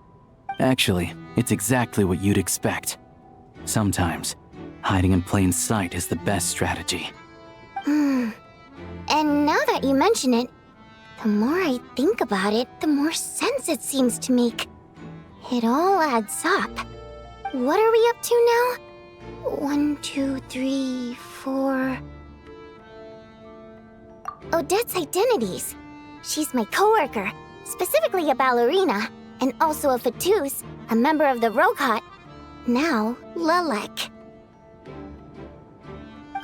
Actually, it's exactly what you'd expect. Sometimes, hiding in plain sight is the best strategy. And now that you mention it, the more I think about it, the more sense it seems to make. It all adds up. What are we up to now? 1, 2, 3, 4... Odette's identities. She's my coworker, specifically a ballerina, and also a Fatous, a member of the Rokot. Now, Lelek.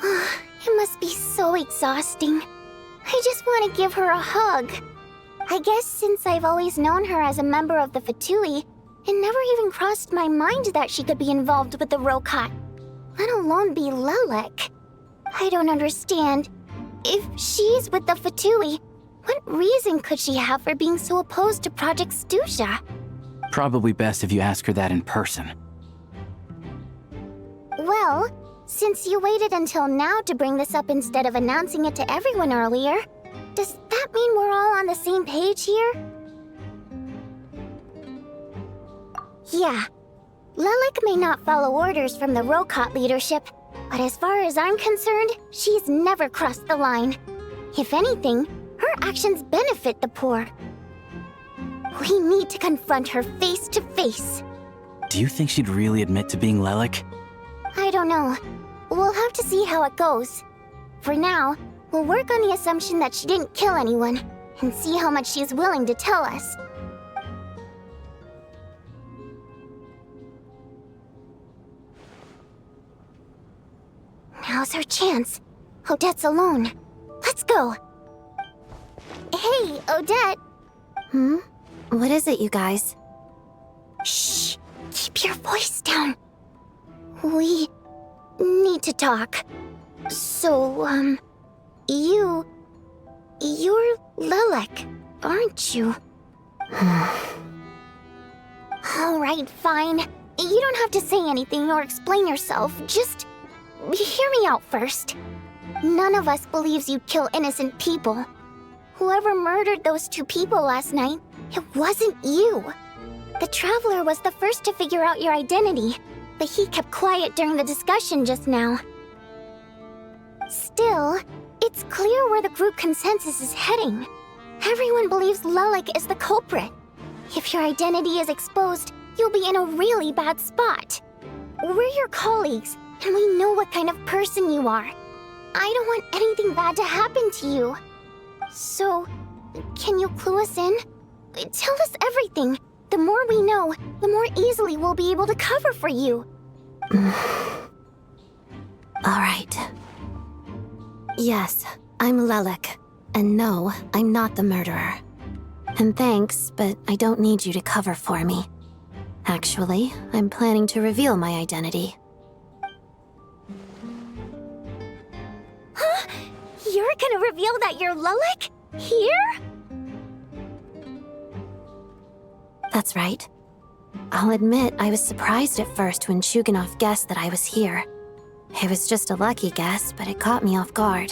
It must be so exhausting. I just want to give her a hug. I guess since I've always known her as a member of the Fatui, it never even crossed my mind that she could be involved with the Rokot, let alone be Lelek. I don't understand. If she's with the Fatui, what reason could she have for being so opposed to Project Stuzha? Probably best if you ask her that in person. Well, since you waited until now to bring this up instead of announcing it to everyone earlier, does that mean we're all on the same page here? Yeah. Lelek may not follow orders from the Rokot leadership, but as far as I'm concerned, she's never crossed the line. If anything, her actions benefit the poor. We need to confront her face to face. Do you think she'd really admit to being Lelek? I don't know. We'll have to see how it goes. For now, we'll work on the assumption that she didn't kill anyone, and see how much she's willing to tell us. Now's our chance. Odette's alone. Let's go. Hey, Odette. What is it, you guys? Shh. Keep your voice down. We need to talk. So, you're Lelek, aren't you? Alright, fine. You don't have to say anything or explain yourself, just hear me out first. None of us believes you'd kill innocent people. Whoever murdered those 2 people last night, it wasn't you. The Traveler was the first to figure out your identity, but he kept quiet during the discussion just now. Still, it's clear where the group consensus is heading. Everyone believes Lelek is the culprit. If your identity is exposed, you'll be in a really bad spot. We're your colleagues, and we know what kind of person you are. I don't want anything bad to happen to you. So, can you clue us in? Tell us everything. The more we know, the more easily we'll be able to cover for you. Alright. Yes, I'm Lelek. And no, I'm not the murderer. And thanks, but I don't need you to cover for me. Actually, I'm planning to reveal my identity. Huh? You're gonna reveal that you're Lelek? Here? That's right. I'll admit I was surprised at first when Chuganov guessed that I was here. It was just a lucky guess, but it caught me off guard.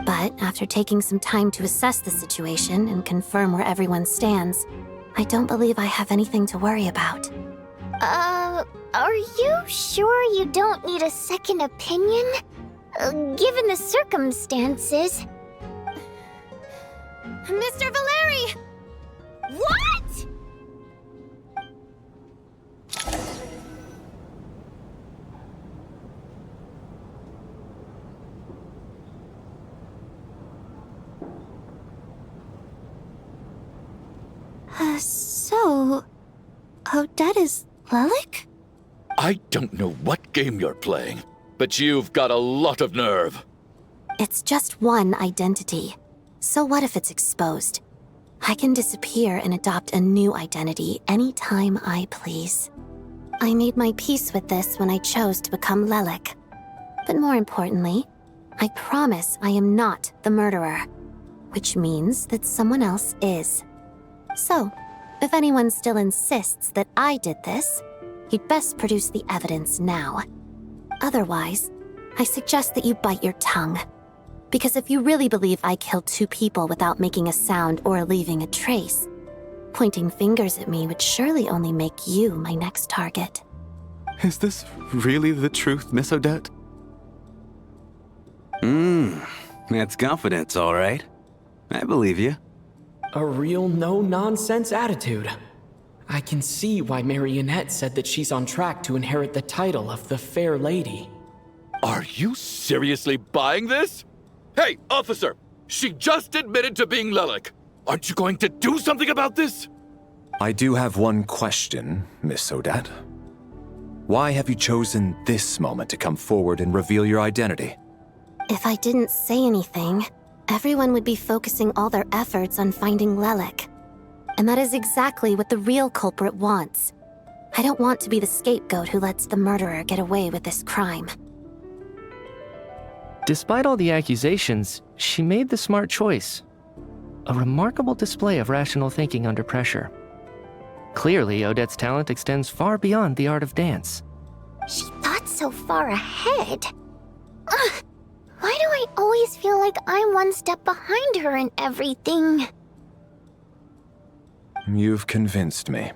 But after taking some time to assess the situation and confirm where everyone stands, I don't believe I have anything to worry about. Are you sure you don't need a second opinion? Given the circumstances. Mr. Valeri! What?! So... Odette is Lelik? I don't know what game you're playing, but you've got a lot of nerve. It's just one identity. So what if it's exposed? I can disappear and adopt a new identity anytime I please. I made my peace with this when I chose to become Lelik. But more importantly, I promise I am not the murderer, which means that someone else is. So, if anyone still insists that I did this, you'd best produce the evidence now. Otherwise, I suggest that you bite your tongue. Because if you really believe I killed 2 people without making a sound or leaving a trace, pointing fingers at me would surely only make you my next target. Is this really the truth, Miss Odette? That's confidence, all right. I believe you. A real no-nonsense attitude. I can see why Marionette said that she's on track to inherit the title of the Fair Lady. Are you seriously buying this? Hey, officer! She just admitted to being Lelik. Aren't you going to do something about this? I do have one question, Miss Odette. Why have you chosen this moment to come forward and reveal your identity? If I didn't say anything, everyone would be focusing all their efforts on finding Lelik. And that is exactly what the real culprit wants. I don't want to be the scapegoat who lets the murderer get away with this crime. Despite all the accusations, she made the smart choice. A remarkable display of rational thinking under pressure. Clearly, Odette's talent extends far beyond the art of dance. She thought so far ahead. Ugh, why do I always feel like I'm one step behind her in everything? You've convinced me.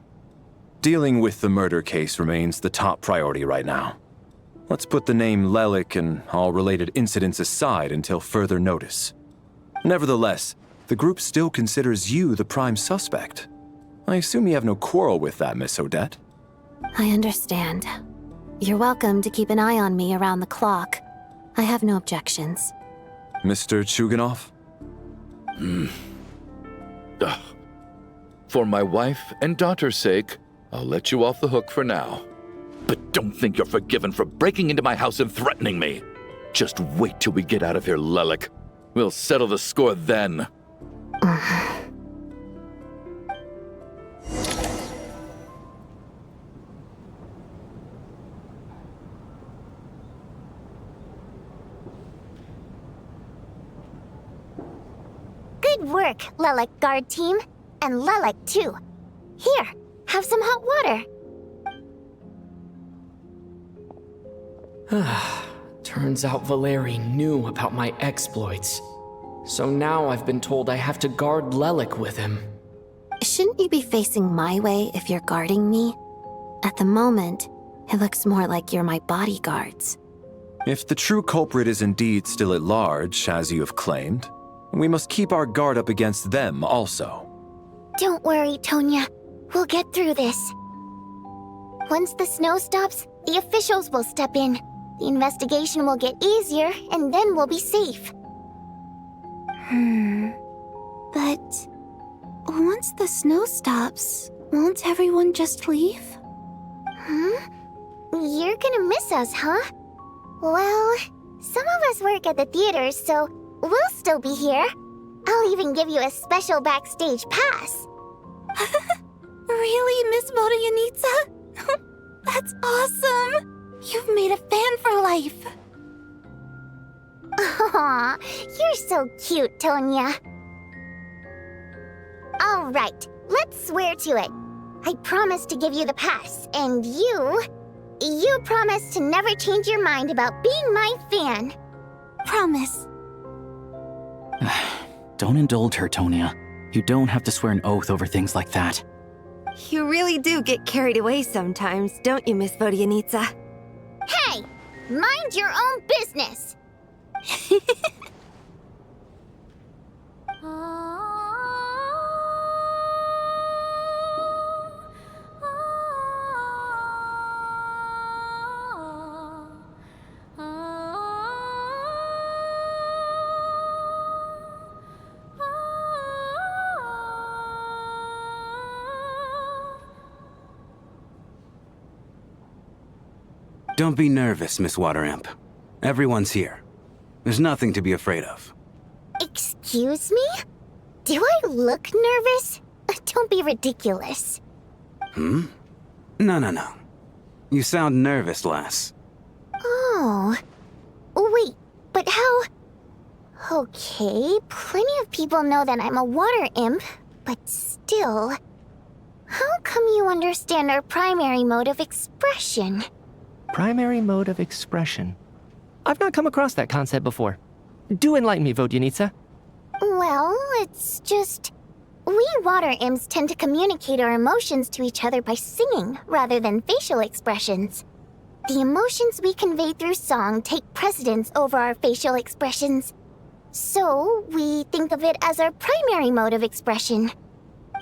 Dealing with the murder case remains the top priority right now. Let's put the name Lelik and all related incidents aside until further notice. Nevertheless, the group still considers you the prime suspect. I assume you have no quarrel with that, Miss Odette? I understand. You're welcome to keep an eye on me around the clock. I have no objections. Mr. Chuganov? For my wife and daughter's sake, I'll let you off the hook for now. But don't think you're forgiven for breaking into my house and threatening me. Just wait till we get out of here, Lelik. We'll settle the score then. Good work, Lelik guard team. And Lelik too. Here, have some hot water. Turns out Valeri knew about my exploits. So now I've been told I have to guard Lelik with him. Shouldn't you be facing my way if you're guarding me? At the moment, it looks more like you're my bodyguards. If the true culprit is indeed still at large, as you have claimed, we must keep our guard up against them also. Don't worry, Tonya. We'll get through this. Once the snow stops, the officials will step in. The investigation will get easier, and then we'll be safe. But once the snow stops, won't everyone just leave? You're gonna miss us, huh? Well, some of us work at the theater, so we'll still be here. I'll even give you a special backstage pass. Really, Miss Vodyanitsa? That's awesome! You've made a fan for life. Aw, you're so cute, Tonya. All right, let's swear to it. I promised to give you the pass, and you promised to never change your mind about being my fan. Promise. Don't indulge her, Tonia. You don't have to swear an oath over things like that. You really do get carried away sometimes, don't you, Miss Vodyanitsa? Hey! Mind your own business! Don't be nervous, Miss Water Imp. Everyone's here. There's nothing to be afraid of. Excuse me? Do I look nervous? Don't be ridiculous. No. You sound nervous, lass. Oh. Wait, but how... Okay, plenty of people know that I'm a water imp, but still... How come you understand our primary mode of expression? Primary mode of expression. I've not come across that concept before. Do enlighten me, Vodyanitsa. Well, it's just... We water imps tend to communicate our emotions to each other by singing, rather than facial expressions. The emotions we convey through song take precedence over our facial expressions. So, we think of it as our primary mode of expression.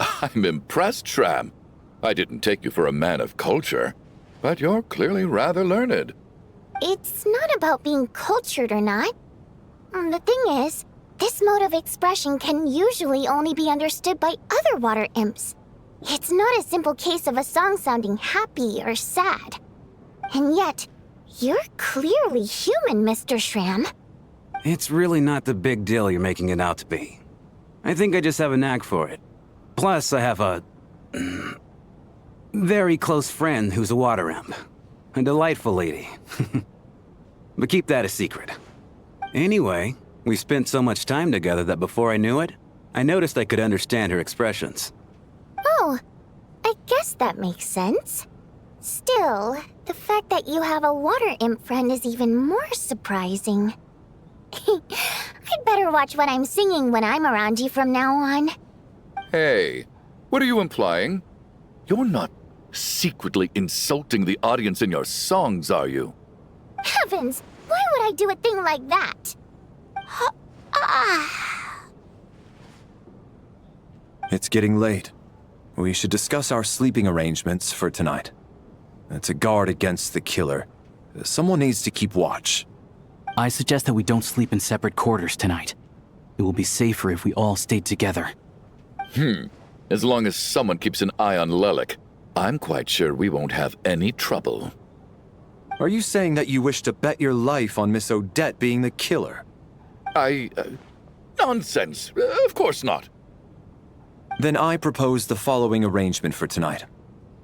I'm impressed, Shram. I didn't take you for a man of culture, but you're clearly rather learned. It's not about being cultured or not. The thing is, this mode of expression can usually only be understood by other water imps. It's not a simple case of a song sounding happy or sad. And yet, you're clearly human, Mr. Shram. It's really not the big deal you're making it out to be. I think I just have a knack for it. Plus, I have a... very close friend who's a water imp. A delightful lady. But keep that a secret. Anyway, we spent so much time together that before I knew it, I noticed I could understand her expressions. Oh, I guess that makes sense. Still, the fact that you have a water imp friend is even more surprising. I'd better watch what I'm singing when I'm around you from now on. Hey, what are you implying? You're not secretly insulting the audience in your songs, are you? Heavens! Why would I do a thing like that? It's getting late. We should discuss our sleeping arrangements for tonight. To guard against the killer, someone needs to keep watch. I suggest that we don't sleep in separate quarters tonight. It will be safer if we all stayed together. As long as someone keeps an eye on Lelik, I'm quite sure we won't have any trouble. Are you saying that you wish to bet your life on Miss Odette being the killer? Nonsense. Of course not. Then I propose the following arrangement for tonight.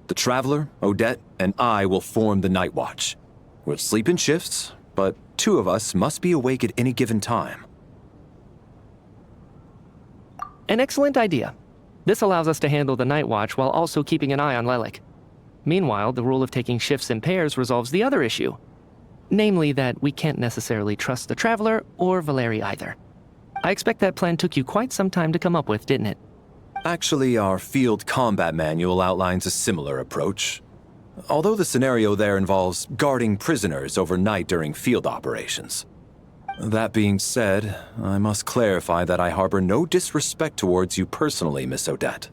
The Traveler, Odette, and I will form the Night Watch. We'll sleep in shifts, but 2 of us must be awake at any given time. An excellent idea. This allows us to handle the night watch while also keeping an eye on Lelik. Meanwhile, the rule of taking shifts in pairs resolves the other issue. Namely that we can't necessarily trust the Traveler or Valeri either. I expect that plan took you quite some time to come up with, didn't it? Actually, our field combat manual outlines a similar approach. Although the scenario there involves guarding prisoners overnight during field operations. That being said, I must clarify that I harbor no disrespect towards you personally, Miss Odette.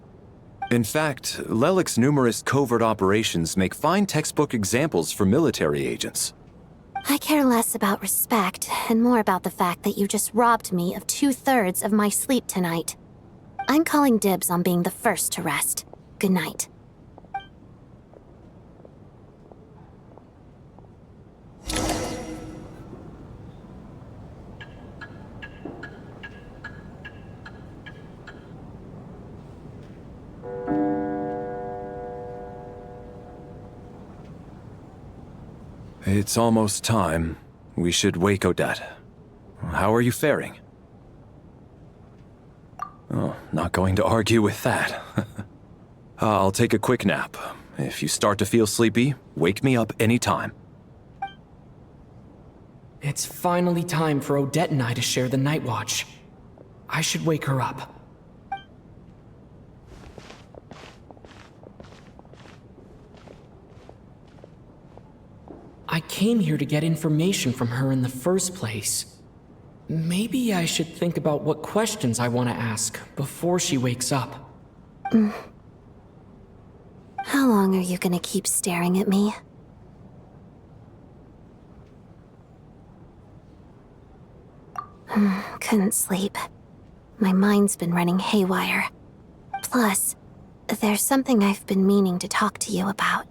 In fact, Lelik's numerous covert operations make fine textbook examples for military agents. I care less about respect and more about the fact that you just robbed me of 2/3 of my sleep tonight. I'm calling dibs on being the first to rest. Good night. It's almost time. We should wake Odette. How are you faring? Oh, not going to argue with that. I'll take a quick nap. If you start to feel sleepy, wake me up anytime. It's finally time for Odette and I to share the night watch. I should wake her up. I came here to get information from her in the first place. Maybe I should think about what questions I want to ask before she wakes up. How long are you gonna keep staring at me? Couldn't sleep. My mind's been running haywire. Plus, there's something I've been meaning to talk to you about.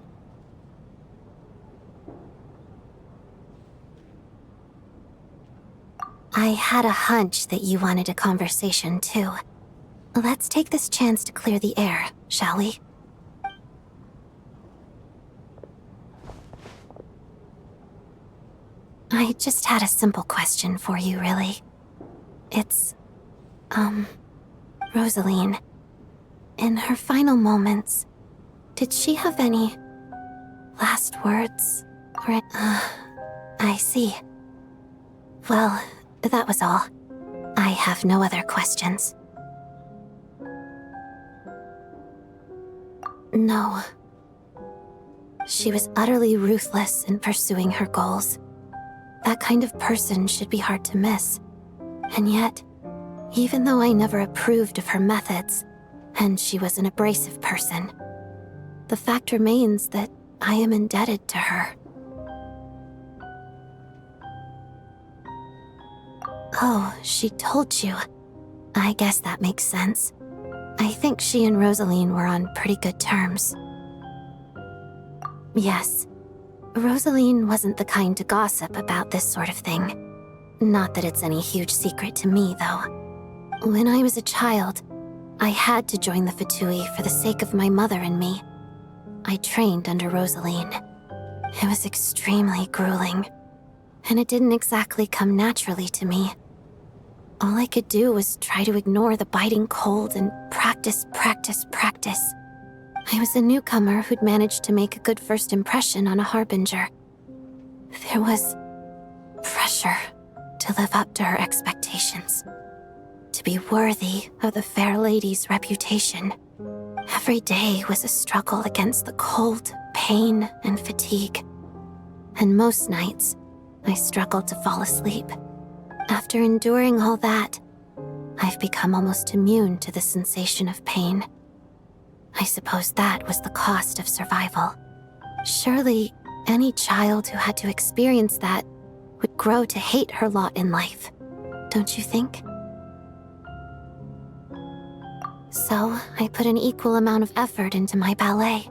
I had a hunch that you wanted a conversation too. Let's take this chance to clear the air, shall we? I just had a simple question for you, really. It's, Rosaline. In her final moments, did she have any last words? Or, I see. Well, that was all. I have no other questions. No. She was utterly ruthless in pursuing her goals. That kind of person should be hard to miss. And yet, even though I never approved of her methods, and she was an abrasive person, the fact remains that I am indebted to her. Oh, she told you. I guess that makes sense. I think she and Rosaline were on pretty good terms. Yes. Rosaline wasn't the kind to gossip about this sort of thing. Not that it's any huge secret to me, though. When I was a child, I had to join the Fatui for the sake of my mother and me. I trained under Rosaline. It was extremely grueling, and it didn't exactly come naturally to me. All I could do was try to ignore the biting cold and practice. I was a newcomer who'd managed to make a good first impression on a harbinger. There was pressure to live up to her expectations, to be worthy of the fair lady's reputation. Every day was a struggle against the cold, pain, and fatigue. And most nights, I struggled to fall asleep. After enduring all that, I've become almost immune to the sensation of pain. I suppose that was the cost of survival. Surely, any child who had to experience that would grow to hate her lot in life, don't you think? So, I put an equal amount of effort into my ballet.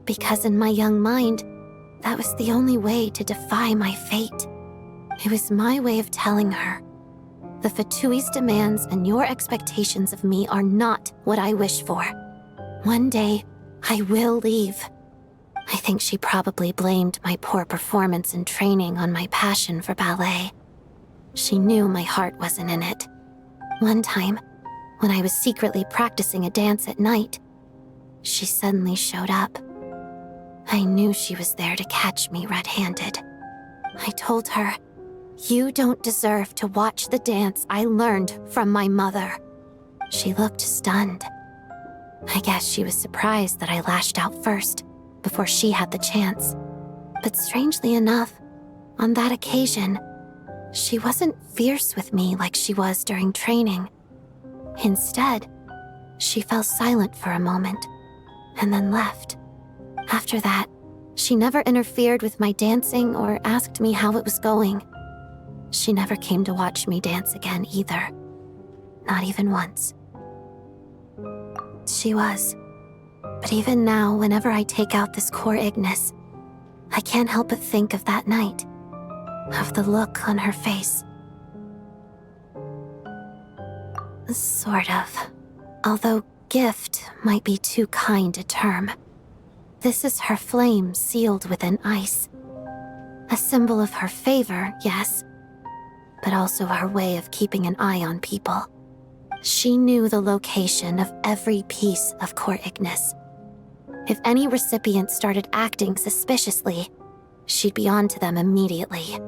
Because in my young mind, that was the only way to defy my fate. It was my way of telling her, the Fatui's demands and your expectations of me are not what I wish for. One day, I will leave. I think she probably blamed my poor performance in training on my passion for ballet. She knew my heart wasn't in it. One time, when I was secretly practicing a dance at night, she suddenly showed up. I knew she was there to catch me red-handed. I told her, "You don't deserve to watch the dance I learned from my mother." She looked stunned. I guess she was surprised that I lashed out first, before she had the chance. But strangely enough, on that occasion, she wasn't fierce with me like she was during training. Instead, she fell silent for a moment, and then left. After that, she never interfered with my dancing or asked me how it was going. She never came to watch me dance again either. Not even once. She was. But even now, whenever I take out this core Ignis, I can't help but think of that night. Of the look on her face. Sort of. Although gift might be too kind a term. This is her flame sealed within ice. A symbol of her favor, yes, but also her way of keeping an eye on people. She knew the location of every piece of core Ignis, If any recipient started acting suspiciously, she'd be on to them immediately.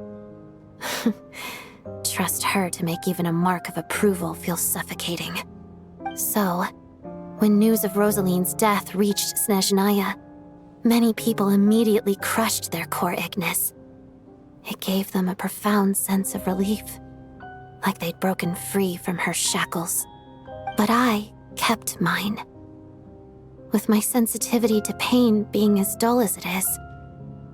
Trust her to make even a mark of approval feel suffocating. So, when news of Rosaline's death reached Snezhnaya, many people immediately crushed their core Ignis. It gave them a profound sense of relief, like they'd broken free from her shackles. But I kept mine. With my sensitivity to pain being as dull as it is,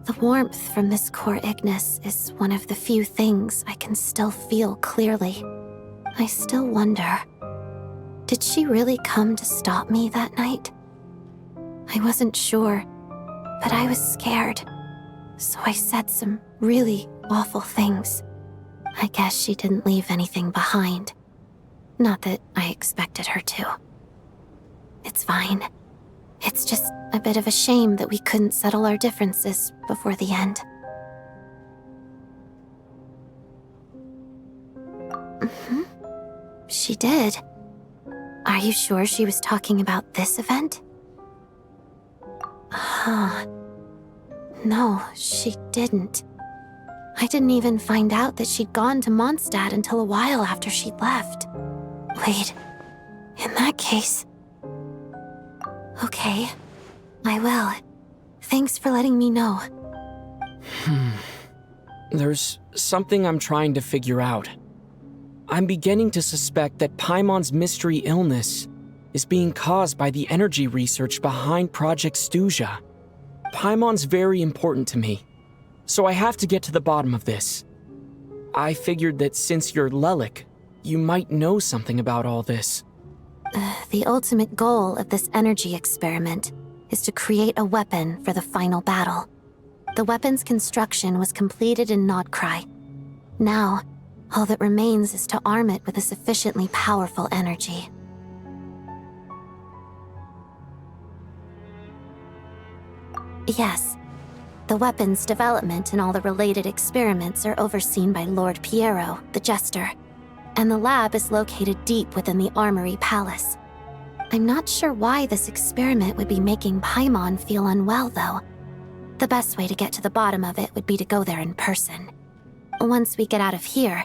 the warmth from this core Ignis is one of the few things I can still feel clearly. I still wonder, did she really come to stop me that night? I wasn't sure, but I was scared, so I said some really awful things. I guess she didn't leave anything behind. Not that I expected her to. It's fine. It's just a bit of a shame that we couldn't settle our differences before the end. She did. Are you sure she was talking about this event? No, she didn't. I didn't even find out that she'd gone to Mondstadt until a while after she'd left. Wait, in that case... Okay, I will. Thanks for letting me know. There's something I'm trying to figure out. I'm beginning to suspect that Paimon's mystery illness is being caused by the energy research behind Project Stuzha. Paimon's very important to me, so I have to get to the bottom of this. I figured that since you're Lelik, you might know something about all this. The ultimate goal of this energy experiment is to create a weapon for the final battle. The weapon's construction was completed in Nocturne. Now, all that remains is to arm it with a sufficiently powerful energy. Yes, the weapon's development and all the related experiments are overseen by Lord Piero, the Jester, and the lab is located deep within the Armory Palace. I'm not sure why this experiment would be making Paimon feel unwell, though. The best way to get to the bottom of it would be to go there in person. Once we get out of here,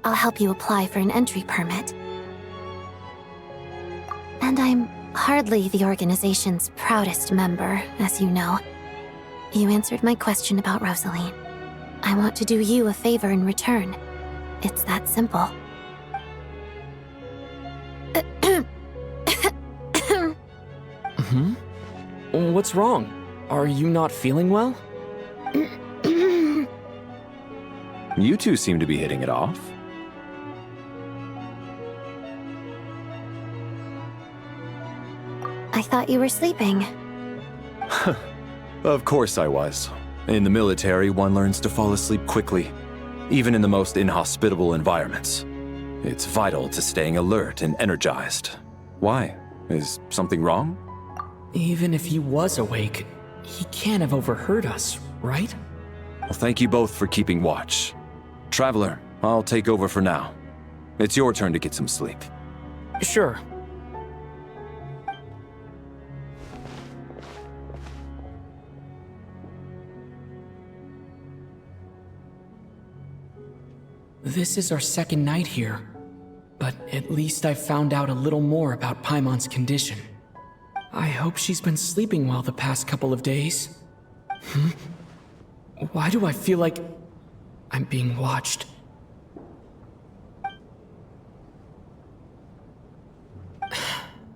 I'll help you apply for an entry permit. And I'm hardly the organization's proudest member, as you know. You answered my question about Rosaline. I want to do you a favor in return. It's that simple. What's wrong? Are you not feeling well? You two seem to be hitting it off. I thought you were sleeping. Of course I was. In the military, one learns to fall asleep quickly, even in the most inhospitable environments. It's vital to staying alert and energized. Why? Is something wrong? Even if he was awake, he can't have overheard us, right? Well, thank you both for keeping watch. Traveler, I'll take over for now. It's your turn to get some sleep. Sure. This is our second night here, but at least I've found out a little more about Paimon's condition. I hope she's been sleeping well the past couple of days. Why do I feel like I'm being watched?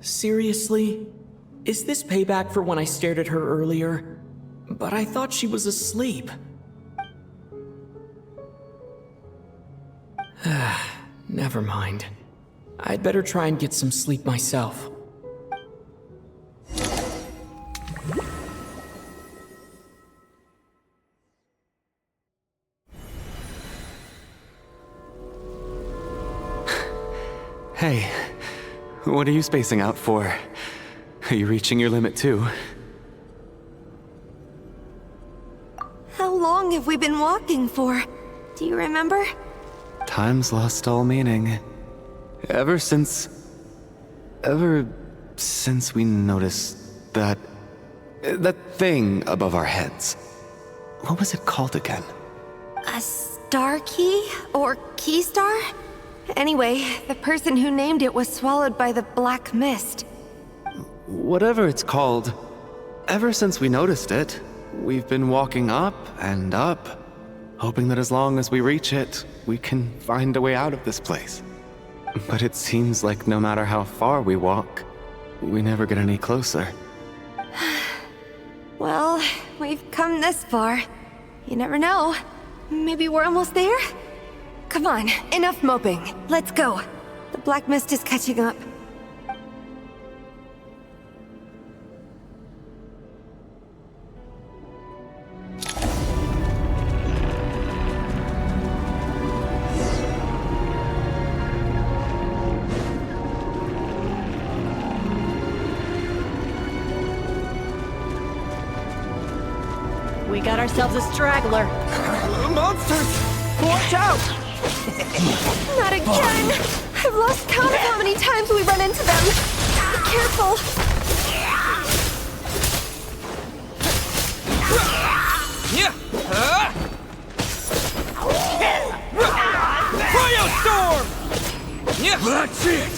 Seriously? Is this payback for when I stared at her earlier? But I thought she was asleep. Never mind. I'd better try and get some sleep myself. Hey, what are you spacing out for? Are you reaching your limit too? How long have we been walking for? Do you remember? Time's lost all meaning. Ever since we noticed that That thing above our heads. What was it called again? A star key? Or key star? Anyway, the person who named it was swallowed by the black mist. Whatever it's called, ever since we noticed it, we've been walking up and up, hoping that as long as we reach it, we can find a way out of this place. But it seems like no matter how far we walk, we never get any closer. Well, we've come this far. You never know. Maybe we're almost there? Come on, enough moping. Let's go. The black mist is catching up. We got ourselves a straggler. Monsters! Watch out! Not again! I've lost count of how many times we run into them. Be careful. Cryostorm! That's it!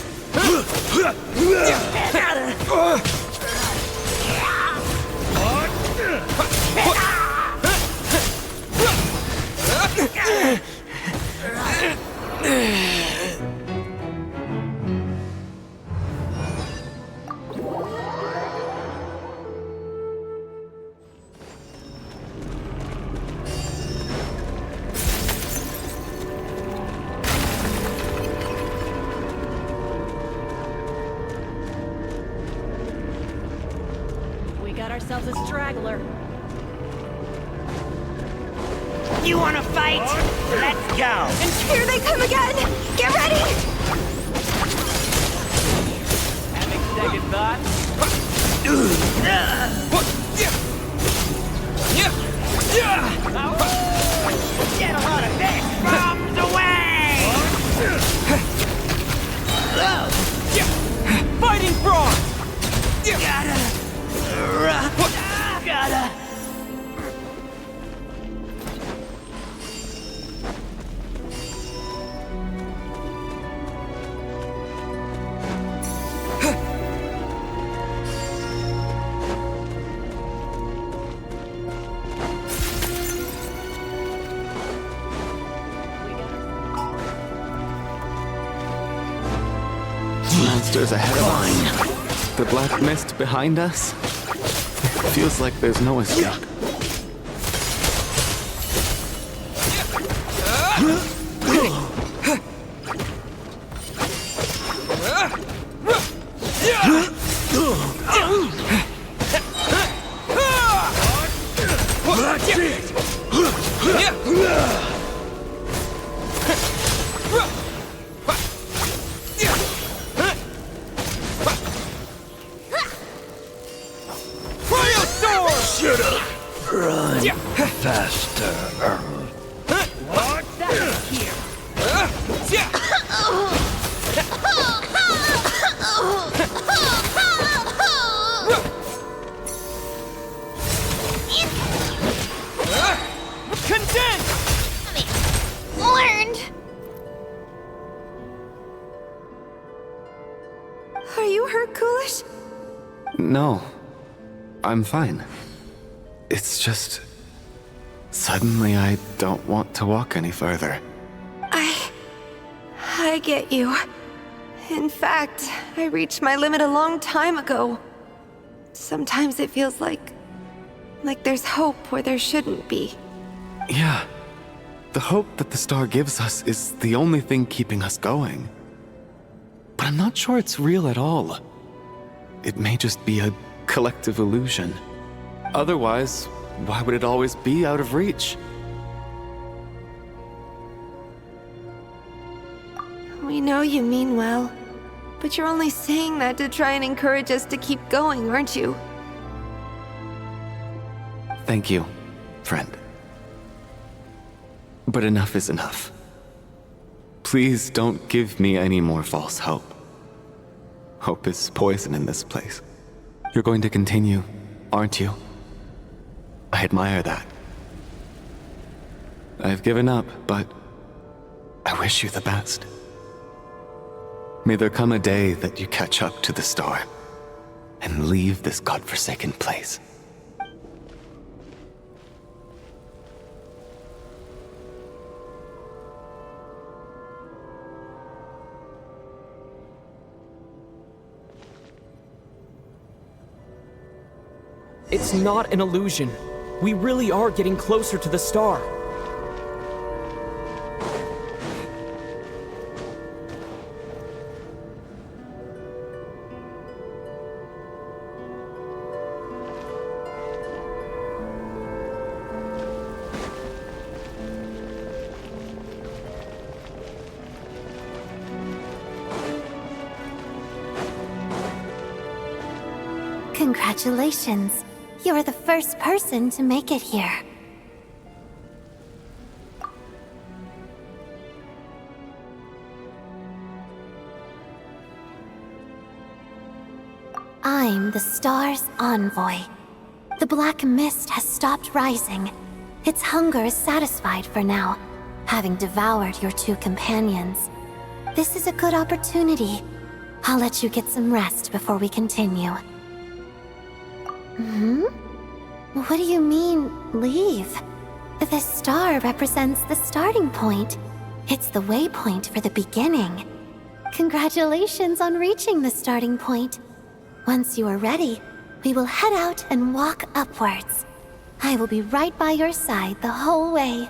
We got ourselves a straggler. You wanna fight? Let's go! And here they come again! Get ready! Having second thoughts? Get a lot of big bombs away! Fighting frog! Gotta... Monsters ahead of us. The black mist behind us. It feels like there's no escape. That's it! Run faster. Learned! Are you hurt, Coolish? No, I'm fine. It's just... suddenly I don't want to walk any further. I get you. In fact, I reached my limit a long time ago. Sometimes it feels like there's hope where there shouldn't be. Yeah. The hope that the star gives us is the only thing keeping us going. But I'm not sure it's real at all. It may just be a collective illusion. Otherwise, why would it always be out of reach? We know you mean well, but you're only saying that to try and encourage us to keep going, aren't you? Thank you, friend. But enough is enough. Please don't give me any more false hope. Hope is poison in this place. You're going to continue aren't you? I admire that. I've given up, but I wish you the best. May there come a day that you catch up to the star and leave this godforsaken place. It's not an illusion. We really are getting closer to the star. Congratulations. You're the first person to make it here. I'm the star's envoy. The black mist has stopped rising. Its hunger is satisfied for now, having devoured your two companions. This is a good opportunity. I'll let you get some rest before we continue. What do you mean, leave? The star represents the starting point. It's the waypoint for the beginning. Congratulations on reaching the starting point. Once you are ready, we will head out and walk upwards. I will be right by your side the whole way.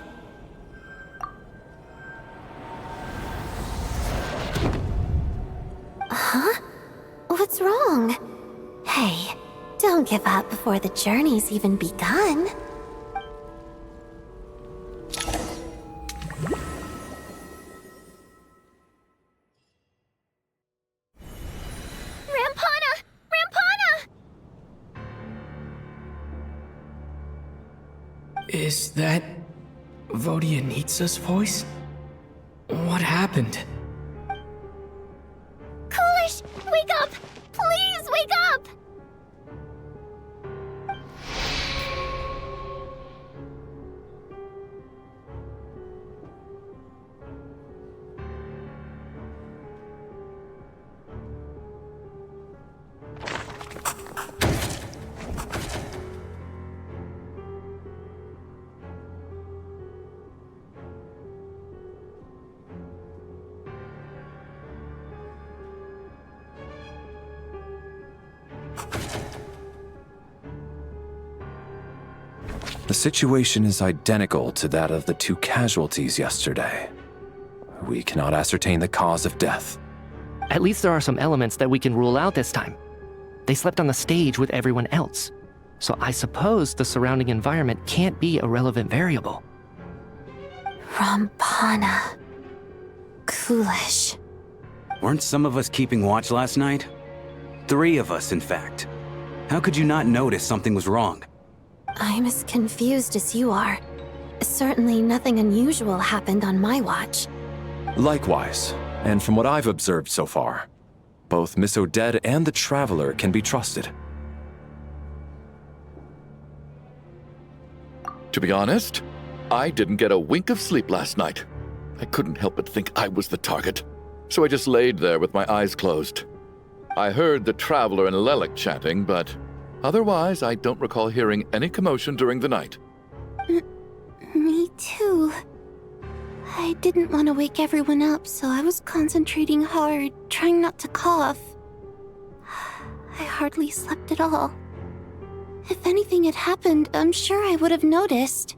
Huh? What's wrong? Hey, don't give up before the journey's even begun. Rampana! Rampana! Is that Vodyanitsa's voice? What happened? Coolish, wake up! Please wake up! The situation is identical to that of the two casualties yesterday. We cannot ascertain the cause of death. At least there are some elements that we can rule out this time. They slept on the stage with everyone else, so I suppose the surrounding environment can't be a relevant variable. Rampana. Coolish. Weren't some of us keeping watch last night? 3 of us, in fact. How could you not notice something was wrong? I'm as confused as you are. Certainly nothing unusual happened on my watch. Likewise, and from what I've observed so far, both Miss Odette and the Traveler can be trusted. To be honest, I didn't get a wink of sleep last night. I couldn't help but think I was the target, so I just laid there with my eyes closed. I heard the Traveler and Lelik chatting, but otherwise I don't recall hearing any commotion during the night. Me too. I didn't want to wake everyone up, so I was concentrating hard, trying not to cough. I hardly slept at all. If anything had happened, I'm sure I would have noticed.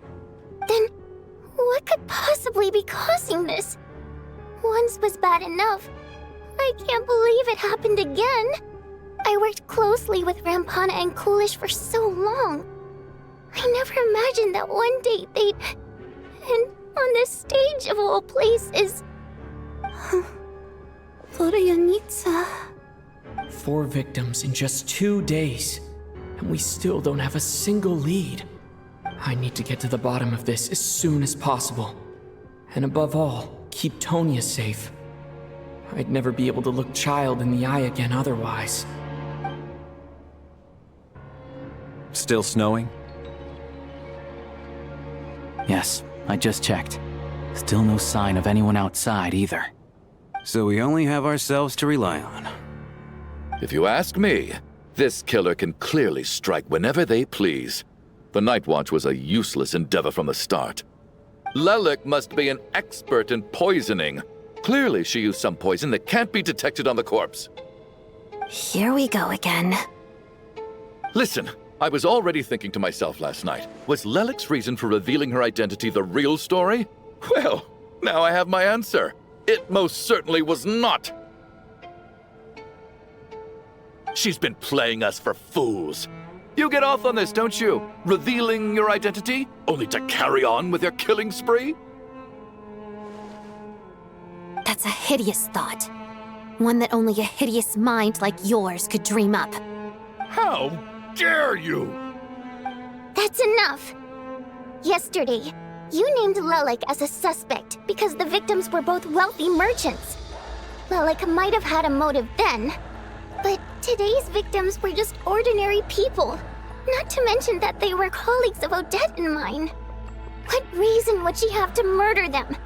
Then, what could possibly be causing this? Once was bad enough. I can't believe it happened again. I worked closely with Rampana and Coolish for so long. I never imagined that one day they'd... And on the stage of all places... Vodyanitsa. 4 victims in just 2 days, and we still don't have a single lead. I need to get to the bottom of this as soon as possible. And above all, keep Tonya safe. I'd never be able to look Child in the eye again otherwise. Still snowing? Yes, I just checked. Still no sign of anyone outside either. So we only have ourselves to rely on. If you ask me, this killer can clearly strike whenever they please. The Night Watch was a useless endeavor from the start. Lelik must be an expert in poisoning. Clearly she used some poison that can't be detected on the corpse. Here we go again. Listen, I was already thinking to myself last night, was Lelik's reason for revealing her identity the real story? Well, now I have my answer. It most certainly was not. She's been playing us for fools. You get off on this, don't you? Revealing your identity, only to carry on with your killing spree? That's a hideous thought. One that only a hideous mind like yours could dream up. How dare you? That's enough! Yesterday, you named Lelik as a suspect because the victims were both wealthy merchants. Lelik might have had a motive then, but today's victims were just ordinary people. Not to mention that they were colleagues of Odette and mine. What reason would she have to murder them?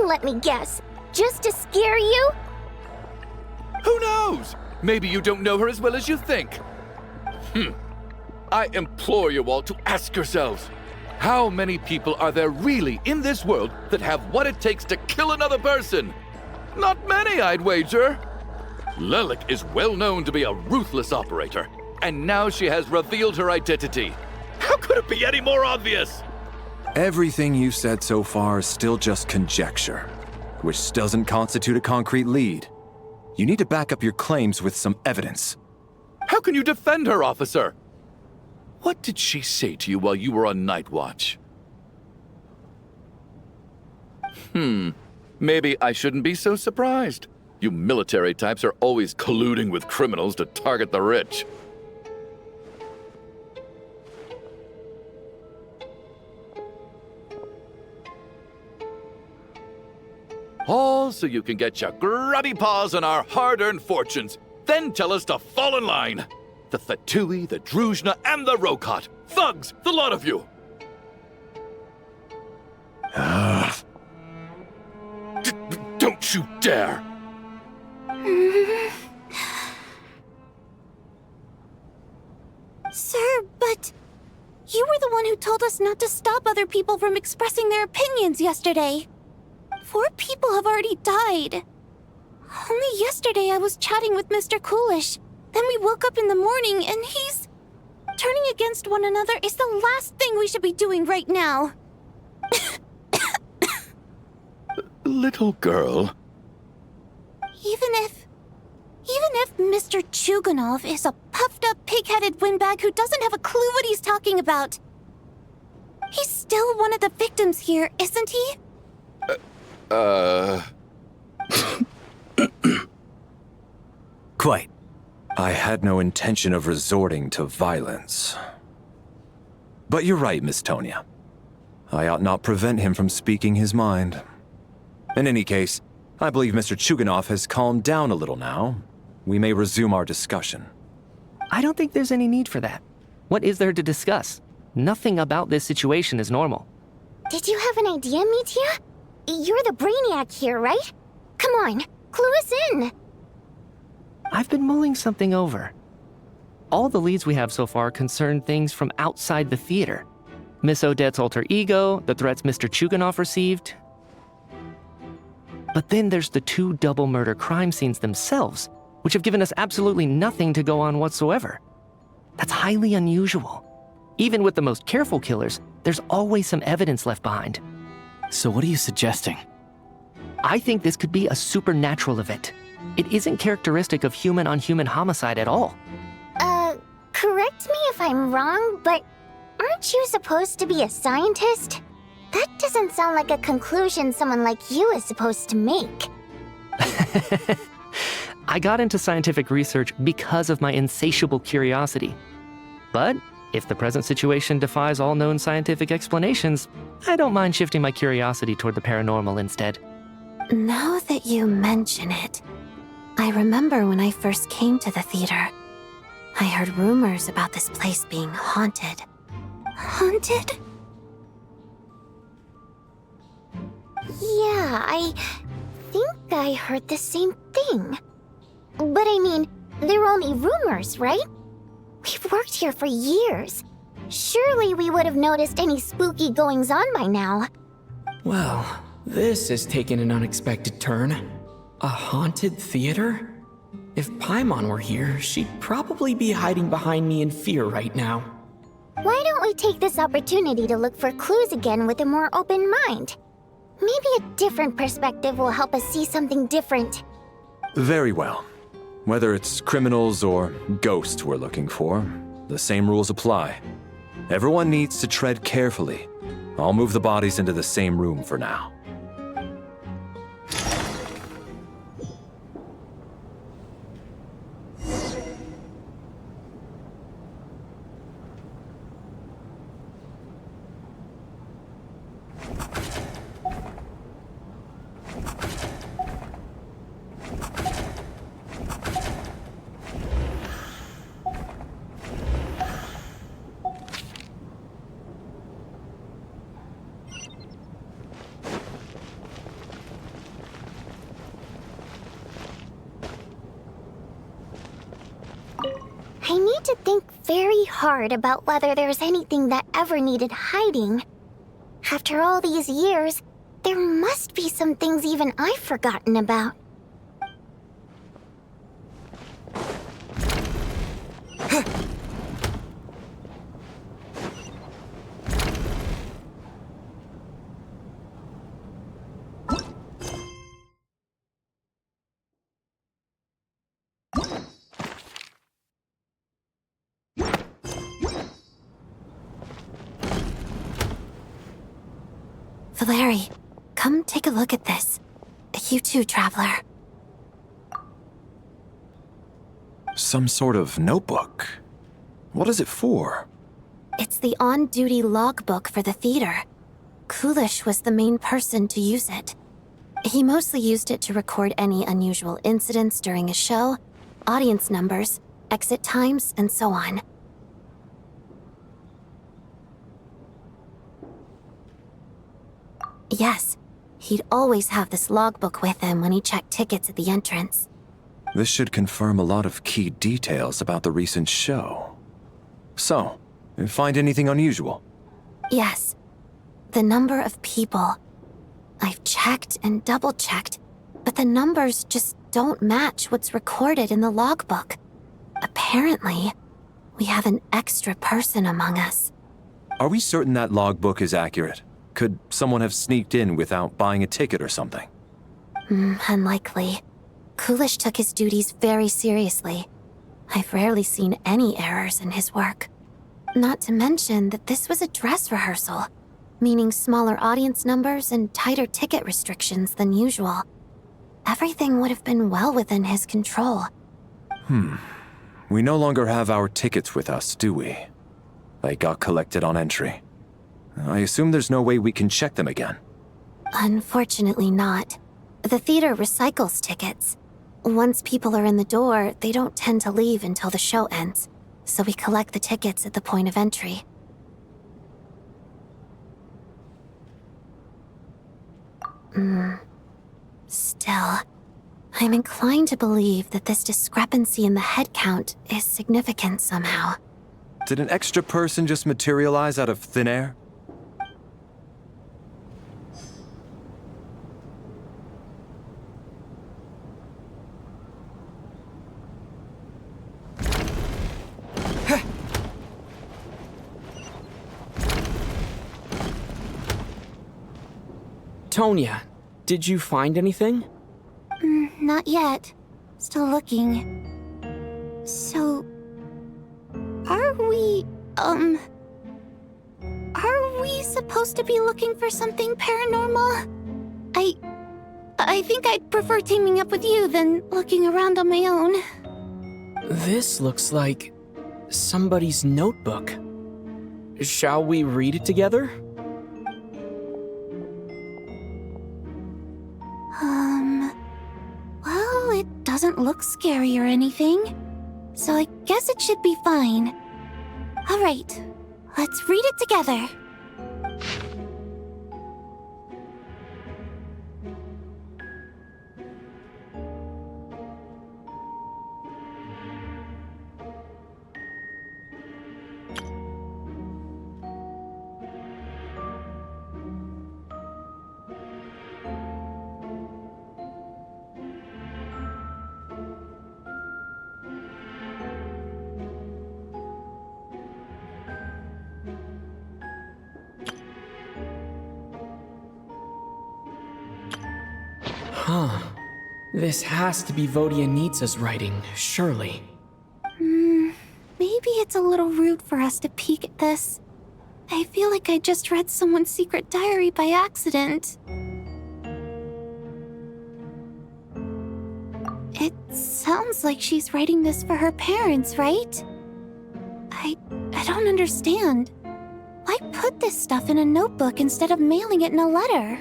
Let me guess, just to scare you? Who knows? Maybe you don't know her as well as you think. I implore you all to ask yourselves, how many people are there really in this world that have what it takes to kill another person? Not many, I'd wager. Lelik is well known to be a ruthless operator, and now she has revealed her identity. How could it be any more obvious? Everything you've said so far is still just conjecture, which doesn't constitute a concrete lead. You need to back up your claims with some evidence. How can you defend her, officer? What did she say to you while you were on Night Watch? Maybe I shouldn't be so surprised. You military types are always colluding with criminals to target the rich. All so you can get your grubby paws on our hard-earned fortunes, then tell us to fall in line. The Fatui, the Druzhna, and the Rokot. Thugs, the lot of you! Don't you dare! Sir, but you were the one who told us not to stop other people from expressing their opinions yesterday. 4 people have already died. Only yesterday I was chatting with Mr. Coolish. Then we woke up in the morning and he's... Turning against one another is the last thing we should be doing right now. Little girl. Even if Mr. Chuganov is a puffed-up, pig-headed windbag who doesn't have a clue what he's talking about, he's still one of the victims here, isn't he? Quite. I had no intention of resorting to violence. But you're right, Miss Tonia. I ought not prevent him from speaking his mind. In any case, I believe Mr. Chuganov has calmed down a little now. We may resume our discussion. I don't think there's any need for that. What is there to discuss? Nothing about this situation is normal. Did you have an idea, Mitya? You're the brainiac here, right? Come on, clue us in. I've been mulling something over. All the leads we have so far concern things from outside the theater. Miss Odette's alter ego, the threats Mr. Chuganov received. But then there's the 2 double murder crime scenes themselves, which have given us absolutely nothing to go on whatsoever. That's highly unusual. Even with the most careful killers, there's always some evidence left behind. So what are you suggesting? I think this could be a supernatural event. It isn't characteristic of human-on-human homicide at all. Correct me if I'm wrong, but aren't you supposed to be a scientist? That doesn't sound like a conclusion someone like you is supposed to make. I got into scientific research because of my insatiable curiosity. But if the present situation defies all known scientific explanations, I don't mind shifting my curiosity toward the paranormal instead. Now that you mention it, I remember when I first came to the theater. I heard rumors about this place being haunted. Haunted? Yeah, I think I heard the same thing. But I mean, they're only rumors, right? We've worked here for years. Surely we would have noticed any spooky goings-on by now. Well, this has taken an unexpected turn. A haunted theater? If Paimon were here, she'd probably be hiding behind me in fear right now. Why don't we take this opportunity to look for clues again with a more open mind? Maybe a different perspective will help us see something different. Very well. Whether it's criminals or ghosts we're looking for, the same rules apply. Everyone needs to tread carefully. I'll move the bodies into the same room for now. I need to think very hard about whether there's anything that ever needed hiding. After all these years, there must be some things even I've forgotten about. Valeri, come take a look at this. You too, Traveler. Some sort of notebook. What is it for? It's the on-duty logbook for the theater. Kulish was the main person to use it. He mostly used it to record any unusual incidents during a show, audience numbers, exit times, and so on. Yes, he'd always have this logbook with him when he checked tickets at the entrance. This should confirm a lot of key details about the recent show. So, find anything unusual? Yes. The number of people. I've checked and double-checked, but the numbers just don't match what's recorded in the logbook. Apparently, we have an extra person among us. Are we certain that logbook is accurate? Could someone have sneaked in without buying a ticket or something? Unlikely. Kulish took his duties very seriously. I've rarely seen any errors in his work. Not to mention that this was a dress rehearsal, meaning smaller audience numbers and tighter ticket restrictions than usual. Everything would have been well within his control. We no longer have our tickets with us, do we? They got collected on entry. I assume there's no way we can check them again. Unfortunately not. The theater recycles tickets. Once people are in the door, they don't tend to leave until the show ends, so we collect the tickets at the point of entry. Still, I'm inclined to believe that this discrepancy in the head count is significant somehow. Did an extra person just materialize out of thin air? Tonya, did you find anything? Not yet. Still looking. So... Are we supposed to be looking for something paranormal? I think I'd prefer teaming up with you than looking around on my own. This looks like somebody's notebook. Shall we read it together? Well, it doesn't look scary or anything. so I guess it should be fine. Alright, let's read it together. Huh. This has to be Vodyanitsa's writing, surely. Maybe it's a little rude for us to peek at this. I feel like I just read someone's secret diary by accident. It sounds like she's writing this for her parents, right? I don't understand. Why put this stuff in a notebook instead of mailing it in a letter?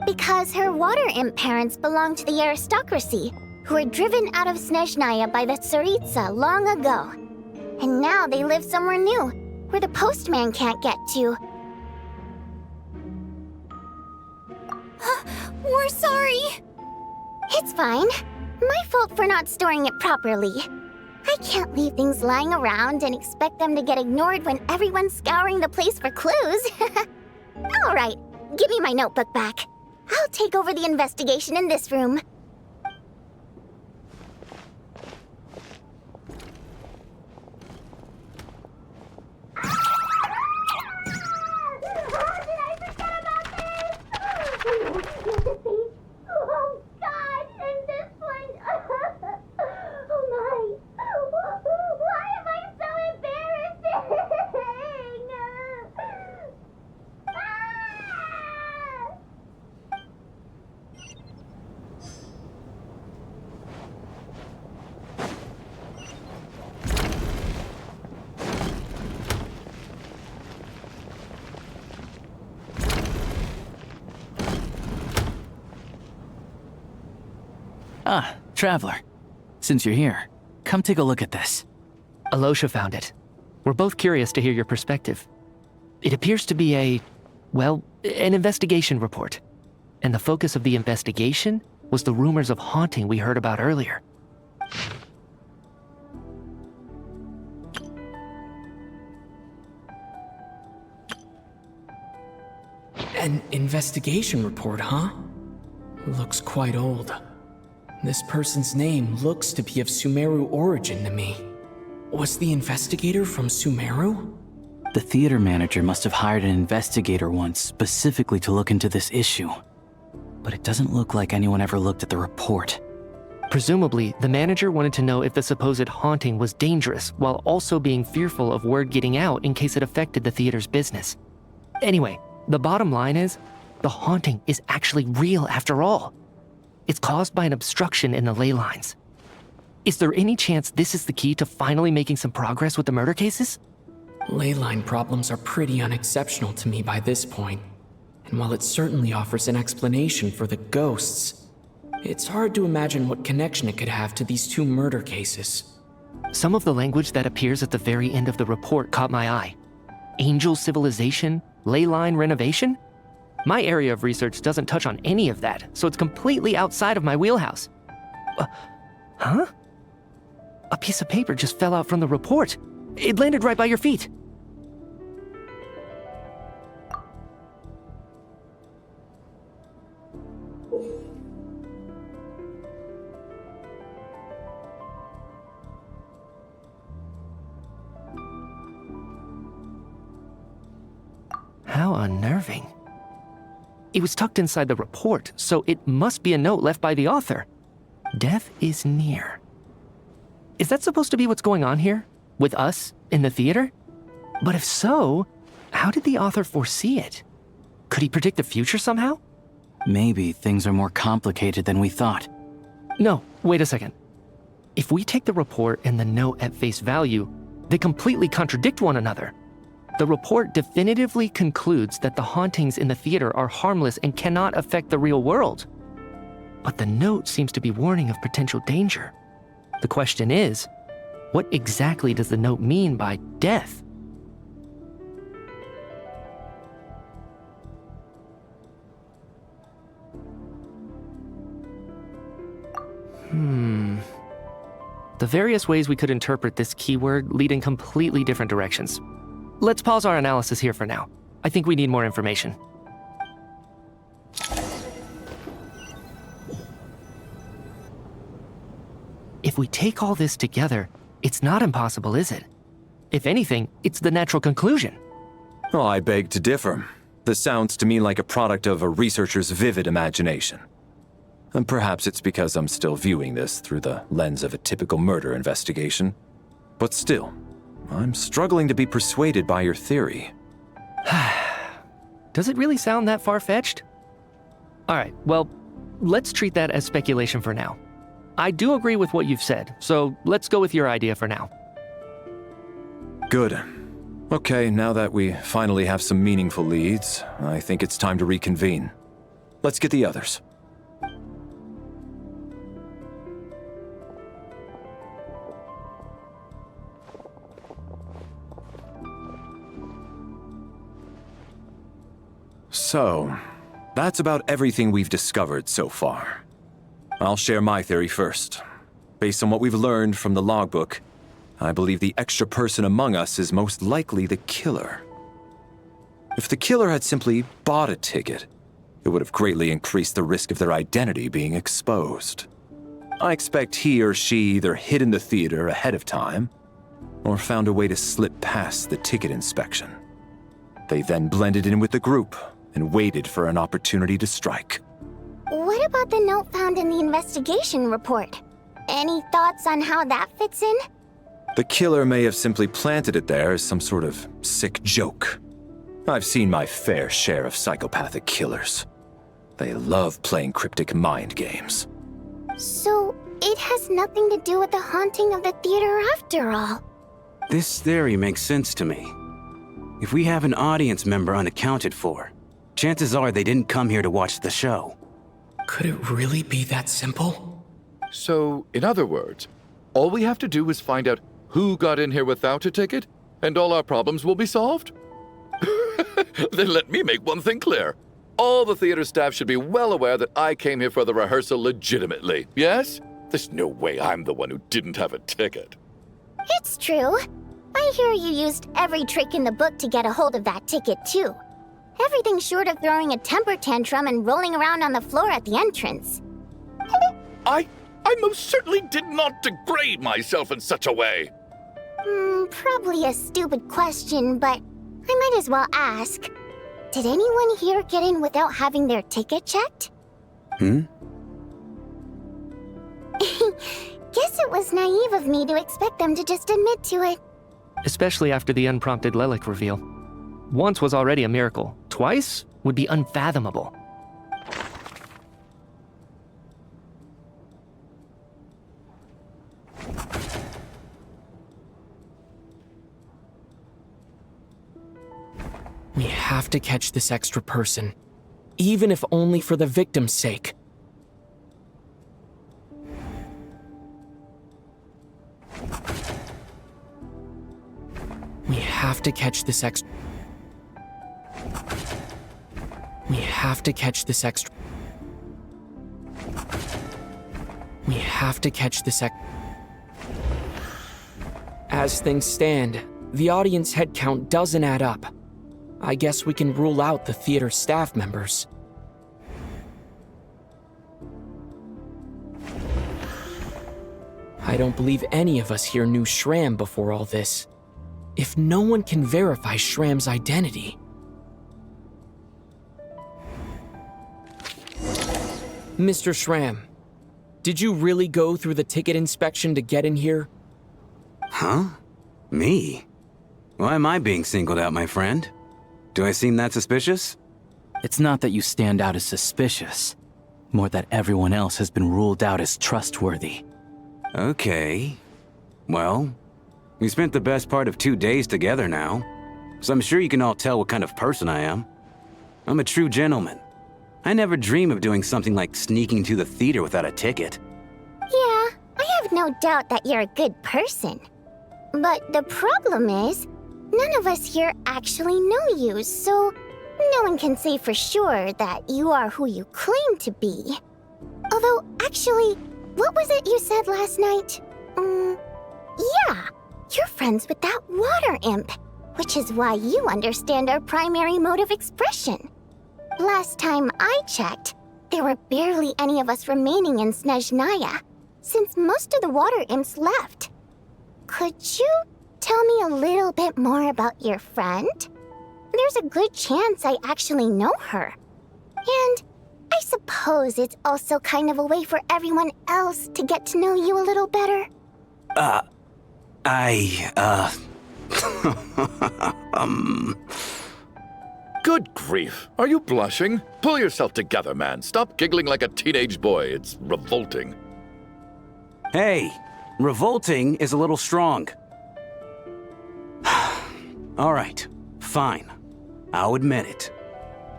Because her water imp parents belonged to the aristocracy, who were driven out of Snezhnaya by the Tsaritsa long ago. And now they live somewhere new, where the postman can't get to. We're sorry. It's fine. My fault for not storing it properly. I can't leave things lying around and expect them to get ignored when everyone's scouring the place for clues. All right, give me my notebook back. I'll take over the investigation in this room. Oh God, and this one. Oh my. Why am I so embarrassing? Ah, Traveler. Since you're here, come take a look at this. Alosha found it. We're both curious to hear your perspective. It appears to be an investigation report. And the focus of the investigation was the rumors of haunting we heard about earlier. An investigation report, huh? Looks quite old. This person's name looks to be of Sumeru origin to me. Was the investigator from Sumeru? The theater manager must have hired an investigator once specifically to look into this issue. But it doesn't look like anyone ever looked at the report. Presumably, the manager wanted to know if the supposed haunting was dangerous while also being fearful of word getting out in case it affected the theater's business. Anyway, the bottom line is, the haunting is actually real after all. It's caused by an obstruction in the ley lines. Is there any chance this is the key to finally making some progress with the murder cases? Ley line problems are pretty unexceptional to me by this point. And while it certainly offers an explanation for the ghosts, it's hard to imagine what connection it could have to these two murder cases. Some of the language that appears at the very end of the report caught my eye. Angel civilization, ley line renovation? My area of research doesn't touch on any of that, so it's completely outside of my wheelhouse. Huh? A piece of paper just fell out from the report. It landed right by your feet. How unnerving. It was tucked inside the report, so it must be a note left by the author. Death is near. Is that supposed to be what's going on here? With us, in the theater? But if so, how did the author foresee it? Could he predict the future somehow? Maybe things are more complicated than we thought. No, wait a second. If we take the report and the note at face value, they completely contradict one another. The report definitively concludes that the hauntings in the theater are harmless and cannot affect the real world. But the note seems to be warning of potential danger. The question is, What exactly does the note mean by death? The various ways we could interpret this keyword lead in completely different directions. Let's pause our analysis here for now. I think we need more information. If we take all this together, it's not impossible, is it? If anything, it's the natural conclusion. Well, I beg to differ. This sounds to me like a product of a researcher's vivid imagination. And perhaps it's because I'm still viewing this through the lens of a typical murder investigation. But still, I'm struggling to be persuaded by your theory. Does it really sound that far-fetched? Alright, well, let's treat that as speculation for now. I do agree with what you've said, so let's go with your idea for now. Good. Okay, now that we finally have some meaningful leads, I think it's time to reconvene. Let's get the others. So, that's about everything we've discovered so far. I'll share my theory first. Based on what we've learned from the logbook, I believe the extra person among us is most likely the killer. If the killer had simply bought a ticket, it would have greatly increased the risk of their identity being exposed. I expect he or she either hid in the theater ahead of time, or found a way to slip past the ticket inspection. They then blended in with the group and waited for an opportunity to strike. What about the note found in the investigation report? Any thoughts on how that fits in? The killer may have simply planted it there as some sort of sick joke. I've seen my fair share of psychopathic killers. They love playing cryptic mind games. So, it has nothing to do with the haunting of the theater after all. This theory makes sense to me. If we have an audience member unaccounted for, chances are they didn't come here to watch the show. Could it really be that simple? So, in other words, all we have to do is find out who got in here without a ticket, and all our problems will be solved? Then let me make one thing clear. All the theater staff should be well aware that I came here for the rehearsal legitimately, yes? There's no way I'm the one who didn't have a ticket. It's true. I hear you used every trick in the book to get a hold of that ticket, too. Everything short of throwing a temper tantrum and rolling around on the floor at the entrance. I most certainly did not degrade myself in such a way. Probably a stupid question, but I might as well ask. Did anyone here get in without having their ticket checked? Hmm? Guess it was naive of me to expect them to just admit to it. Especially after the unprompted Lelik reveal. Once was already a miracle. Twice would be unfathomable. We have to catch this extra person, even if only for the victim's sake. We have to catch this extra... We have to catch this extra... We have to catch this As things stand, the audience head count doesn't add up. I guess we can rule out the theater staff members. I don't believe any of us here knew Shram before all this. If no one can verify Shram's identity... Mr. Shram, did you really go through the ticket inspection to get in here? Huh? Me? Why am I being singled out, my friend? Do I seem that suspicious? It's not that you stand out as suspicious, more that everyone else has been ruled out as trustworthy. Okay. Well, we spent the best part of 2 days together now, so I'm sure you can all tell what kind of person I am. I'm a true gentleman. I never dream of doing something like sneaking to the theater without a ticket. Yeah, I have no doubt that you're a good person. But the problem is, none of us here actually know you, so no one can say for sure that you are who you claim to be. Although, actually, what was it you said last night? Yeah, you're friends with that water imp, which is why you understand our primary mode of expression. Last time I checked, there were barely any of us remaining in Snezhnaya, since most of the water imps left. Could you tell me a little bit more about your friend? There's a good chance I actually know her. And I suppose it's also kind of a way for everyone else to get to know you a little better. Good grief. Are you blushing? Pull yourself together, man. Stop giggling like a teenage boy. It's revolting. Hey, revolting is a little strong. All right, fine. I'll admit it.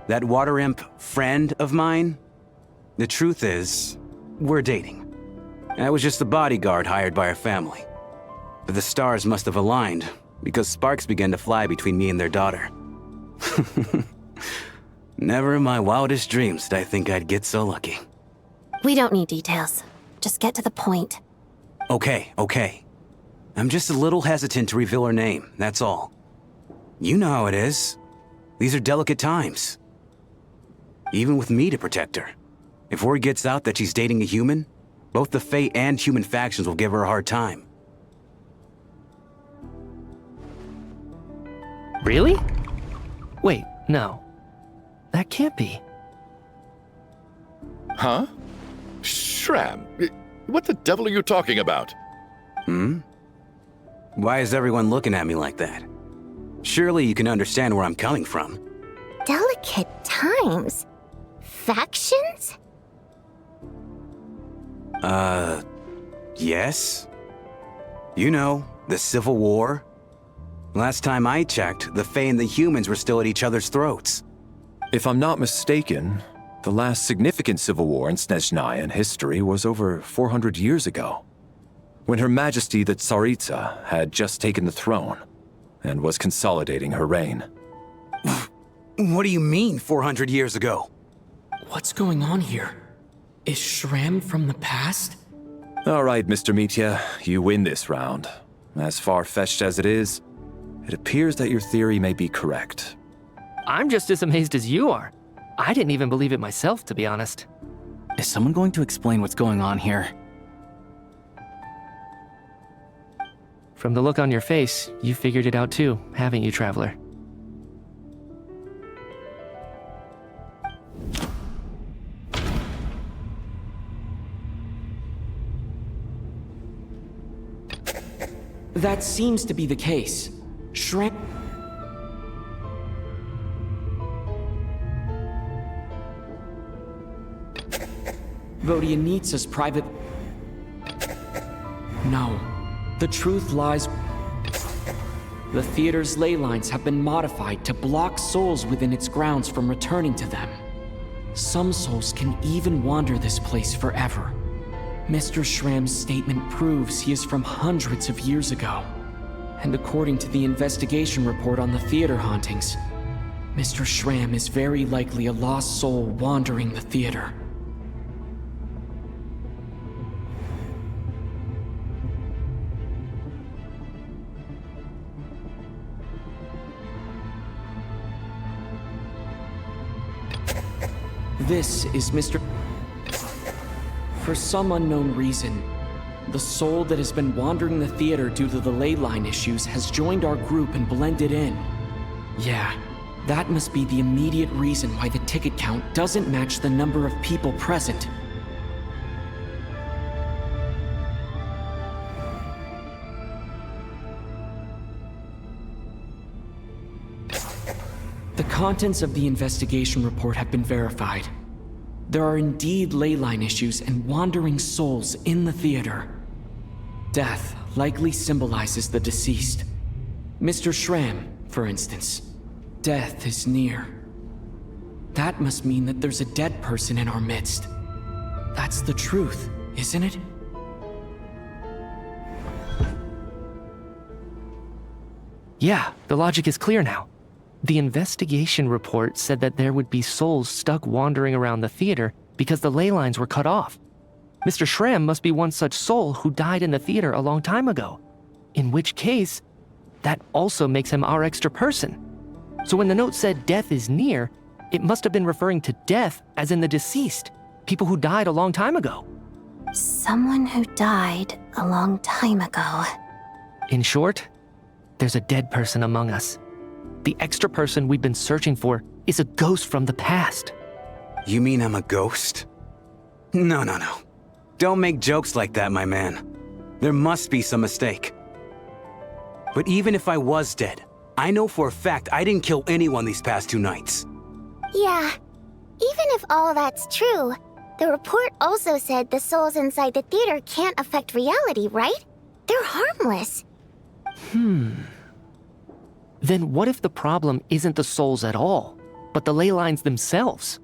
That water imp friend of mine, the truth is, we're dating. I was just the bodyguard hired by our family. But the stars must have aligned, because sparks began to fly between me and their daughter. Never in my wildest dreams did I think I'd get so lucky. We don't need details. Just get to the point. Okay. I'm just a little hesitant to reveal her name, that's all. You know how it is. These are delicate times. Even with me to protect her. If word gets out that she's dating a human, both the Fae and human factions will give her a hard time. Really? Wait, no. That can't be. Huh? Shram, what the devil are you talking about? Why is everyone looking at me like that? Surely you can understand where I'm coming from. Delicate times? Factions? Yes? You know, the Civil War? Last time I checked, the Fae and the humans were still at each other's throats. If I'm not mistaken, the last significant civil war in Snezhnayan history was over 400 years ago, when Her Majesty the Tsaritsa had just taken the throne and was consolidating her reign. What do you mean, 400 years ago? What's going on here? Is Shram from the past? All right, Mr. Mitya, you win this round. As far-fetched as it is, it appears that your theory may be correct. I'm just as amazed as you are. I didn't even believe it myself, to be honest. Is someone going to explain what's going on here? From the look on your face, you figured it out too, haven't you, Traveler? That seems to be the case. Shram... Vodyanitsa's private... No. The truth lies... The theater's ley lines have been modified to block souls within its grounds from returning to them. Some souls can even wander this place forever. Mr. Shram's statement proves he is from hundreds of years ago. And according to the investigation report on the theater hauntings, Mr. Shram is very likely a lost soul wandering the theater. This is Mr. For some unknown reason, the soul that has been wandering the theater due to the ley line issues has joined our group and blended in. Yeah, that must be the immediate reason why the ticket count doesn't match the number of people present. The contents of the investigation report have been verified. There are indeed ley line issues and wandering souls in the theater. Death likely symbolizes the deceased. Mr. Shram, for instance. Death is near. That must mean that there's a dead person in our midst. That's the truth, isn't it? Yeah, the logic is clear now. The investigation report said that there would be souls stuck wandering around the theater because the ley lines were cut off. Mr. Shrem must be one such soul who died in the theater a long time ago. In which case, that also makes him our extra person. So when the note said death is near, it must have been referring to death as in the deceased, people who died a long time ago. Someone who died a long time ago. In short, there's a dead person among us. The extra person we've been searching for is a ghost from the past. You mean I'm a ghost? No. Don't make jokes like that, my man. There must be some mistake. But even if I was dead, I know for a fact I didn't kill anyone these past 2 nights. Yeah, even if all that's true, the report also said the souls inside the theater can't affect reality, right? They're harmless. Then what if the problem isn't the souls at all, but the ley lines themselves?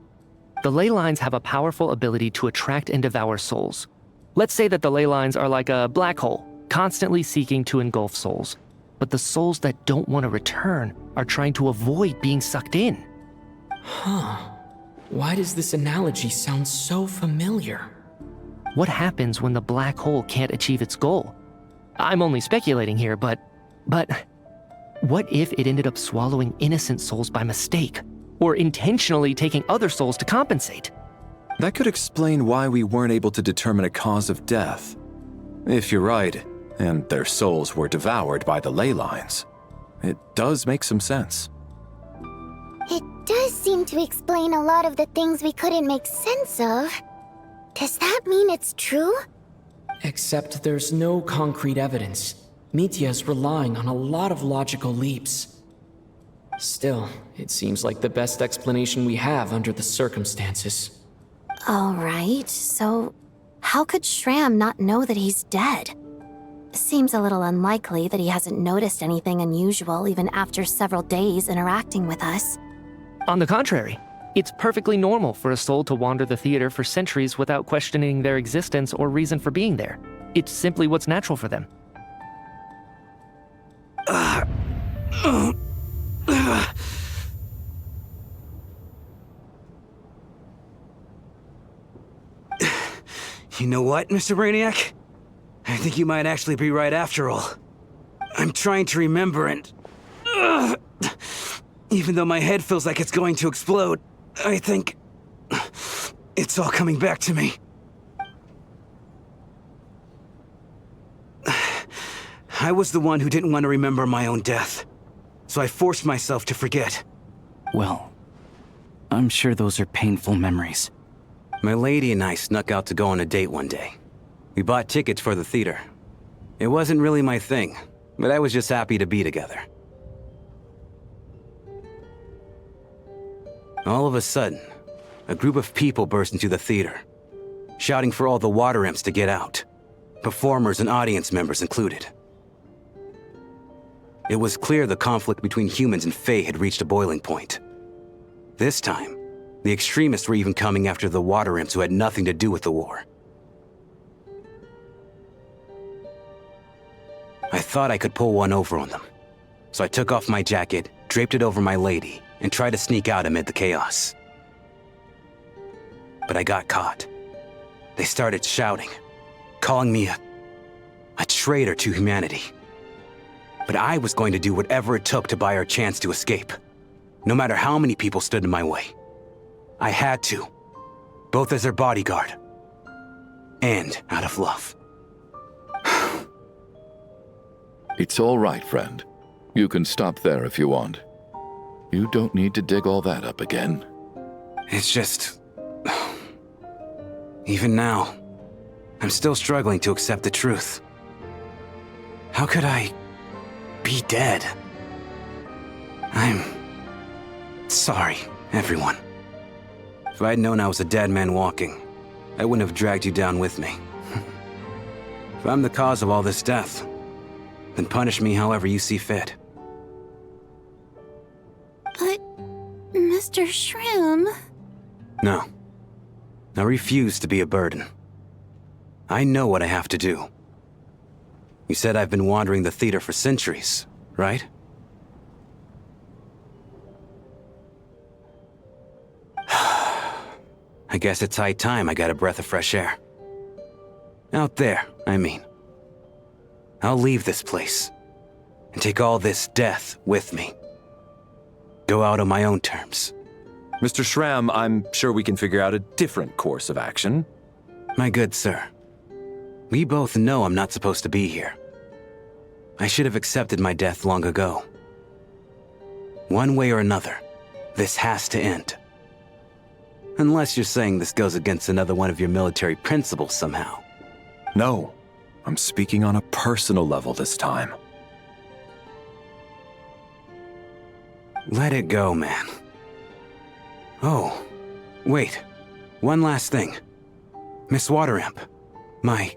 The ley lines have a powerful ability to attract and devour souls. Let's say that the ley lines are like a black hole, constantly seeking to engulf souls. But the souls that don't want to return are trying to avoid being sucked in. Huh. Why does this analogy sound so familiar? What happens when the black hole can't achieve its goal? I'm only speculating here, but what if it ended up swallowing innocent souls by mistake, or intentionally taking other souls to compensate? That could explain why we weren't able to determine a cause of death. If you're right, and their souls were devoured by the ley lines, it does make some sense. It does seem to explain a lot of the things we couldn't make sense of. Does that mean it's true? Except there's no concrete evidence. Mitya's relying on a lot of logical leaps. Still, it seems like the best explanation we have under the circumstances. All right, so how could Shram not know that he's dead? Seems a little unlikely that he hasn't noticed anything unusual even after several days interacting with us. On the contrary, it's perfectly normal for a soul to wander the theater for centuries without questioning their existence or reason for being there. It's simply what's natural for them. You know what, Mr. Brainiac? I think you might actually be right after all. I'm trying to remember and... even though my head feels like it's going to explode, I think... it's all coming back to me. I was the one who didn't want to remember my own death, so I forced myself to forget. Well, I'm sure those are painful memories. My lady and I snuck out to go on a date one day. We bought tickets for the theater. It wasn't really my thing, but I was just happy to be together. All of a sudden, a group of people burst into the theater, shouting for all the water imps to get out, performers and audience members included. It was clear the conflict between humans and Fae had reached a boiling point. This time, the extremists were even coming after the water imps who had nothing to do with the war. I thought I could pull one over on them, so I took off my jacket, draped it over my lady, and tried to sneak out amid the chaos. But I got caught. They started shouting, calling me a traitor to humanity. But I was going to do whatever it took to buy our chance to escape, no matter how many people stood in my way. I had to, both as their bodyguard and out of love. It's all right, friend. You can stop there if you want. You don't need to dig all that up again. It's just... even now, I'm still struggling to accept the truth. How could I be dead? I'm sorry, everyone. If I'd known I was a dead man walking, I wouldn't have dragged you down with me. If I'm the cause of all this death, then punish me however you see fit. But, Mr. Shroom... No. I refuse to be a burden. I know what I have to do. You said I've been wandering the theater for centuries, right? I guess it's high time I got a breath of fresh air. Out there, I mean. I'll leave this place and take all this death with me. Go out on my own terms. Mr. Shram, I'm sure we can figure out a different course of action. My good sir, we both know I'm not supposed to be here. I should have accepted my death long ago. One way or another, this has to end. Unless you're saying this goes against another one of your military principles somehow. No, I'm speaking on a personal level this time. Let it go, man. Oh, wait. One last thing. Miss Wateramp. My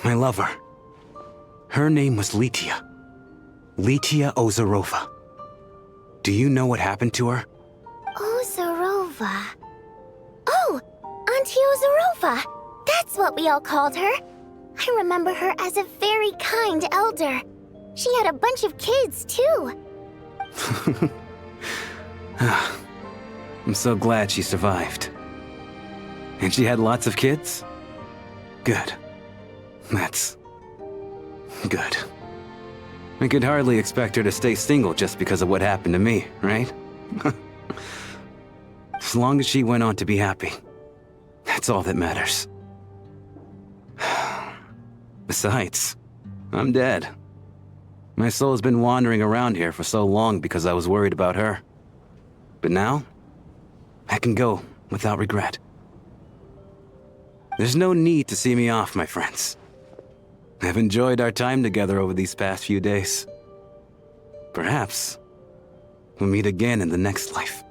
lover. Her name was Litia. Litia Ozarova. Do you know what happened to her? Ozarova. Oh, Auntie Ozarova. That's what we all called her. I remember her as a very kind elder. She had a bunch of kids, too. I'm so glad she survived. And she had lots of kids? Good. That's good. I could hardly expect her to stay single just because of what happened to me, right? As long as she went on to be happy, that's all that matters. Besides, I'm dead. My soul has been wandering around here for so long because I was worried about her. But now, I can go without regret. There's no need to see me off, my friends. I've enjoyed our time together over these past few days. Perhaps we'll meet again in the next life.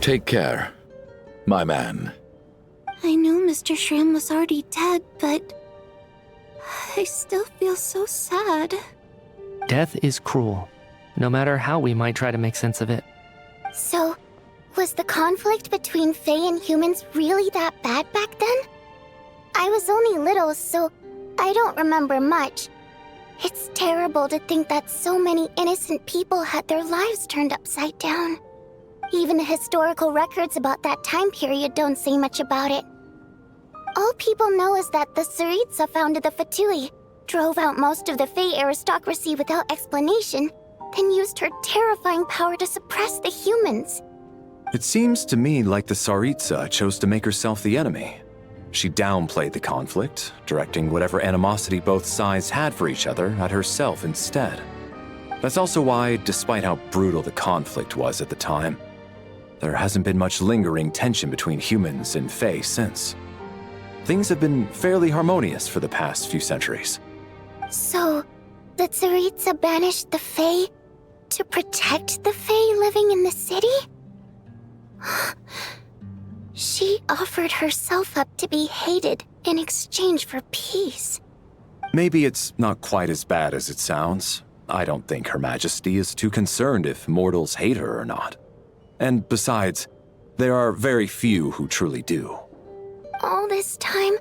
Take care, my man. I knew Mr. Shram was already dead, but I still feel so sad. Death is cruel, no matter how we might try to make sense of it. So, was the conflict between Fae and humans really that bad back then? I was only little, so I don't remember much. It's terrible to think that so many innocent people had their lives turned upside down. Even the historical records about that time period don't say much about it. All people know is that the Tsaritsa founded the Fatui, drove out most of the Fae aristocracy without explanation, then used her terrifying power to suppress the humans. It seems to me like the Tsaritsa chose to make herself the enemy. She downplayed the conflict, directing whatever animosity both sides had for each other at herself instead. That's also why, despite how brutal the conflict was at the time, there hasn't been much lingering tension between humans and Fae since. Things have been fairly harmonious for the past few centuries. So, the Tsaritsa banished the Fae to protect the Fae living in the city? She offered herself up to be hated in exchange for peace. Maybe it's not quite as bad as it sounds. I don't think Her Majesty is too concerned if mortals hate her or not. And besides, there are very few who truly do. All this time,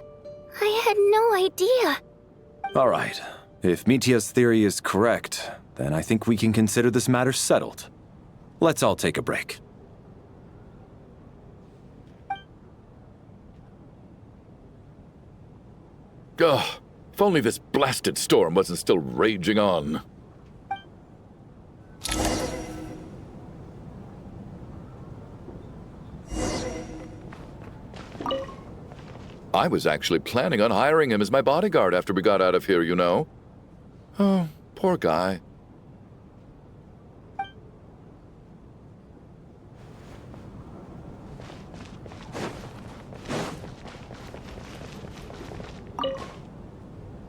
I had no idea. All right. If Mitia's theory is correct, then I think we can consider this matter settled. Let's all take a break. Ugh, if only this blasted storm wasn't still raging on. I was actually planning on hiring him as my bodyguard after we got out of here, you know. Oh, poor guy.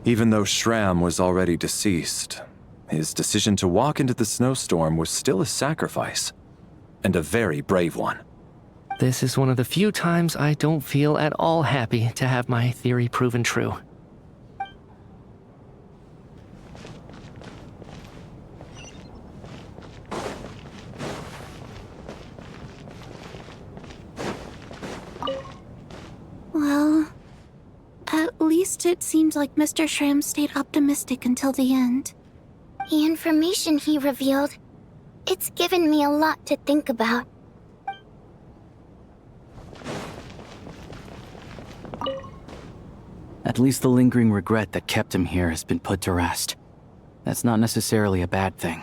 Even though Shram was already deceased, his decision to walk into the snowstorm was still a sacrifice, and a very brave one. This is one of the few times I don't feel at all happy to have my theory proven true. Well, at least first, it seemed like Mr. Shram stayed optimistic until the end. The information he revealed, it's given me a lot to think about. At least the lingering regret that kept him here has been put to rest. That's not necessarily a bad thing.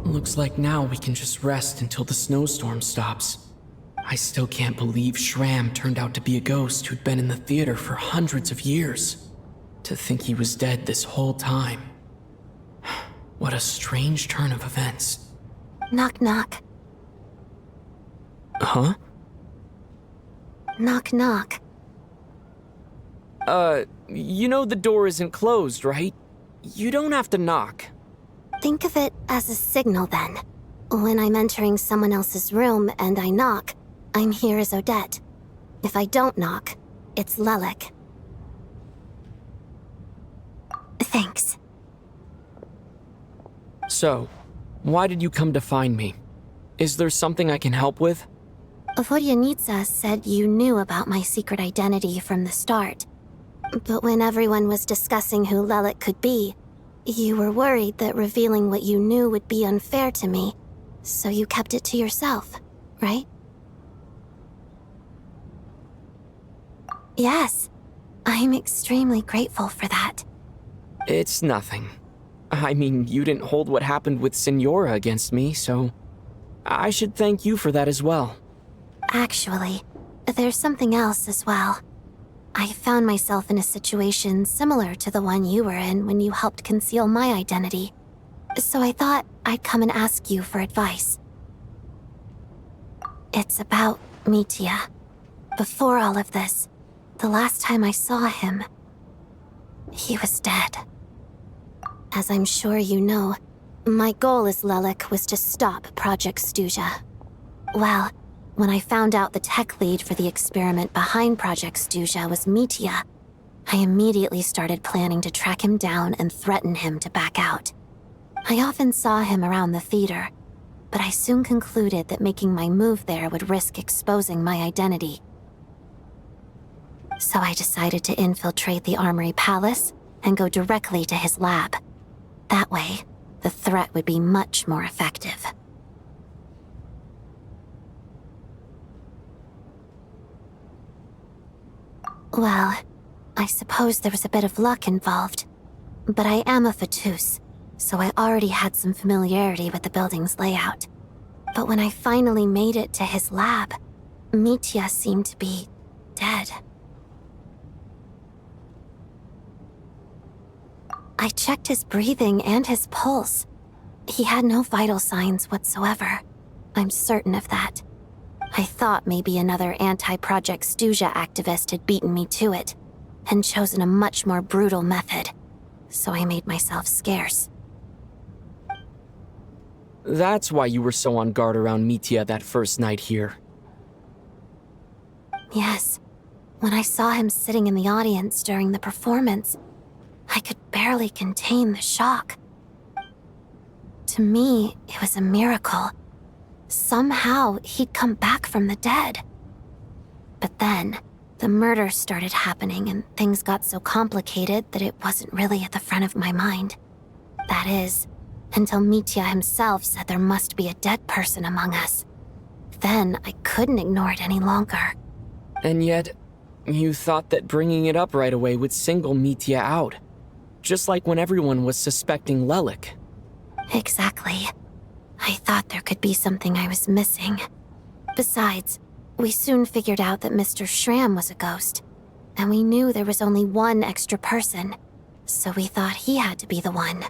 Looks like now we can just rest until the snowstorm stops. I still can't believe Shram turned out to be a ghost who'd been in the theater for hundreds of years. To think he was dead this whole time. What a strange turn of events. Knock knock. Huh? Knock knock. You know the door isn't closed, right? You don't have to knock. Think of it as a signal then. When I'm entering someone else's room and I knock, I'm here as Odette. If I don't knock, it's Lelik. Thanks. So, why did you come to find me? Is there something I can help with? Vodyanitsa said you knew about my secret identity from the start. But when everyone was discussing who Lelik could be, you were worried that revealing what you knew would be unfair to me, so you kept it to yourself, right? Yes, I'm extremely grateful for that. It's nothing. I mean, you didn't hold what happened with Signora against me, so I should thank you for that as well. Actually, there's something else as well. I found myself in a situation similar to the one you were in when you helped conceal my identity. So I thought I'd come and ask you for advice. It's about Mitya. Before all of this, the last time I saw him, he was dead. As I'm sure you know, my goal as Lelik was to stop Project Stuzha. Well, when I found out the tech lead for the experiment behind Project Stuzha was Mitya, I immediately started planning to track him down and threaten him to back out. I often saw him around the theater, but I soon concluded that making my move there would risk exposing my identity. So I decided to infiltrate the Armory Palace and go directly to his lab. That way, the threat would be much more effective. Well, I suppose there was a bit of luck involved. But I am a Fatus, so I already had some familiarity with the building's layout. But when I finally made it to his lab, Mitya seemed to be dead. I checked his breathing and his pulse. He had no vital signs whatsoever. I'm certain of that. I thought maybe another anti-Project Stuzha activist had beaten me to it, and chosen a much more brutal method, so I made myself scarce. That's why you were so on guard around Mitya that first night here. Yes. When I saw him sitting in the audience during the performance, I could barely contain the shock. To me, it was a miracle. Somehow, he'd come back from the dead. But then, the murder started happening and things got so complicated that it wasn't really at the front of my mind. That is, until Mitya himself said there must be a dead person among us. Then, I couldn't ignore it any longer. And yet, you thought that bringing it up right away would single Mitya out. Just like when everyone was suspecting Lelik. Exactly. I thought there could be something I was missing. Besides, we soon figured out that Mr. Shram was a ghost, and we knew there was only one extra person, so we thought he had to be the one.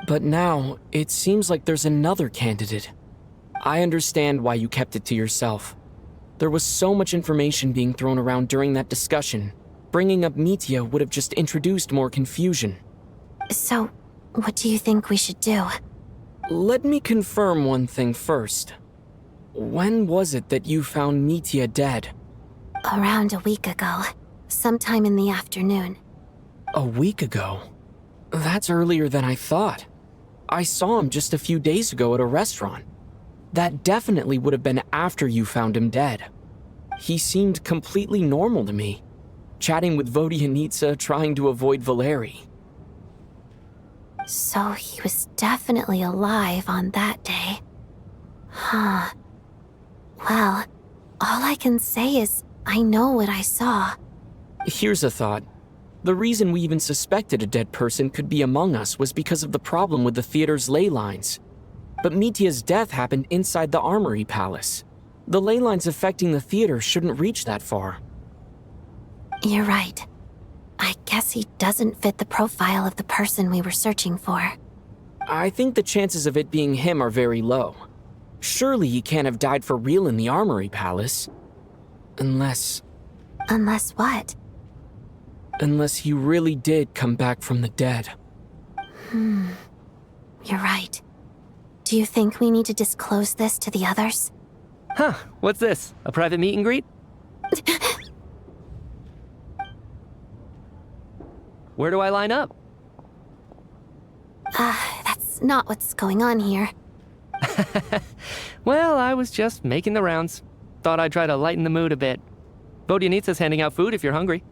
But now, it seems like there's another candidate. I understand why you kept it to yourself. There was so much information being thrown around during that discussion, bringing up Mitya would have just introduced more confusion. So, what do you think we should do? Let me confirm one thing first. When was it that you found Mitya dead? Around a week ago. Sometime in the afternoon. A week ago? That's earlier than I thought. I saw him just a few days ago at a restaurant. That definitely would have been after you found him dead. He seemed completely normal to me, chatting with Vodyanitsa, trying to avoid Valeri. So he was definitely alive on that day. Huh. Well, all I can say is I know what I saw. Here's a thought. The reason we even suspected a dead person could be among us was because of the problem with the theater's ley lines. But Mitya's death happened inside the Armory Palace. The ley lines affecting the theater shouldn't reach that far. You're right. I guess he doesn't fit the profile of the person we were searching for. I think the chances of it being him are very low. Surely he can't have died for real in the Armory Palace. Unless... Unless what? Unless he really did come back from the dead. You're right. Do you think we need to disclose this to the others? Huh, what's this? A private meet and greet? Where do I line up? That's not what's going on here. Well, I was just making the rounds. Thought I'd try to lighten the mood a bit. Vodyanitsa's handing out food if you're hungry.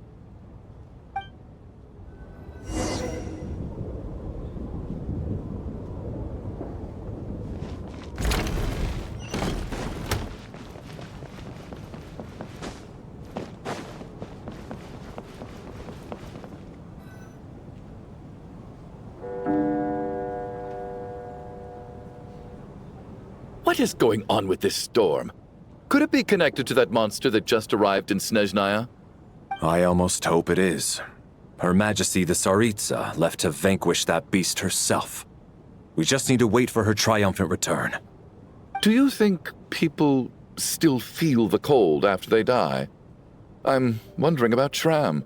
What is going on with this storm? Could it be connected to that monster that just arrived in Snezhnaya? I almost hope it is. Her Majesty the Tsaritsa left to vanquish that beast herself. We just need to wait for her triumphant return. Do you think people still feel the cold after they die? I'm wondering about Shram.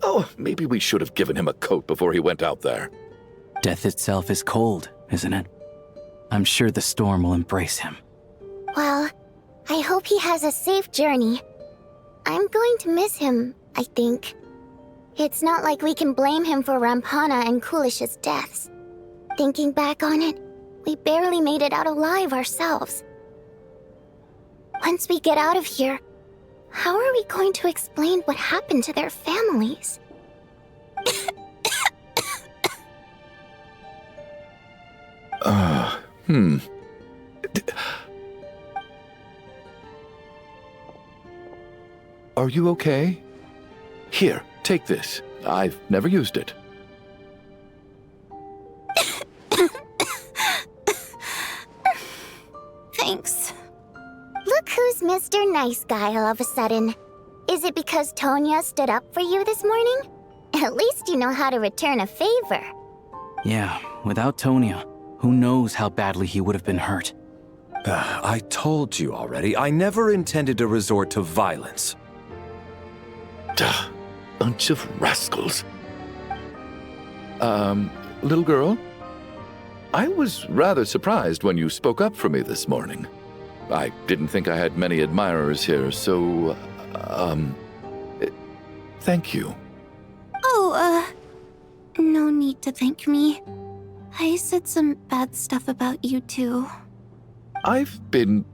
Oh, maybe we should have given him a coat before he went out there. Death itself is cold, isn't it? I'm sure the storm will embrace him. Well, I hope he has a safe journey. I'm going to miss him, I think. It's not like we can blame him for Rampana and Kulish's deaths. Thinking back on it, we barely made it out alive ourselves. Once we get out of here, how are we going to explain what happened to their families? Are you okay? Here, take this. I've never used it. Thanks. Look who's Mr. Nice Guy all of a sudden. Is it because Tonya stood up for you this morning? At least you know how to return a favor. Yeah, without Tonya, who knows how badly he would have been hurt. I told you already, I never intended to resort to violence. Duh, bunch of rascals. Little girl? I was rather surprised when you spoke up for me this morning. I didn't think I had many admirers here, so, thank you. Oh, no need to thank me. I said some bad stuff about you too. I've been,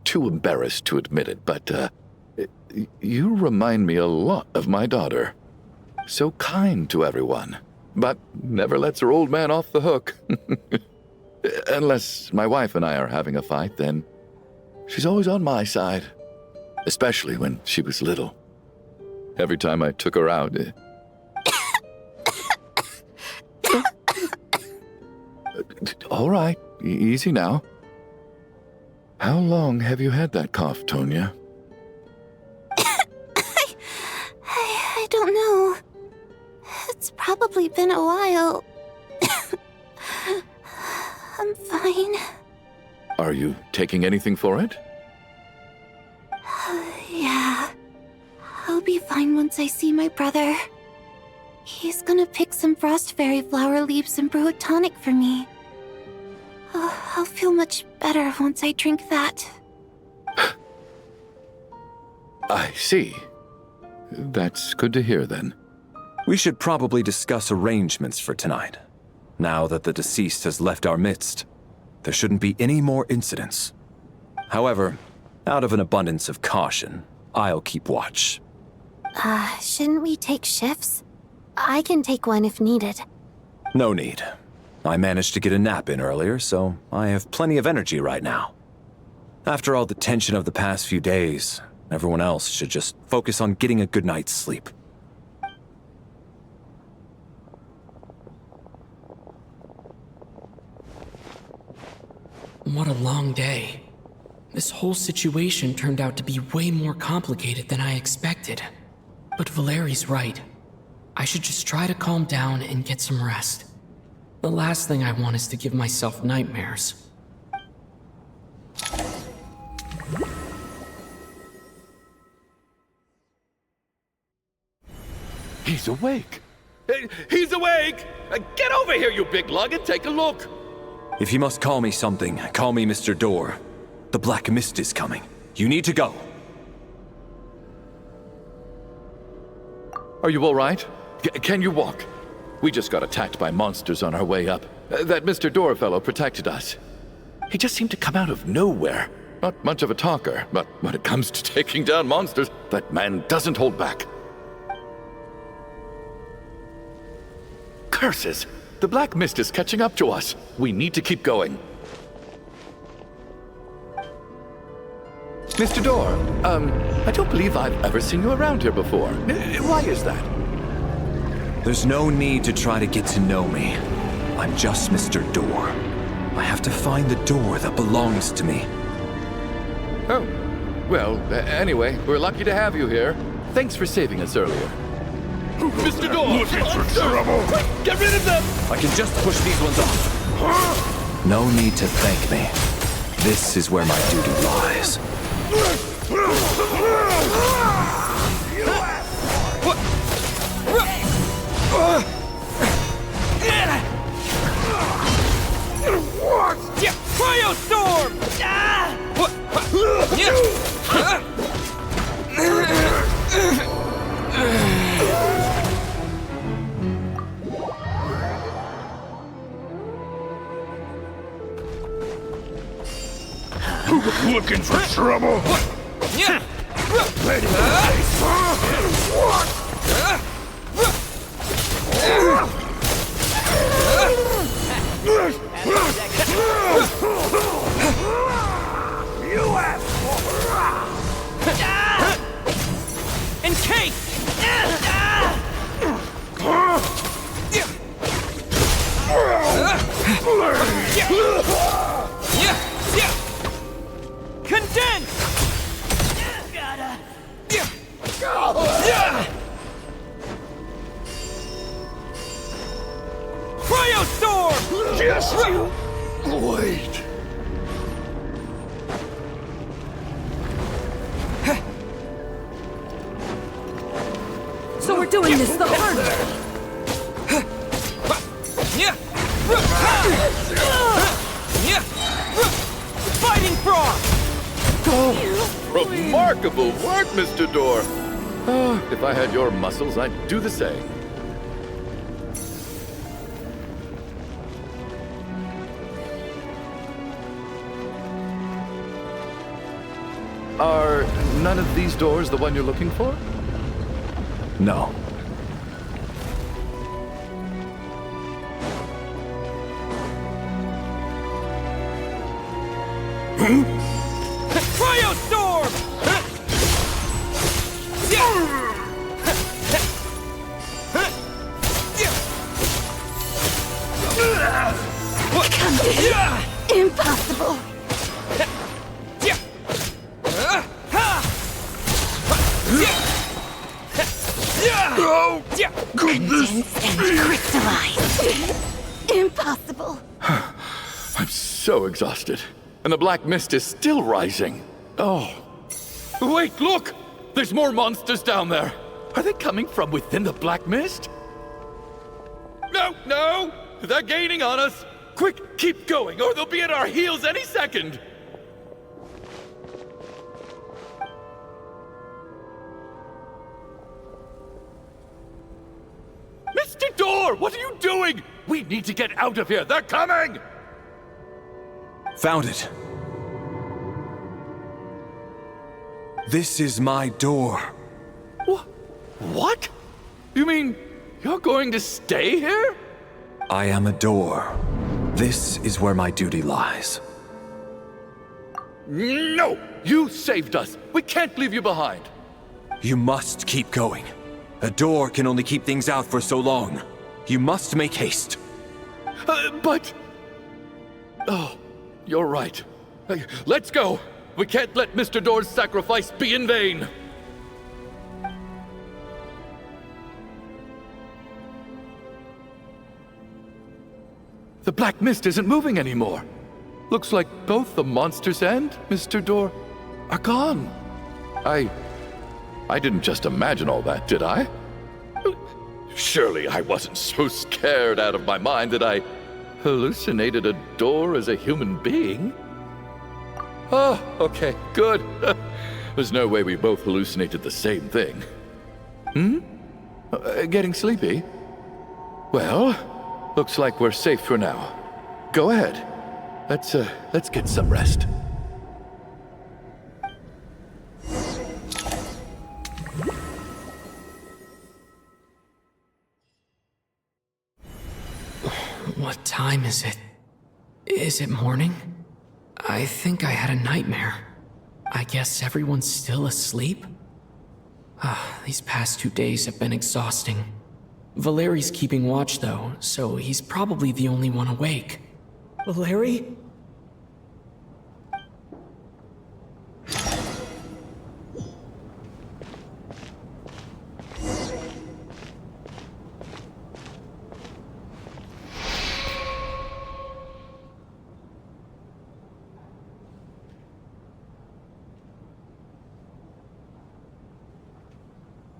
too embarrassed to admit it, but, you remind me a lot of my daughter. So kind to everyone, but never lets her old man off the hook. Unless my wife and I are having a fight, then she's always on my side. Especially when she was little. Every time I took her out... All right, easy now. How long have you had that cough, Tonya? I don't know. It's probably been a while. I'm fine. Are you taking anything for it? Yeah. I'll be fine when once I see my brother. He's gonna pick some frost fairy flower leaves and brew a tonic for me. I'll feel much better once I drink that. I see. That's good to hear then. We should probably discuss arrangements for tonight. Now that the deceased has left our midst, there shouldn't be any more incidents. However, out of an abundance of caution, I'll keep watch. Shouldn't we take shifts? I can take one if needed. No need. I managed to get a nap in earlier, so I have plenty of energy right now. After all the tension of the past few days, everyone else should just focus on getting a good night's sleep. What a long day. This whole situation turned out to be way more complicated than I expected. But Valeri's right. I should just try to calm down and get some rest. The last thing I want is to give myself nightmares. He's awake! He's awake! Get over here, you big lug, and take a look! If you must call me something, call me Mr. Door. The Black Mist is coming. You need to go. Are you all right? Can you walk? We just got attacked by monsters on our way up. That Mr. Door fellow protected us. He just seemed to come out of nowhere. Not much of a talker, but when it comes to taking down monsters, that man doesn't hold back. Curses! The Black Mist is catching up to us. We need to keep going. Mr. Door, I don't believe I've ever seen you around here before. Why is that? There's no need to try to get to know me. I'm just Mr. Door. I have to find the door that belongs to me. Oh, well, anyway, we're lucky to have you here. Thanks for saving us earlier. Mr. Door! Looking for trouble? Get rid of them! I can just push these ones off. No need to thank me. This is where my duty lies. What? Cryostorm! Looking for trouble? Ready to face? What? You asked for Encase! Condense! Gotta... Cryostorm! Just you wait. So we're doing this the hard way. Fighting frog! Remarkable work, Mr. Door. If I had your muscles, I'd do the same. Are none of these doors the one you're looking for? No. Cryostorm! Impossible! Condense and crystallize. Impossible. I'm so exhausted. And the Black Mist is still rising. Oh. Wait, look! There's more monsters down there. Are they coming from within the black mist? No, no! They're gaining on us! Quick, keep going, or they'll be at our heels any second! Mr. Door, what are you doing? We need to get out of here. They're coming! Found it. This is my door. What? You mean you're going to stay here? I am a door. This is where my duty lies. No! You saved us. We can't leave you behind. You must keep going. A door can only keep things out for so long. You must make haste. But... Oh, you're right. Let's go. We can't let Mr. Door's sacrifice be in vain. The black mist isn't moving anymore. Looks like both the monsters and Mr. Door are gone. I didn't just imagine all that, did I? Surely I wasn't so scared out of my mind that I hallucinated a door as a human being. Oh, okay, good. There's no way we both hallucinated the same thing. Getting sleepy? Well, looks like we're safe for now. Go ahead. Let's get some rest. What time is it? Is it morning? I think I had a nightmare. I guess everyone's still asleep? These past 2 days have been exhausting. Valeri's keeping watch though, so he's probably the only one awake. Valeri?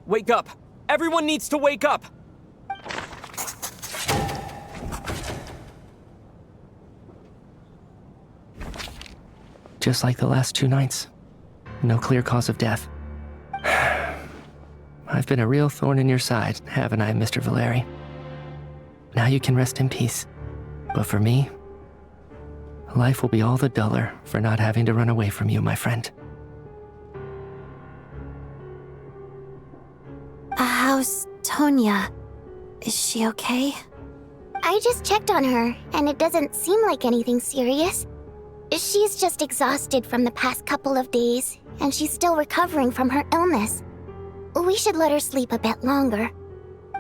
Wake up! Everyone needs to wake up! Just like the last 2 nights. No clear cause of death. I've been a real thorn in your side, haven't I, Mr. Valeri? Now you can rest in peace. But for me, life will be all the duller for not having to run away from you, my friend. How's Tonya? Is she okay? I just checked on her, and it doesn't seem like anything serious. She's just exhausted from the past couple of days, and she's still recovering from her illness. We should let her sleep a bit longer.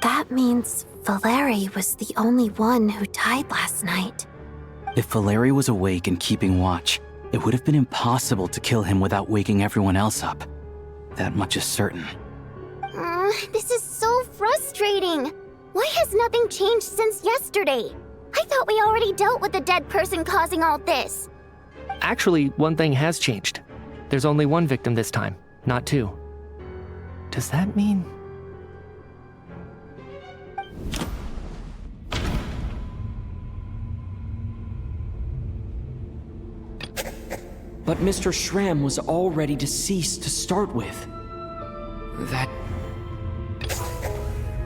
That means Valeri was the only one who died last night. If Valeri was awake and keeping watch, it would have been impossible to kill him without waking everyone else up. That much is certain. This is so frustrating. Why has nothing changed since yesterday? I thought we already dealt with the dead person causing all this. Actually, one thing has changed. There's only one victim this time, not 2. Does that mean... But Mr. Schramm was already deceased to start with.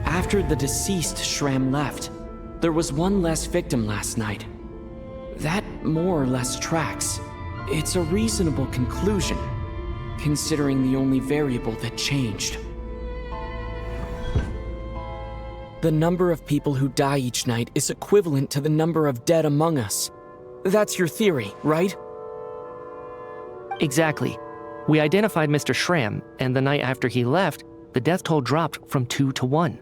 After the deceased Schramm left, there was one less victim last night. That more or less tracks. It's a reasonable conclusion, considering the only variable that changed. The number of people who die each night is equivalent to the number of dead among us. That's your theory, right? Exactly. We identified Mr. Schramm, and the night after he left, the death toll dropped from 2 to 1.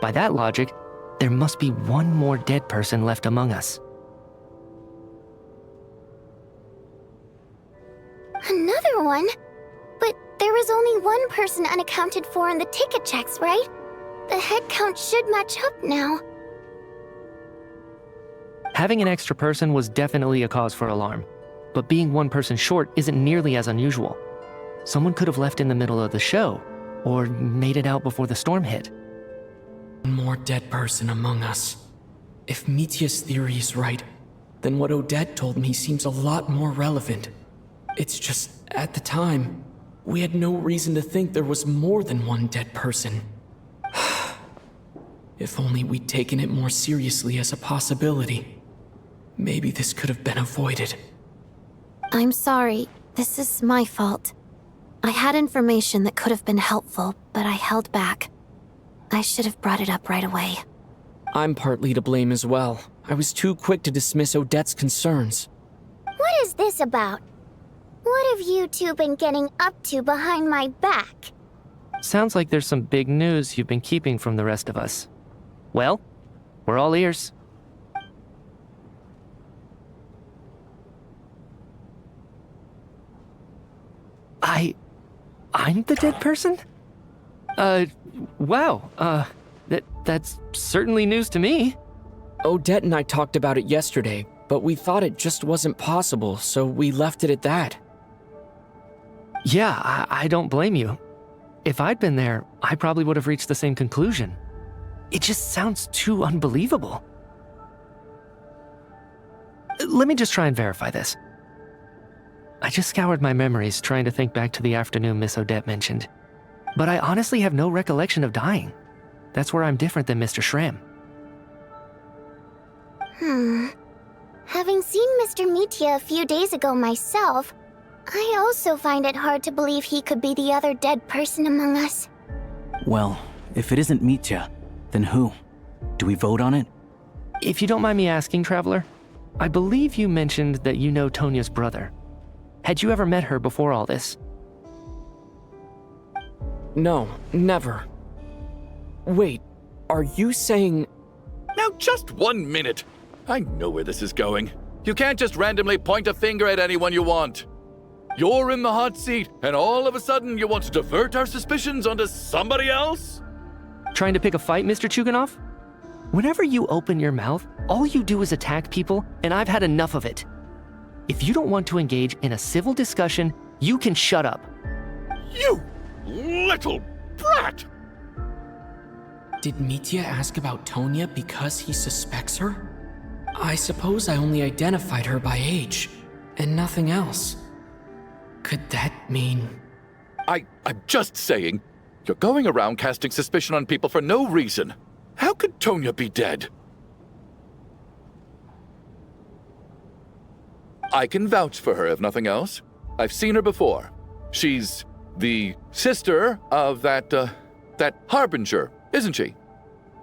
By that logic, there must be one more dead person left among us. Another one? But there was only one person unaccounted for in the ticket checks, right? The head count should match up now. Having an extra person was definitely a cause for alarm, but being one person short isn't nearly as unusual. Someone could have left in the middle of the show, or made it out before the storm hit. One more dead person among us. If Mitya's theory is right, then what Odette told me seems a lot more relevant. It's just, at the time, we had no reason to think there was more than one dead person. If only we'd taken it more seriously as a possibility. Maybe this could have been avoided. I'm sorry. This is my fault. I had information that could have been helpful, but I held back. I should have brought it up right away. I'm partly to blame as well. I was too quick to dismiss Odette's concerns. What is this about? What have you two been getting up to behind my back? Sounds like there's some big news you've been keeping from the rest of us. Well, we're all ears. I'm the dead person? Wow, that's certainly news to me. Odette and I talked about it yesterday, but we thought it just wasn't possible, so we left it at that. Yeah, I don't blame you. If I'd been there, I probably would have reached the same conclusion. It just sounds too unbelievable. Let me just try and verify this. I just scoured my memories trying to think back to the afternoon Miss Odette mentioned. But I honestly have no recollection of dying. That's where I'm different than Mr. Shram. Having seen Mr. Mitya a few days ago myself, I also find it hard to believe he could be the other dead person among us. Well, if it isn't Mitya, then who? Do we vote on it? If you don't mind me asking, Traveler, I believe you mentioned that you know Tonya's brother. Had you ever met her before all this? No, never. Wait, are you saying... Now just 1 minute. I know where this is going. You can't just randomly point a finger at anyone you want. You're in the hot seat, and all of a sudden you want to divert our suspicions onto somebody else? Trying to pick a fight, Mr. Chuganov? Whenever you open your mouth, all you do is attack people, and I've had enough of it. If you don't want to engage in a civil discussion, you can shut up. You little brat! Did Mitya ask about Tonya because he suspects her? I suppose I only identified her by age, and nothing else. Could that mean... I'm just saying, you're going around casting suspicion on people for no reason. How could Tonya be dead? I can vouch for her, if nothing else. I've seen her before. She's the sister of that Harbinger, isn't she?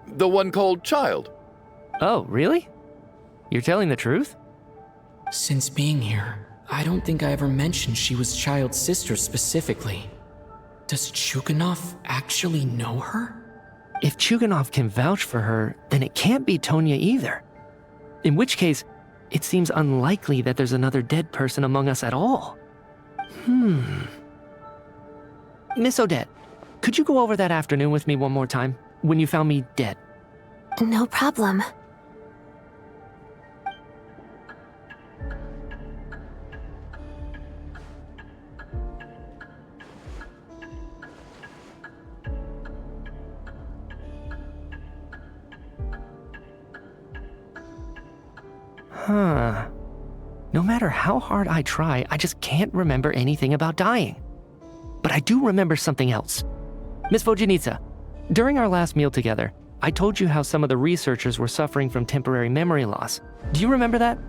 The one called Child. Oh, really? You're telling the truth? Since being here, I don't think I ever mentioned she was Child's sister specifically. Does Chuganov actually know her? If Chuganov can vouch for her, then it can't be Tonya either. In which case, it seems unlikely that there's another dead person among us at all. Miss Odette, could you go over that afternoon with me one more time, when you found me dead? No problem. No matter how hard I try, I just can't remember anything about dying. But I do remember something else. Miss Vojanitsa, during our last meal together, I told you how some of the researchers were suffering from temporary memory loss. Do you remember that?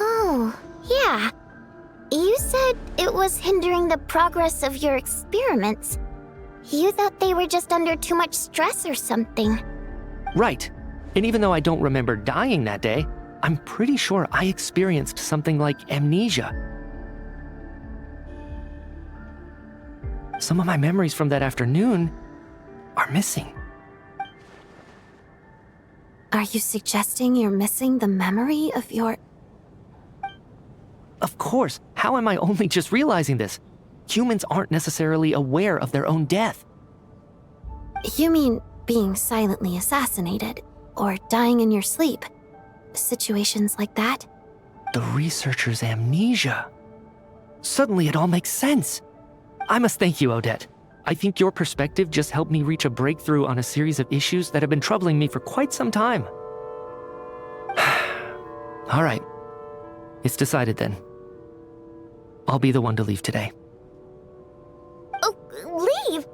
Oh, yeah. You said it was hindering the progress of your experiments. You thought they were just under too much stress or something. Right. And even though I don't remember dying that day, I'm pretty sure I experienced something like amnesia. Some of my memories from that afternoon are missing. Are you suggesting you're missing the memory of your... Of course. How am I only just realizing this? Humans aren't necessarily aware of their own death. You mean being silently assassinated, or dying in your sleep? Situations like that? The researcher's amnesia. Suddenly it all makes sense. I must thank you, Odette. I think your perspective just helped me reach a breakthrough on a series of issues that have been troubling me for quite some time. All right. It's decided then. I'll be the one to leave today. Oh, leave?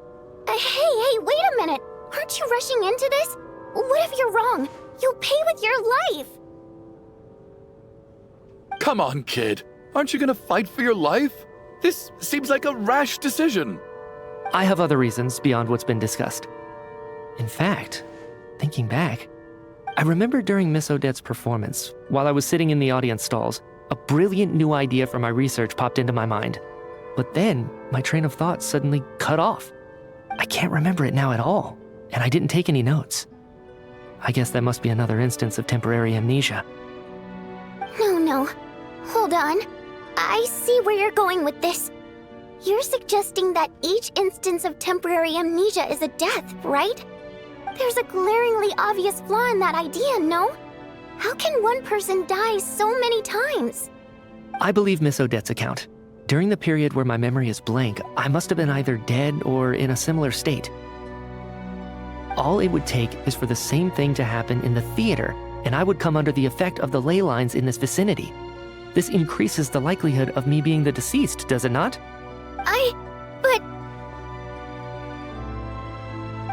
Hey, wait a minute. Aren't you rushing into this? What if you're wrong? You'll pay with your life. Come on, kid. Aren't you gonna fight for your life? This seems like a rash decision. I have other reasons beyond what's been discussed. In fact, thinking back, I remember during Miss Odette's performance, while I was sitting in the audience stalls, a brilliant new idea for my research popped into my mind. But then, my train of thought suddenly cut off. I can't remember it now at all, and I didn't take any notes. I guess that must be another instance of temporary amnesia. No. Hold on. I see where you're going with this. You're suggesting that each instance of temporary amnesia is a death, right? There's a glaringly obvious flaw in that idea, no? How can one person die so many times? I believe Miss Odette's account. During the period where my memory is blank, I must have been either dead or in a similar state. All it would take is for the same thing to happen in the theater, and I would come under the effect of the ley lines in this vicinity. This increases the likelihood of me being the deceased, does it not? But...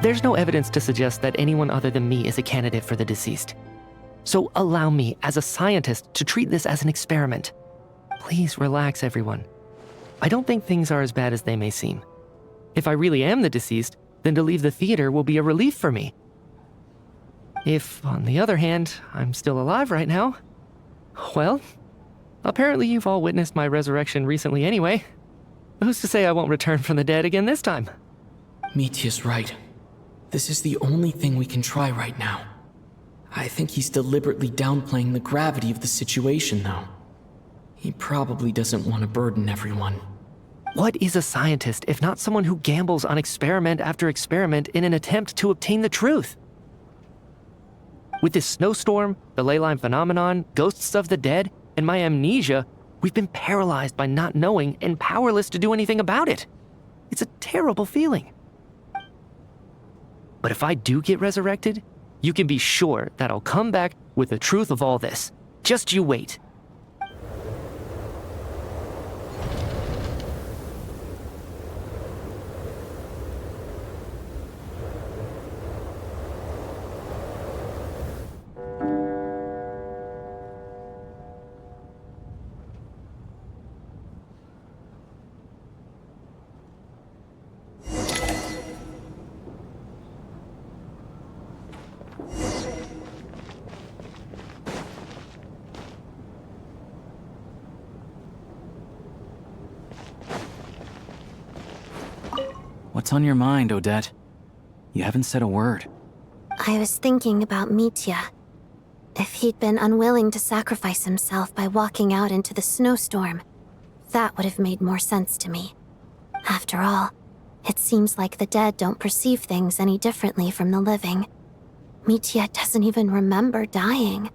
There's no evidence to suggest that anyone other than me is a candidate for the deceased. So allow me, as a scientist, to treat this as an experiment. Please relax, everyone. I don't think things are as bad as they may seem. If I really am the deceased, then to leave the theater will be a relief for me. If, on the other hand, I'm still alive right now, well, apparently you've all witnessed my resurrection recently anyway. Who's to say I won't return from the dead again this time? Mitya's right. This is the only thing we can try right now. I think he's deliberately downplaying the gravity of the situation, though. He probably doesn't want to burden everyone. What is a scientist if not someone who gambles on experiment after experiment in an attempt to obtain the truth? With this snowstorm, the ley line phenomenon, ghosts of the dead, and my amnesia, we've been paralyzed by not knowing and powerless to do anything about it. It's a terrible feeling. But if I do get resurrected, you can be sure that I'll come back with the truth of all this. Just you wait. What's on your mind, Odette? You haven't said a word. I was thinking about Mitya. If he'd been unwilling to sacrifice himself by walking out into the snowstorm, that would have made more sense to me. After all, it seems like the dead don't perceive things any differently from the living. Mitya doesn't even remember dying.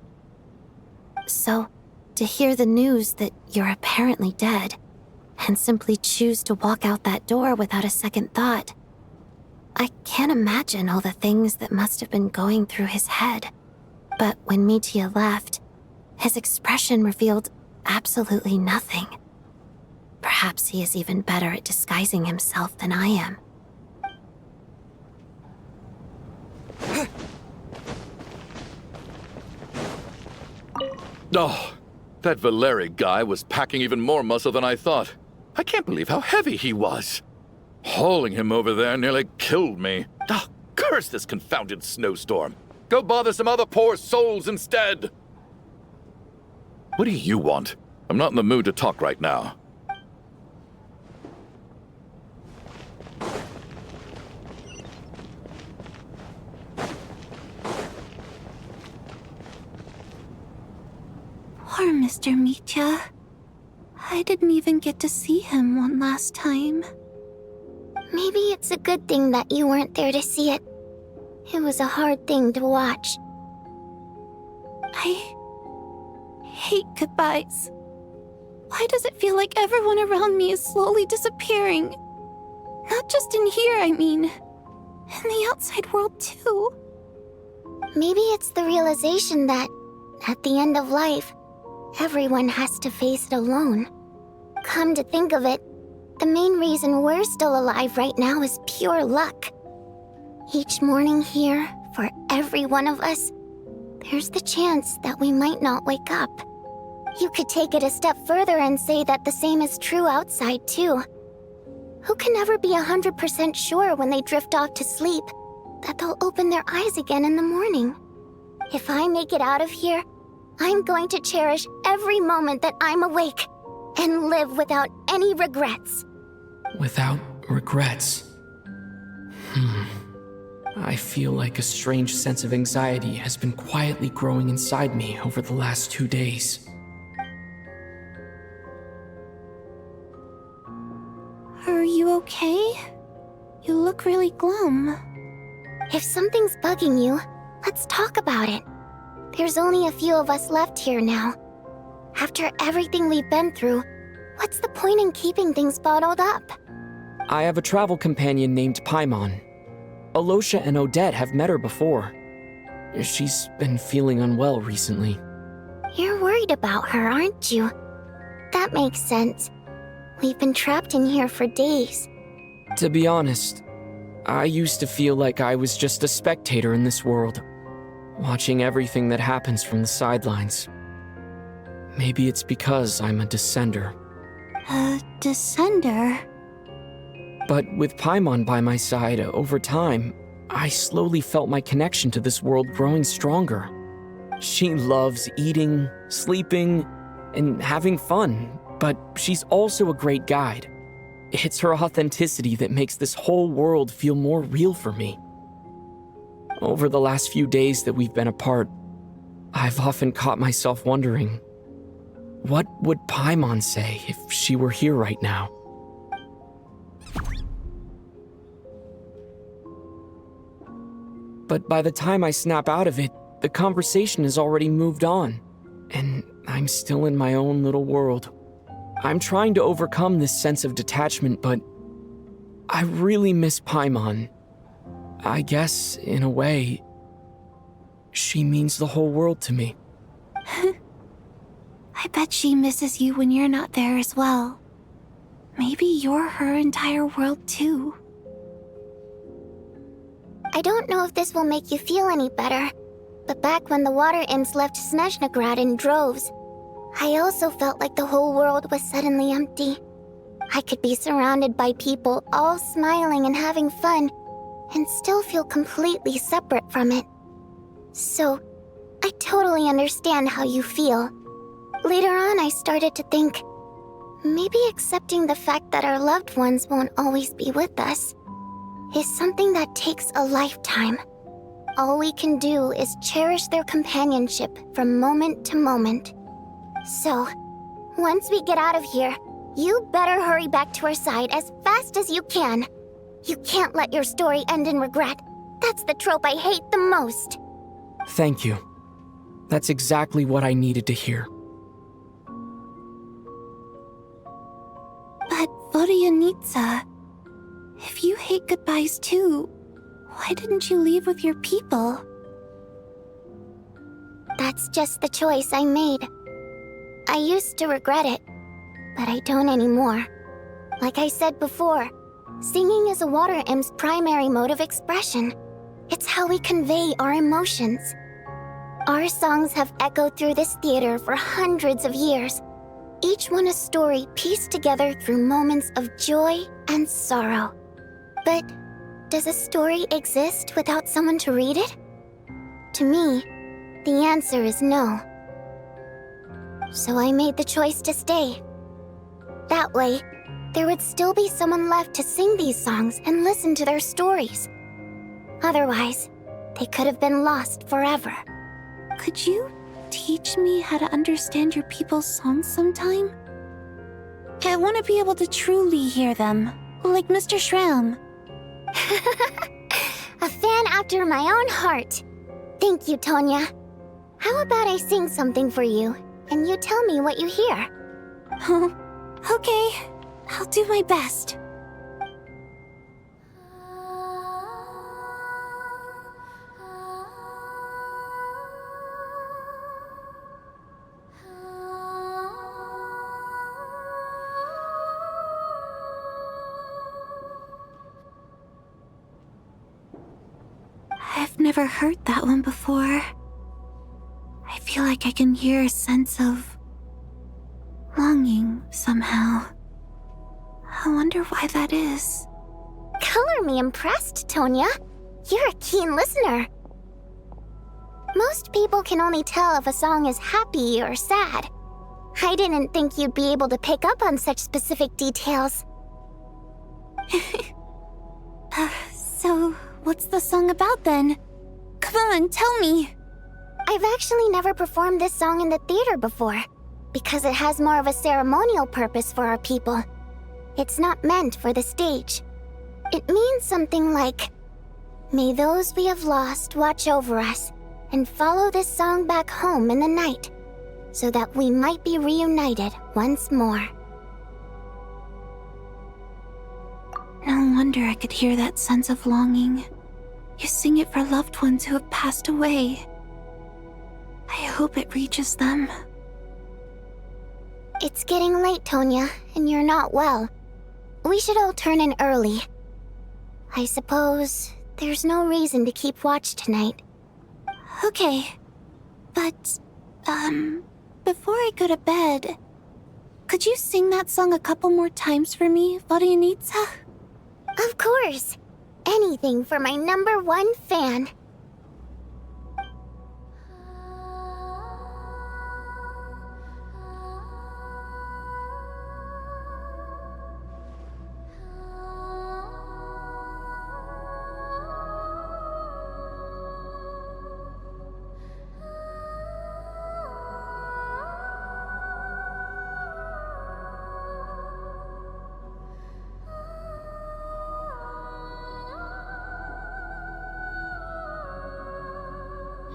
So, to hear the news that you're apparently dead, and simply choose to walk out that door without a second thought, I can't imagine all the things that must have been going through his head. But when Mitya left, his expression revealed absolutely nothing. Perhaps he is even better at disguising himself than I am. Oh, that Valeri guy was packing even more muscle than I thought. I can't believe how heavy he was. Hauling him over there nearly killed me. Ah, curse this confounded snowstorm. Go bother some other poor souls instead. What do you want? I'm not in the mood to talk right now. Poor Mr. Mitya. I didn't even get to see him one last time. Maybe it's a good thing that you weren't there to see it. It was a hard thing to watch. hate goodbyes. Why does it feel like everyone around me is slowly disappearing? Not just in here, I mean. In the outside world, too. Maybe it's the realization that, at the end of life, everyone has to face it alone. Come to think of it, the main reason we're still alive right now is pure luck. Each morning here, for every one of us, there's the chance that we might not wake up. You could take it a step further and say that the same is true outside, too. Who can never be 100% sure when they drift off to sleep that they'll open their eyes again in the morning? If I make it out of here, I'm going to cherish every moment that I'm awake and live without any regrets. Without regrets. I feel like a strange sense of anxiety has been quietly growing inside me over the last 2 days. Are you okay? You look really glum. If something's bugging you, let's talk about it. There's only a few of us left here now. After everything we've been through, what's the point in keeping things bottled up? I have a travel companion named Paimon. Alosha and Odette have met her before. She's been feeling unwell recently. You're worried about her, aren't you? That makes sense. We've been trapped in here for days. To be honest, I used to feel like I was just a spectator in this world, watching everything that happens from the sidelines. Maybe it's because I'm a descender. A descender? But with Paimon by my side, over time, I slowly felt my connection to this world growing stronger. She loves eating, sleeping, and having fun, but she's also a great guide. It's her authenticity that makes this whole world feel more real for me. Over the last few days that we've been apart, I've often caught myself wondering, what would Paimon say if she were here right now? But by the time I snap out of it, the conversation has already moved on, and I'm still in my own little world. I'm trying to overcome this sense of detachment, but I really miss Paimon. I guess, in a way, she means the whole world to me. I bet she misses you when you're not there as well. Maybe you're her entire world too. I don't know if this will make you feel any better, but back when the water imps left Snezhnaya in droves, I also felt like the whole world was suddenly empty. I could be surrounded by people all smiling and having fun, and still feel completely separate from it. So, I totally understand how you feel. Later on, I started to think, maybe accepting the fact that our loved ones won't always be with us is something that takes a lifetime. All we can do is cherish their companionship from moment to moment. So, once we get out of here, you better hurry back to our side as fast as you can. You can't let your story end in regret. That's the trope I hate the most. Thank you. That's exactly what I needed to hear. But Vodyanitsa, if you hate goodbyes too, why didn't you leave with your people? That's just the choice I made. I used to regret it, but I don't anymore. Like I said before, singing is a water imp's primary mode of expression. It's how we convey our emotions. Our songs have echoed through this theater for hundreds of years, each one a story pieced together through moments of joy and sorrow. But does a story exist without someone to read it? To me, the answer is no. So I made the choice to stay. That way, there would still be someone left to sing these songs and listen to their stories. Otherwise, they could have been lost forever. Could you teach me how to understand your people's songs sometime? I want to be able to truly hear them, like Mr. Shram. A fan after my own heart. Thank you, Tonya. How about I sing something for you, and you tell me what you hear. Okay, I'll do my best. I've never heard that one before. I feel like I can hear a sense of longing somehow. I wonder why that is. Color me impressed, Tonya. You're a keen listener. Most people can only tell if a song is happy or sad. I didn't think you'd be able to pick up on such specific details. So, what's the song about then? Come on, tell me! I've actually never performed this song in the theater before, because it has more of a ceremonial purpose for our people. It's not meant for the stage. It means something like, "May those we have lost watch over us, and follow this song back home in the night, so that we might be reunited once more." No wonder I could hear that sense of longing. You sing it for loved ones who have passed away. I hope it reaches them. It's getting late, Tonya, and you're not well. We should all turn in early. I suppose there's no reason to keep watch tonight. Okay, but, before I go to bed, could you sing that song a couple more times for me, Vodyanitsa? Of course. Anything for my #1 fan.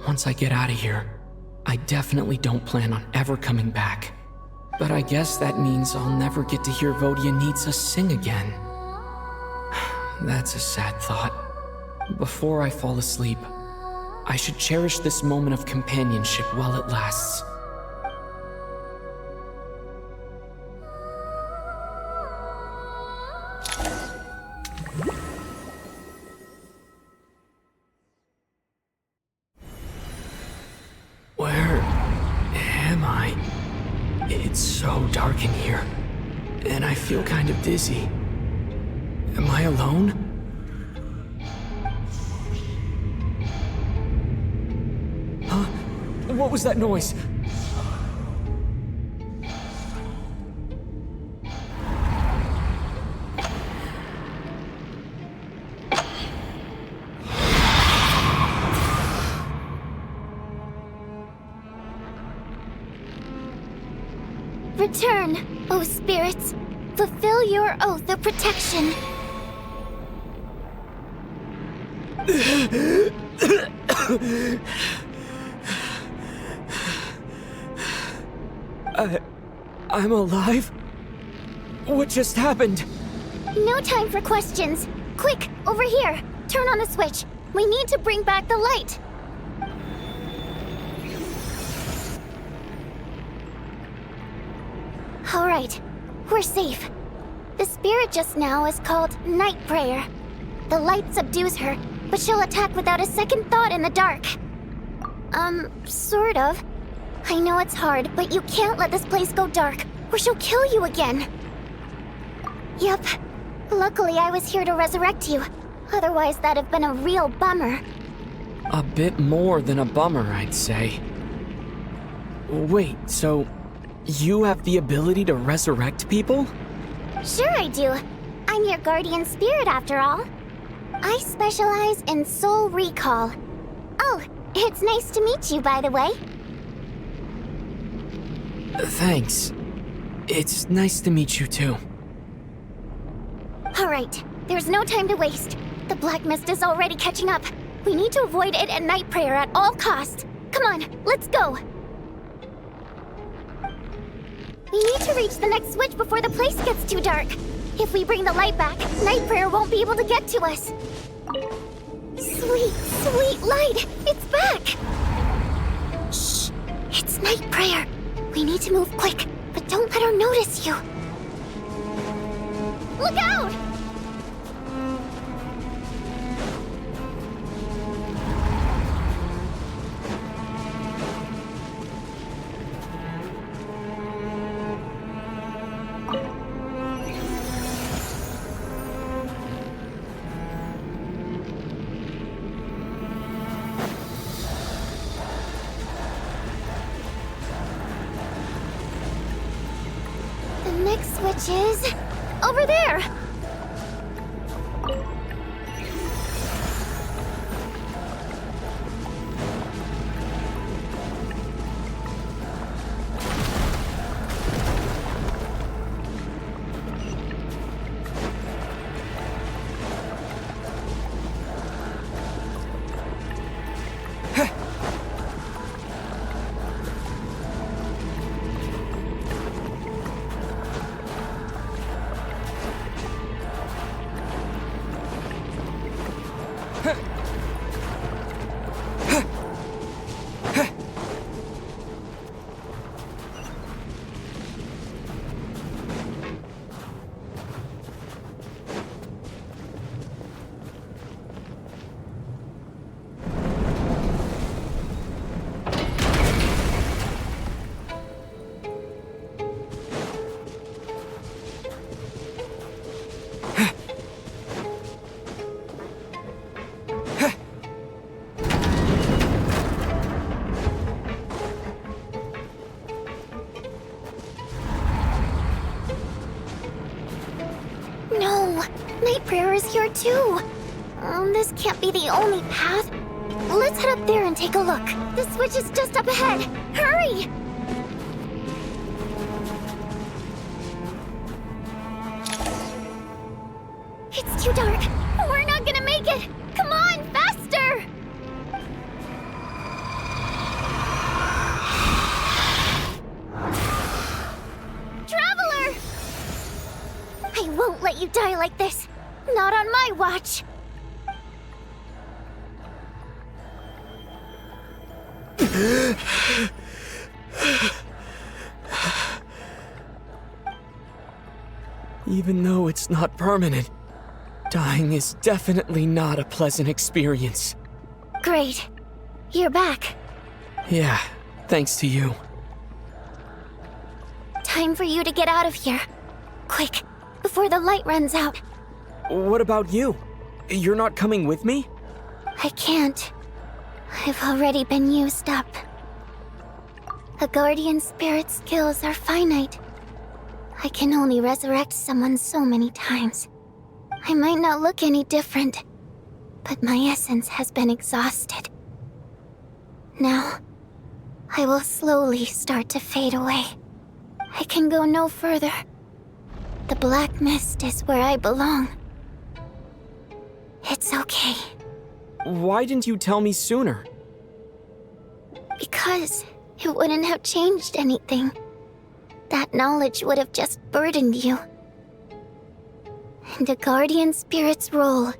Once I get out of here, I definitely don't plan on ever coming back. But I guess that means I'll never get to hear Vodyanitsa sing again. That's a sad thought. Before I fall asleep, I should cherish this moment of companionship while it lasts. Where am I? It's so dark in here, and I feel kind of dizzy. Am I alone? Huh? What was that noise? Return, O spirits. Fulfill your oath of protection. I'm alive? What just happened? No time for questions. Quick, over here. Turn on the switch. We need to bring back the light. All right, we're safe. The spirit just now is called Night Prayer. The light subdues her, but she'll attack without a second thought in the dark. Sort of. I know it's hard, but you can't let this place go dark, or she'll kill you again. Yep. Luckily, I was here to resurrect you. Otherwise, that'd have been a real bummer. A bit more than a bummer, I'd say. Wait, so you have the ability to resurrect people? Sure I do. I'm your guardian spirit after all. I specialize in soul recall. Oh, it's nice to meet you, by the way. Thanks. It's nice to meet you too. All right, there's no time to waste. The black mist is already catching up. We need to avoid it at Night Prayer at all costs. Come on, let's go. We need to reach the next switch before the place gets too dark. If we bring the light back, Night Prayer won't be able to get to us. Sweet, sweet light! It's back! Shh! It's Night Prayer. We need to move quick, but don't let her notice you. Look out! The next switch is over there. No, Night Prayer is here too. This can't be the only path. Let's head up there and take a look. The switch is just up ahead. Hurry! It's too dark. We're not gonna make it. Come on, faster! Traveler! I won't let you die like this. Not on my watch. Even though it's not permanent, dying is definitely not a pleasant experience. Great. You're back. Yeah, thanks to you. Time for you to get out of here. Quick, before the light runs out. What about you? You're not coming with me? I can't. I've already been used up. A guardian spirit's skills are finite. I can only resurrect someone so many times. I might not look any different, but my essence has been exhausted. Now, I will slowly start to fade away. I can go no further. The black mist is where I belong. It's okay. Why didn't you tell me sooner? Because it wouldn't have changed anything. That knowledge would have just burdened you. And a guardian spirit's role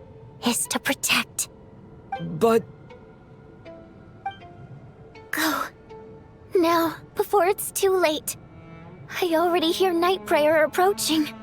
is to protect. But... Go. Now, before it's too late. I already hear Night Prayer approaching.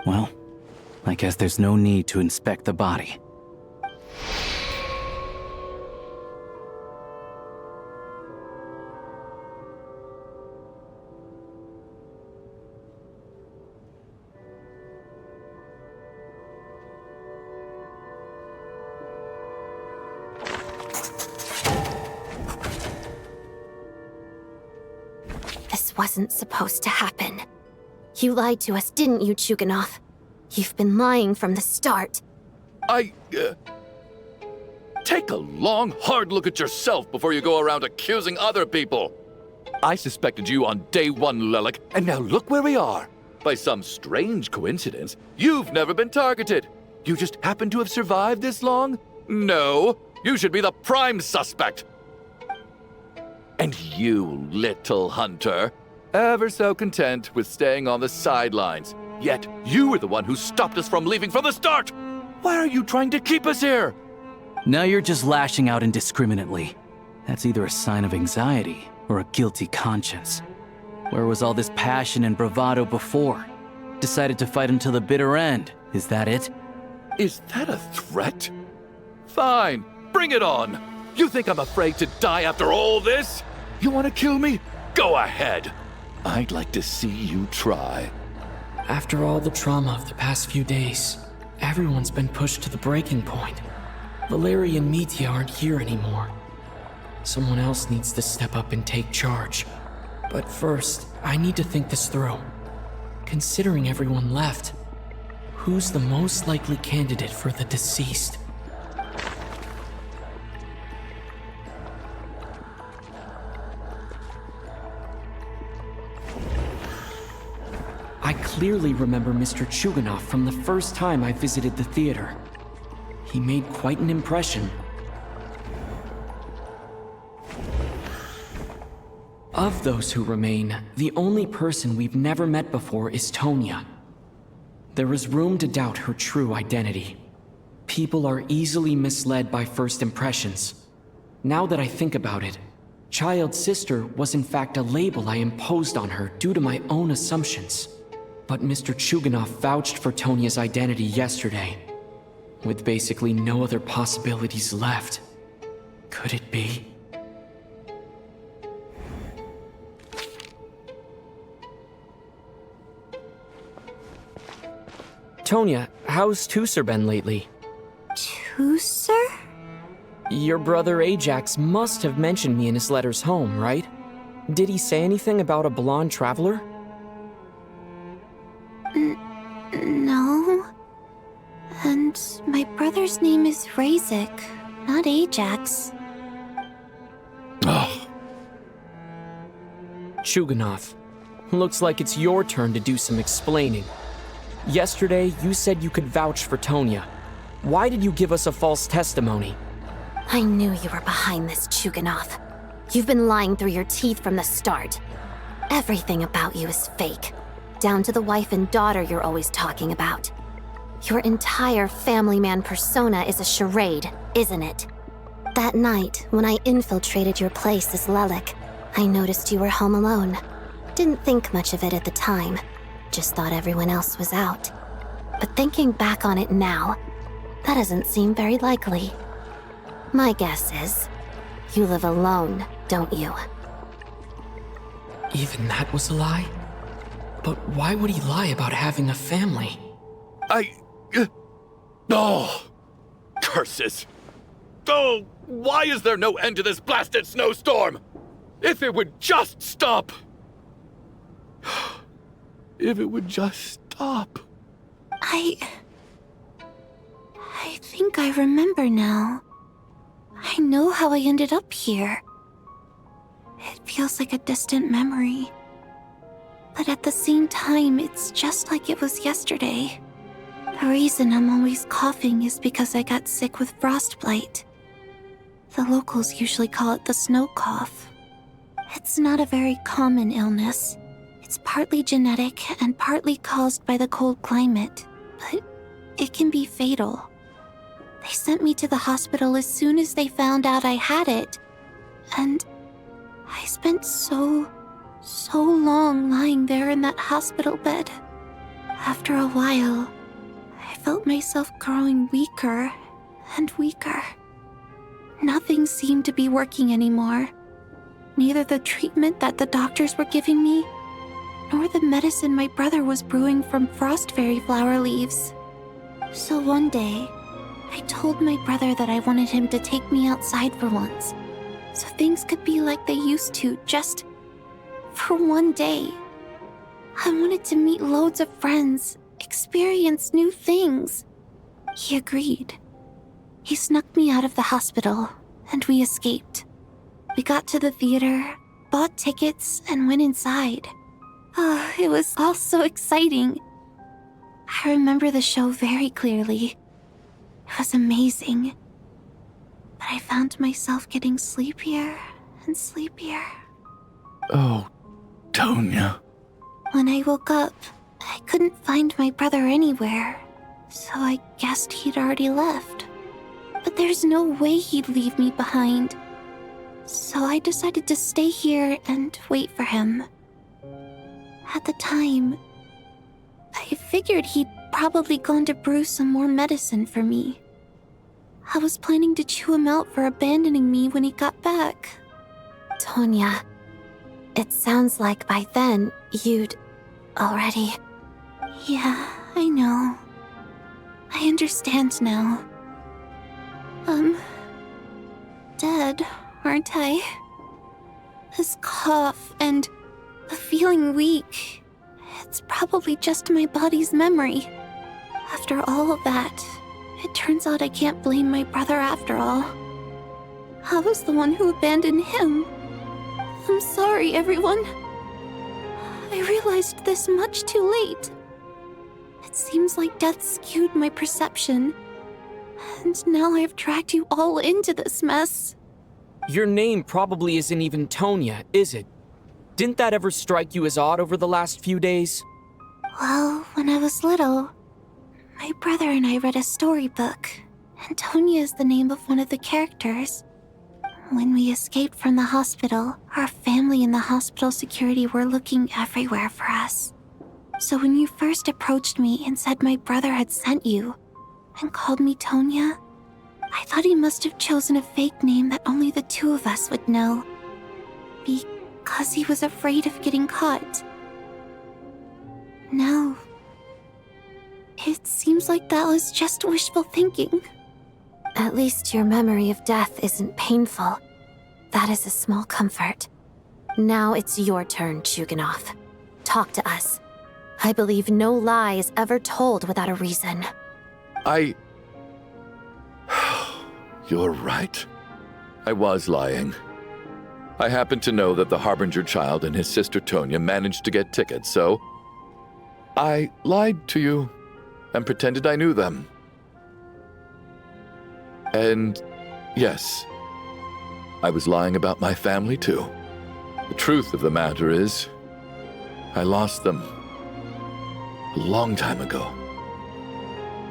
Well, I guess there's no need to inspect the body. This wasn't supposed to happen. You lied to us, didn't you, Chuganov? You've been lying from the start. Take a long, hard look at yourself before you go around accusing other people. I suspected you on day one, Lelik, and now look where we are. By some strange coincidence, you've never been targeted. You just happen to have survived this long? No, you should be the prime suspect. And you, little hunter, ever so content with staying on the sidelines. Yet you were the one who stopped us from leaving from the start. Why are you trying to keep us here? Now you're just lashing out indiscriminately. That's either a sign of anxiety or a guilty conscience. Where was all this passion and bravado before? Decided to fight until the bitter end. Is that it? Is that a threat? Fine, bring it on. You think I'm afraid to die after all this? You want to kill me? Go ahead. I'd like to see you try. After all the trauma of the past few days, everyone's been pushed to the breaking point. Valeria and Mitya aren't here anymore. Someone else needs to step up and take charge. But first, I need to think this through. Considering everyone left, who's the most likely candidate for the deceased? I clearly remember Mr. Chuganov from the first time I visited the theater. He made quite an impression. Of those who remain, the only person we've never met before is Tonya. There is room to doubt her true identity. People are easily misled by first impressions. Now that I think about it, child sister was in fact a label I imposed on her due to my own assumptions. But Mr. Chuganov vouched for Tonya's identity yesterday, with basically no other possibilities left. Could it be? Tonya, how's Tusser been lately? Tusser? Your brother Ajax must have mentioned me in his letters home, right? Did he say anything about a blonde traveler? No. And my brother's name is Razik, not Ajax. Ugh. Chuganov, looks like it's your turn to do some explaining. Yesterday, you said you could vouch for Tonya. Why did you give us a false testimony? I knew you were behind this, Chuganov. You've been lying through your teeth from the start. Everything about you is fake, down to the wife and daughter you're always talking about. Your entire family man persona is a charade, isn't it? That night, when I infiltrated your place as Lelik, I noticed you were home alone. Didn't think much of it at the time. Just thought everyone else was out. But thinking back on it now, that doesn't seem very likely. My guess is, you live alone, don't you? Even that was a lie? But why would he lie about having a family? Oh! Curses! Oh, why is there no end to this blasted snowstorm? If it would just stop! If it would just stop. I think I remember now. I know how I ended up here. It feels like a distant memory. But at the same time, it's just like it was yesterday. The reason I'm always coughing is because I got sick with frostbite. The locals usually call it the snow cough. It's not a very common illness. It's partly genetic and partly caused by the cold climate, but it can be fatal. They sent me to the hospital as soon as they found out I had it. And I spent so long lying there in that hospital bed. After a while, I felt myself growing weaker and weaker. Nothing seemed to be working anymore. Neither the treatment that the doctors were giving me, nor the medicine my brother was brewing from frost fairy flower leaves. So one day, I told my brother that I wanted him to take me outside for once, so things could be like they used to, just for one day. I wanted to meet loads of friends, experience new things. He agreed. He snuck me out of the hospital, and we escaped. We got to the theater, bought tickets, and went inside. Oh, it was all so exciting. I remember the show very clearly. It was amazing. But I found myself getting sleepier and sleepier. Oh, Tonya. When I woke up, I couldn't find my brother anywhere, so I guessed he'd already left. But there's no way he'd leave me behind. So I decided to stay here and wait for him. At the time, I figured he'd probably gone to brew some more medicine for me. I was planning to chew him out for abandoning me when he got back. Tonya, it sounds like by then you'd already... Yeah, I know. I understand now. Dead, aren't I? This cough and the feeling weak, it's probably just my body's memory. After all of that, it turns out I can't blame my brother after all. I was the one who abandoned him. I'm sorry, everyone. I realized this much too late. It seems like death skewed my perception. And now I've dragged you all into this mess. Your name probably isn't even Tonya, is it? Didn't that ever strike you as odd over the last few days? Well, when I was little, my brother and I read a storybook, and Tonya is the name of one of the characters. When we escaped from the hospital, our family and the hospital security were looking everywhere for us. So when you first approached me and said my brother had sent you, and called me Tonya, I thought he must have chosen a fake name that only the two of us would know. Because he was afraid of getting caught. No. It seems like that was just wishful thinking. At least your memory of death isn't painful. That is a small comfort. Now it's your turn, Chuganov. Talk to us. I believe no lie is ever told without a reason. You're right. I was lying. I happen to know that the Harbinger child and his sister Tonya managed to get tickets, so I lied to you and pretended I knew them. And yes, I was lying about my family too. The truth of the matter is, I lost them a long time ago.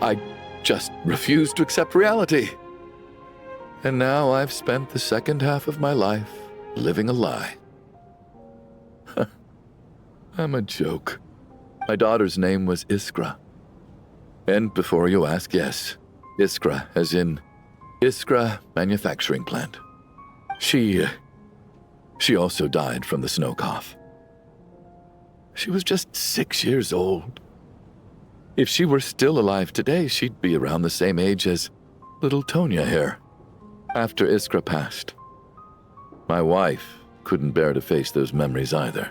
I just refused to accept reality. And now I've spent the second half of my life living a lie. I'm a joke. My daughter's name was Iskra. And before you ask, yes, Iskra, as in Iskra Manufacturing Plant. She also died from the snow cough. She was just 6 years old. If she were still alive today, she'd be around the same age as little Tonya here. After Iskra passed, my wife couldn't bear to face those memories either.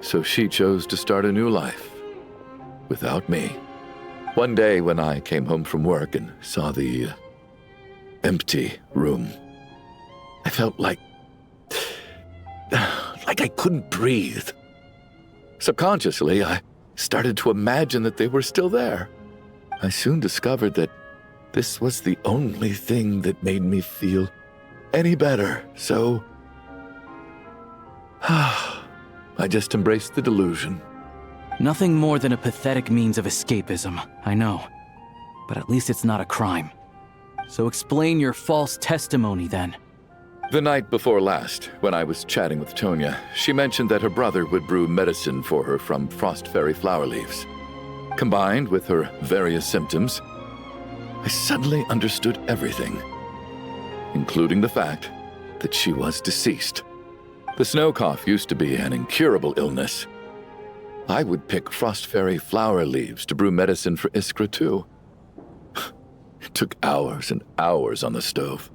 So she chose to start a new life without me. One day when I came home from work and saw the empty room, I felt like I couldn't breathe. Subconsciously, I started to imagine that they were still there. I soon discovered that this was the only thing that made me feel any better, so I just embraced the delusion. Nothing more than a pathetic means of escapism, I know. But at least it's not a crime. So explain your false testimony then. The night before last, when I was chatting with Tonya, she mentioned that her brother would brew medicine for her from frost fairy flower leaves. Combined with her various symptoms, I suddenly understood everything, including the fact that she was deceased. The snow cough used to be an incurable illness. I would pick frost fairy flower leaves to brew medicine for Iskra too. It took hours and hours on the stove.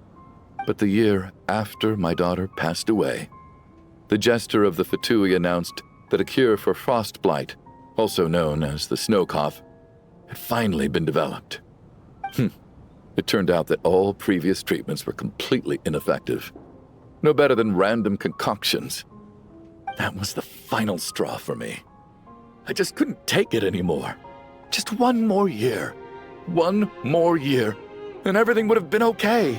But the year after my daughter passed away, the jester of the Fatui announced that a cure for frostblight, also known as the snow cough, had finally been developed. It turned out that all previous treatments were completely ineffective. No better than random concoctions. That was the final straw for me. I just couldn't take it anymore. Just one more year. One more year, and everything would have been okay.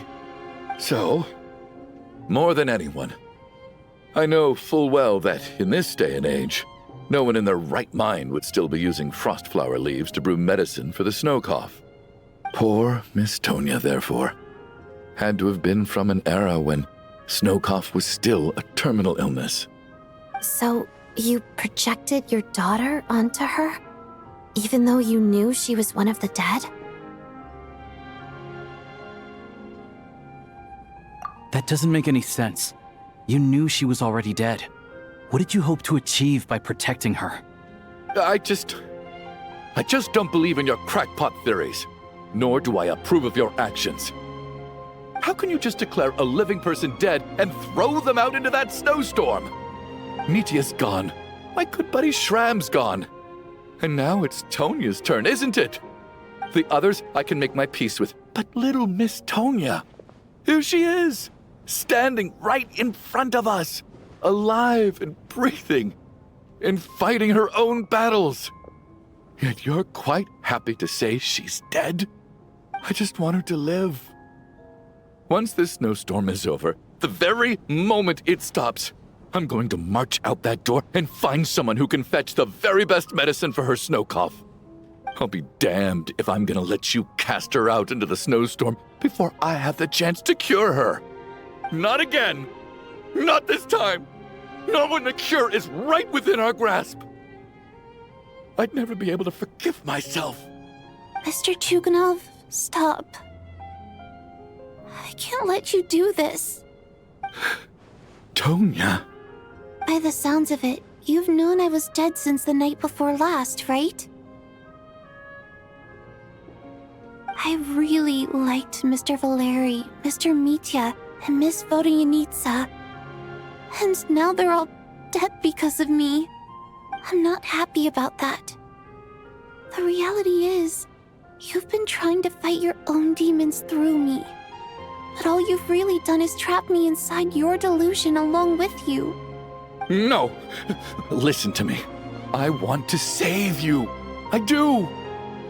So, more than anyone, I know full well that in this day and age, no one in their right mind would still be using frostflower leaves to brew medicine for the snow cough. Poor Miss Tonya, therefore, had to have been from an era when snow cough was still a terminal illness. So, you projected your daughter onto her? Even though you knew she was one of the dead? That doesn't make any sense. You knew she was already dead. What did you hope to achieve by protecting her? I just don't believe in your crackpot theories, nor do I approve of your actions. How can you just declare a living person dead and throw them out into that snowstorm? Nitia's gone. My good buddy Shram's gone. And now it's Tonya's turn, isn't it? The others I can make my peace with, but little Miss Tonya, here she is, standing right in front of us, alive and breathing, and fighting her own battles. Yet you're quite happy to say she's dead? I just want her to live. Once this snowstorm is over, the very moment it stops, I'm going to march out that door and find someone who can fetch the very best medicine for her snow cough. I'll be damned if I'm gonna let you cast her out into the snowstorm before I have the chance to cure her. Not again! Not this time! Not when the cure is right within our grasp! I'd never be able to forgive myself. Mr. Chuganov, stop. I can't let you do this. Tonya. By the sounds of it, you've known I was dead since the night before last, right? I really liked Mr. Valeri, Mr. Mitya, and Miss Vodyanitsa. And now they're all dead because of me. I'm not happy about that. The reality is, you've been trying to fight your own demons through me. But all you've really done is trap me inside your delusion along with you. No! Listen to me. I want to save you. I do!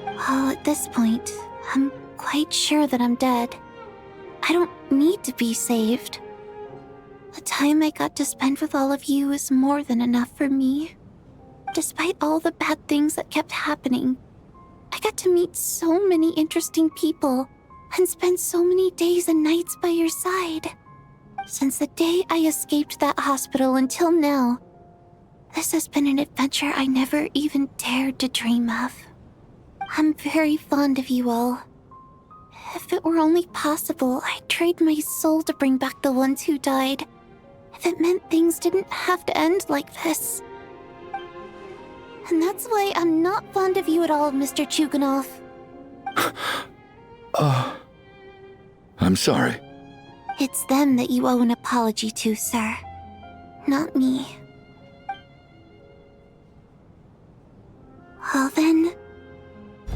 Well, at this point, I'm quite sure that I'm dead. I don't need to be saved. The time I got to spend with all of you is more than enough for me. Despite all the bad things that kept happening, I got to meet so many interesting people and spend so many days and nights by your side. Since the day I escaped that hospital until now, this has been an adventure I never even dared to dream of. I'm very fond of you all. If it were only possible, I'd trade my soul to bring back the ones who died. If it meant things didn't have to end like this. And that's why I'm not fond of you at all, Mr. Chuganov. I'm sorry. It's them that you owe an apology to, sir. Not me. Well then,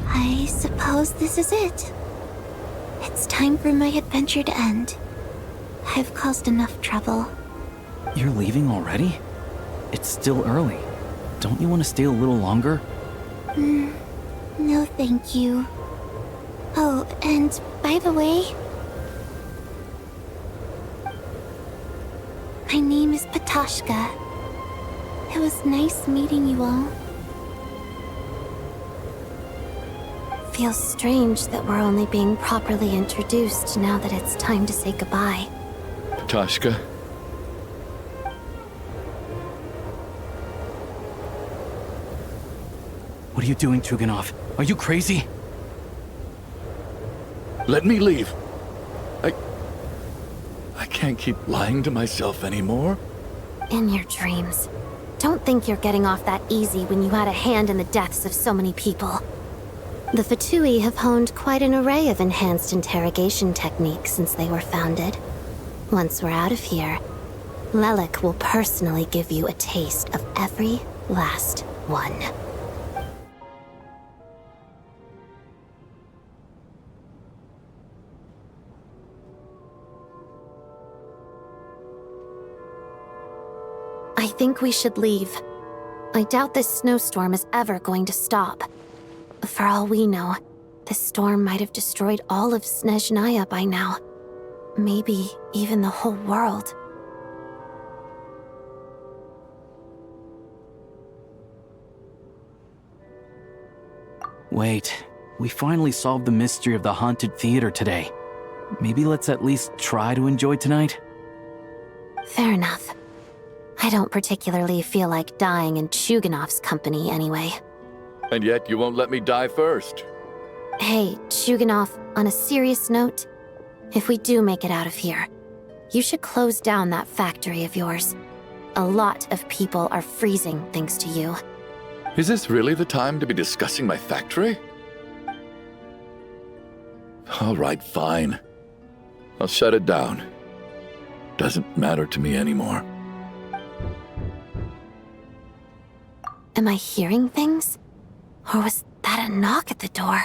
I suppose this is it. It's time for my adventure to end. I've caused enough trouble. You're leaving already? It's still early. Don't you want to stay a little longer? No thank you. Oh, and by the way, my name is Patashka. It was nice meeting you all. Feels strange that we're only being properly introduced now that it's time to say goodbye. Patashka. What are you doing, Chuganov? Are you crazy? Let me leave. I can't keep lying to myself anymore. In your dreams. Don't think you're getting off that easy when you had a hand in the deaths of so many people. The Fatui have honed quite an array of enhanced interrogation techniques since they were founded. Once we're out of here, Lelik will personally give you a taste of every last one. I think we should leave. I doubt this snowstorm is ever going to stop. For all we know, this storm might have destroyed all of Snezhnaya by now. Maybe even the whole world. Wait, we finally solved the mystery of the haunted theater today. Maybe let's at least try to enjoy tonight? Fair enough. I don't particularly feel like dying in Chuganov's company anyway. And yet you won't let me die first. Hey, Chuganov, on a serious note, if we do make it out of here, you should close down that factory of yours. A lot of people are freezing thanks to you. Is this really the time to be discussing my factory? All right, fine. I'll shut it down. Doesn't matter to me anymore. Am I hearing things? Or was that a knock at the door?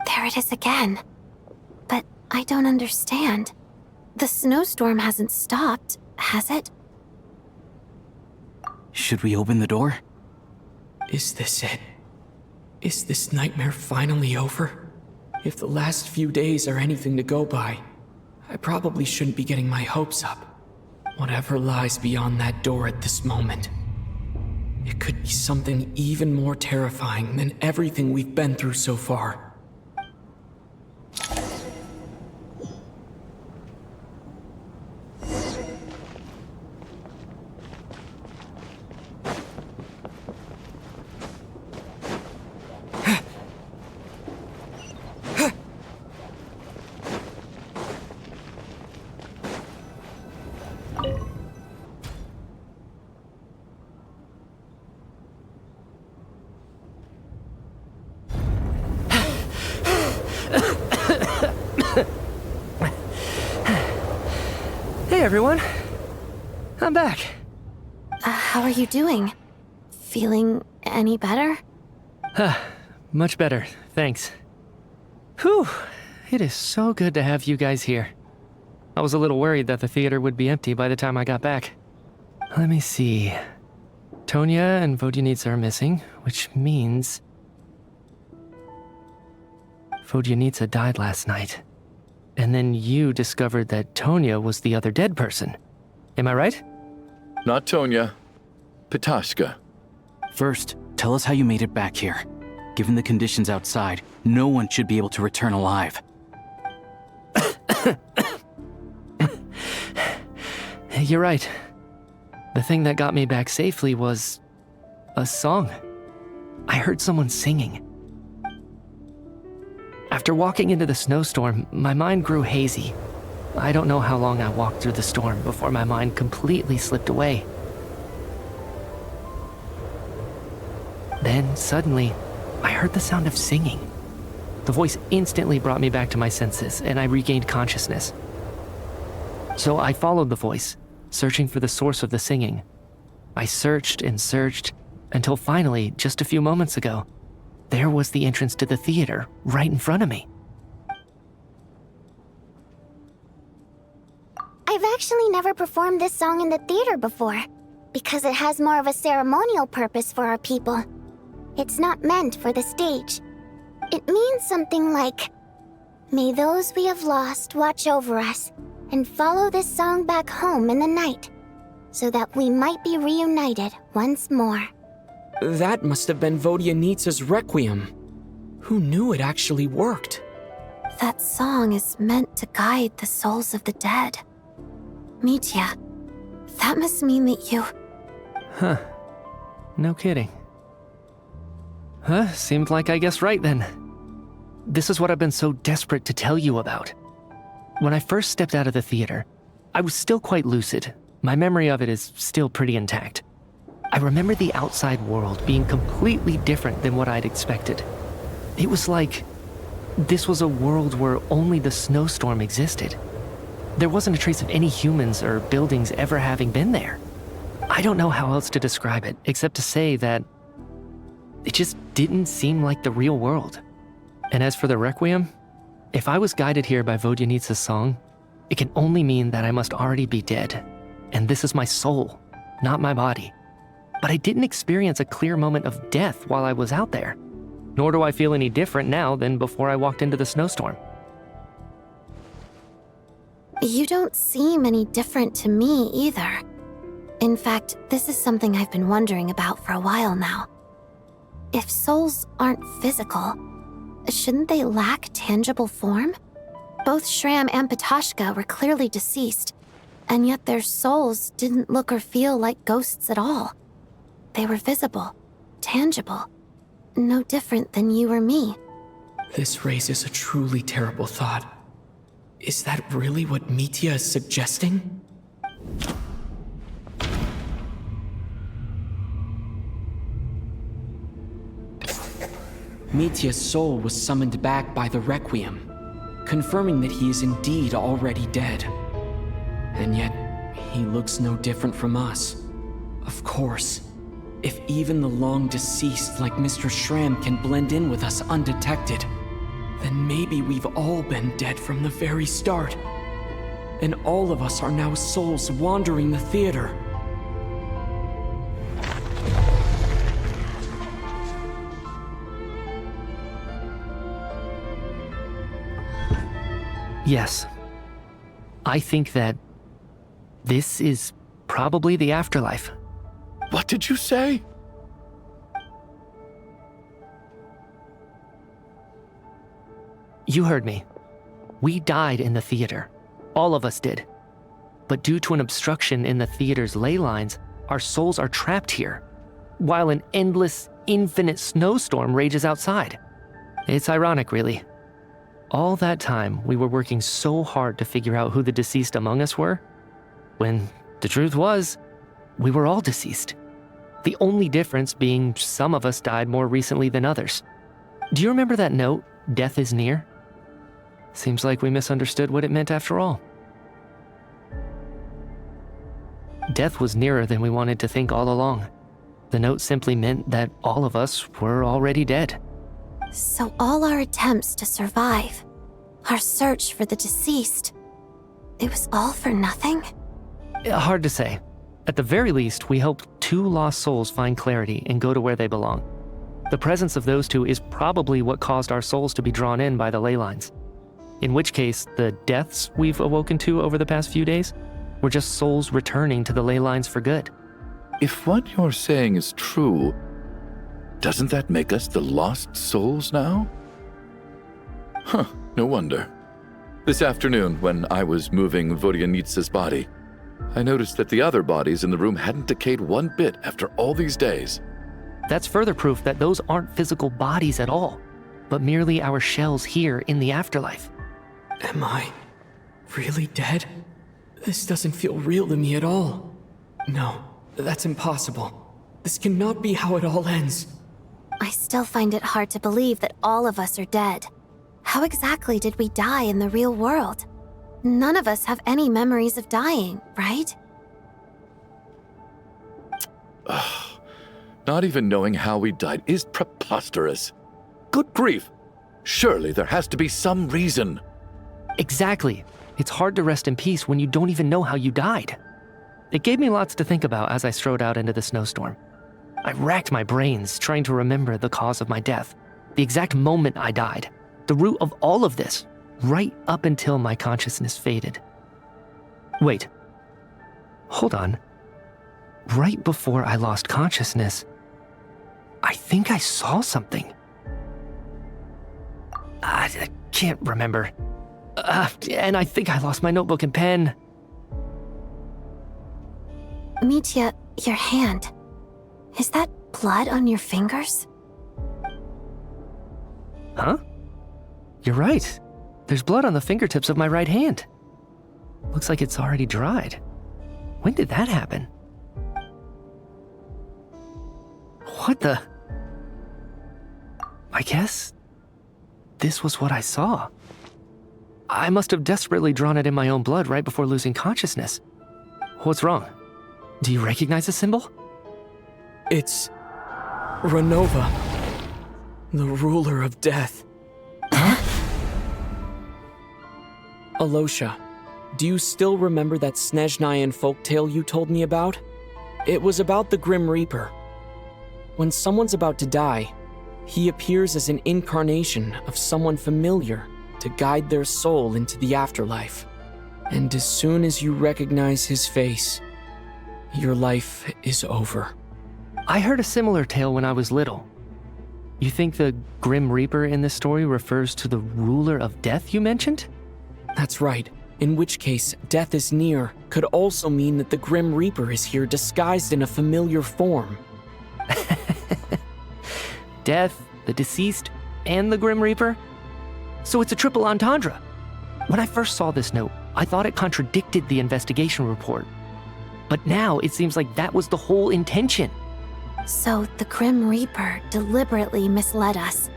There it is again. But I don't understand. The snowstorm hasn't stopped, has it? Should we open the door? Is this it? Is this nightmare finally over? If the last few days are anything to go by, I probably shouldn't be getting my hopes up. Whatever lies beyond that door at this moment, it could be something even more terrifying than everything we've been through so far. Hey everyone, I'm back. How are you doing? Feeling any better? Much better, thanks. Whew, it is so good to have you guys here. I was a little worried that the theater would be empty by the time I got back. Let me see. Tonya and Vodyanitsa are missing, which means Vodyanitsa died last night. And then you discovered that Tonya was the other dead person. Am I right? Not Tonya. Pitashka. First, tell us how you made it back here. Given the conditions outside, no one should be able to return alive. You're right. The thing that got me back safely was a song. I heard someone singing. After walking into the snowstorm, my mind grew hazy. I don't know how long I walked through the storm before my mind completely slipped away. Then, suddenly, I heard the sound of singing. The voice instantly brought me back to my senses, and I regained consciousness. So I followed the voice, searching for the source of the singing. I searched and searched, until finally, just a few moments ago, there was the entrance to the theater, right in front of me. I've actually never performed this song in the theater before, because it has more of a ceremonial purpose for our people. It's not meant for the stage. It means something like, "May those we have lost watch over us, and follow this song back home in the night, so that we might be reunited once more." That must have been Vodyanitsa's Requiem. Who knew it actually worked? That song is meant to guide the souls of the dead. Mitya, that must mean that you... Huh. No kidding. Seemed like I guessed right then. This is what I've been so desperate to tell you about. When I first stepped out of the theater, I was still quite lucid. My memory of it is still pretty intact. I remember the outside world being completely different than what I'd expected. It was like this was a world where only the snowstorm existed. There wasn't a trace of any humans or buildings ever having been there. I don't know how else to describe it, except to say that it just didn't seem like the real world. And as for the Requiem, if I was guided here by Vodyanitsa's song, it can only mean that I must already be dead. And this is my soul, not my body. But I didn't experience a clear moment of death while I was out there. Nor do I feel any different now than before I walked into the snowstorm. You don't seem any different to me either. In fact, this is something I've been wondering about for a while now. If souls aren't physical, shouldn't they lack tangible form? Both Shram and Patoshka were clearly deceased, and yet their souls didn't look or feel like ghosts at all. They were visible, tangible, no different than you or me. This raises a truly terrible thought. Is that really what Mitya is suggesting? Mitya's soul was summoned back by the Requiem, confirming that he is indeed already dead. And yet, he looks no different from us. Of course, if even the long-deceased like Mr. Shram can blend in with us undetected, then maybe we've all been dead from the very start. And all of us are now souls wandering the theater. Yes. I think that this is probably the afterlife. What did you say? You heard me. We died in the theater. All of us did. But due to an obstruction in the theater's ley lines, our souls are trapped here, while an endless, infinite snowstorm rages outside. It's ironic, really. All that time, we were working so hard to figure out who the deceased among us were, when the truth was, we were all deceased. The only difference being some of us died more recently than others. Do you remember that note, "Death is near"? Seems like we misunderstood what it meant after all. Death was nearer than we wanted to think all along. The note simply meant that all of us were already dead. So all our attempts to survive, our search for the deceased, it was all for nothing? Hard to say. At the very least, we helped 2 lost souls find clarity and go to where they belong. The presence of those 2 is probably what caused our souls to be drawn in by the ley lines. In which case, the deaths we've awoken to over the past few days were just souls returning to the ley lines for good. If what you're saying is true, doesn't that make us the lost souls now? Huh, no wonder. This afternoon, when I was moving Vodyanitsa's body, I noticed that the other bodies in the room hadn't decayed one bit after all these days. That's further proof that those aren't physical bodies at all, but merely our shells here in the afterlife. Am I really dead? This doesn't feel real to me at all. No, that's impossible. This cannot be how it all ends. I still find it hard to believe that all of us are dead. How exactly did we die in the real world? None of us have any memories of dying, right? Not even knowing how we died is preposterous. Good grief! Surely there has to be some reason. Exactly. It's hard to rest in peace when you don't even know how you died. It gave me lots to think about as I strode out into the snowstorm. I racked my brains trying to remember the cause of my death, the exact moment I died, the root of all of this, right up until my consciousness faded. Wait. Hold on. Right before I lost consciousness, I think I saw something. I can't remember. And I think I lost my notebook and pen. Mitya, your hand. Is that blood on your fingers? Huh? You're right. There's blood on the fingertips of my right hand. Looks like it's already dried. When did that happen? What the? I guess this was what I saw. I must have desperately drawn it in my own blood right before losing consciousness. What's wrong? Do you recognize the symbol? It's Renova, the ruler of death. Alosha, do you still remember that Snezhnayan folktale you told me about? It was about the Grim Reaper. When someone's about to die, he appears as an incarnation of someone familiar to guide their soul into the afterlife. And as soon as you recognize his face, your life is over. I heard a similar tale when I was little. You think the Grim Reaper in this story refers to the ruler of death you mentioned? That's right. In which case, death is near could also mean that the Grim Reaper is here disguised in a familiar form. Death, the deceased, and the Grim Reaper? So it's a triple entendre. When I first saw this note, I thought it contradicted the investigation report. But now it seems like that was the whole intention. So the Grim Reaper deliberately misled us.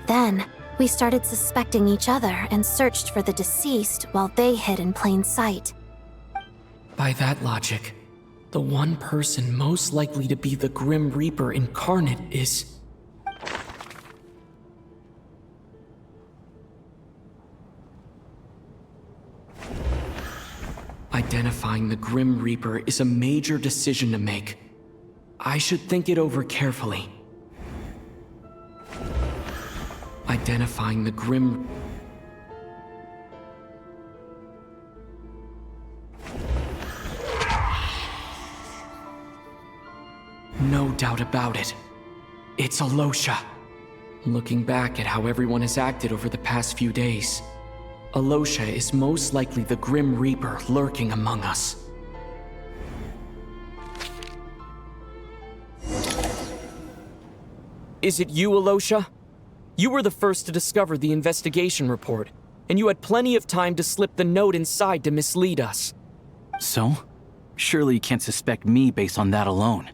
Then, we started suspecting each other and searched for the deceased while they hid in plain sight. By that logic, the one person most likely to be the Grim Reaper incarnate is... Identifying the Grim Reaper is a major decision to make. I should think it over carefully. Identifying the Grim... No doubt about it. It's Alosha. Looking back at how everyone has acted over the past few days, Alosha is most likely the Grim Reaper lurking among us. Is it you, Alosha? You were the first to discover the investigation report, and you had plenty of time to slip the note inside to mislead us. So? Surely you can't suspect me based on that alone.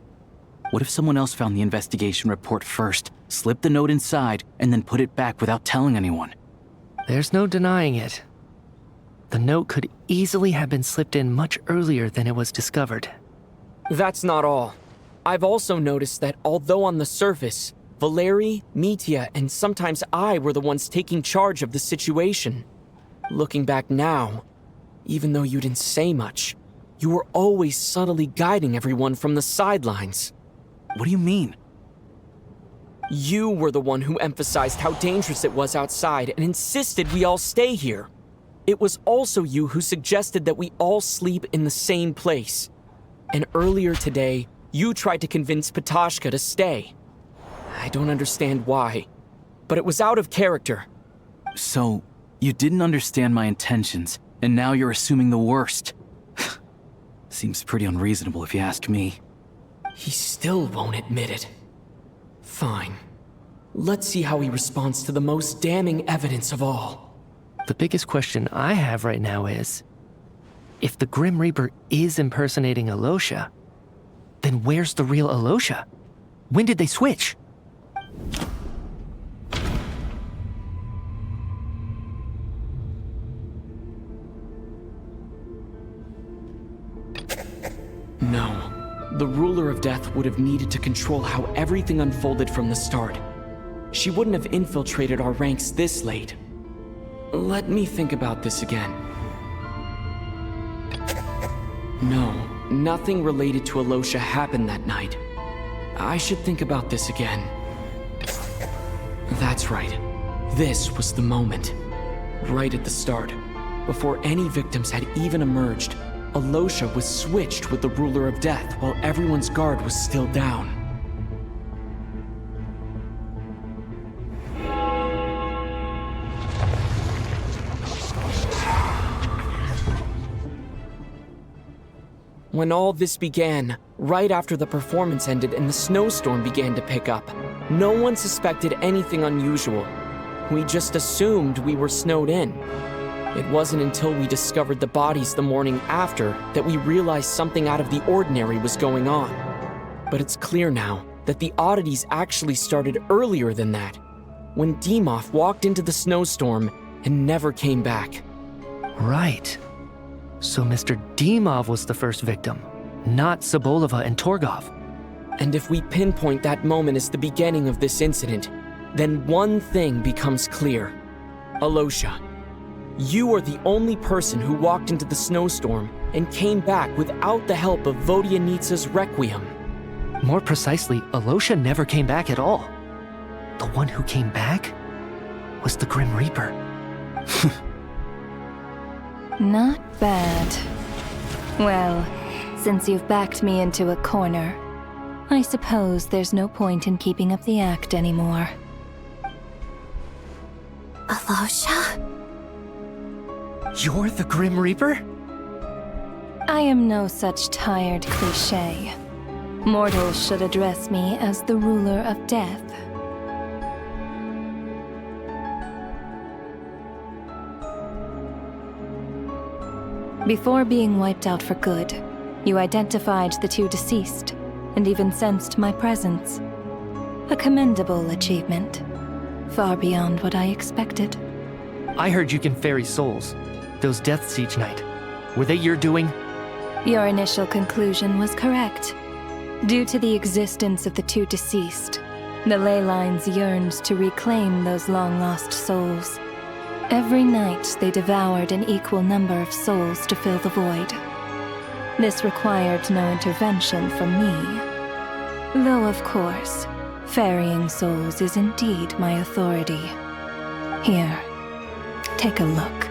What if someone else found the investigation report first, slipped the note inside, and then put it back without telling anyone? There's no denying it. The note could easily have been slipped in much earlier than it was discovered. That's not all. I've also noticed that although on the surface, Valeri, Mitya, and sometimes I were the ones taking charge of the situation. Looking back now, even though you didn't say much, you were always subtly guiding everyone from the sidelines. What do you mean? You were the one who emphasized how dangerous it was outside and insisted we all stay here. It was also you who suggested that we all sleep in the same place. And earlier today, you tried to convince Patashka to stay. I don't understand why, but it was out of character. So, you didn't understand my intentions, and now you're assuming the worst. Seems pretty unreasonable if you ask me. He still won't admit it. Fine. Let's see how he responds to the most damning evidence of all. The biggest question I have right now is, if the Grim Reaper is impersonating Alosha, then where's the real Alosha? When did they switch? No. The ruler of death would have needed to control how everything unfolded from the start. She wouldn't have infiltrated our ranks this late. Let me think about this again. No, nothing related to Alosha happened that night. I should think about this again. That's right. This was the moment. Right at the start, before any victims had even emerged, Alosha was switched with the ruler of death while everyone's guard was still down. When all this began, right after the performance ended and the snowstorm began to pick up, no one suspected anything unusual. We just assumed we were snowed in. It wasn't until we discovered the bodies the morning after that we realized something out of the ordinary was going on. But it's clear now that the oddities actually started earlier than that, when Demoff walked into the snowstorm and never came back. Right. So Mr. Dimov was the first victim, not Sobolova and Torgov. And if we pinpoint that moment as the beginning of this incident, then one thing becomes clear. Alosha, you are the only person who walked into the snowstorm and came back without the help of Vodyanitsa's Requiem. More precisely, Alosha never came back at all. The one who came back was the Grim Reaper. Not bad. Well, since you've backed me into a corner, I suppose there's no point in keeping up the act anymore. Alosha? You're the Grim Reaper? I am no such tired cliché. Mortals should address me as the ruler of death. Before being wiped out for good, you identified the two deceased, and even sensed my presence. A commendable achievement. Far beyond what I expected. I heard you can ferry souls. Those deaths each night. Were they your doing? Your initial conclusion was correct. Due to the existence of the two deceased, the ley lines yearned to reclaim those long-lost souls. Every night they devoured an equal number of souls to fill the void. This required no intervention from me. Though, of course, ferrying souls is indeed my authority. Here, take a look.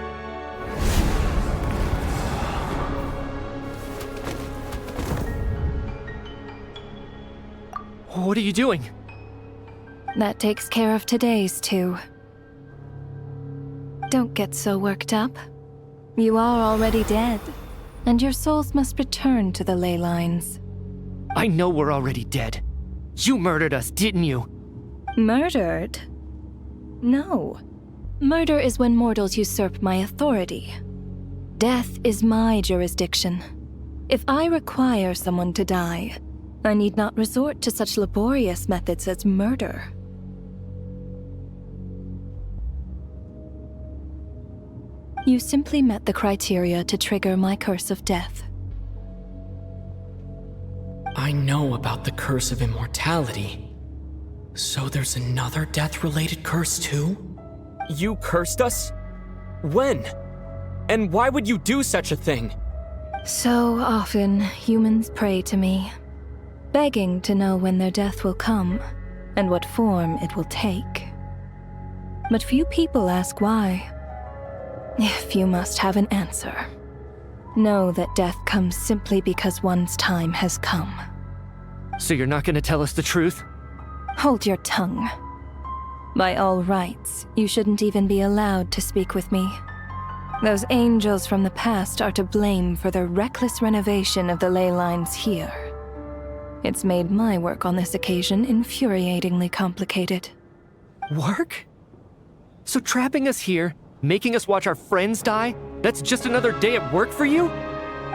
What are you doing? That takes care of today's too. Don't get so worked up. You are already dead, and your souls must return to the ley lines. I know we're already dead. You murdered us, didn't you? Murdered? No. Murder is when mortals usurp my authority. Death is my jurisdiction. If I require someone to die, I need not resort to such laborious methods as murder. You simply met the criteria to trigger my curse of death. I know about the curse of immortality. So there's another death-related curse too? You cursed us? When? And why would you do such a thing? So often, humans pray to me, begging to know when their death will come, and what form it will take. But few people ask why. If you must have an answer, know that death comes simply because one's time has come. So you're not gonna tell us the truth? Hold your tongue. By all rights, you shouldn't even be allowed to speak with me. Those angels from the past are to blame for the reckless renovation of the ley lines here. It's made my work on this occasion infuriatingly complicated. Work? So trapping us here, making us watch our friends die, that's just another day at work for you?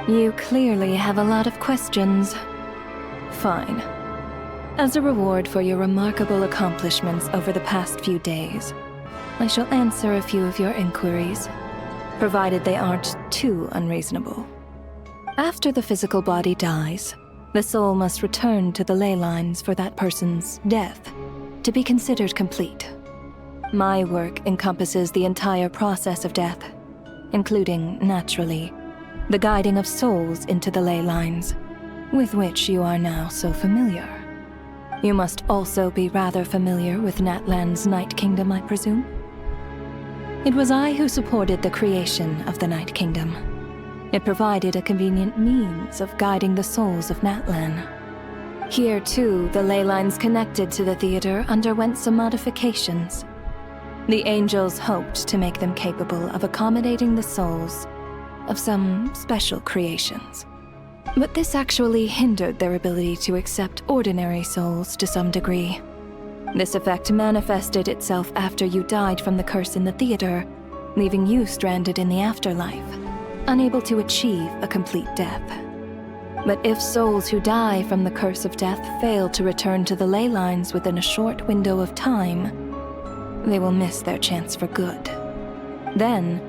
You clearly have a lot of questions. Fine. As a reward for your remarkable accomplishments over the past few days, I shall answer a few of your inquiries, provided they aren't too unreasonable. After the physical body dies, the soul must return to the ley lines for that person's death to be considered complete. My work encompasses the entire process of death, including, naturally, the guiding of souls into the ley lines, with which you are now so familiar. You must also be rather familiar with Natlan's Night Kingdom, I presume? It was I who supported the creation of the Night Kingdom. It provided a convenient means of guiding the souls of Natlan. Here, too, the ley lines connected to the theater underwent some modifications. The angels hoped to make them capable of accommodating the souls of some special creations. But this actually hindered their ability to accept ordinary souls to some degree. This effect manifested itself after you died from the curse in the theater, leaving you stranded in the afterlife, unable to achieve a complete death. But if souls who die from the curse of death fail to return to the ley lines within a short window of time, they will miss their chance for good. Then,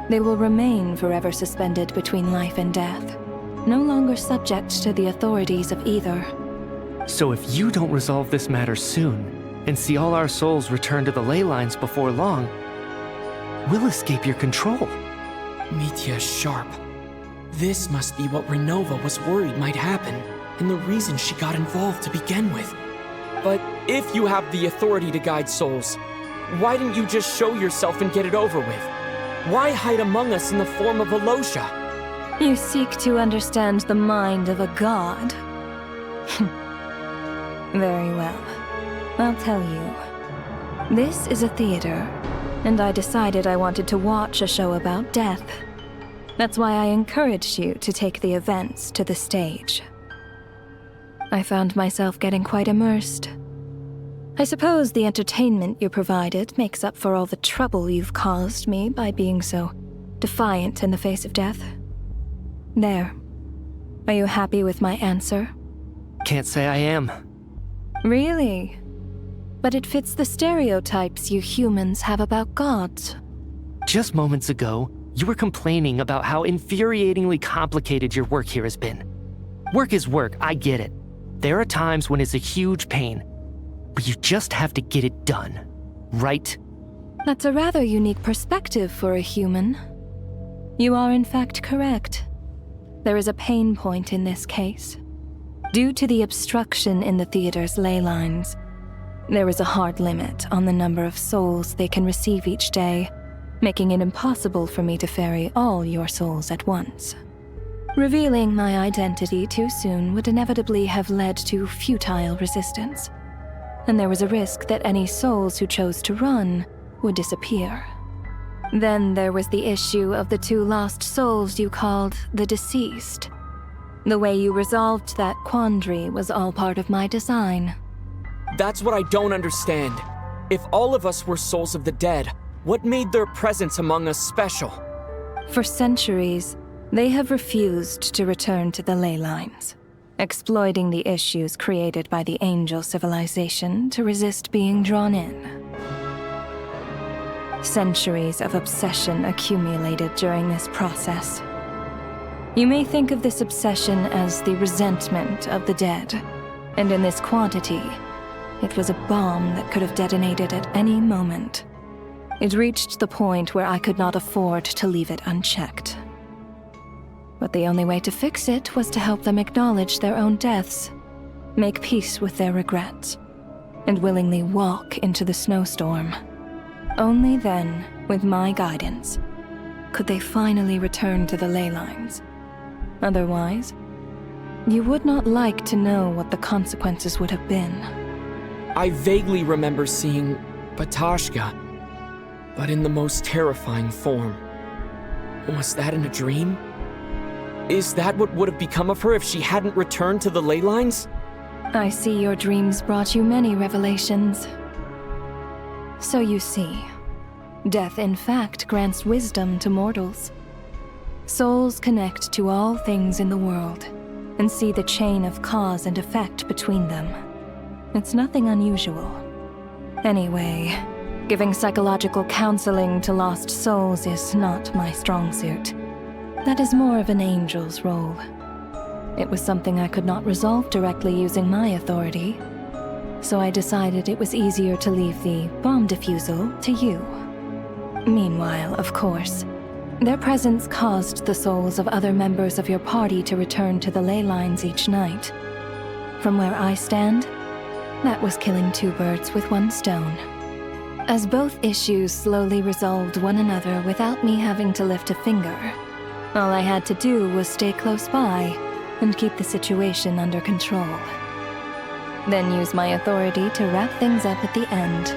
They will remain forever suspended between life and death, no longer subject to the authorities of either. So if you don't resolve this matter soon, and see all our souls return to the ley lines before long, we'll escape your control. Mitya sharp. This must be what Renova was worried might happen, and the reason she got involved to begin with. But if you have the authority to guide souls, why didn't you just show yourself and get it over with? Why hide among us in the form of Alosha? You seek to understand the mind of a god. Very well. I'll tell you. This is a theater, and I decided I wanted to watch a show about death. That's why I encouraged you to take the events to the stage. I found myself getting quite immersed. I suppose the entertainment you provided makes up for all the trouble you've caused me by being so defiant in the face of death. There. Are you happy with my answer? Can't say I am. Really? But it fits the stereotypes you humans have about gods. Just moments ago, you were complaining about how infuriatingly complicated your work here has been. Work is work, I get it. There are times when it's a huge pain, but you just have to get it done, right? That's a rather unique perspective for a human. You are in fact correct. There is a pain point in this case. Due to the obstruction in the theater's ley lines, there is a hard limit on the number of souls they can receive each day, making it impossible for me to ferry all your souls at once. Revealing my identity too soon would inevitably have led to futile resistance, and there was a risk that any souls who chose to run would disappear. Then there was the issue of the 2 lost souls you called the deceased. The way you resolved that quandary was all part of my design. That's what I don't understand. If all of us were souls of the dead, what made their presence among us special? For centuries, they have refused to return to the ley lines, exploiting the issues created by the angel civilization to resist being drawn in. Centuries of obsession accumulated during this process. You may think of this obsession as the resentment of the dead, and in this quantity, it was a bomb that could have detonated at any moment. It reached the point where I could not afford to leave it unchecked. But the only way to fix it was to help them acknowledge their own deaths, make peace with their regrets, and willingly walk into the snowstorm. Only then, with my guidance, could they finally return to the ley lines. Otherwise, you would not like to know what the consequences would have been. I vaguely remember seeing Batashka, but in the most terrifying form. Was that in a dream? Is that what would have become of her if she hadn't returned to the ley lines? I see your dreams brought you many revelations. So you see, death in fact grants wisdom to mortals. Souls connect to all things in the world and see the chain of cause and effect between them. It's nothing unusual. Anyway, giving psychological counseling to lost souls is not my strong suit. That is more of an angel's role. It was something I could not resolve directly using my authority, so I decided it was easier to leave the bomb defusal to you. Meanwhile, of course, their presence caused the souls of other members of your party to return to the ley lines each night. From where I stand, that was killing 2 birds with 1 stone. As both issues slowly resolved one another without me having to lift a finger, all I had to do was stay close by and keep the situation under control. Then use my authority to wrap things up at the end.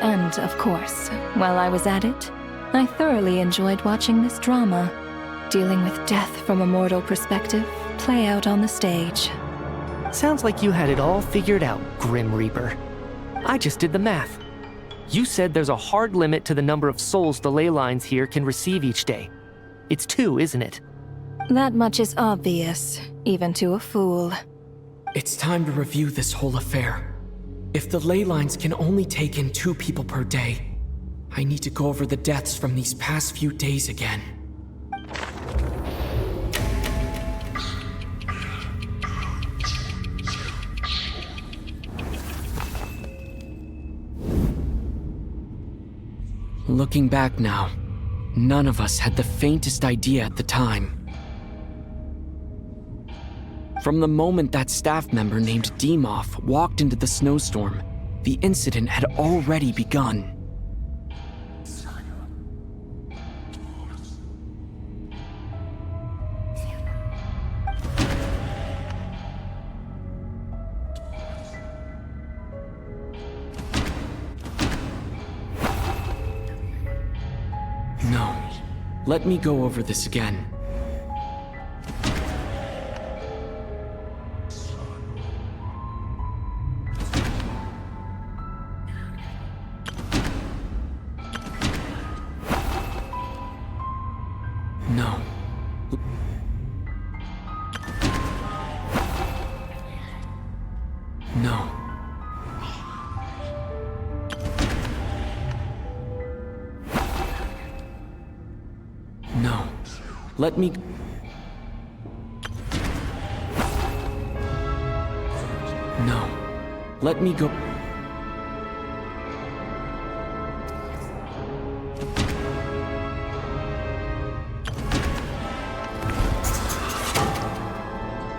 And, of course, while I was at it, I thoroughly enjoyed watching this drama, dealing with death from a mortal perspective, play out on the stage. Sounds like you had it all figured out, Grim Reaper. I just did the math. You said there's a hard limit to the number of souls the ley lines here can receive each day. It's 2, isn't it? That much is obvious, even to a fool. It's time to review this whole affair. If the ley lines can only take in 2 people per day, I need to go over the deaths from these past few days again. Looking back now, none of us had the faintest idea at the time. From the moment that staff member named Demoff walked into the snowstorm, the incident had already begun. No, let me go over this again. No. No. No. Let me... No. Let me go...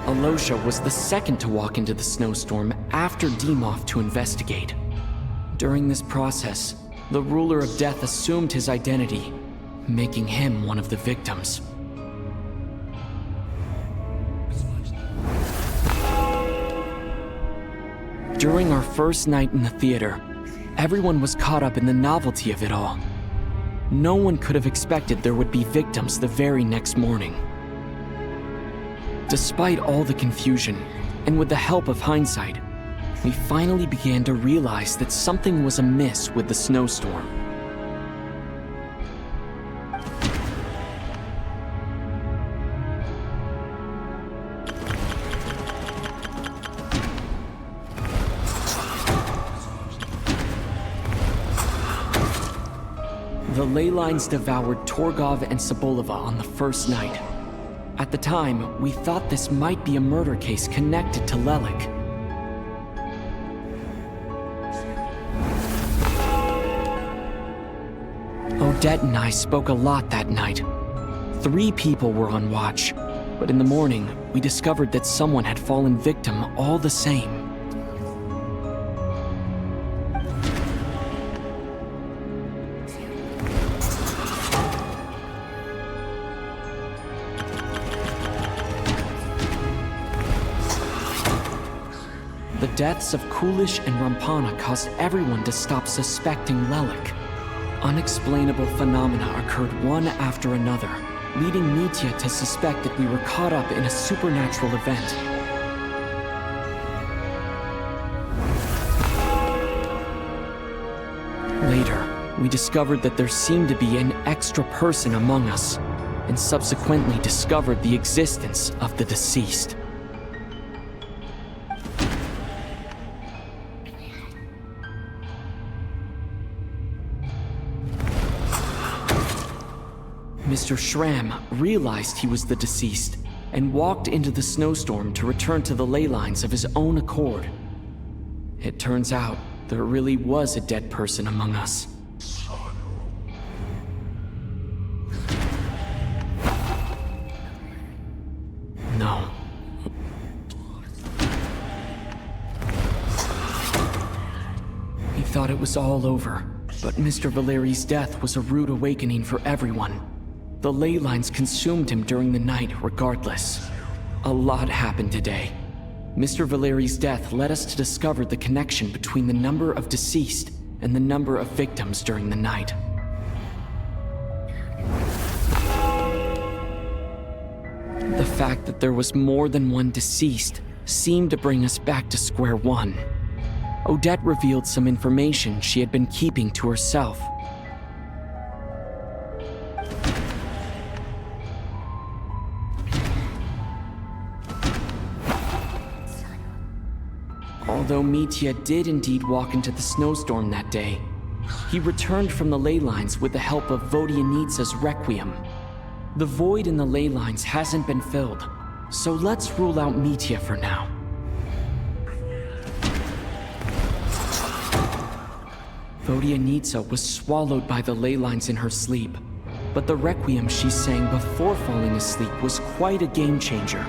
Alosha was the second to walk into the snowstorm after Demoff to investigate. During this process, the ruler of death assumed his identity, making him one of the victims. During our first night in the theater, everyone was caught up in the novelty of it all. No one could have expected there would be victims the very next morning. Despite all the confusion, and with the help of hindsight, we finally began to realize that something was amiss with the snowstorm. The ley lines devoured Torgov and Sobolova on the first night. At the time, we thought this might be a murder case connected to Lelik. Odette and I spoke a lot that night. 3 people were on watch, but in the morning, we discovered that someone had fallen victim all the same. The deaths of Kulish and Rampana caused everyone to stop suspecting Lelik. Unexplainable phenomena occurred one after another, leading Mitya to suspect that we were caught up in a supernatural event. Later, we discovered that there seemed to be an extra person among us, and subsequently discovered the existence of the deceased. Mr. Schramm realized he was the deceased and walked into the snowstorm to return to the ley lines of his own accord. It turns out there really was a dead person among us. No. We thought it was all over, but Mr. Valeri's death was a rude awakening for everyone. The ley lines consumed him during the night regardless. A lot happened today. Mr. Valeri's death led us to discover the connection between the number of deceased and the number of victims during the night. The fact that there was more than one deceased seemed to bring us back to square one. Odette revealed some information she had been keeping to herself. Although Mitya did indeed walk into the snowstorm that day, He returned from the ley lines with the help of Vodyanitsa's Requiem. The void in the ley lines hasn't been filled, so let's rule out Mitya for now. Vodyanitsa was swallowed by the ley lines in her sleep, but the Requiem she sang before falling asleep was quite a game changer.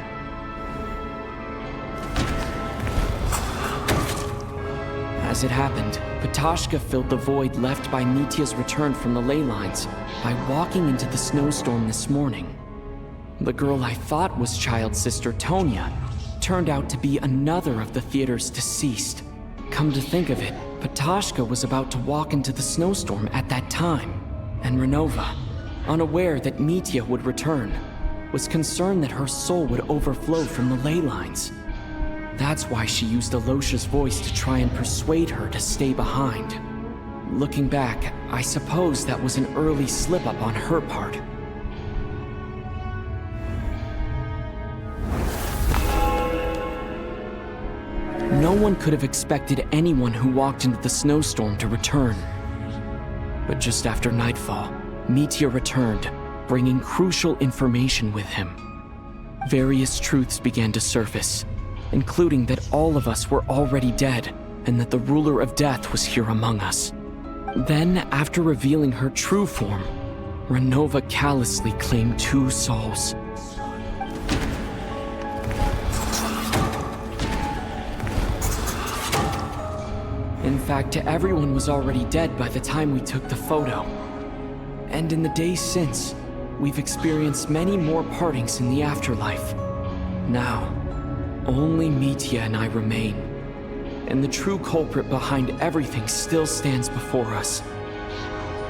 As it happened, Petashka filled the void left by Mitya's return from the ley lines by walking into the snowstorm this morning. The girl I thought was child sister Tonya turned out to be another of the theater's deceased. Come to think of it, Petashka was about to walk into the snowstorm at that time, and Renova, unaware that Mitya would return, was concerned that her soul would overflow from the ley lines. That's why she used Alosha's voice to try and persuade her to stay behind. Looking back, I suppose that was an early slip-up on her part. No one could have expected anyone who walked into the snowstorm to return. But just after nightfall, Mitya returned, bringing crucial information with him. Various truths began to surface, including that all of us were already dead, and that the ruler of death was here among us. Then, after revealing her true form, Renova callously claimed 2 souls. In fact, everyone was already dead by the time we took the photo. And in the days since, we've experienced many more partings in the afterlife. Now, only Mitya and I remain, and the true culprit behind everything still stands before us.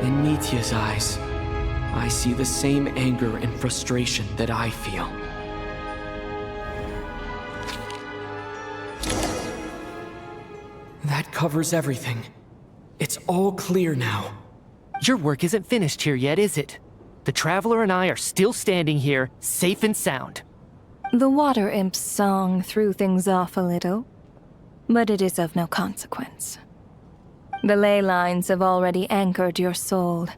In Mitya's eyes, I see the same anger and frustration that I feel. That covers everything. It's all clear now. Your work isn't finished here yet, is it? The Traveler and I are still standing here, safe and sound. The Water Imp's song threw things off a little, but it is of no consequence. The ley lines have already anchored your soul,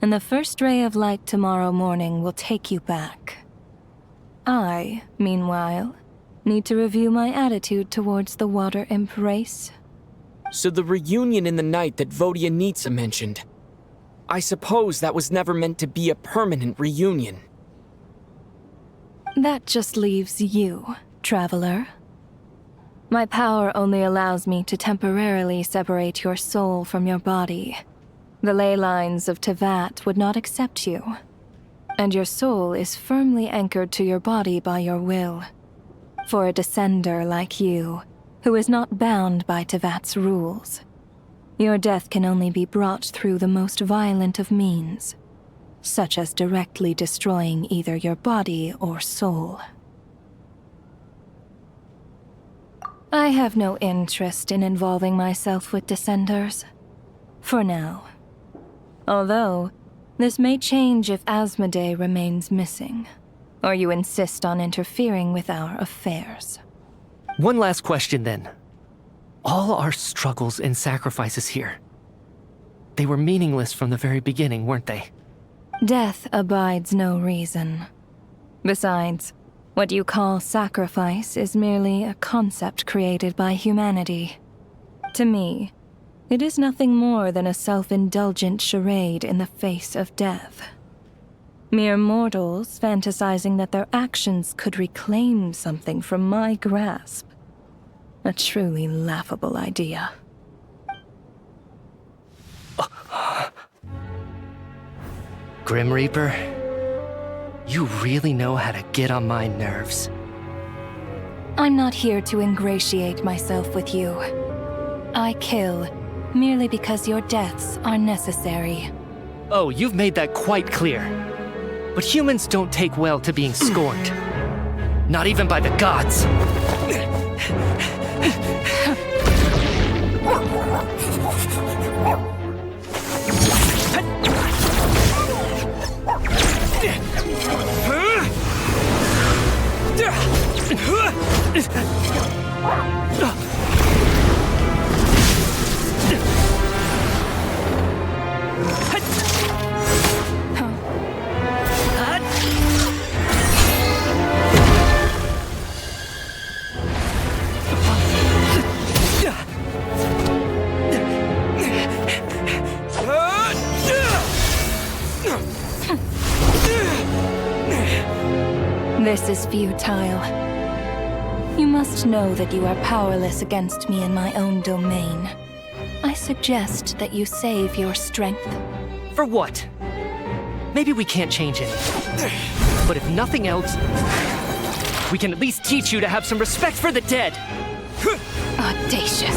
and the first ray of light tomorrow morning will take you back. I, meanwhile, need to review my attitude towards the Water Imp race. So the reunion in the night that Vodyanitsa mentioned, I suppose that was never meant to be a permanent reunion. That just leaves you, Traveler. My power only allows me to temporarily separate your soul from your body. The ley lines of Tevat would not accept you, and your soul is firmly anchored to your body by your will. For a descender like you, who is not bound by Tevat's rules, your death can only be brought through the most violent of means, such as directly destroying either your body or soul. I have no interest in involving myself with Descenders, for now. Although, this may change if Asmodee remains missing, or you insist on interfering with our affairs. One last question then. All our struggles and sacrifices here, they were meaningless from the very beginning, weren't they? Death abides no reason. Besides, what you call sacrifice is merely a concept created by humanity. To me, it is nothing more than a self-indulgent charade in the face of death. Mere mortals fantasizing that their actions could reclaim something from my grasp. A truly laughable idea. Grim Reaper, you really know how to get on my nerves. I'm not here to ingratiate myself with you. I kill merely because your deaths are necessary. Oh, you've made that quite clear. But humans don't take well to being scorned. Not even by the gods. This is futile. You must know that you are powerless against me in my own domain. I suggest that you save your strength. For what? Maybe we can't change anything. But if nothing else, we can at least teach you to have some respect for the dead. Audacious.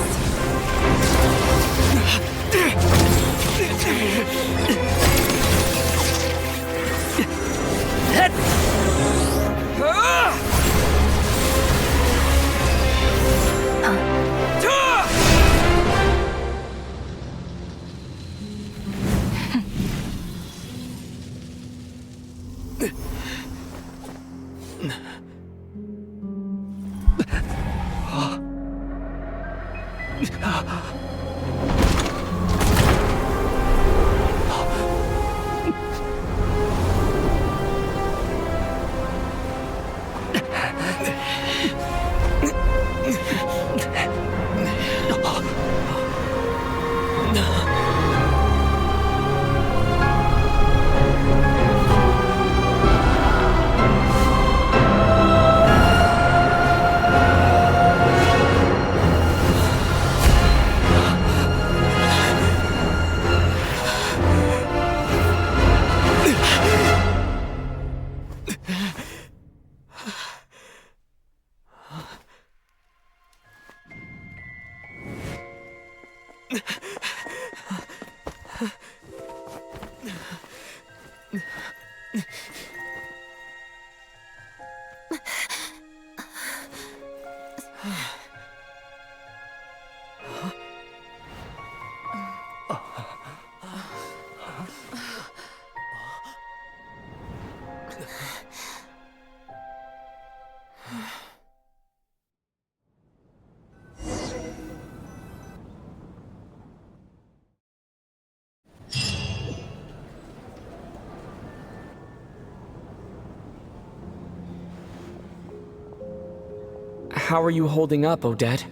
How are you holding up, Odette?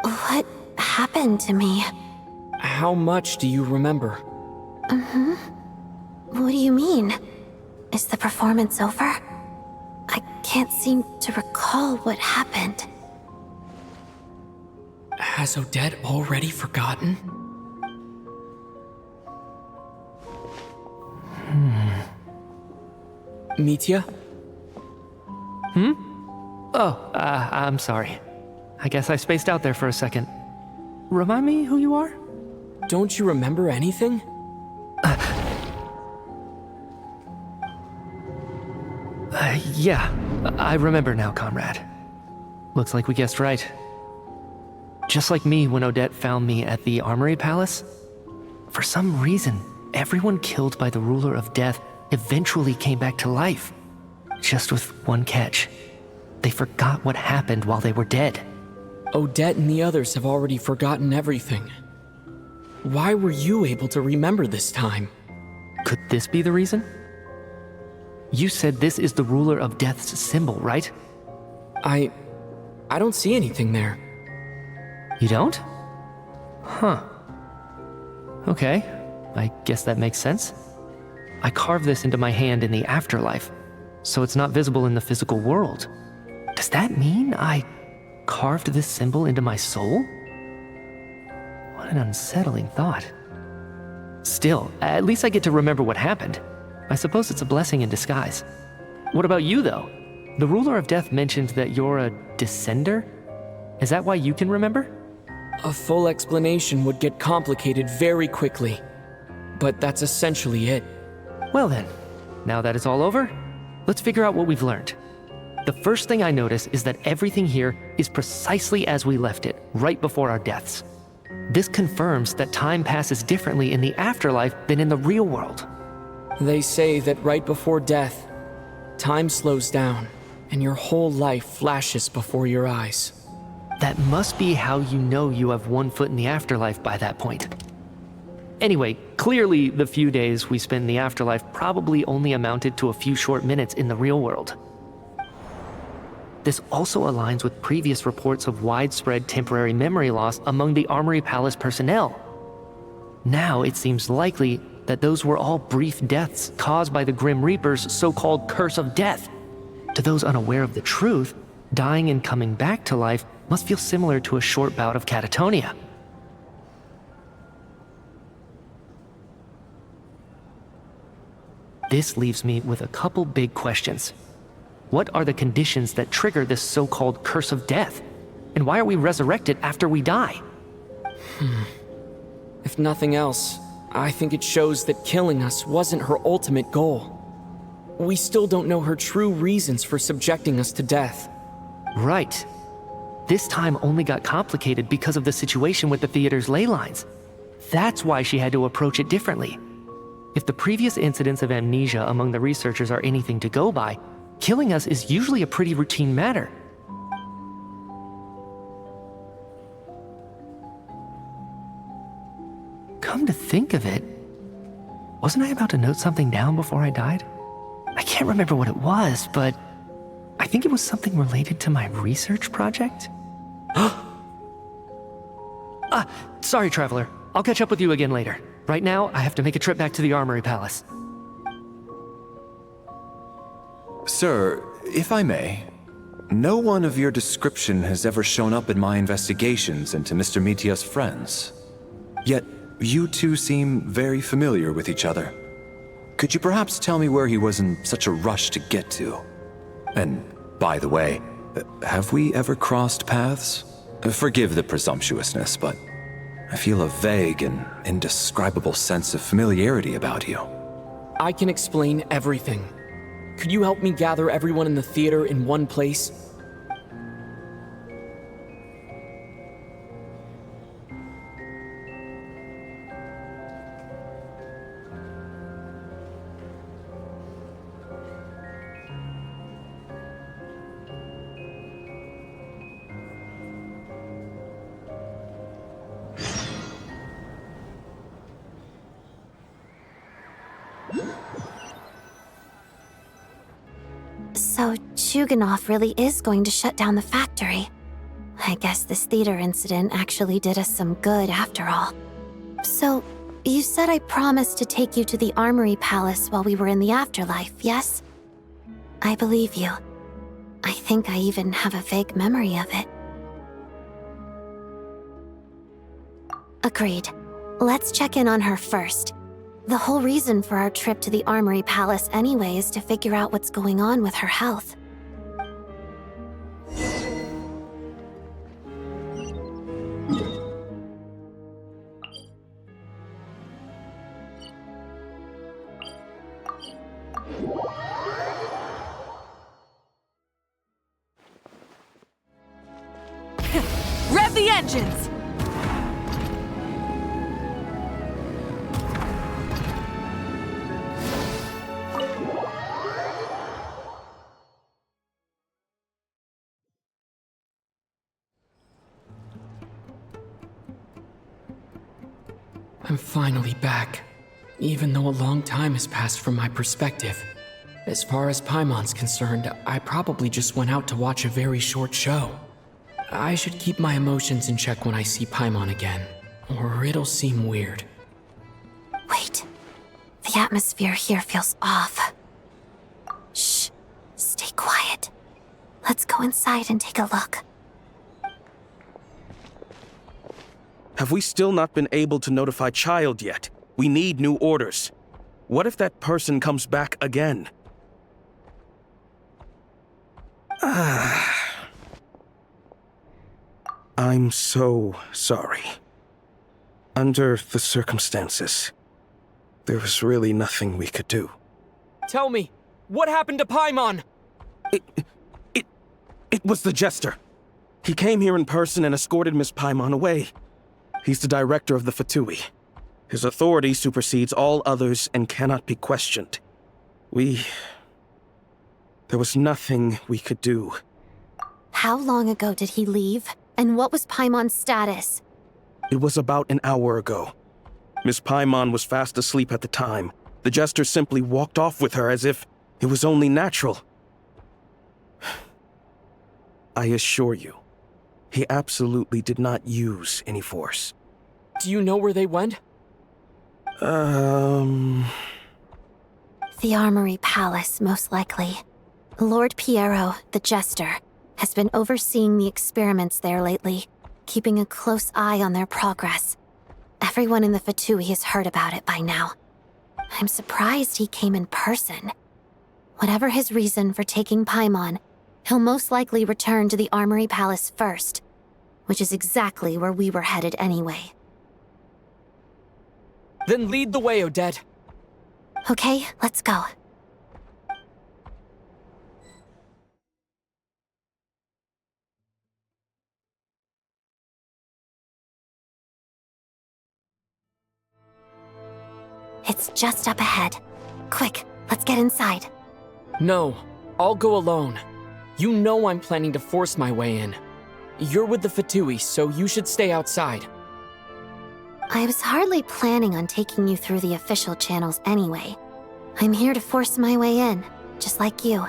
What happened to me? How much do you remember? What do you mean? Is the performance over? I can't seem to recall what happened. Has Odette already forgotten? Mitya? Oh, I'm sorry. I guess I spaced out there for a second. Remind me who you are? Don't you remember anything? Yeah, I remember now, comrade. Looks like we guessed right. Just like me when Odette found me at the Armory Palace, for some reason, everyone killed by the Ruler of Death eventually came back to life. Just with one catch. They forgot what happened while they were dead. Odette and the others have already forgotten everything. Why were you able to remember this time? Could this be the reason? You said this is the Ruler of Death's symbol, right? I don't see anything there. You don't? Huh. Okay, I guess that makes sense. I carved this into my hand in the afterlife, so it's not visible in the physical world. Does that mean I carved this symbol into my soul? What an unsettling thought. Still, at least I get to remember what happened. I suppose it's a blessing in disguise. What about you, though? The Ruler of Death mentioned that you're a descender? Is that why you can remember? A full explanation would get complicated very quickly. But that's essentially it. Well then, now that it's all over, let's figure out what we've learned. The first thing I notice is that everything here is precisely as we left it, right before our deaths. This confirms that time passes differently in the afterlife than in the real world. They say that right before death, time slows down, and your whole life flashes before your eyes. That must be how you know you have one foot in the afterlife by that point. Anyway, clearly the few days we spend in the afterlife probably only amounted to a few short minutes in the real world. This also aligns with previous reports of widespread temporary memory loss among the Armory Palace personnel. Now it seems likely that those were all brief deaths caused by the Grim Reaper's so-called curse of death. To those unaware of the truth, dying and coming back to life must feel similar to a short bout of catatonia. This leaves me with a couple big questions. What are the conditions that trigger this so-called curse of death? And why are we resurrected after we die? If nothing else, I think it shows that killing us wasn't her ultimate goal. We still don't know her true reasons for subjecting us to death. Right. This time only got complicated because of the situation with the theater's ley lines. That's why she had to approach it differently. If the previous incidents of amnesia among the researchers are anything to go by, killing us is usually a pretty routine matter. Come to think of it, wasn't I about to note something down before I died? I can't remember what it was, but I think it was something related to my research project. Sorry, Traveler. I'll catch up with you again later. Right now, I have to make a trip back to the Armory Palace. Sir, if I may, no one of your description has ever shown up in my investigations into Mr. Mitia's friends. Yet, you two seem very familiar with each other. Could you perhaps tell me where he was in such a rush to get to? And, by the way, have we ever crossed paths? Forgive the presumptuousness, but I feel a vague and indescribable sense of familiarity about you. I can explain everything. Could you help me gather everyone in the theater in one place? So, Chuganov really is going to shut down the factory. I guess this theater incident actually did us some good after all. So, you said I promised to take you to the Armory Palace while we were in the afterlife, yes? I believe you. I think I even have a vague memory of it. Agreed. Let's check in on her first. The whole reason for our trip to the Armory Palace anyway is to figure out what's going on with her health. Rev the engines! I'm finally back, even though a long time has passed from my perspective. As far as Paimon's concerned, I probably just went out to watch a very short show. I should keep my emotions in check when I see Paimon again, or it'll seem weird. Wait. The atmosphere here feels off. Shh. Stay quiet. Let's go inside and take a look. Have we still not been able to notify Child yet? We need new orders. What if that person comes back again? I'm so sorry. Under the circumstances, there was really nothing we could do. Tell me, what happened to Paimon? It was the Jester. He came here in person and escorted Miss Paimon away. He's the director of the Fatui. His authority supersedes all others and cannot be questioned. There was nothing we could do. How long ago did he leave? And what was Paimon's status? It was about an hour ago. Miss Paimon was fast asleep at the time. The Jester simply walked off with her as if it was only natural. I assure you, he absolutely did not use any force. Do you know where they went? The Armory Palace, most likely. Lord Piero, the Jester, has been overseeing the experiments there lately, keeping a close eye on their progress. Everyone in the Fatui has heard about it by now. I'm surprised he came in person. Whatever his reason for taking Paimon, he'll most likely return to the Armory Palace first, which is exactly where we were headed anyway. Then lead the way, Odette. Okay, let's go. It's just up ahead. Quick, let's get inside. No, I'll go alone. You know I'm planning to force my way in. You're with the Fatui, so you should stay outside. I was hardly planning on taking you through the official channels anyway. I'm here to force my way in, just like you.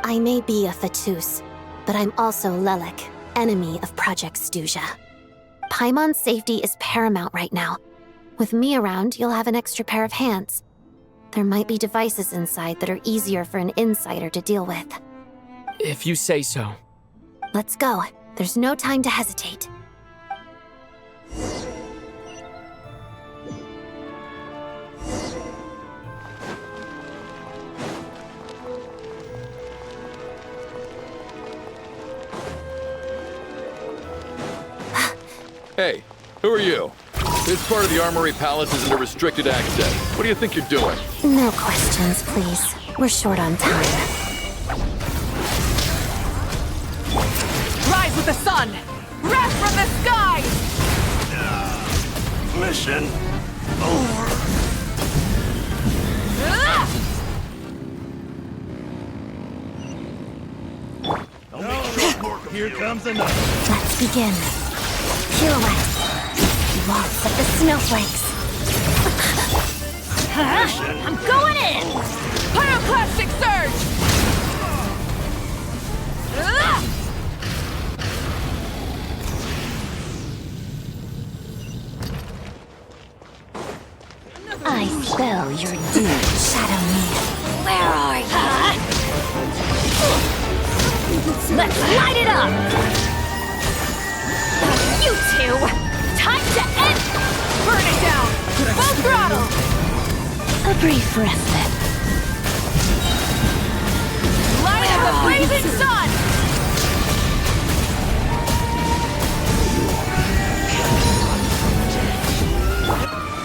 I may be a Fatus, but I'm also Lelek, enemy of Project Stuzha. Paimon's safety is paramount right now. With me around, you'll have an extra pair of hands. There might be devices inside that are easier for an insider to deal with. If you say so. Let's go. There's no time to hesitate. Hey, who are you? This part of the Armory Palace isn't a restricted access. What do you think you're doing? No questions, please. We're short on time. Rise with the sun! Wrath from the sky! Mission over. Here comes another. Let's begin. Pirouette. Lots of the snowflakes. I'm going in! Pyroclastic surge! I spell your doom, Shadow Me. Where are you? Let's light it up! You two! Time to end! Burn it down! Full throttle! A brief respite. Light of the blazing sun!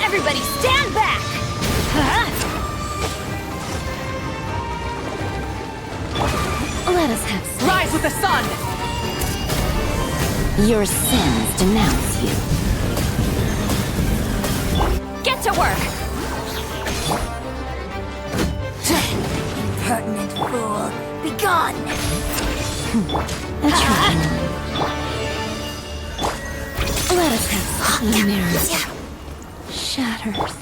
Everybody stand back! Let us have some. Rise with the sun! Your sins denounce you. Get to work! Impertinent fool! Begone! A try. Let us have some. The mirrors. Shatters.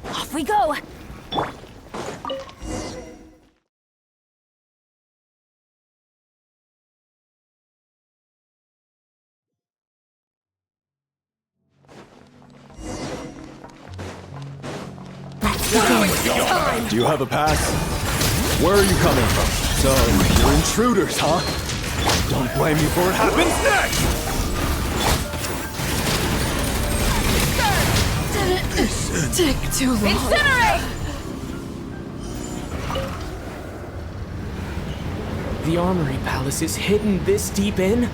Off we go! Do you have a pass? Where are you coming from? So, you're intruders, huh? Don't blame me for what happens next! Take too long. Incinerate! The Armory Palace is hidden this deep in?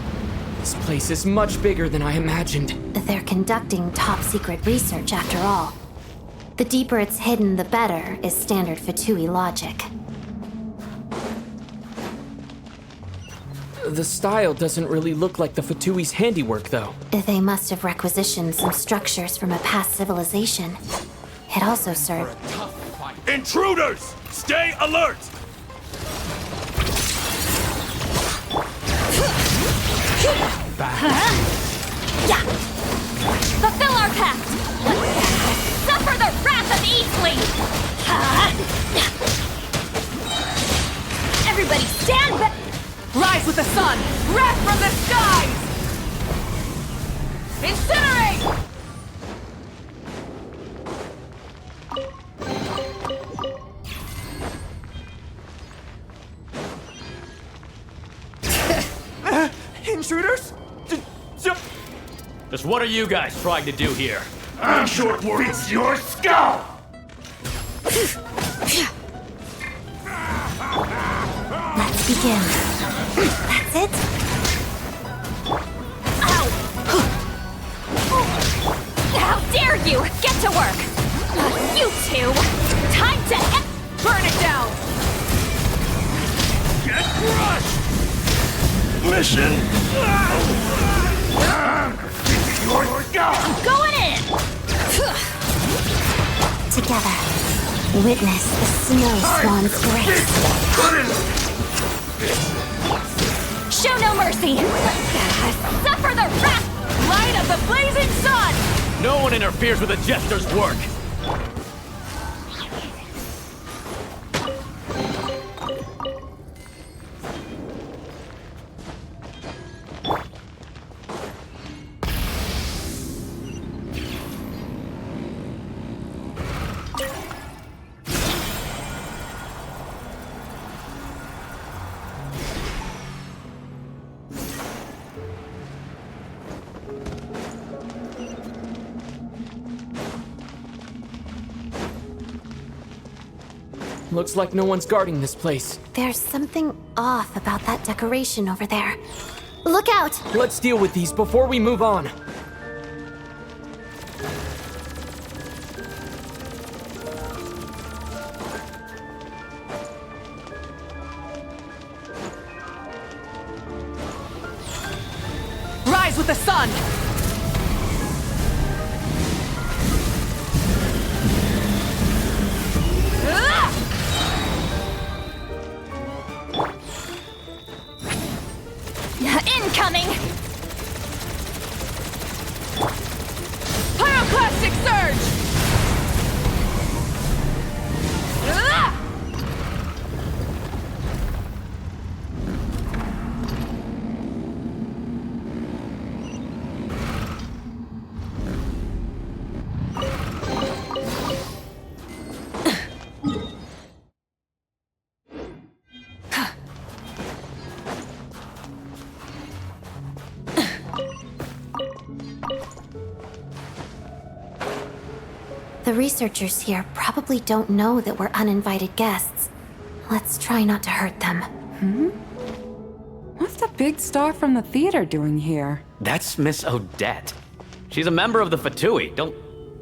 This place is much bigger than I imagined. They're conducting top-secret research after all. The deeper it's hidden, the better, is standard Fatui logic. The style doesn't really look like the Fatui's handiwork, though. They must have requisitioned some structures from a past civilization. It also served... Intruders! Stay alert! Yeah! Fulfill our pact! Suffer the wrath of Eastleaf! Everybody stand back! Rise with the sun! Wrath Just what are you guys trying to do here? I'm sure it fits your skull! Let's begin. That's it? How dare you! Get to work! You two! Time to burn it down! Get crushed! Mission! Your skull! I'm going in! Together, witness the snow swan's grace. Show no mercy! Suffer the wrath! Light of the blazing sun! No one interferes with a jester's work! Looks like no one's guarding this place. There's something off about that decoration over there. Look out! Let's deal with these before we move on. Rise with the sun! Incoming! Pyroclastic surge! The researchers here probably don't know that we're uninvited guests. Let's try not to hurt them. What's the big star from the theater doing here? That's Miss Odette. She's a member of the Fatui. Don't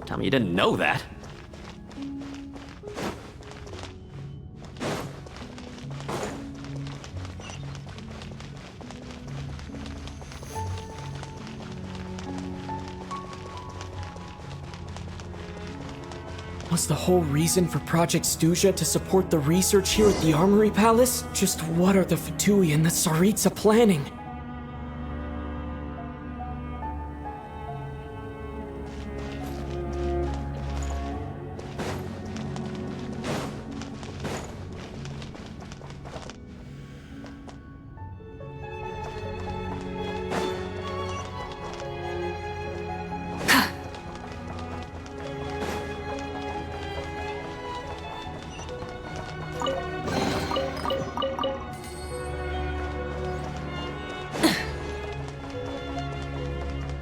tell me you didn't know that. Was the whole reason for Project Stuja to support the research here at the Armory Palace? Just what are the Fatui and the Tsaritsa planning?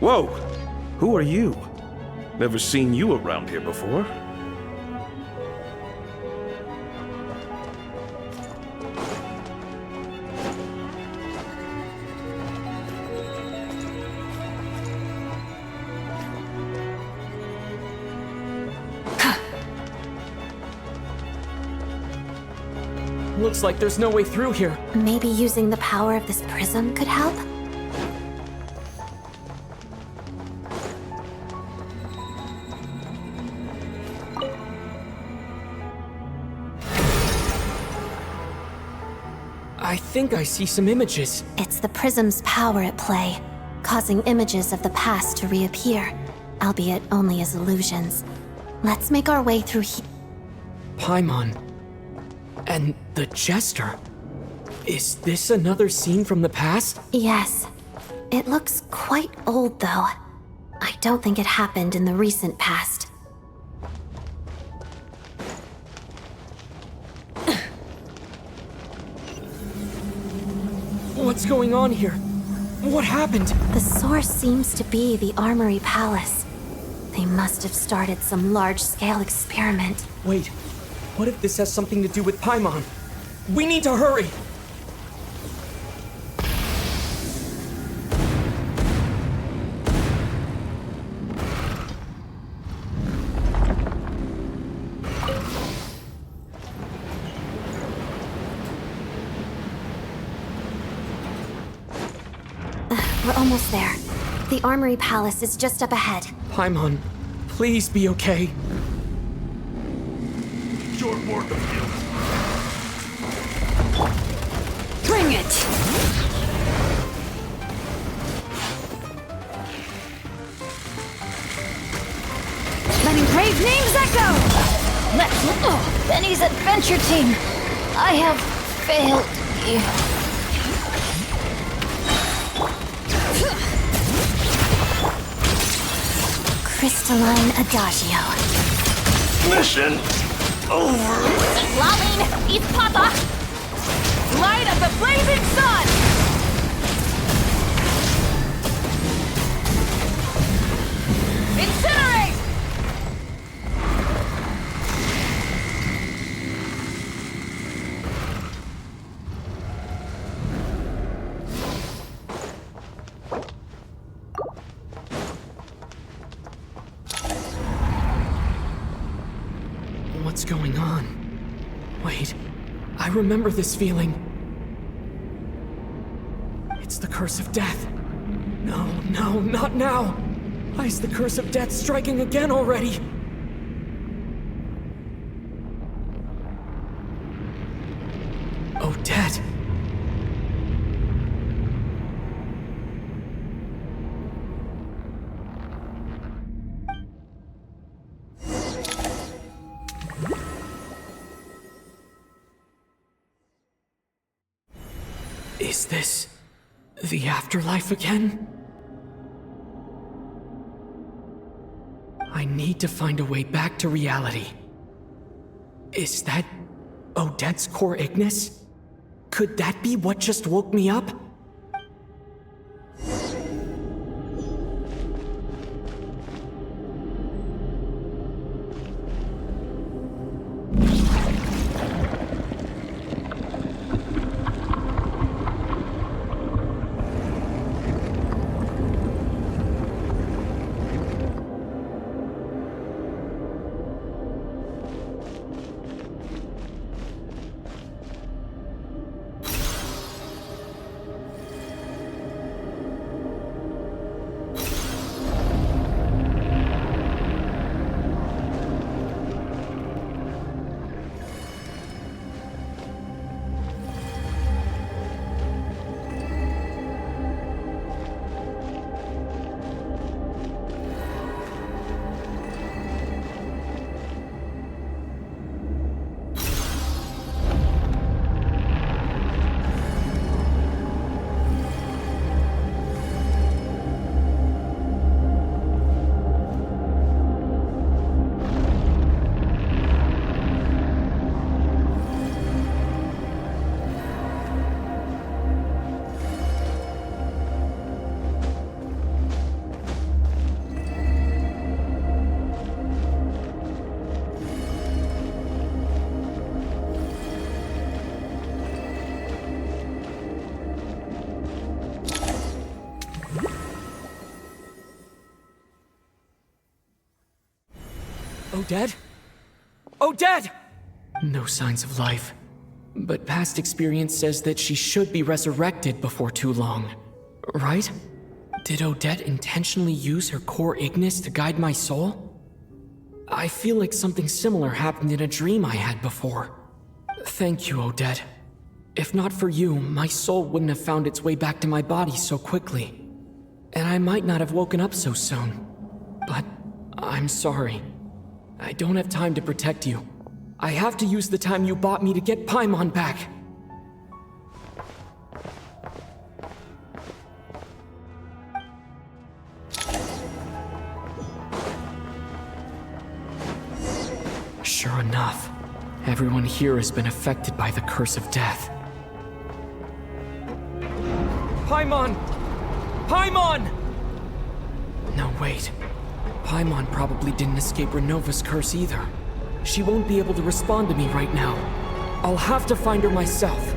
Whoa! Who are you? Never seen you around here before. Looks like there's no way through here. Maybe using the power of this prism could help? I think I see some images. It's the prism's power at play, causing images of the past to reappear, albeit only as illusions. Let's make our way through here. Paimon. And the Jester. Is this another scene from the past? Yes. It looks quite old, though. I don't think it happened in the recent past. What's going on here? What happened? The source seems to be the Armory Palace. They must have started some large-scale experiment. Wait, what if this has something to do with Paimon? We need to hurry! We're almost there. The Armory Palace is just up ahead. Paimon, please be okay. Short work of you. Bring it! Letting brave names echo! Let's Benny's adventure team. I have failed you. Crystalline Adagio. Mission over. Lolene, eat Papa! Light of the blazing sun! Incinerate! What's going on? Wait, I remember this feeling. It's the curse of death. No, not now. Why is the curse of death striking again already? Odette. Is this the afterlife again? I need to find a way back to reality. Is that Odette's core Ignis? Could that be what just woke me up? Odette? Odette! No signs of life. But past experience says that she should be resurrected before too long. Right? Did Odette intentionally use her core Ignis to guide my soul? I feel like something similar happened in a dream I had before. Thank you, Odette. If not for you, my soul wouldn't have found its way back to my body so quickly. And I might not have woken up so soon. But I'm sorry. I don't have time to protect you. I have to use the time you bought me to get Paimon back. Sure enough, everyone here has been affected by the curse of death. Paimon! Paimon! No, wait. Paimon probably didn't escape Renova's curse either. She won't be able to respond to me right now. I'll have to find her myself.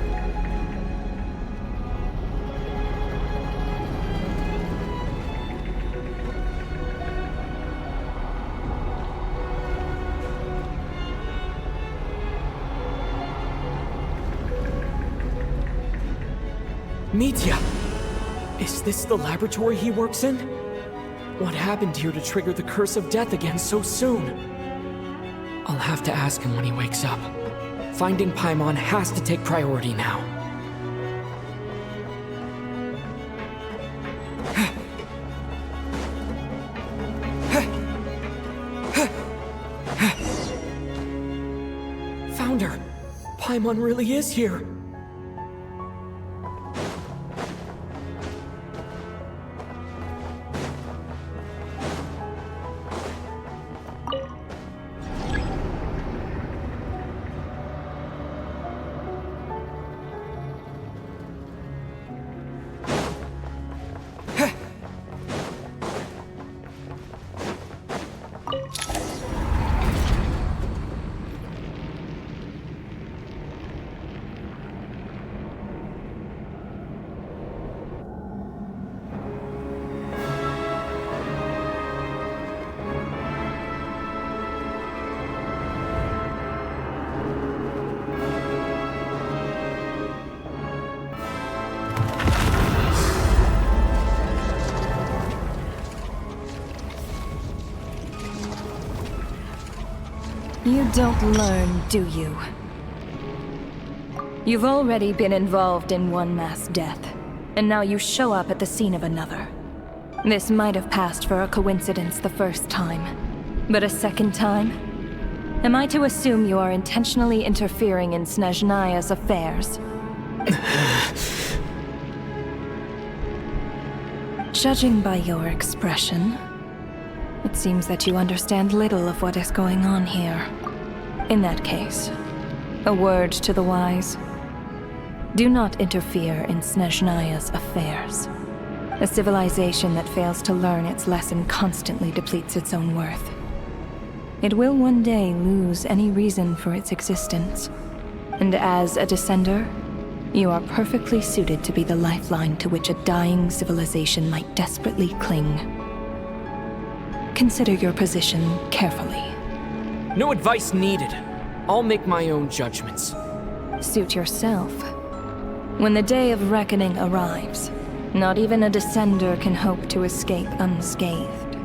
Mitya! Is this the laboratory he works in? What happened here to trigger the curse of death again so soon? I'll have to ask him when he wakes up. Finding Paimon has to take priority now. Found her! Paimon really is here! You don't learn, do you? You've already been involved in one mass death, and now you show up at the scene of another. This might have passed for a coincidence the first time, but a second time? Am I to assume you are intentionally interfering in Snezhnaya's affairs? Judging by your expression, it seems that you understand little of what is going on here. In that case, a word to the wise. Do not interfere in Snezhnaya's affairs. A civilization that fails to learn its lesson constantly depletes its own worth. It will one day lose any reason for its existence. And as a descender, you are perfectly suited to be the lifeline to which a dying civilization might desperately cling. Consider your position carefully. No advice needed. I'll make my own judgments. Suit yourself. When the day of reckoning arrives, not even a descender can hope to escape unscathed.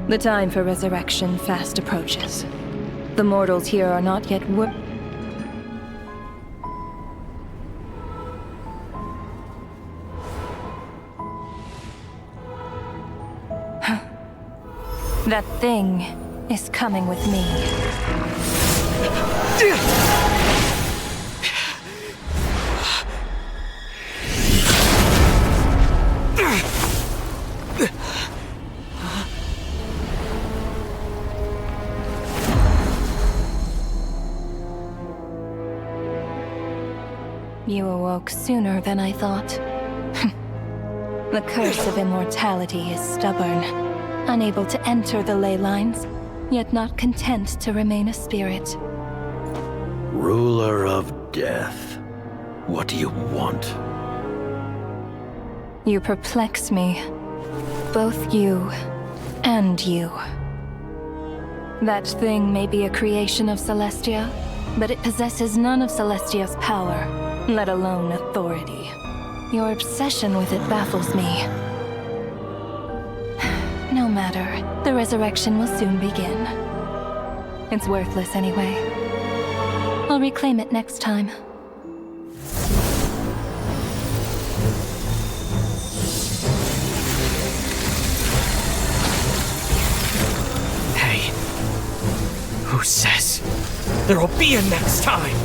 The time for resurrection fast approaches. The mortals here are not yet That thing is coming with me. You awoke sooner than I thought. The curse of immortality is stubborn, unable to enter the ley lines, yet not content to remain a spirit. Ruler of death, what do you want? You perplex me. Both you and you. That thing may be a creation of Celestia, but it possesses none of Celestia's power, let alone authority. Your obsession with it baffles me. No matter, the resurrection will soon begin. It's worthless anyway. I'll reclaim it next time. Hey, who says there'll be a next time?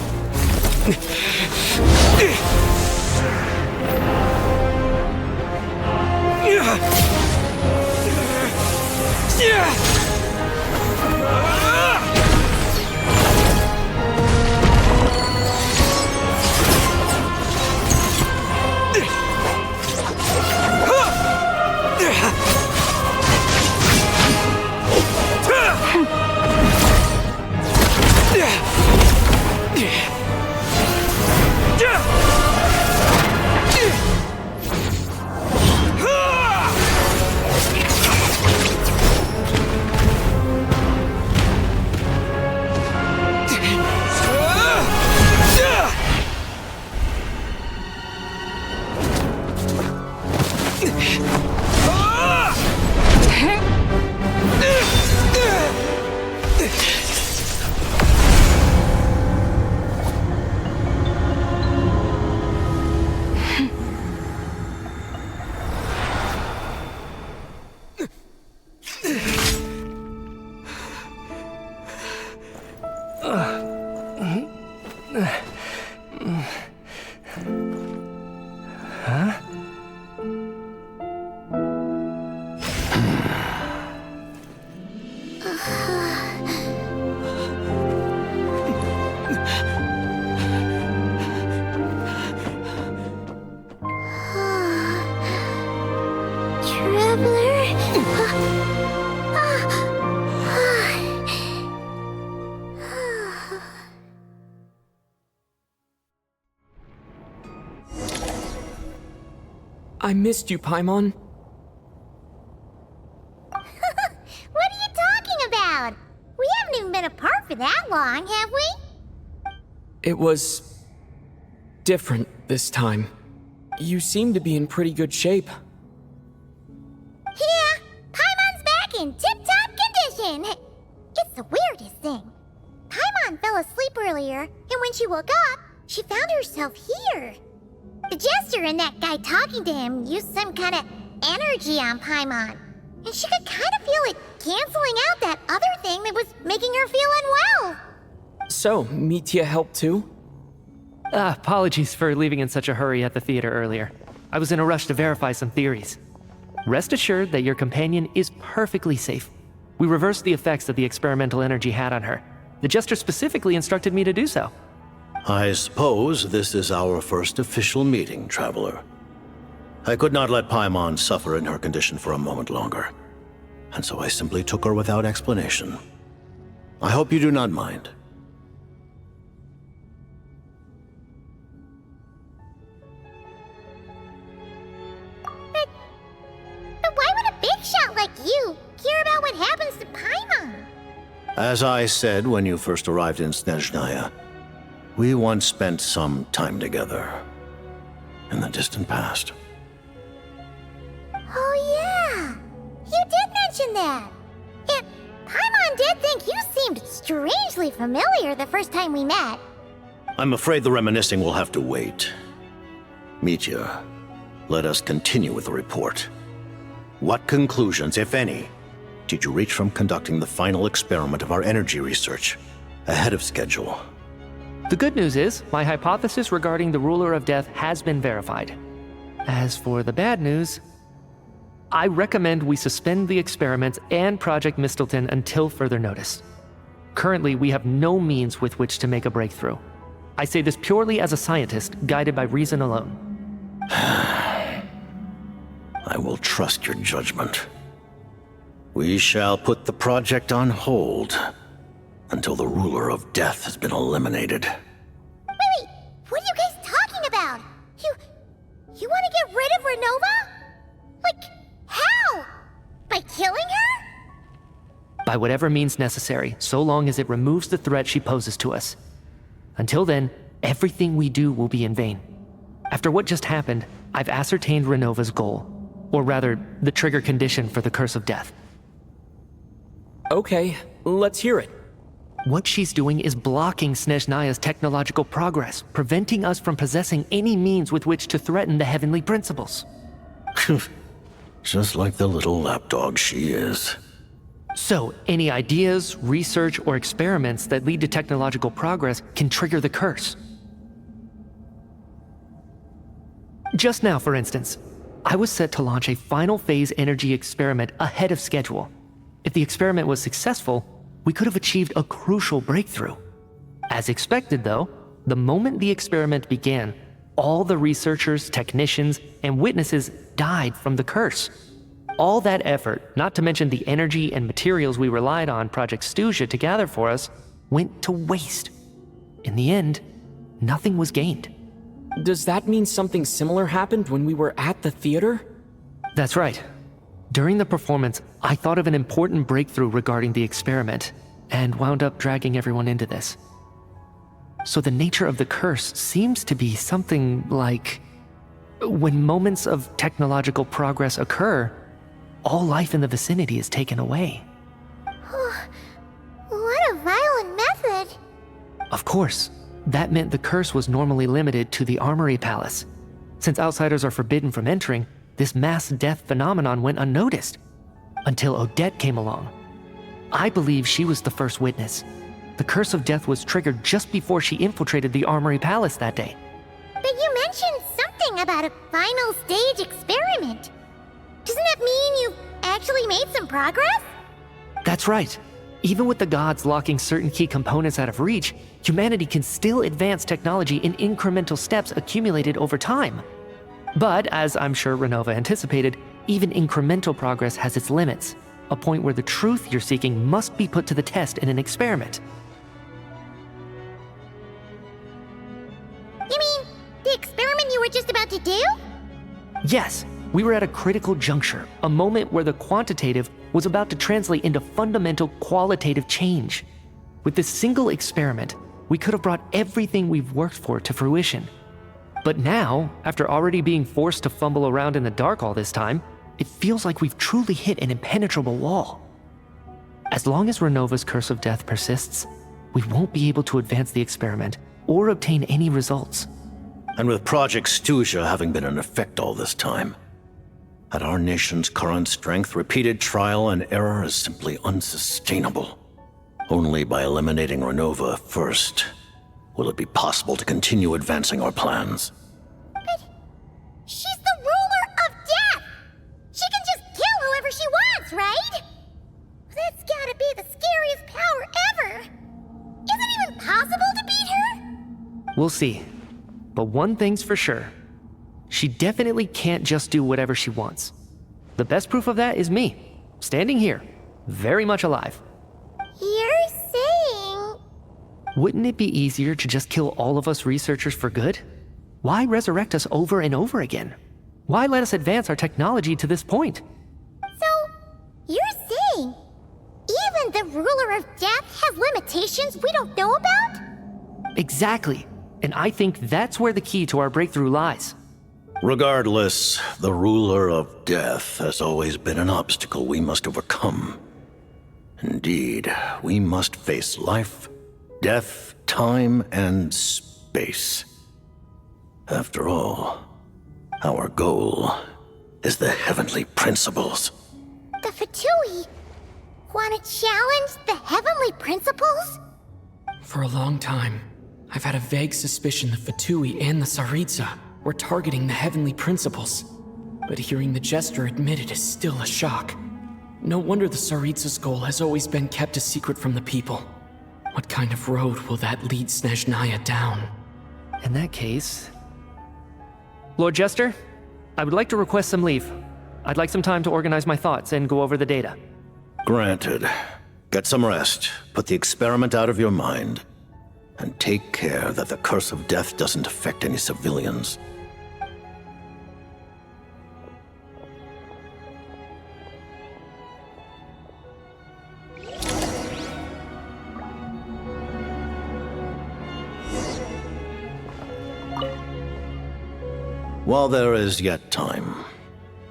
I missed you, Paimon. What are you talking about? We haven't even been apart for that long, have we? It was different this time. You seem to be in pretty good shape. Yeah, Paimon's back in tip-top condition. It's the weirdest thing. Paimon fell asleep earlier, and when she woke up, she found herself here. The jester and that guy talking to him used some kind of energy on Paimon, and she could kind of feel it canceling out that other thing that was making her feel unwell. So, Mitya helped too? Apologies for leaving in such a hurry at the theater earlier. I was in a rush to verify some theories. Rest assured that your companion is perfectly safe. We reversed the effects that the experimental energy had on her. The jester specifically instructed me to do so. I suppose this is our first official meeting, Traveler. I could not let Paimon suffer in her condition for a moment longer, and so I simply took her without explanation. I hope you do not mind. But why would a big shot like you care about what happens to Paimon? As I said when you first arrived in Snezhnaya, we once spent some time together in the distant past. Oh yeah, you did mention that. And Paimon did think you seemed strangely familiar the first time we met. I'm afraid the reminiscing will have to wait. Mitya, let us continue with the report. What conclusions, if any, did you reach from conducting the final experiment of our energy research ahead of schedule? The good news is, my hypothesis regarding the Ruler of Death has been verified. As for the bad news, I recommend we suspend the experiments and Project Mistleton until further notice. Currently, we have no means with which to make a breakthrough. I say this purely as a scientist, guided by reason alone. I will trust your judgment. We shall put the project on hold until the Ruler of Death has been eliminated. Wait, what are you guys talking about? You want to get rid of Renova? Like, how? By killing her? By whatever means necessary, so long as it removes the threat she poses to us. Until then, everything we do will be in vain. After what just happened, I've ascertained Renova's goal. Or rather, the trigger condition for the Curse of Death. Okay, let's hear it. What she's doing is blocking Snezhnaya's technological progress, preventing us from possessing any means with which to threaten the heavenly principles. Just like the little lapdog she is. So, any ideas, research, or experiments that lead to technological progress can trigger the curse. Just now, for instance, I was set to launch a final phase energy experiment ahead of schedule. If the experiment was successful, we could have achieved a crucial breakthrough. As expected, though, the moment the experiment began, all the researchers, technicians, and witnesses died from the curse. All that effort, not to mention the energy and materials we relied on Project Stuzha to gather for us, went to waste. In the end, nothing was gained. Does that mean something similar happened when we were at the theater? That's right. During the performance, I thought of an important breakthrough regarding the experiment, and wound up dragging everyone into this. So the nature of the curse seems to be something like, when moments of technological progress occur, all life in the vicinity is taken away. What a violent method. Of course, that meant the curse was normally limited to the Armory Palace. Since outsiders are forbidden from entering, this mass death phenomenon went unnoticed, until Odette came along. I believe she was the first witness. The Curse of Death was triggered just before she infiltrated the Armory Palace that day. But you mentioned something about a final stage experiment. Doesn't that mean you've actually made some progress? That's right. Even with the gods locking certain key components out of reach, humanity can still advance technology in incremental steps accumulated over time. But, as I'm sure Renova anticipated, Even incremental progress has its limits, a point where the truth you're seeking must be put to the test in an experiment. You mean the experiment you were just about to do? Yes, we were at a critical juncture, a moment where the quantitative was about to translate into fundamental qualitative change. With this single experiment, we could have brought everything we've worked for to fruition. But now, after already being forced to fumble around in the dark all this time, it feels like we've truly hit an impenetrable wall. As long as Renova's curse of death persists, we won't be able to advance the experiment or obtain any results. And with Project Stuzha having been in effect all this time, at our nation's current strength, repeated trial and error is simply unsustainable. Only by eliminating Renova first will it be possible to continue advancing our plans. But she's the ruler of death! She can just kill whoever she wants, right? That's gotta be the scariest power ever! Is it even possible to beat her? We'll see. But one thing's for sure. She definitely can't just do whatever she wants. The best proof of that is me, standing here, very much alive. You're saying... Wouldn't it be easier to just kill all of us researchers for good? Why resurrect us over and over again? Why let us advance our technology to this point? So, you're saying even the ruler of death has limitations we don't know about? Exactly. And I think that's where the key to our breakthrough lies. Regardless, the ruler of death has always been an obstacle we must overcome. Indeed, we must face life, death, time, and space. After all, our goal is the heavenly principles. The Fatui want to challenge the heavenly principles? For a long time, I've had a vague suspicion the Fatui and the Tsaritsa were targeting the heavenly principles. But hearing the Jester admit it is still a shock. No wonder the Tsaritsa's goal has always been kept a secret from the people. What kind of road will that lead Snezhnaya down? In that case... Lord Jester, I would like to request some leave. I'd like some time to organize my thoughts and go over the data. Granted. Get some rest, put the experiment out of your mind, and take care that the curse of death doesn't affect any civilians. While there is yet time,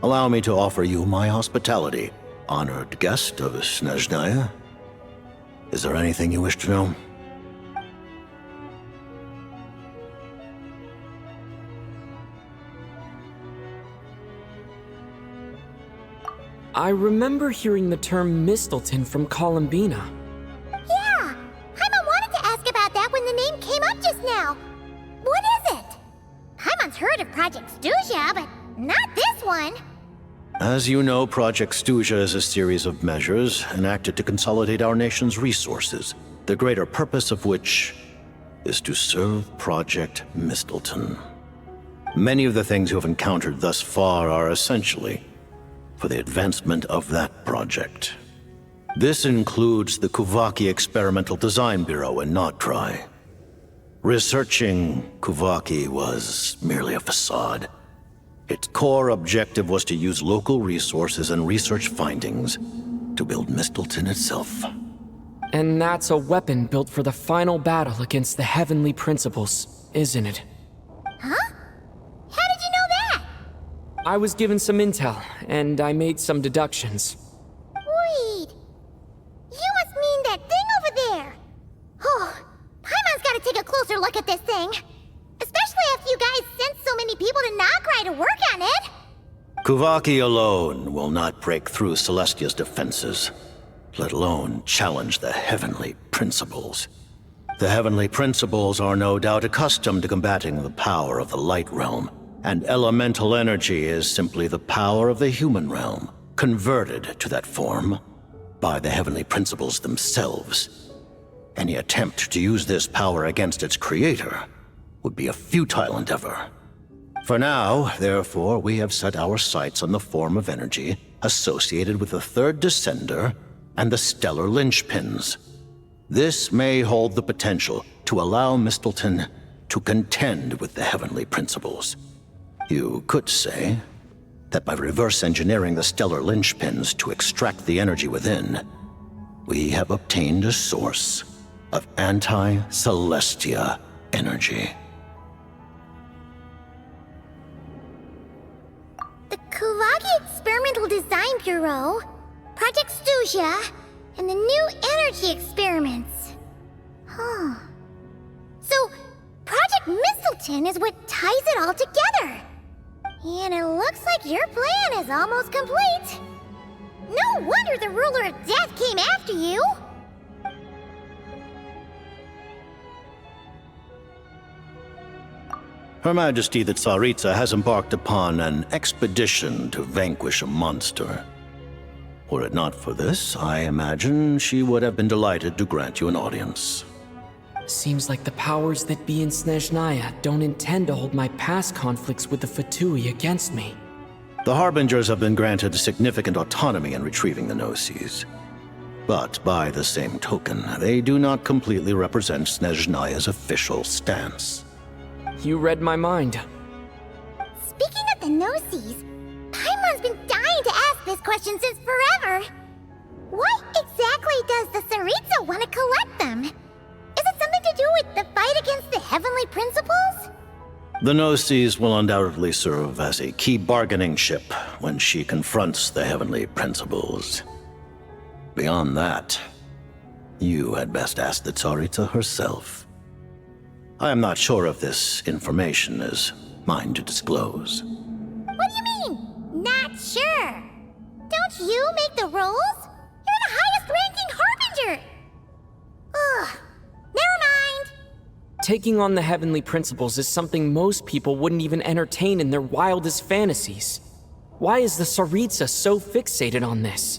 allow me to offer you my hospitality, honored guest of Snezhnaya. Is there anything you wish to know? I remember hearing the term Mistleton from Columbina. Yeah! Paimon wanted to ask about that when the name came up just now. What is it? Paimon's heard of Project Stuzha, but not this one. As you know, Project Stuzha is a series of measures enacted to consolidate our nation's resources, the greater purpose of which is to serve Project Mistleton. Many of the things you have encountered thus far are essentially for the advancement of that project. This includes the Kuvaki Experimental Design Bureau in Nocturne. Researching Kuvaki was merely a facade. Its core objective was to use local resources and research findings to build Mistleton itself. And that's a weapon built for the final battle against the heavenly principles, isn't it? Huh? How did you know that? I was given some intel, and I made some deductions. Wait. You must mean that thing over there. Oh, Paimon's gotta take a closer look at this thing. Especially after you guys sent so many people to Nocturne to work on it. Kuvaki alone will not break through Celestia's defenses, let alone challenge the heavenly principles. The heavenly principles are no doubt accustomed to combating the power of the light realm, and elemental energy is simply the power of the human realm, converted to that form by the heavenly principles themselves. Any attempt to use this power against its creator would be a futile endeavor. For now, therefore, we have set our sights on the form of energy associated with the third descender and the stellar linchpins. This may hold the potential to allow Mistleton to contend with the heavenly principles. You could say that by reverse engineering the stellar linchpins to extract the energy within, we have obtained a source of anti-Celestia energy. The Kulagi Experimental Design Bureau, Project Stuja, and the new energy experiments. Huh. So, Project Mistleton is what ties it all together. And it looks like your plan is almost complete. No wonder the Ruler of Death came after you. Her Majesty the Tsaritsa has embarked upon an expedition to vanquish a monster. Were it not for this, I imagine she would have been delighted to grant you an audience. Seems like the powers that be in Snezhnaya don't intend to hold my past conflicts with the Fatui against me. The Harbingers have been granted significant autonomy in retrieving the Gnosis. But by the same token, they do not completely represent Snezhnaya's official stance. You read my mind. Speaking of the Gnosis, Paimon's been dying to ask this question since forever. Why exactly does the Tsaritsa want to collect them? Is it something to do with the fight against the heavenly principles? The Gnosis will undoubtedly serve as a key bargaining chip when she confronts the heavenly principles. Beyond that, you had best ask the Tsaritsa herself. I am not sure if this information is mine to disclose. What do you mean, not sure? Don't you make the rules? You're the highest-ranking Harbinger! Ugh, never mind. Taking on the heavenly principles is something most people wouldn't even entertain in their wildest fantasies. Why is the Tsaritsa so fixated on this?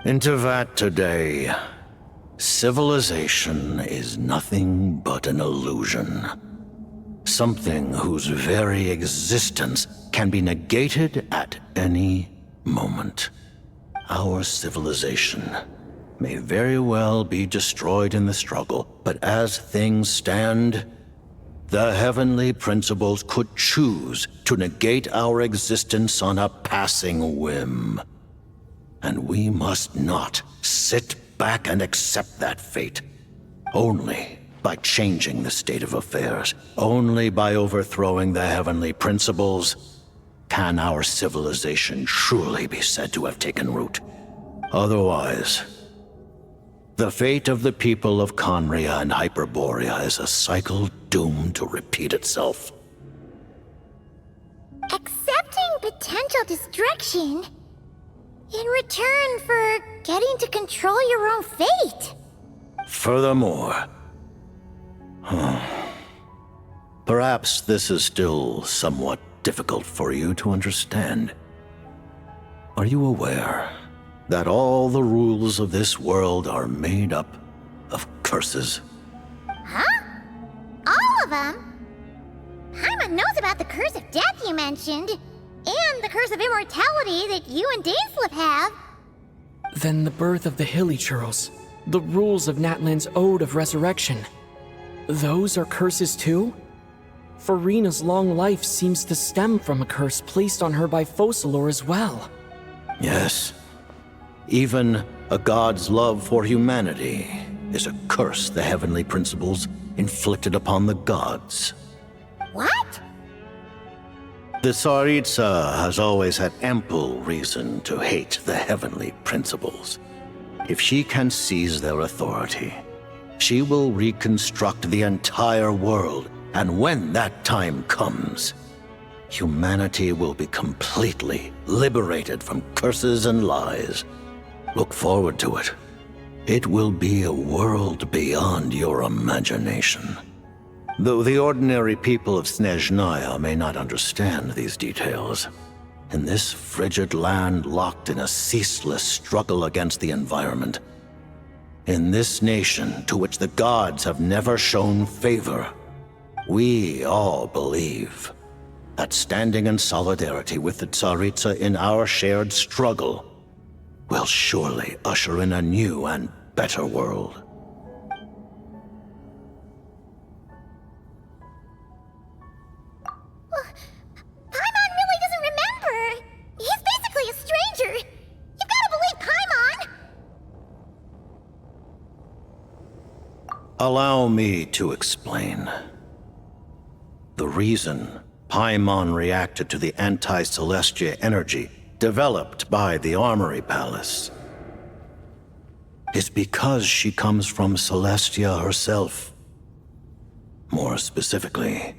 In Tevat today, civilization is nothing but an illusion. Something whose very existence can be negated at any moment. Our civilization may very well be destroyed in the struggle, but as things stand, the heavenly principles could choose to negate our existence on a passing whim. And we must not sit back and accept that fate. Only by changing the state of affairs, only by overthrowing the heavenly principles, can our civilization truly be said to have taken root. Otherwise, the fate of the people of Conria and Hyperborea is a cycle doomed to repeat itself. Accepting potential destruction in return for getting to control your own fate. Furthermore, perhaps this is still somewhat difficult for you to understand. Are you aware that all the rules of this world are made up of curses? Huh? All of them? Paimon knows about the curse of death you mentioned, and the curse of immortality that you and Dainsleif have. Then the birth of the Hilly-Churls, the rules of Natlan's Ode of Resurrection. Those are curses too? Farina's long life seems to stem from a curse placed on her by Focalor as well. Yes. Even a god's love for humanity is a curse the heavenly principles inflicted upon the gods. What? The Tsaritsa has always had ample reason to hate the heavenly principles. If she can seize their authority, she will reconstruct the entire world, and when that time comes, humanity will be completely liberated from curses and lies. Look forward to it. It will be a world beyond your imagination. Though the ordinary people of Snezhnaya may not understand these details, in this frigid land locked in a ceaseless struggle against the environment, in this nation to which the gods have never shown favor, we all believe that standing in solidarity with the Tsaritsa in our shared struggle will surely usher in a new and better world. Paimon really doesn't remember. He's basically a stranger. You've got to believe Paimon. Allow me to explain. The reason Paimon reacted to the anti-Celestia energy developed by the Armory Palace is because she comes from Celestia herself. More specifically,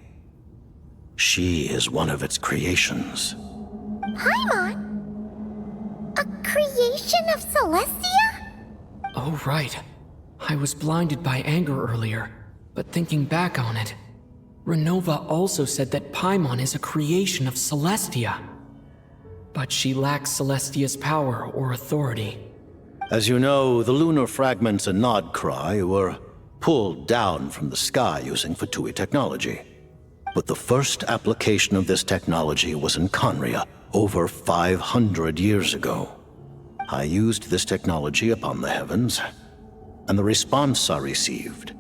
she is one of its creations. Paimon? A creation of Celestia? Oh, right. I was blinded by anger earlier, but thinking back on it, Renova also said that Paimon is a creation of Celestia. But she lacks Celestia's power or authority. As you know, the lunar fragments in Nodcry were pulled down from the sky using Fatui technology. But the first application of this technology was in Conria over 500 years ago. I used this technology upon the heavens, and the response I received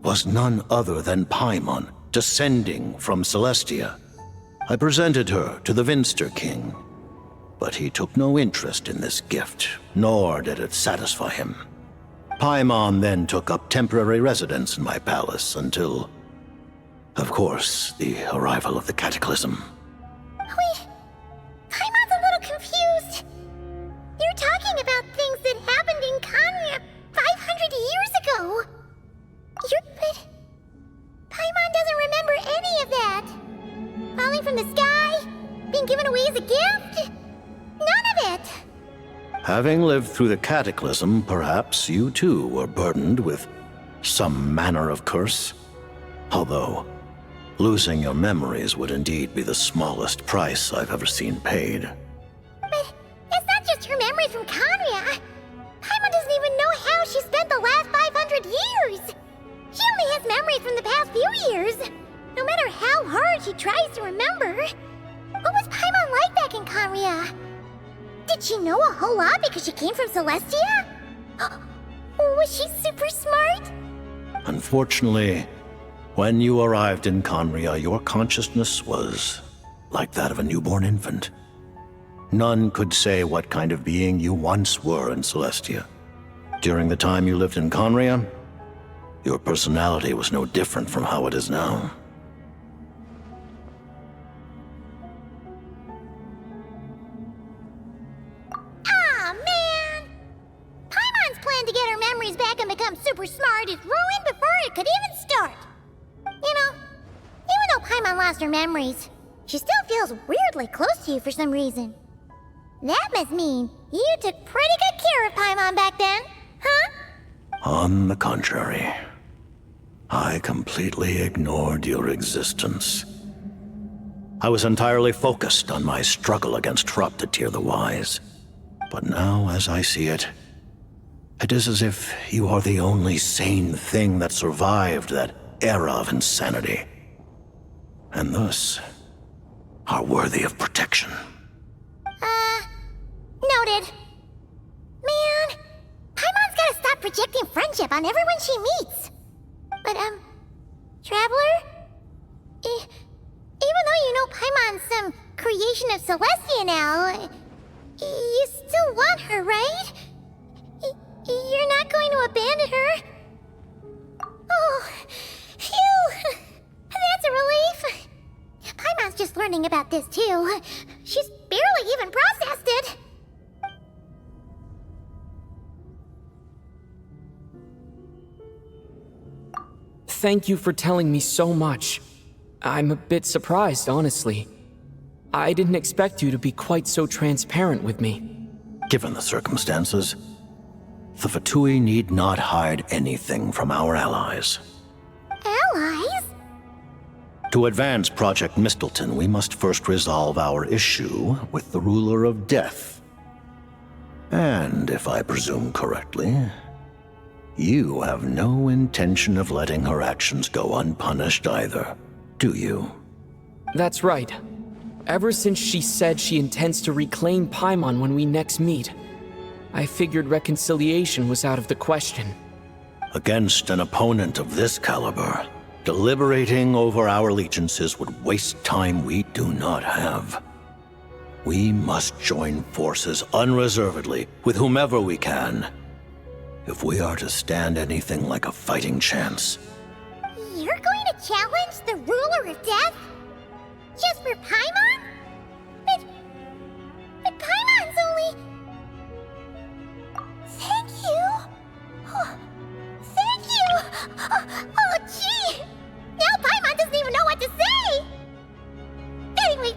was none other than Paimon descending from Celestia. I presented her to the Vinster King, but he took no interest in this gift, nor did it satisfy him. Paimon then took up temporary residence in my palace until, of course, the arrival of the Cataclysm. Wait, Paimon's a little confused. You're talking about things that happened in Conria 500 years ago. But Paimon doesn't remember any of that. Falling from the sky? Being given away as a gift? None of it! Having lived through the Cataclysm, perhaps you too were burdened with some manner of curse. Although, losing your memories would indeed be the smallest price I've ever seen paid. But it's not just her memories from Conria. Paimon doesn't even know how she spent the last 500 years. She only has memories from the past few years. No matter how hard she tries to remember. What was Paimon like back in Conria? Did she know a whole lot because she came from Celestia? Was she super smart? Unfortunately, when you arrived in Conria, your consciousness was like that of a newborn infant. None could say what kind of being you once were in Celestia. During the time you lived in Conria, your personality was no different from how it is now. Aw, man! Paimon's plan to get her memories back and become super smart is ruined before it could even start. You know, even though Paimon lost her memories, she still feels weirdly close to you for some reason. That must mean you took pretty good care of Paimon back then, huh? On the contrary, I completely ignored your existence. I was entirely focused on my struggle against Thruptatir the Wise. But now, as I see it, it is as if you are the only sane thing that survived that era of insanity, and thus are worthy of protection. Noted. Man, Paimon's gotta stop projecting friendship on everyone she meets. But, Traveler? Even though you know Paimon's some creation of Celestia now, you still want her, right? You're not going to abandon her? Oh, phew! That's a relief. Paimon's just learning about this, too. She's barely even processed it. Thank you for telling me so much. I'm a bit surprised, honestly. I didn't expect you to be quite so transparent with me. Given the circumstances, the Fatui need not hide anything from our allies. Allies? To advance Project Mistleton, we must first resolve our issue with the Ruler of Death. And, if I presume correctly, you have no intention of letting her actions go unpunished either, do you? That's right. Ever since she said she intends to reclaim Paimon when we next meet, I figured reconciliation was out of the question. Against an opponent of this caliber, deliberating over our allegiances would waste time we do not have. We must join forces unreservedly with whomever we can, if we are to stand anything like a fighting chance. You're going to challenge the ruler of death? Just for Paimon? But Paimon's only... Thank you! Oh, thank you! Oh, gee! Now Paimon doesn't even know what to say! Anyway,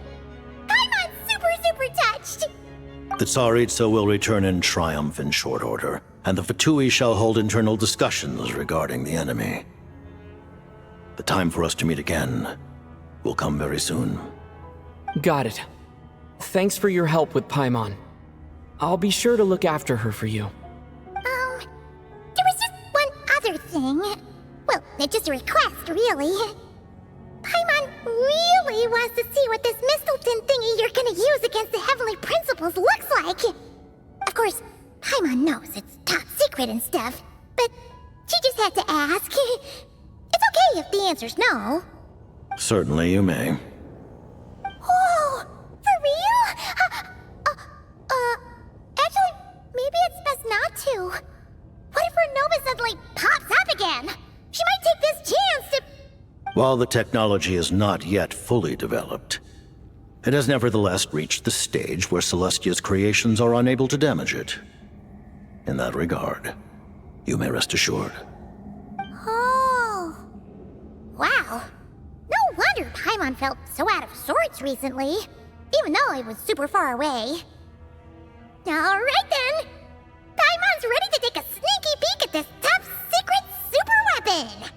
Paimon's super touched! The Tsaritsa will return in triumph in short order, and the Fatui shall hold internal discussions regarding the enemy. The time for us to meet again will come very soon. Got it. Thanks for your help with Paimon. I'll be sure to look after her for you. There was just one other thing. Well, it's just a request, really. Paimon really wants to see what this Mistelton thingy you're gonna use against the Heavenly Principles looks like. Of course, Paimon knows it's top secret and stuff, but she just had to ask. It's okay if the answer's no. Certainly you may. Oh, for real? Actually, maybe it's best not to. What if her Nova suddenly pops up again? She might take this chance to... While the technology is not yet fully developed, it has nevertheless reached the stage where Celestia's creations are unable to damage it. In that regard, you may rest assured. Oh. Wow. No wonder Paimon felt so out of sorts recently, even though it was super far away. Alright then! Paimon's ready to take a sneaky peek at this top secret super weapon!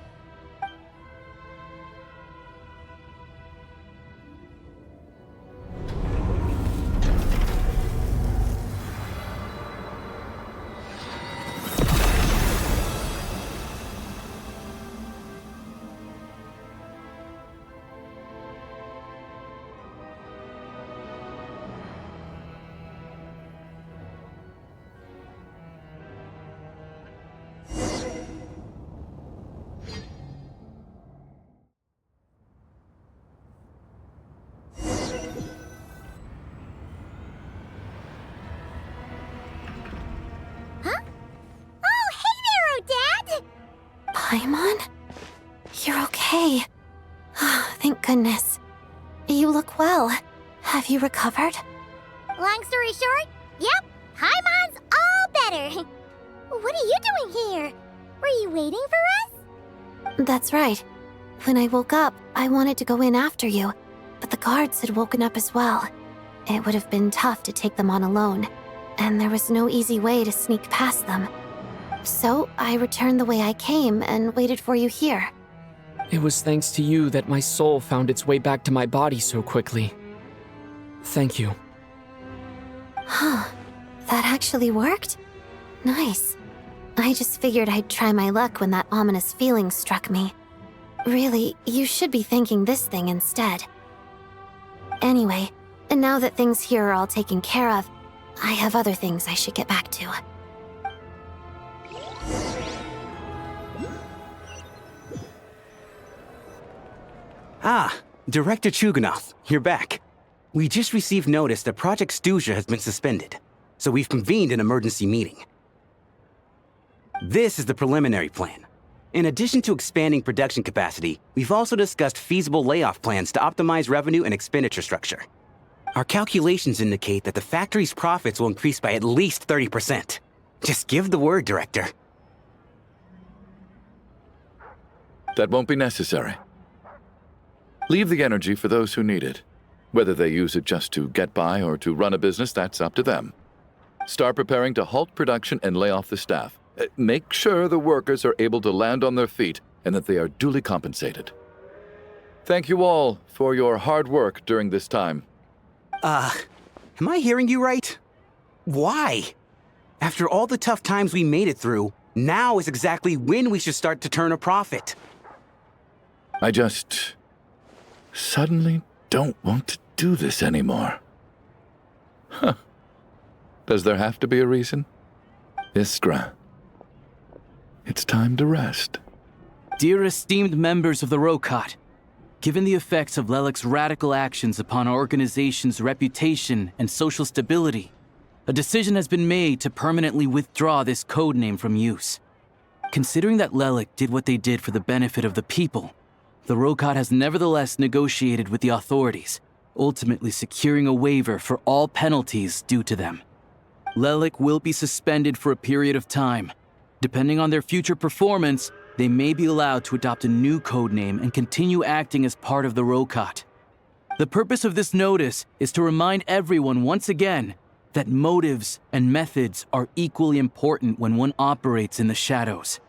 Paimon? You're okay. Thank goodness. You look well. Have you recovered? Long story short, yep, Paimon's all better. What are you doing here? Were you waiting for us? That's right. When I woke up, I wanted to go in after you, but the guards had woken up as well. It would have been tough to take them on alone, and there was no easy way to sneak past them. So I returned the way I came and waited for you here. It was thanks to you that my soul found its way back to my body so quickly. Thank you. Huh. That actually worked? Nice. I just figured I'd try my luck when that ominous feeling struck me. Really, you should be thanking this thing instead. Anyway, and now that things here are all taken care of, I have other things I should get back to. Ah, Director Chuganoth, you're back. We just received notice that Project Stuzha has been suspended, so we've convened an emergency meeting. This is the preliminary plan. In addition to expanding production capacity, we've also discussed feasible layoff plans to optimize revenue and expenditure structure. Our calculations indicate that the factory's profits will increase by at least 30%. Just give the word, Director. That won't be necessary. Leave the energy for those who need it. Whether they use it just to get by or to run a business, that's up to them. Start preparing to halt production and lay off the staff. Make sure the workers are able to land on their feet and that they are duly compensated. Thank you all for your hard work during this time. Am I hearing you right? Why? After all the tough times we made it through, now is exactly when we should start to turn a profit. I just suddenly don't want to do this anymore. Huh. Does there have to be a reason? Iskra, it's time to rest. Dear esteemed members of the Rokat, given the effects of Lelic's radical actions upon our organization's reputation and social stability, a decision has been made to permanently withdraw this codename from use. Considering that Lelic did what they did for the benefit of the people, the Rokat has nevertheless negotiated with the authorities, ultimately securing a waiver for all penalties due to them. Lelic will be suspended for a period of time. Depending on their future performance, they may be allowed to adopt a new codename and continue acting as part of the Rokat. The purpose of this notice is to remind everyone once again that motives and methods are equally important when one operates in the shadows.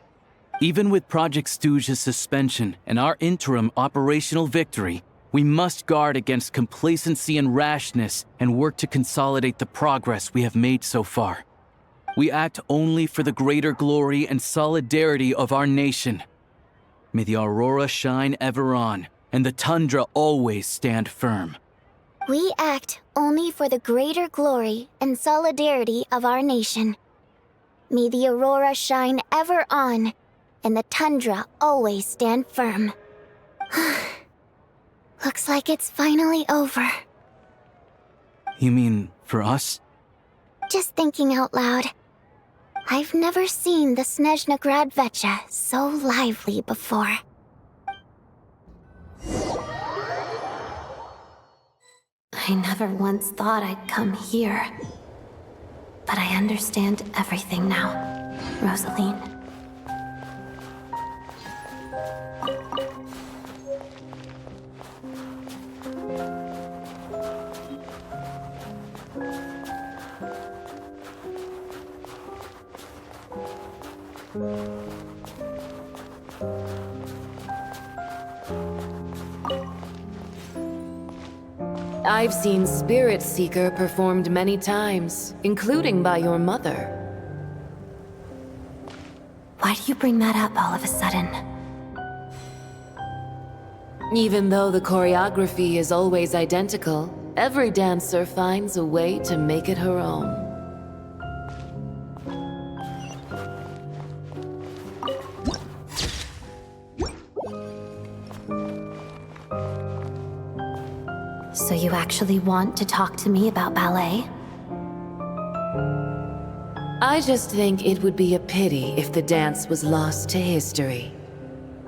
Even with Project Stooge's suspension and our interim operational victory, we must guard against complacency and rashness and work to consolidate the progress we have made so far. We act only for the greater glory and solidarity of our nation. May the aurora shine ever on, and the tundra always stand firm. We act only for the greater glory and solidarity of our nation. May the aurora shine ever on, and the tundra always stand firm. Looks like it's finally over. You mean for us? Just thinking out loud. I've never seen the Snezhnaya so lively before. I never once thought I'd come here. But I understand everything now, Rosaline. I've seen Spirit Seeker performed many times, including by your mother. Why do you bring that up all of a sudden? Even though the choreography is always identical, every dancer finds a way to make it her own. So you actually want to talk to me about ballet? I just think it would be a pity if the dance was lost to history.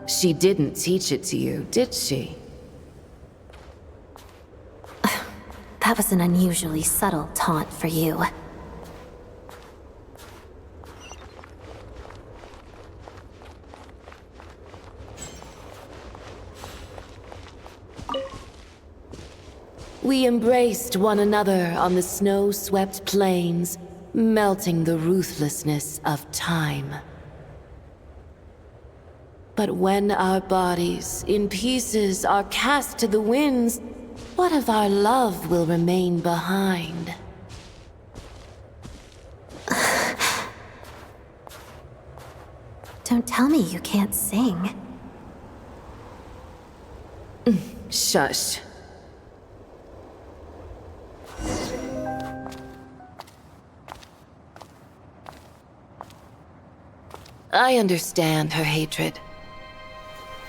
She didn't teach it to you, did she? That was an unusually subtle taunt for you. We embraced one another on the snow-swept plains, melting the ruthlessness of time. But when our bodies, in pieces, are cast to the winds, what of our love will remain behind? Don't tell me you can't sing. Shush. I understand her hatred.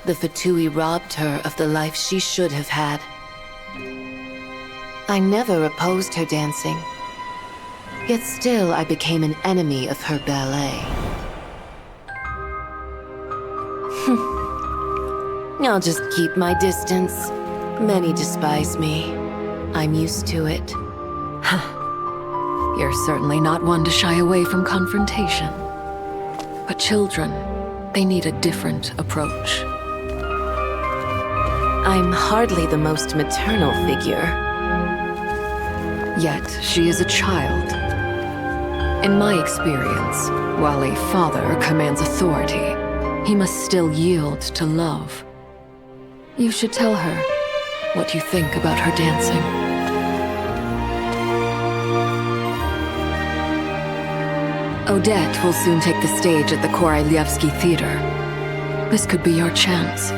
The Fatui robbed her of the life she should have had. I never opposed her dancing. Yet still I became an enemy of her ballet. I'll just keep my distance. Many despise me. I'm used to it. You're certainly not one to shy away from confrontation. But children, they need a different approach. I'm hardly the most maternal figure. Yet, she is a child. In my experience, while a father commands authority, he must still yield to love. You should tell her what you think about her dancing. Odette will soon take the stage at the Koralyevsky Theater. This could be your chance.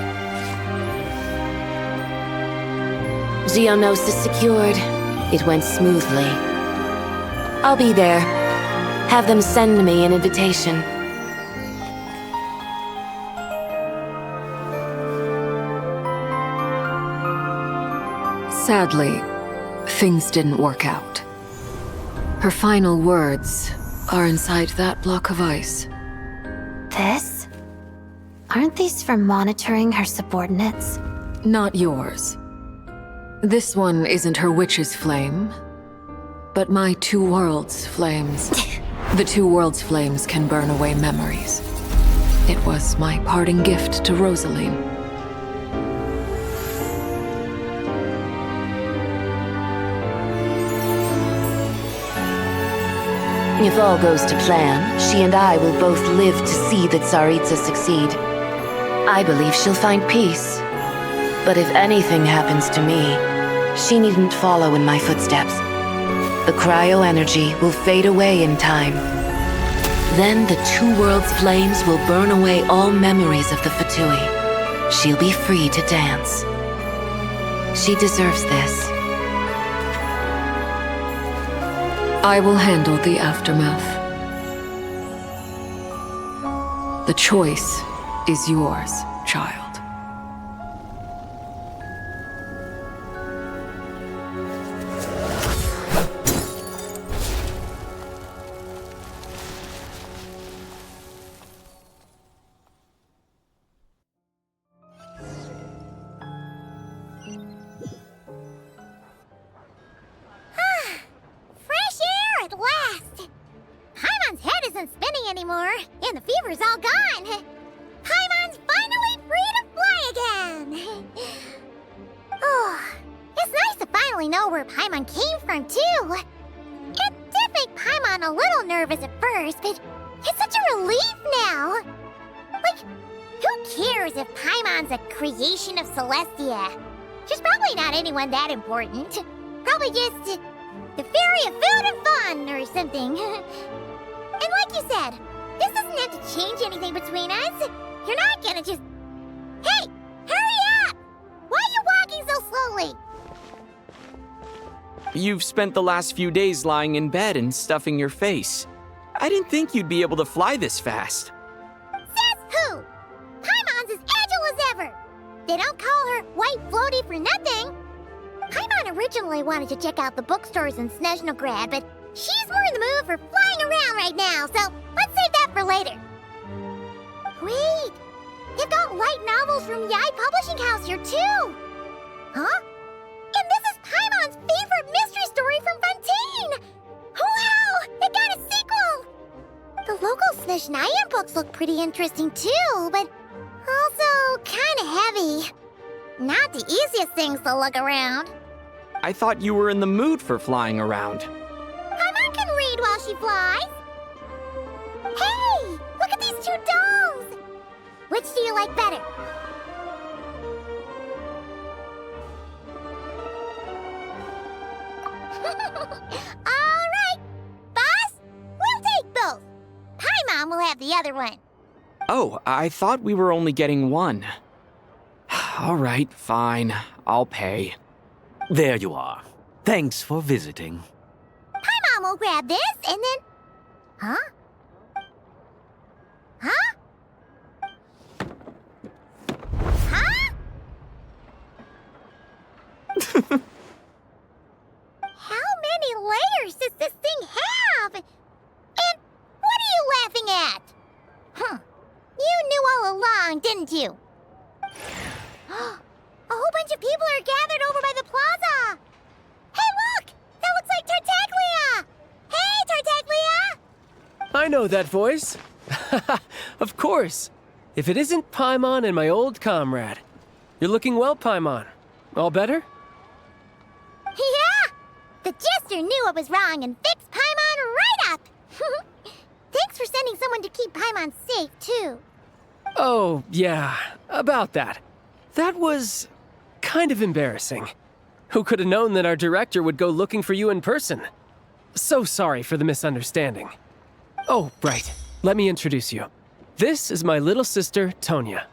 Geonosis secured. It went smoothly. I'll be there. Have them send me an invitation. Sadly, things didn't work out. Her final words are inside that block of ice. This? Aren't these for monitoring her subordinates? Not yours. This one isn't her witch's flame, but my two worlds' flames. The two worlds' flames can burn away memories. It was my parting gift to Rosaline. If all goes to plan, she and I will both live to see the Tsaritsa succeed. I believe she'll find peace. But if anything happens to me, she needn't follow in my footsteps. The cryo-energy will fade away in time. Then the two worlds' flames will burn away all memories of the Fatui. She'll be free to dance. She deserves this. I will handle the aftermath. The choice is yours, child. Anymore, and the fever's all gone. Paimon's finally free to fly again. Oh, it's nice to finally know where Paimon came from, too. It did make Paimon a little nervous at first, but it's such a relief now. Like, who cares if Paimon's a creation of Celestia? She's probably not anyone that important. Probably just the fairy of food and fun or something. And like you said, this doesn't have to change anything between us. You're not gonna just... Hey! Hurry up! Why are you walking so slowly? You've spent the last few days lying in bed and stuffing your face. I didn't think you'd be able to fly this fast. Says who? Paimon's as agile as ever. They don't call her White Floaty for nothing. Paimon originally wanted to check out the bookstores in Snezhnaya, but she's more in the mood for flying around right now, so let's save that for later. Wait, they've got light novels from Yai Publishing House here too. Huh? And this is Paimon's favorite mystery story from Fontaine. Wow, it got a sequel. The local Snezhnaya books look pretty interesting too, but also kind of heavy. Not the easiest things to look around. I thought you were in the mood for flying around. Paimon can read while she flies. Hey, look at these two dolls. Which do you like better? All right, boss, we'll take both. Paimon will have the other one. Oh, I thought we were only getting one. All right, fine. I'll pay. There you are. Thanks for visiting. Paimon will grab this and then... Huh? Huh? Huh? How many layers does this thing have? And what are you laughing at? Huh. You knew all along, didn't you? A whole bunch of people are gathered over by the plaza. Hey, look! That looks like Tartaglia! Hey, Tartaglia! I know that voice. Of course. If it isn't Paimon and my old comrade. You're looking well, Paimon. All better? Yeah! The jester knew I was wrong and fixed Paimon right up! Thanks for sending someone to keep Paimon safe, too. Oh, yeah. About that. That was... kind of embarrassing. Who could have known that our director would go looking for you in person? So sorry for the misunderstanding. Oh, right. Let me introduce you. This is my little sister, Tonya.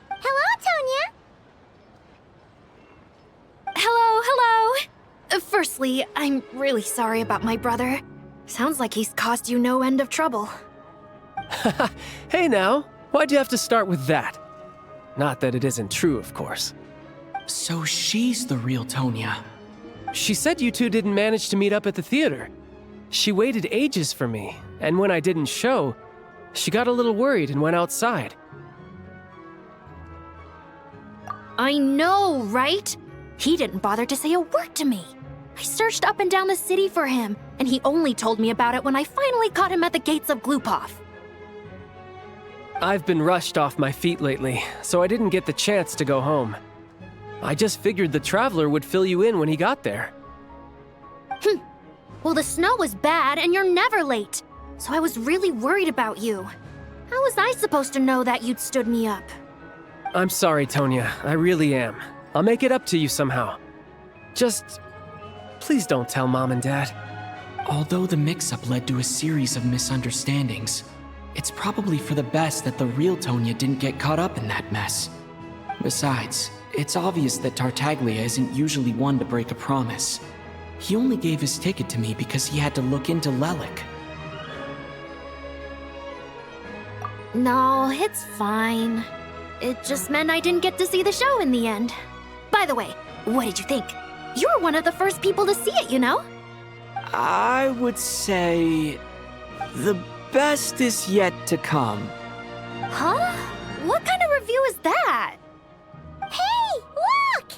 Hello, Tonya. Hello, hello. Firstly, I'm really sorry about my brother. Sounds like he's caused you no end of trouble. Hey now, why'd you have to start with that? Not that it isn't true, of course. So she's the real Tonya. She said you two didn't manage to meet up at the theater. She waited ages for me, and when I didn't show, she got a little worried and went outside. I know, right? He didn't bother to say a word to me. I searched up and down the city for him, and he only told me about it when I finally caught him at the gates of Glupov. I've been rushed off my feet lately, so I didn't get the chance to go home. I just figured the Traveler would fill you in when he got there. Well, the snow was bad, and you're never late. So I was really worried about you. How was I supposed to know that you'd stood me up? I'm sorry, Tonya. I really am. I'll make it up to you somehow. Just... please don't tell Mom and Dad. Although the mix-up led to a series of misunderstandings, it's probably for the best that the real Tonya didn't get caught up in that mess. Besides, it's obvious that Tartaglia isn't usually one to break a promise. He only gave his ticket to me because he had to look into Lelik. No, it's fine. It just meant I didn't get to see the show in the end. By the way, what did you think? You were one of the first people to see it, you know? I would say... the best is yet to come. Huh? What kind of review is that? Hey, look!